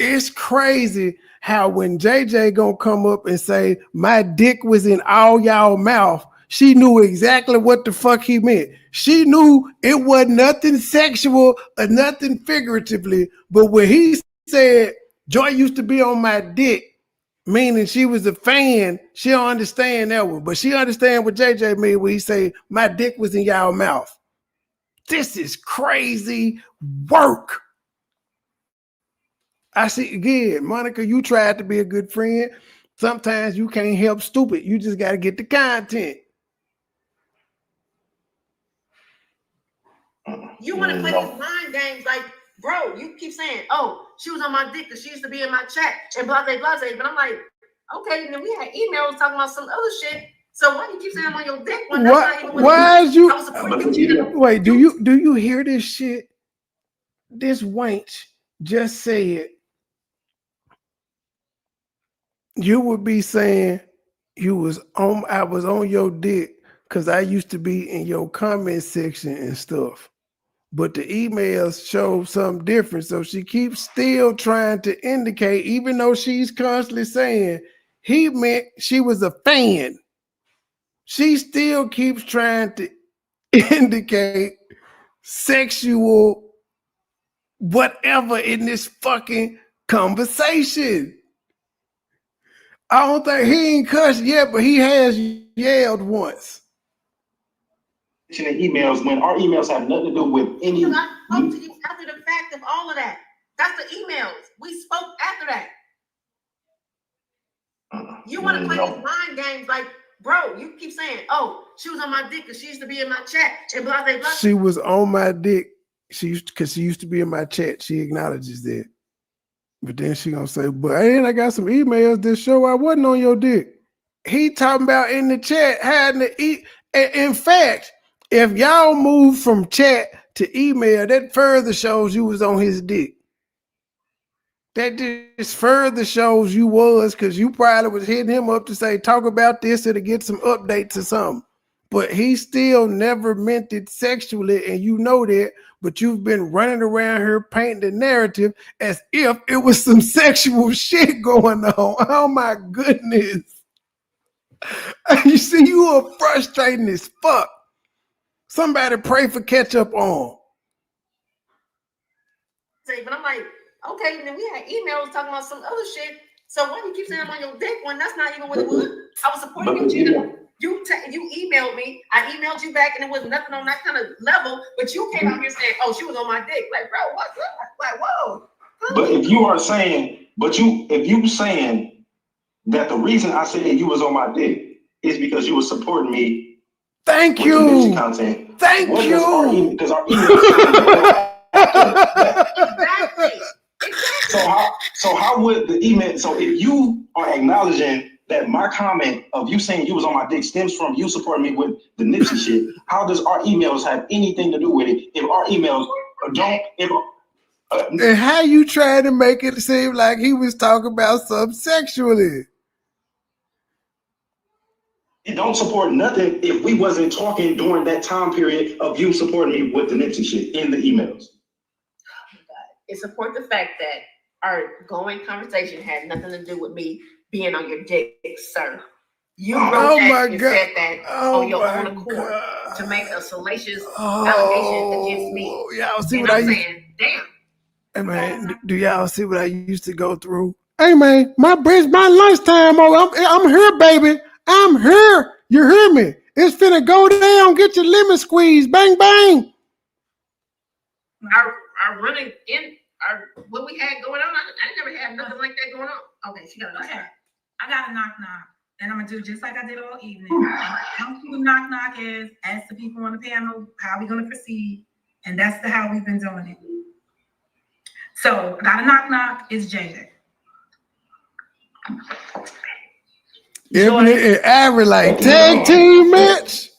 It's crazy how when JJ gonna come up and say my dick was in all y'all mouth, she knew exactly what the fuck he meant. She knew it wasn't nothing sexual or nothing figuratively, but when he said Joy used to be on my dick, meaning she was a fan, she don't understand that one, but she understand what JJ mean when he say my dick was in y'all mouth. This is crazy work. I see again, Monica, you tried to be a good friend. Sometimes you can't help stupid. You just got to get the content. You want to play these mind games like, bro, you keep saying, oh, she was on my dick because she used to be in my chat and blah, blah, blah, blah. But I'm like, okay, and then we had emails talking about some other shit. So why do you keep saying I'm on your dick? When why is you? Wait, do you hear this shit? This wench just said you would be saying I was on your dick because I used to be in your comment section and stuff. But the emails show something different. So she keeps still trying to indicate, even though she's constantly saying he meant she was a fan. She still keeps trying to indicate sexual whatever in this fucking conversation. I don't think he ain't cussed yet, but he has yelled once. Emails when our emails have nothing to do with any. I spoke to you after the fact of all of that. That's the emails. We spoke after that. You want to play these mind games like, bro, you keep saying, oh, she was on my dick because she used to be in my chat and blah, blah, blah. She was on my dick. She used to be in my chat. She acknowledges that. But then she gonna say, but and I got some emails that show I wasn't on your dick. He talking about in the chat having to eat. In fact, if y'all move from chat to email, that further shows you was on his dick. That just further shows you was, because you probably was hitting him up to say, talk about this or to get some updates or something. But he still never meant it sexually, and you know that, but you've been running around here painting the narrative as if it was some sexual shit going on. Oh my goodness. You see, you are frustrating as fuck. Somebody pray for ketchup on. But I'm like, okay, and then we had emails talking about some other shit. So why do you keep saying I'm on your dick when that's not even what it was? I was supporting you. You emailed me. I emailed you back, and it was nothing on that kind of level. But you came out here saying, "Oh, she was on my dick." Like, bro, what's up? Like, whoa. But if you are saying, if you saying that the reason I said you was on my dick is because you were supporting me. Thank with you. the content. Thank you. Because our email. Exactly. So how would the email? So if you are acknowledging that my comment of you saying you was on my dick stems from you supporting me with the Nipsey shit, how does our emails have anything to do with it? If our emails don't, and how you trying to make it seem like he was talking about something sexually? it don't support nothing if we wasn't talking during that time period of you supporting me with the Nipsey shit in the emails. It supports the fact that our going conversation had nothing to do with me being on your dick, sir. You wrote that and said that on your own accord to make a salacious allegation against me. Y'all see and what I'm saying, damn. Hey man, do y'all see what I used to go through? Hey man, my lunchtime over. I'm here, baby. I'm here. You hear me? It's finna go down. Get your lemon squeeze. Bang bang. Our running in what we had going on. I never had nothing like that going on. Okay, she got a knock. Okay, I got a knock knock, and I'm gonna do just like I did all evening. And the knock knock is ask the people on the panel how we gonna proceed, and that's how we've been doing it. So I got a knock knock. It's Jada. Ebony and Avery like tag team match.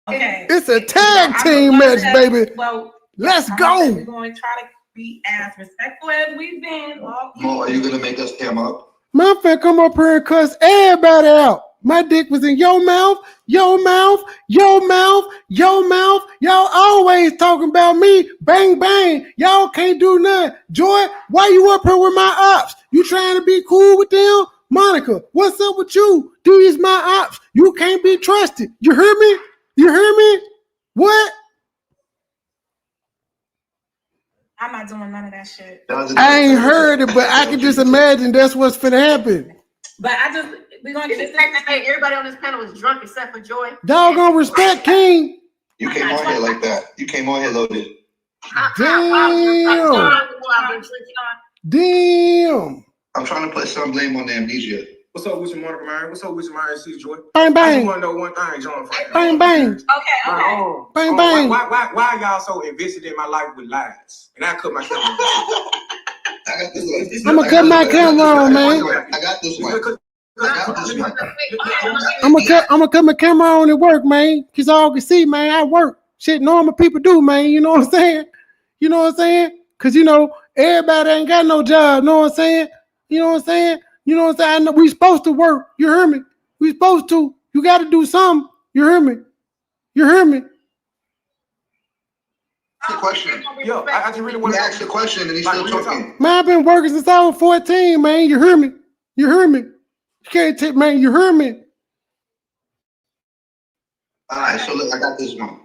Okay, It's a tag team match, baby. Well, let's go. We're going to try to be as respectful as we've been. Mo, are you gonna make us come up? My friend come up here and cuss everybody out. My dick was in your mouth, your mouth, your mouth, your mouth. Y'all always talking about me. Bang, bang. Y'all can't do nothing. Joy, why you up here with my ops? You trying to be cool with them? Monica, what's up with you? These my ops. You can't be trusted. You hear me? You hear me? What? I'm not doing none of that shit. I ain't heard it, but I can just imagine that's what's finna happen. But we're gonna keep everybody on this panel is drunk except for Joy. Doggone respect, King. You came on here like that. You came on here loaded. Damn. I'm trying to put some blame on the amnesia. What's up with your Monica, man? What's up with your Myron C. Joy? Bang, bang. I just want to know one thing, John. Bang, bang. Okay. Bang, bang. Why y'all so invested in my life with lies? And I cut my camera. I got this one. I'm gonna cut my camera on, man. I got this one. I'm gonna cut my camera on at work, man. Cause all can see, man. I work. Shit, normal people do, man. You know what I'm saying? You know what I'm saying? Cause you know everybody ain't got no job. Know what I'm saying? You know what I'm saying? You know what I'm saying? I know we supposed to work. You hear me? We supposed to. You got to do something. You hear me? You hear me? The question. Yo, I just really want to ask the question and he's still talking. Man, I've been working since I was 14, man. You hear me? You hear me? You can't take, man. You hear me? All right, so look, I got this one.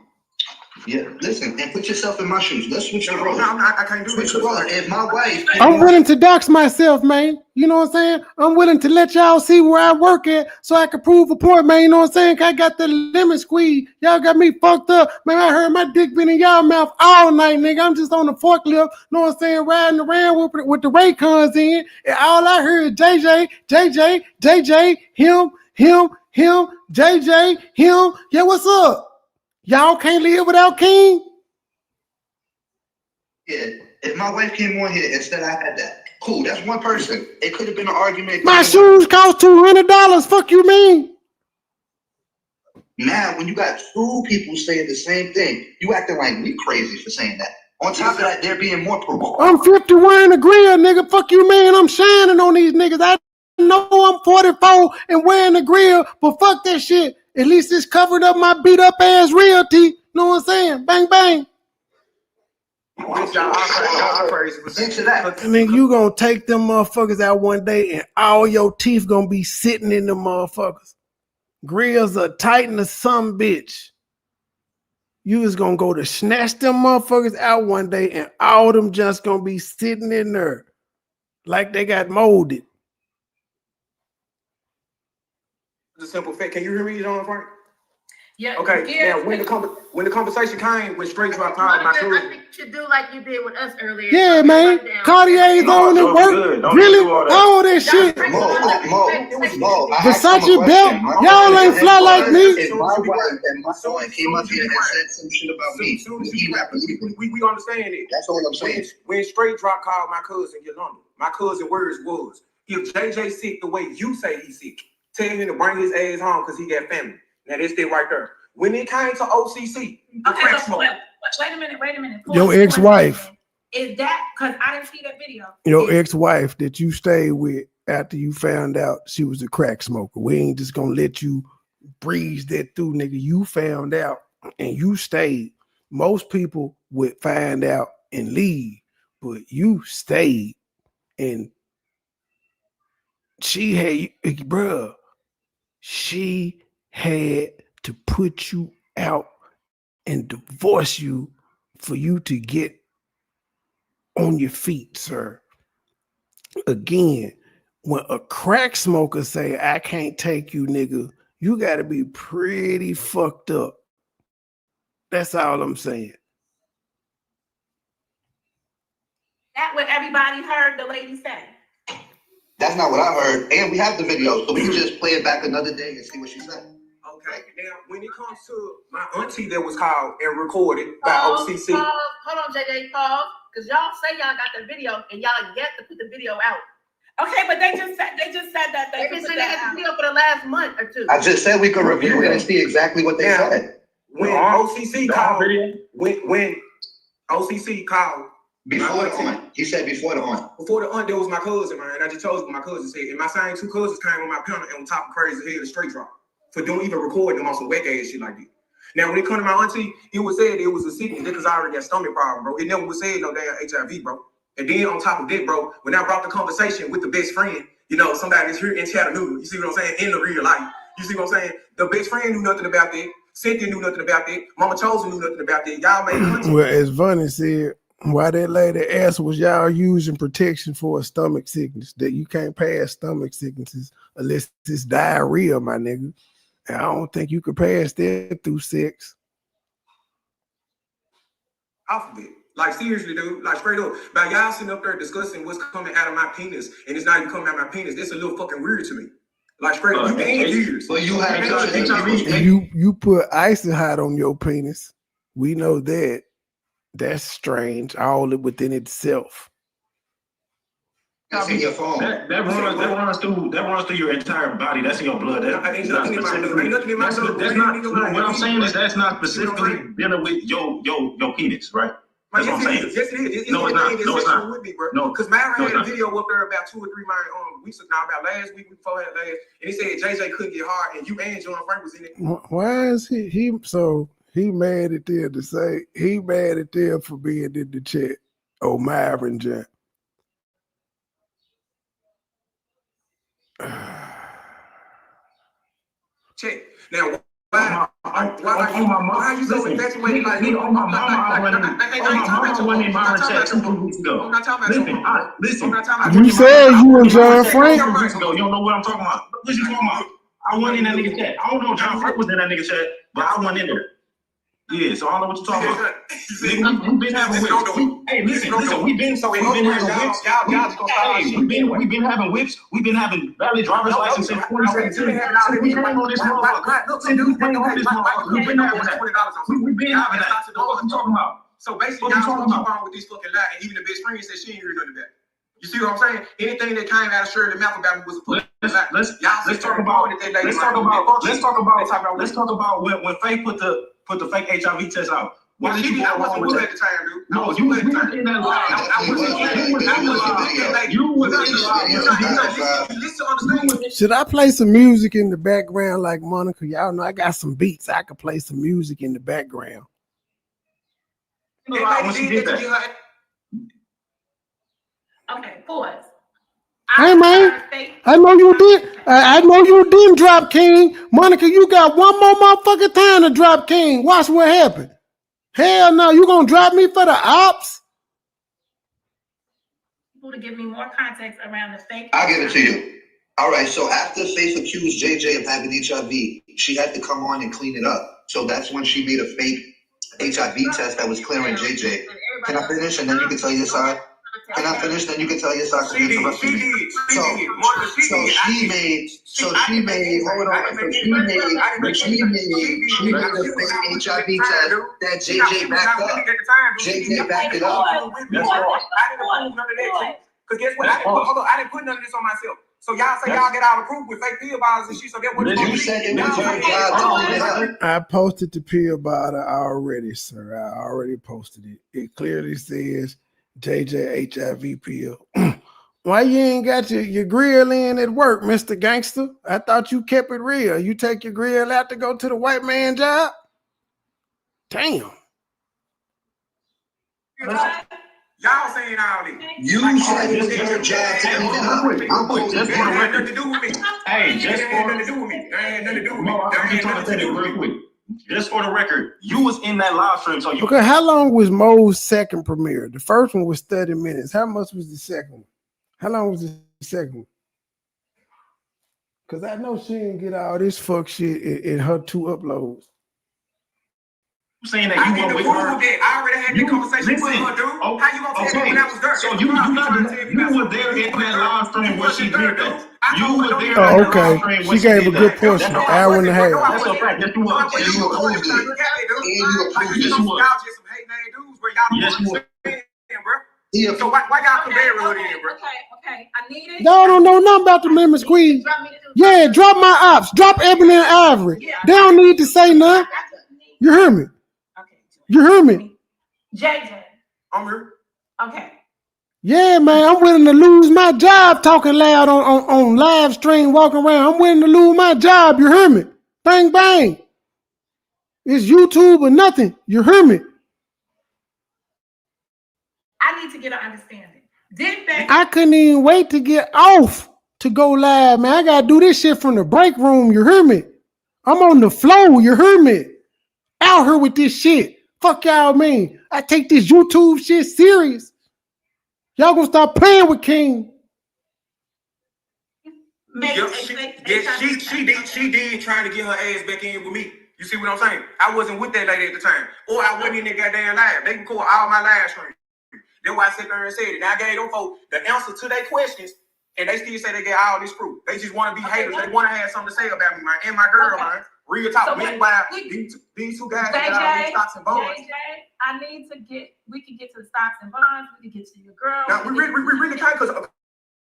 Yeah, listen, and put yourself in my shoes. Let's switch the roles. I can't do Switch this. the roles. If my wife, I'm willing to dox myself, man. You know what I'm saying? I'm willing to let y'all see where I work at so I can prove a point, man. You know what I'm saying? I got the lemon squeeze. Y'all got me fucked up. Man, I heard my dick been in y'all mouth all night, nigga. I'm just on the forklift, you know what I'm saying, riding around with the Raycons in. And all I heard is JJ, him, JJ, him. Yeah, what's up? Y'all can't live without King? yeah, if my wife came on here instead I had that, cool, that's one person. It could have been an argument. My shoes cost $200. Fuck you mean? Now, when you got two people saying the same thing, you acting like we crazy for saying that. On top of that, they're being more provoked. I'm 50 wearing a grill, nigga. Fuck you, man. I'm shining on these niggas. I know I'm 44 and wearing the grill, but fuck that shit. At least it's covered up my beat up ass realty. Know what I'm saying? Bang, bang. Into that. And then you gonna take them motherfuckers out one day and all your teeth gonna be sitting in them motherfuckers. Grills are tighten as some bitch. You is gonna go to snatch them motherfuckers out one day and all them just gonna be sitting in there like they got molded. It's a simple fact. Can you hear me, John Frank? Yeah. Okay. Yeah. Now, when the conversation came, when straight drop out, my I cousin. think you should do like you did with us earlier. Yeah, man. Cartier's on and work. Really? All that shit. Mo, Versace belt. Y'all ain't fly like me. If my wife and my son came up here and said some shit about me, would he not believe it? We understand it. That's all I'm saying. When straight drop called my cousin Yolanda, my cousin words was, if JJ sick the way you say he's sick, tell him to bring his ass home because he got family. Now this thing right there. When it came to OCC, Okay, so wait a minute. Your ex-wife. Is that because I didn't see that video? Your ex-wife that you stayed with after you found out she was a crack smoker. We ain't just gonna let you breeze that through, nigga. You found out and you stayed. Most people would find out and leave, but you stayed and she had, bruh, she had to put you out and divorce you for you to get on your feet, sir. Again, when a crack smoker say, I can't take you, nigga, you got to be pretty fucked up. That's all I'm saying. That what everybody heard the lady say. That's not what I heard. And we have the video, so we can just play it back another day and see what she said. Okay, now when it comes to my auntie that was called and recorded by OCC. Hold on, JJ, pause. Because y'all say y'all got the video and y'all yet to put the video out. Okay, but they just said that They've been saying they got the video for the last month or two. I just said we could review it and see exactly what they said. When OCC called, when OCC called. Before the aunt. He said before the aunt. Before the aunt, there was my cousin, man. I just chose what my cousin said. And my same two cousins came on my panel and on top of crazy head, a straight drop. For doing even recording them on some whack ass shit like that. Now, when it come to my auntie, it was said it was a sickness because I already got stomach problem, bro. It never was said no damn HIV, bro. And then on top of that, bro, when I brought the conversation with the best friend, you know, somebody that's here in Chattanooga, you see what I'm saying, in the real life. You see what I'm saying? The best friend knew nothing about that. Cynthia knew nothing about that. Mama Chosen knew nothing about that. Y'all made auntie. Well, as Vonnie said, why that lady asked was y'all using protection for a stomach sickness, that you can't pass stomach sicknesses unless it's diarrhea, my nigga. And I don't think you could pass that through sex. Off of it. Like, seriously, dude. Like, straight up. By y'all sitting up there discussing what's coming out of my penis, and it's not even coming out of my penis, that's a little fucking weird to me. Like, straight up. You been years. But you have you put icy hot on your penis. We know that. That's strange. All within itself. That's in your phone. That runs through your entire body. That's in your blood. Ain't nothing in my blood. That's not. What I'm saying is that's not specifically dealing with your penis, right? That's what I'm saying. Yes, it is. No, it's not. No, it's not. No, because Myra had a video up there about 2 or 3 weeks ago, about last week before that last, and he said JJ couldn't get hard, and you and John Frank was in it. Why is he so he mad at them to say he mad at them for being in the chat? Oh, Myron John. Check. Now, why? Why are you so infatuated? Like, on my mama, I went in my chat 2 weeks ago. I'm not talking about Listen. You said you and John Frank. 2 weeks ago. You don't know what I'm talking about. What you talking about? I went in that nigga chat. I don't know if John Frank was in that nigga chat, but I went in there. Yeah, so I don't know what you're talking about. Nigga, we've been having whips. Hey, listen, we've been having whips. We've been having whips. We've been having valid driver's license since 2017. We came on this motherfucker. We've been having that. We've been having that. What you talking about? So basically, y'all gonna keep on with these fucking lies, and even the best friend said she ain't heard none of that. You see what I'm saying? Anything that came out of Shirley mouth about me was a fucking lie. Let's talk about when Faith put the fake HIV test out. What did you I wasn't with at the time, dude. No, you was in that lie. You was in the lie. Should I play some music in the background like Monica? Y'all know I got some beats. I could play some music in the background. When she did that. Okay, pause. Hey man, I know you did. I know you didn't drop King. Monica, you got one more motherfucking time to drop King. Watch what happened. Hell no, you gonna drop me for the ops? People to give me more context around the fake. I'll give it to you. All right, so after Faith accused JJ of having HIV, she had to come on and clean it up. So that's when she made a fake HIV test that was clearing JJ. Can I finish and then you can tell your side? Can I finish? Then you can tell your side. So she made a fake HIV test that JJ backed up. JJ backed it up. I didn't approve none of that. Because guess what? I didn't put none of this on myself. So y'all say y'all get all the proof with fake pill bottles and shit. So that what you said it was your job. I posted the pill bottle already, sir. I already posted it. It clearly says JJ HIV pill. Why you ain't got your grill in at work, Mr. Gangster? I thought you kept it real. You take your grill out to go to the white man job? Damn. Y'all saying all this. You said it was your job to clean it up. That had nothing to do with me. Hey, That had nothing to do with me. That had nothing to do with me. I'm just trying to tell you real quick. Just for the record, you was in that live stream, so you. Okay, how long was Mo's second premiere? The first one was 30 minutes. How much was the second one? How long was the second one? Because I know she didn't get all this fuck shit in her 2 uploads. You saying that you were with her? I already had that conversation with her, dude. Oh, how you gonna tell me when I was there? So you were there in that live stream where she did that. You were there. Oh, okay. She gave a good portion, an hour and a half. That's a fact. Yes, you were. Yes, you were. Yes, you were. So why y'all compare her in, bro? Okay. I need it. Y'all don't know nothing about the lemon squeeze. Yeah, drop my ops. Drop Ebony and Ivory. They don't need to say nothing. You hear me? You hear me? JJ. I'm here. Okay. Yeah, man, I'm willing to lose my job talking loud on live stream, walking around. I'm willing to lose my job. You hear me? Bang, bang. It's YouTube or nothing. You hear me? I need to get an understanding. I couldn't even wait to get off to go live, man. I got to do this shit from the break room. You hear me? I'm on the flow. You hear me? Out here with this shit. Fuck y'all mean. I take this YouTube shit serious. Y'all gonna stop playing with King. She did trying to get her ass back in with me. You see what I'm saying? I wasn't with that lady at the time. Or I wasn't in that goddamn live. They can call all my live streams. That's why I sat there and said it. Now I gave them folks the answer to their questions, and they still say they get all this proof. They just want to be haters. They want to have something to say about me, man, and my girl, man. Real talk. So meanwhile, these 2 guys got all these stocks and bonds. JJ, I need to we can get to the stocks and bonds. We can get to your girl. Now, we really can't, because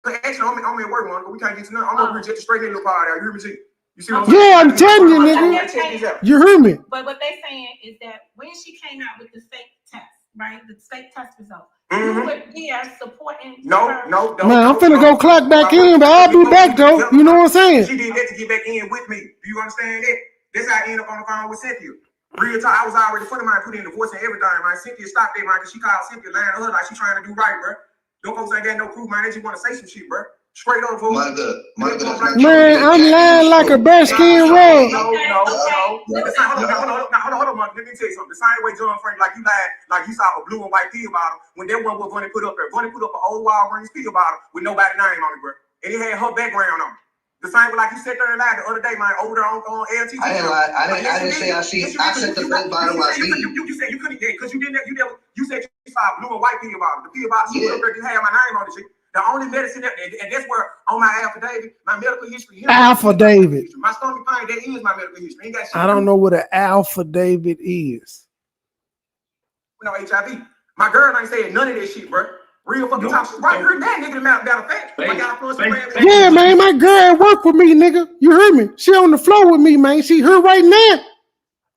actually, I'm at work, man. We can't get to nothing. I'm going to just straight in the part out. You hear me? See? You see what I'm saying? Yeah, I'm telling you, nigga. You hear me? But what they saying is that when she came out with the fake test, right? The fake test results. Mm-hmm. You were there supporting No. Man, I'm finna go clock back in, but I'll be back though. You know what I'm saying? She did that to get back in with me. Do you understand that? That's how I ended up on the phone with Cynthia. Real talk, I was already a friend of mine, put in the voice and everything, man. Cynthia stopped that, man, because she called Cynthia lying to her like she trying to do right, bro. Them folks ain't got no proof, man. They just want to say some shit, bro. Straight up, fool. Monica, that's not Man, true. I'm lying like a bare skin rug. No. Hold on, Monica. Let me tell you something. The same way John Frank, like you lied, like you saw a blue and white pill bottle when that one was Bunny put up there. Bunny put up an old Walgreens pill bottle with nobody's name on it, bro. And it had her background on it. The same way like you sat there and lied the other day, man, over there on LTV. I didn't lie. I didn't say I seen. I said the fake bottle I seen. You said you couldn't get because you said you saw a blue and white pill bottle. The pill bottle, you had my name on the shit. The only medicine that, and that's where on my affidavit, my medical history. Affidavit. My stomach pain, that is my medical history. Ain't got shit I don't know what an affidavit is. No HIV. My girl ain't saying none of that shit, bro. Real fucking talk shit. Right here, that nigga, matter of fact. Yeah, man, my girl at work with me, nigga. You heard me? She on the floor with me, man. She here right now.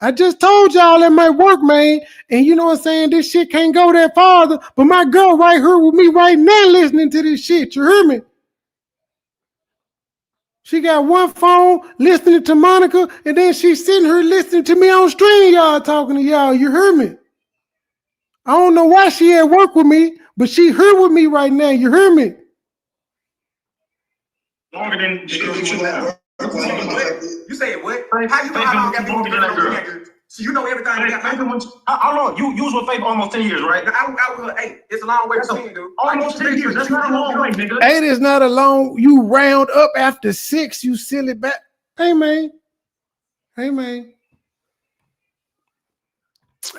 I just told y'all at my work, man. And you know what I'm saying? This shit can't go that farther. But my girl right here with me right now listening to this shit. You hear me? She got one phone listening to Monica, and then she's sitting here listening to me on stream, y'all talking to y'all. You hear me? I don't know why she at work with me, but she here with me right now. You hear me? Longer than you said what? How you know how long I've been with that girl? So you know everything. How long? You was with Faith almost 10 years, right? I was 8. It's a long way from 10, dude. Almost 10 years. That's not a long way, nigga. 8 is not a long. You round up after 6. You silly back. Hey man.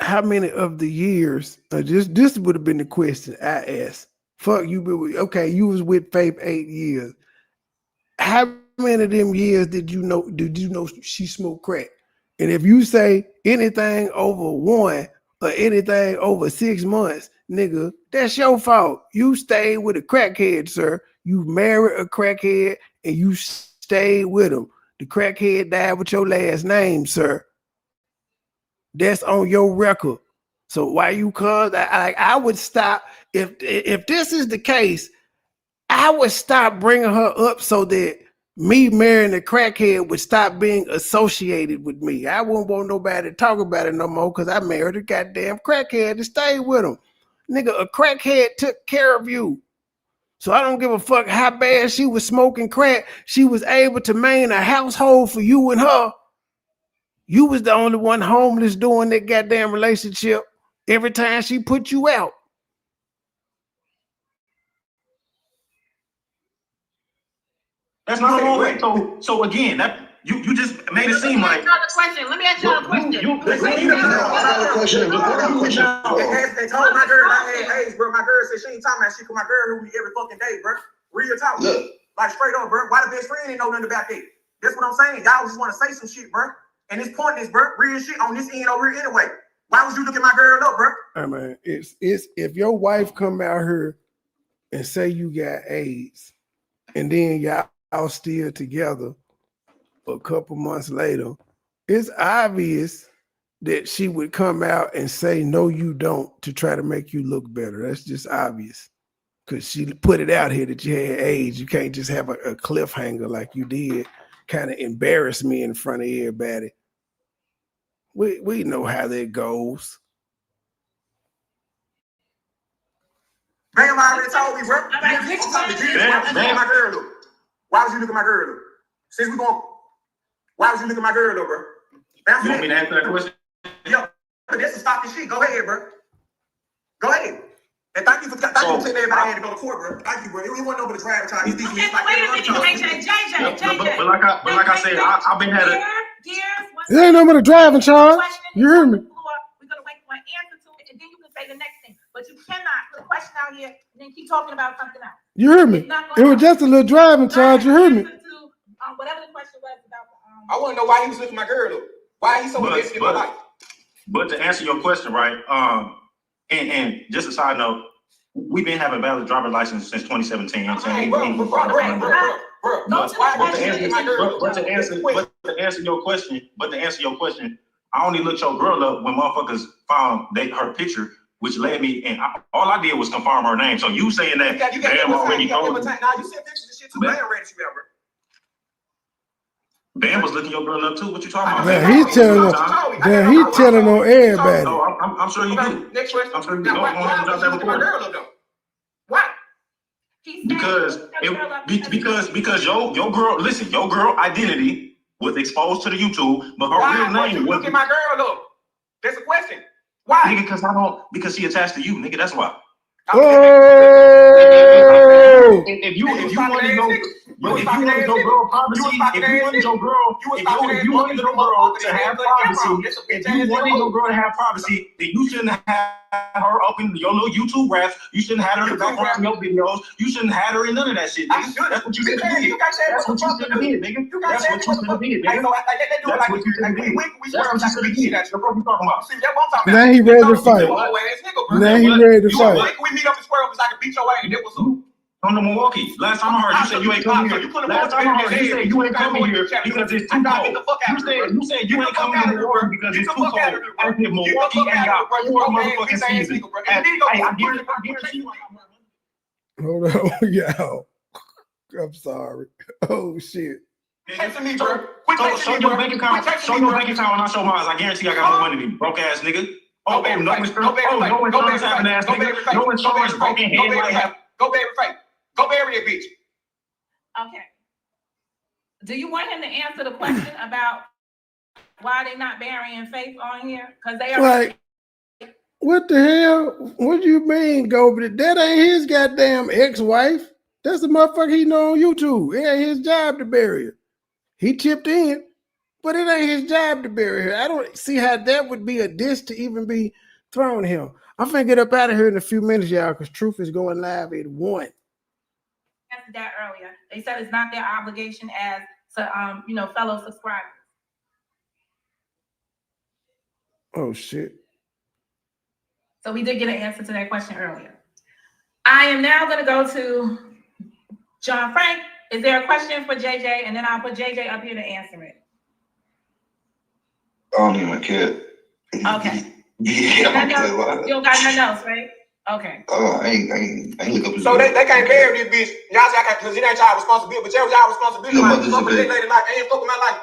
How many of the years? This would have been the question I asked. Fuck you. Okay, you was with Faith 8 years. How many of them years did you know she smoked crack? And if you say anything over 1 or anything over 6 months, nigga, that's your fault. You stayed with a crackhead, sir. You married a crackhead and you stayed with him. The crackhead died with your last name, sir. That's on your record. So why you cuz I would stop if this is the case, I would stop bringing her up so that me marrying a crackhead would stop being associated with me. I wouldn't want nobody to talk about it no more because I married a goddamn crackhead to stay with him. Nigga, a crackhead took care of you. So I don't give a fuck how bad she was smoking crack. She was able to maintain a household for you and her. You was the only one homeless doing that goddamn relationship every time she put you out. That's not a long way. So again, that you just made it seem like. Let me ask y'all a question. I got a question. They told my girl I had AIDS, bro. My girl said she ain't talking about shit because my girl knew me every fucking day, bro. Real talk. Look. Like straight up, bro. Why the best friend didn't know nothing about that? That's what I'm saying. Y'all just want to say some shit, bro. And it's pointless, bro. Real shit on this end over here anyway. Why was you looking my girl up, bro? I mean, it's if your wife come out here and say you got AIDS, and then y'all still together a couple months later, it's obvious that she would come out and say, no, you don't, to try to make you look better. That's just obvious. Because she put it out here that you had AIDS. You can't just have a cliffhanger like you did, kind of embarrass me in front of everybody. We know how that goes. Bam already told me, bro. My girl look. Why was you looking at my girl look? Since we going, why was you looking at my girl look, bro? You want me to answer that question? Yeah, but this is stop this shit. Go ahead, bro. Go ahead. And thank you for telling everybody I had to go to court, bro. Thank you, bro. It wasn't over the driver time. Okay, but wait a minute, JJ. But like I said, I've been had it. It ain't no more driving charge. You hear me? We're gonna wait for an answer to it, and then you can say the next thing. But you cannot put a question out here and then keep talking about something else. You hear me? It was just a little driving charge. You hear me? Whatever the question was about. I want to know why he was looking at my girl look. Why he so invested in my life? But to answer your question, right? And just a side note, we've been having valid driver's license since 2017. But to answer your question, I only looked your girl up when motherfuckers found her picture, which led me, and all I did was confirm her name. So you saying that Bam already told me? Now you said pictures and shit too. Bam ready to ever. Bam was looking your girl up too. What you talking about? Yeah, he telling on everybody. No, I'm sure you do. Next question. I'm sure you do. Why was you looking at my girl up though? Why? Because your girl, listen, your girl identity was exposed to the YouTube, but her real name look at my girl up. That's a question. Why? Nigga, because she attached to you, nigga. That's why. Oh! If you wanted your girl privacy, if you wanted your girl to have privacy, then you shouldn't have her up in your little YouTube raps. You shouldn't have her in the background of your videos. You shouldn't have her in none of that shit, nigga. That's what you should have did. That's what you should have did, nigga. That's what you should have did, nigga. That's what you should have did. That's what you should have did. That's what you talking about. Now he ready to fight. Now he ready to fight. We meet up in Square Up so I can beat your ass. That was up. Come to Milwaukee. Last time I heard you said you ain't coming here. Last time I heard you said you ain't coming here because it's too cold. You said you ain't coming to Milwaukee because it's too cold. I said Milwaukee ain't got 4 motherfucking seasons. Hey, I guarantee you. Hold on, y'all. I'm sorry. Oh shit. Texting me, bro. Show your bank account when I show mine. I guarantee I got more money than you, broke ass nigga. No insurance having ass nigga. No insurance broken head like have. Go bury fake. Go bury that bitch. Okay. Do you want him to answer the question about why they not burying Faith on here? Because they are like, what the hell? What do you mean, go? But that ain't his goddamn ex-wife. That's the motherfucker he know on YouTube. It ain't his job to bury her. He chipped in, but it ain't his job to bury her. I don't see how that would be a diss to even be thrown at him. I'm finna get up out of here in a few minutes, y'all, because Truth is going live at 1. Answered that earlier. They said it's not their obligation as to fellow subscribers. Oh shit. So we did get an answer to that question earlier. I am now gonna go to John Frank. Is there a question for JJ? And then I'll put JJ up here to answer it. I don't even care. Okay. Yeah, you don't got no notes, right? Okay. I ain't look up. So they can't bury this bitch. Y'all say I can't because it ain't y'all responsibility, but y'all responsibility. Like, fuck with that lady like I ain't fuck with my life.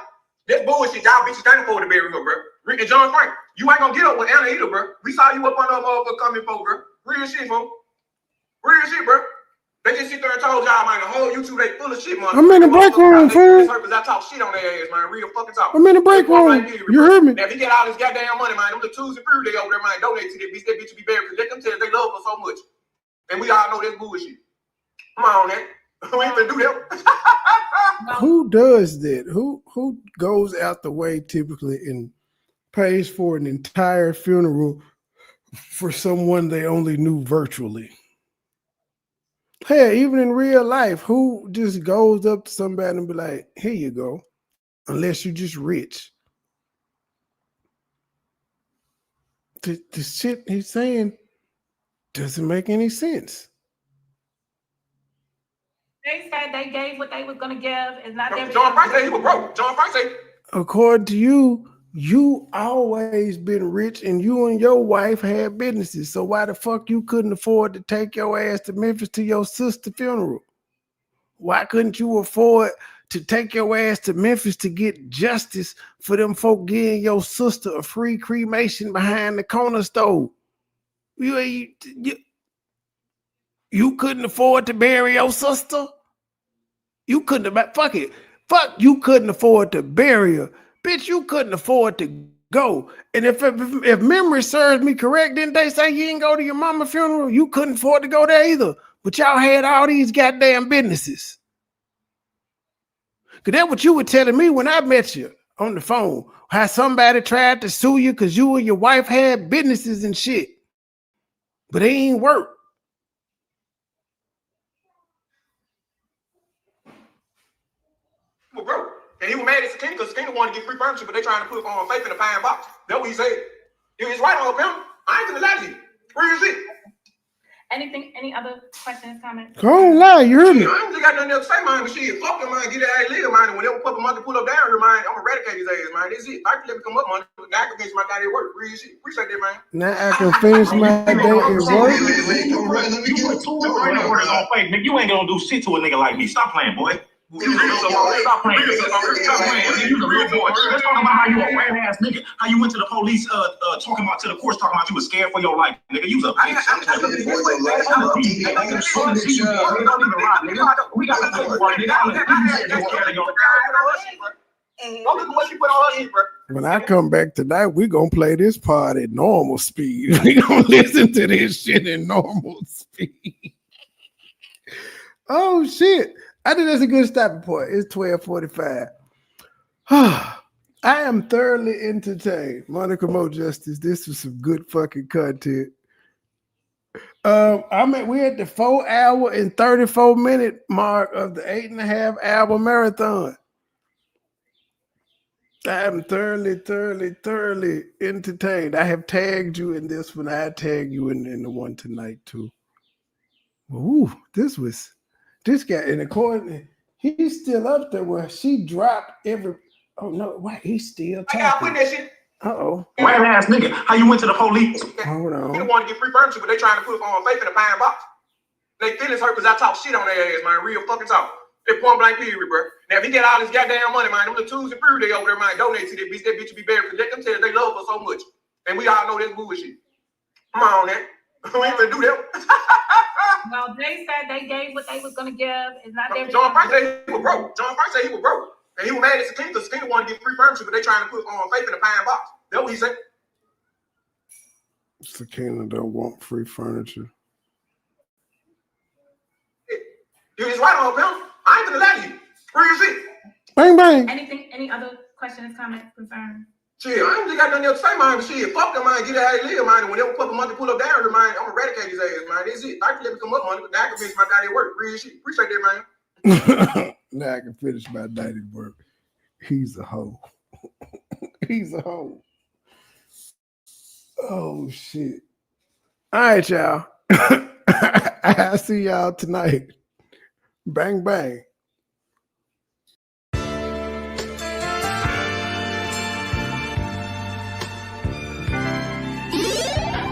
This bullshit y'all bitches standing for to bury her, bro. And John Frank, you ain't gonna get up with Anna either, bro. We saw you up on that motherfucker coming for, bro. Real shit, bro. Real shit, bro. They just sit there and told y'all, man, the whole YouTube, they full of shit, man. I'm in the break room, fool. I talk shit on their ass, man. Real fucking talk. I'm in the break room. You heard me? Now, if he get all this goddamn money, man, them the twos and fruit they over there, man, donate to that bitch to be buried. Because they can tell they love her so much. And we all know that's bullshit. Come on, man. We ain't gonna do that. Who does that? Who goes out the way typically and pays for an entire funeral for someone they only knew virtually? Hey, even in real life, who just goes up to somebody and be like, here you go, unless you're just rich. The shit he's saying doesn't make any sense. They said they gave what they was going to give. It's not their John Frank said he was broke. John Frank said. According to you, you always been rich and you and your wife had businesses. So why the fuck you couldn't afford to take your ass to Memphis to your sister's funeral? Why couldn't you afford to take your ass to Memphis to get justice for them folk getting your sister a free cremation behind the corner store? You couldn't afford to bury your sister? You couldn't have, fuck it. Fuck, you couldn't afford to bury her. Bitch, you couldn't afford to go. And if memory serves me correct, didn't they say you didn't go to your mama's funeral? You couldn't afford to go there either. But y'all had all these goddamn businesses. Because that's what you were telling me when I met you on the phone. How somebody tried to sue you because you and your wife had businesses and shit. But it ain't work. Well, bro. And he was mad at Sakina because Sakina wanted to get free furniture, but they trying to put Faith in a pine box. That's what he said. It's right on him. I ain't gonna lie to you. Where is it? Any other questions, comments? Don't lie, you heard me. I ain't just got nothing else to say, man, but shit, fuck him, man, get that ass live, man, and whenever Papa Monkey pull up down here, man, I'm gonna eradicate his ass, man. That's it. I can let me come up, man. Now I can finish my day at work. Real shit. Appreciate that, man. Now I can finish my day at work. You put 2 orders on Faith, nigga. You ain't gonna do shit to a nigga like me. Stop playing, boy. Stop playing. You the real boy. Let's talk about how you a rat ass nigga. How you went to the police talking about to the courts talking about you was scared for your life, nigga. You was a bitch. We got to take one, nigga. Don't look at what she put on her shit, bro. When I come back tonight, we're gonna play this part at normal speed. We're gonna listen to this shit in normal speed. Oh shit. I think that's a good stopping point. It's 12:45. I am thoroughly entertained. Monica Mo Justice, this was some good fucking content. We're at the 4 hour and 34 minute mark of the 8.5 hour marathon. I am thoroughly entertained. I have tagged you in this one. I tag you in the one tonight too. Ooh, this guy, and according, he's still up there where she dropped every. Oh no, why he's still talking? I gotta put that shit. Uh-oh. Rat ass nigga, how you went to the police? Hold on. They want to get free furniture, but they trying to put on faith in a pine box. They feelings hurt because I talk shit on their ass, man. Real fucking talk. They point blank period, bro. Now if he get all this goddamn money, man, them little twos and fruit they over there, man, donate to that bitch will be buried. Let them tell us they love her so much. And we all know this bullshit. Come on, man. We ain't gonna do that. Well, they said they gave what they was gonna give. It's not their John Price said he was broke. And he was mad at Sakina because Sakina wanted to get free furniture, but they trying to put on faith in a pine box. That's what he said. Sakina don't want free furniture. You just right on, pal. I ain't gonna lie to you. Where you see? Bang bang. Any other questions, comments, concerns? Shit, I ain't just got nothing else to say, man. Shit, fuck them, man. Get out of here, man. And whenever fucking monkey pull up down to man, I'm gonna eradicate his ass, man. That's it. I can let me come up, man. But now I can finish my daddy work. Real shit. Appreciate that, man. Now I can finish my daddy work. He's a hoe. He's a hoe. Oh shit. All right, y'all. I'll see y'all tonight. Bang bang.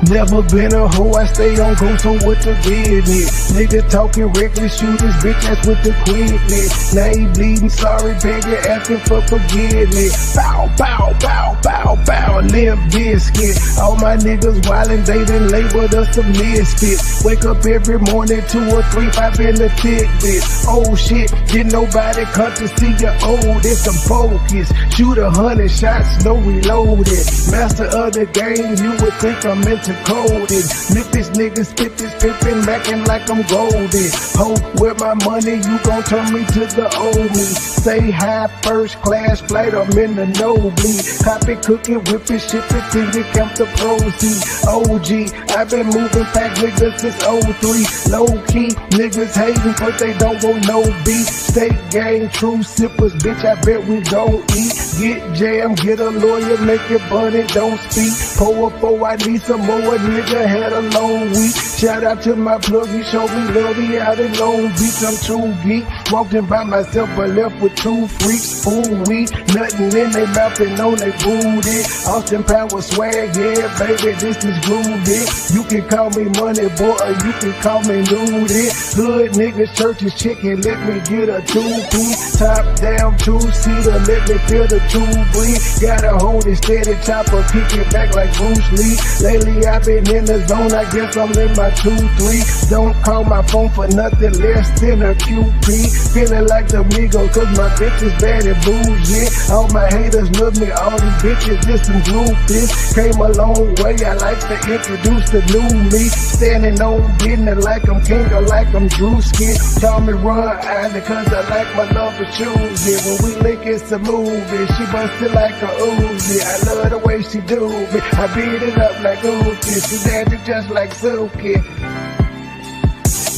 Never been a hoe, I stay on go, so what the business? Nigga talking reckless, shoot this bitch ass with the quickness. Now he bleeding, sorry, begging, asking for forgiveness. Bow, bow, bow, bow, bow, limp biscuit. All my niggas wildin', they done labeled us some misfits. Wake up every morning, 2 or 3, 5 in the tidbit. Oh shit, didn't nobody come to see you old, it's some focus. Shoot 100 shots, no reloaded. Master of the game, you would think I'm into coded. Memphis niggas spit this pippin', mackin' like I'm golden. Ho, with my money, you gon' turn me to the old me. Stay high, first class flight, I'm in the nosebleed. Copy, cooking, whipping, shipping, till you count the proceeds. OG, I've been moving back niggas since 03. Low key, niggas hating, but they don't want no beef. State gang, true sippers, bitch, I bet we gon' eat. Get jammed, get a lawyer, make it bunny, don't speak. Pour up, I need some more. A nigga had a long week. Shout out to my plug, he showed me love, he out in Long Beach. I'm too geek. Walked in by myself, but left with 2 freaks. Full weed, nothing in they mouth and on they booty. Austin Power swag, yeah, baby, this is groovy. You can call me money boy, or you can call me nudie. Hood niggas, churches, chicken, let me get a 2-piece. Top down, 2-seater, let me feel the 2 breathe. Gotta hold it steady, chopper, kick it back like Bruce Lee. Lately I've been in the zone, I guess I'm in my 2-3. Don't call my phone for nothing less than a QP. Feeling like the Migo, cause my bitch is bad and bougie. All my haters love me, all these bitches just some groupies. Came a long way, I like to introduce the new me. Standing on business like I'm king or like I'm Drewski. Call me Run Island cause I like my love for choosy. When we link it's a movie, she bustin' like a Uzi. I love the way she do me, I beat it up like Uzi. She dancing just like Suki.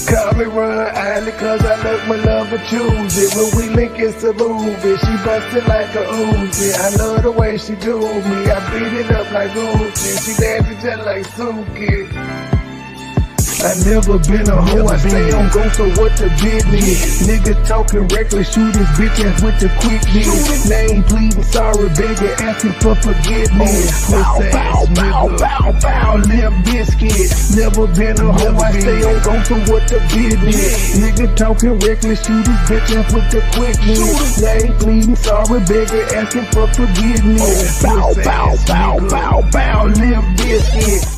Call me Run Island cause I love my love for choosy. When we link it's a movie, she bustin' like a Uzi. I love the way she do me, I beat it up like Uzi. She dancing just like Suki. I never been a hoe, I stay on go, so what the business? Nigga talking reckless, shoot his bitch ass with the quickness. Name pleading, sorry, begging, asking for forgiveness. Bow, bow, bow, bow, bow, Limp Biscuit. Never been a hoe, I stay on go, so what the business? Nigga talking reckless, shoot his bitch ass with the quickness. Name pleading, sorry, begging, asking for forgiveness. Bow, bow, bow, bow, bow, Limp Biscuit.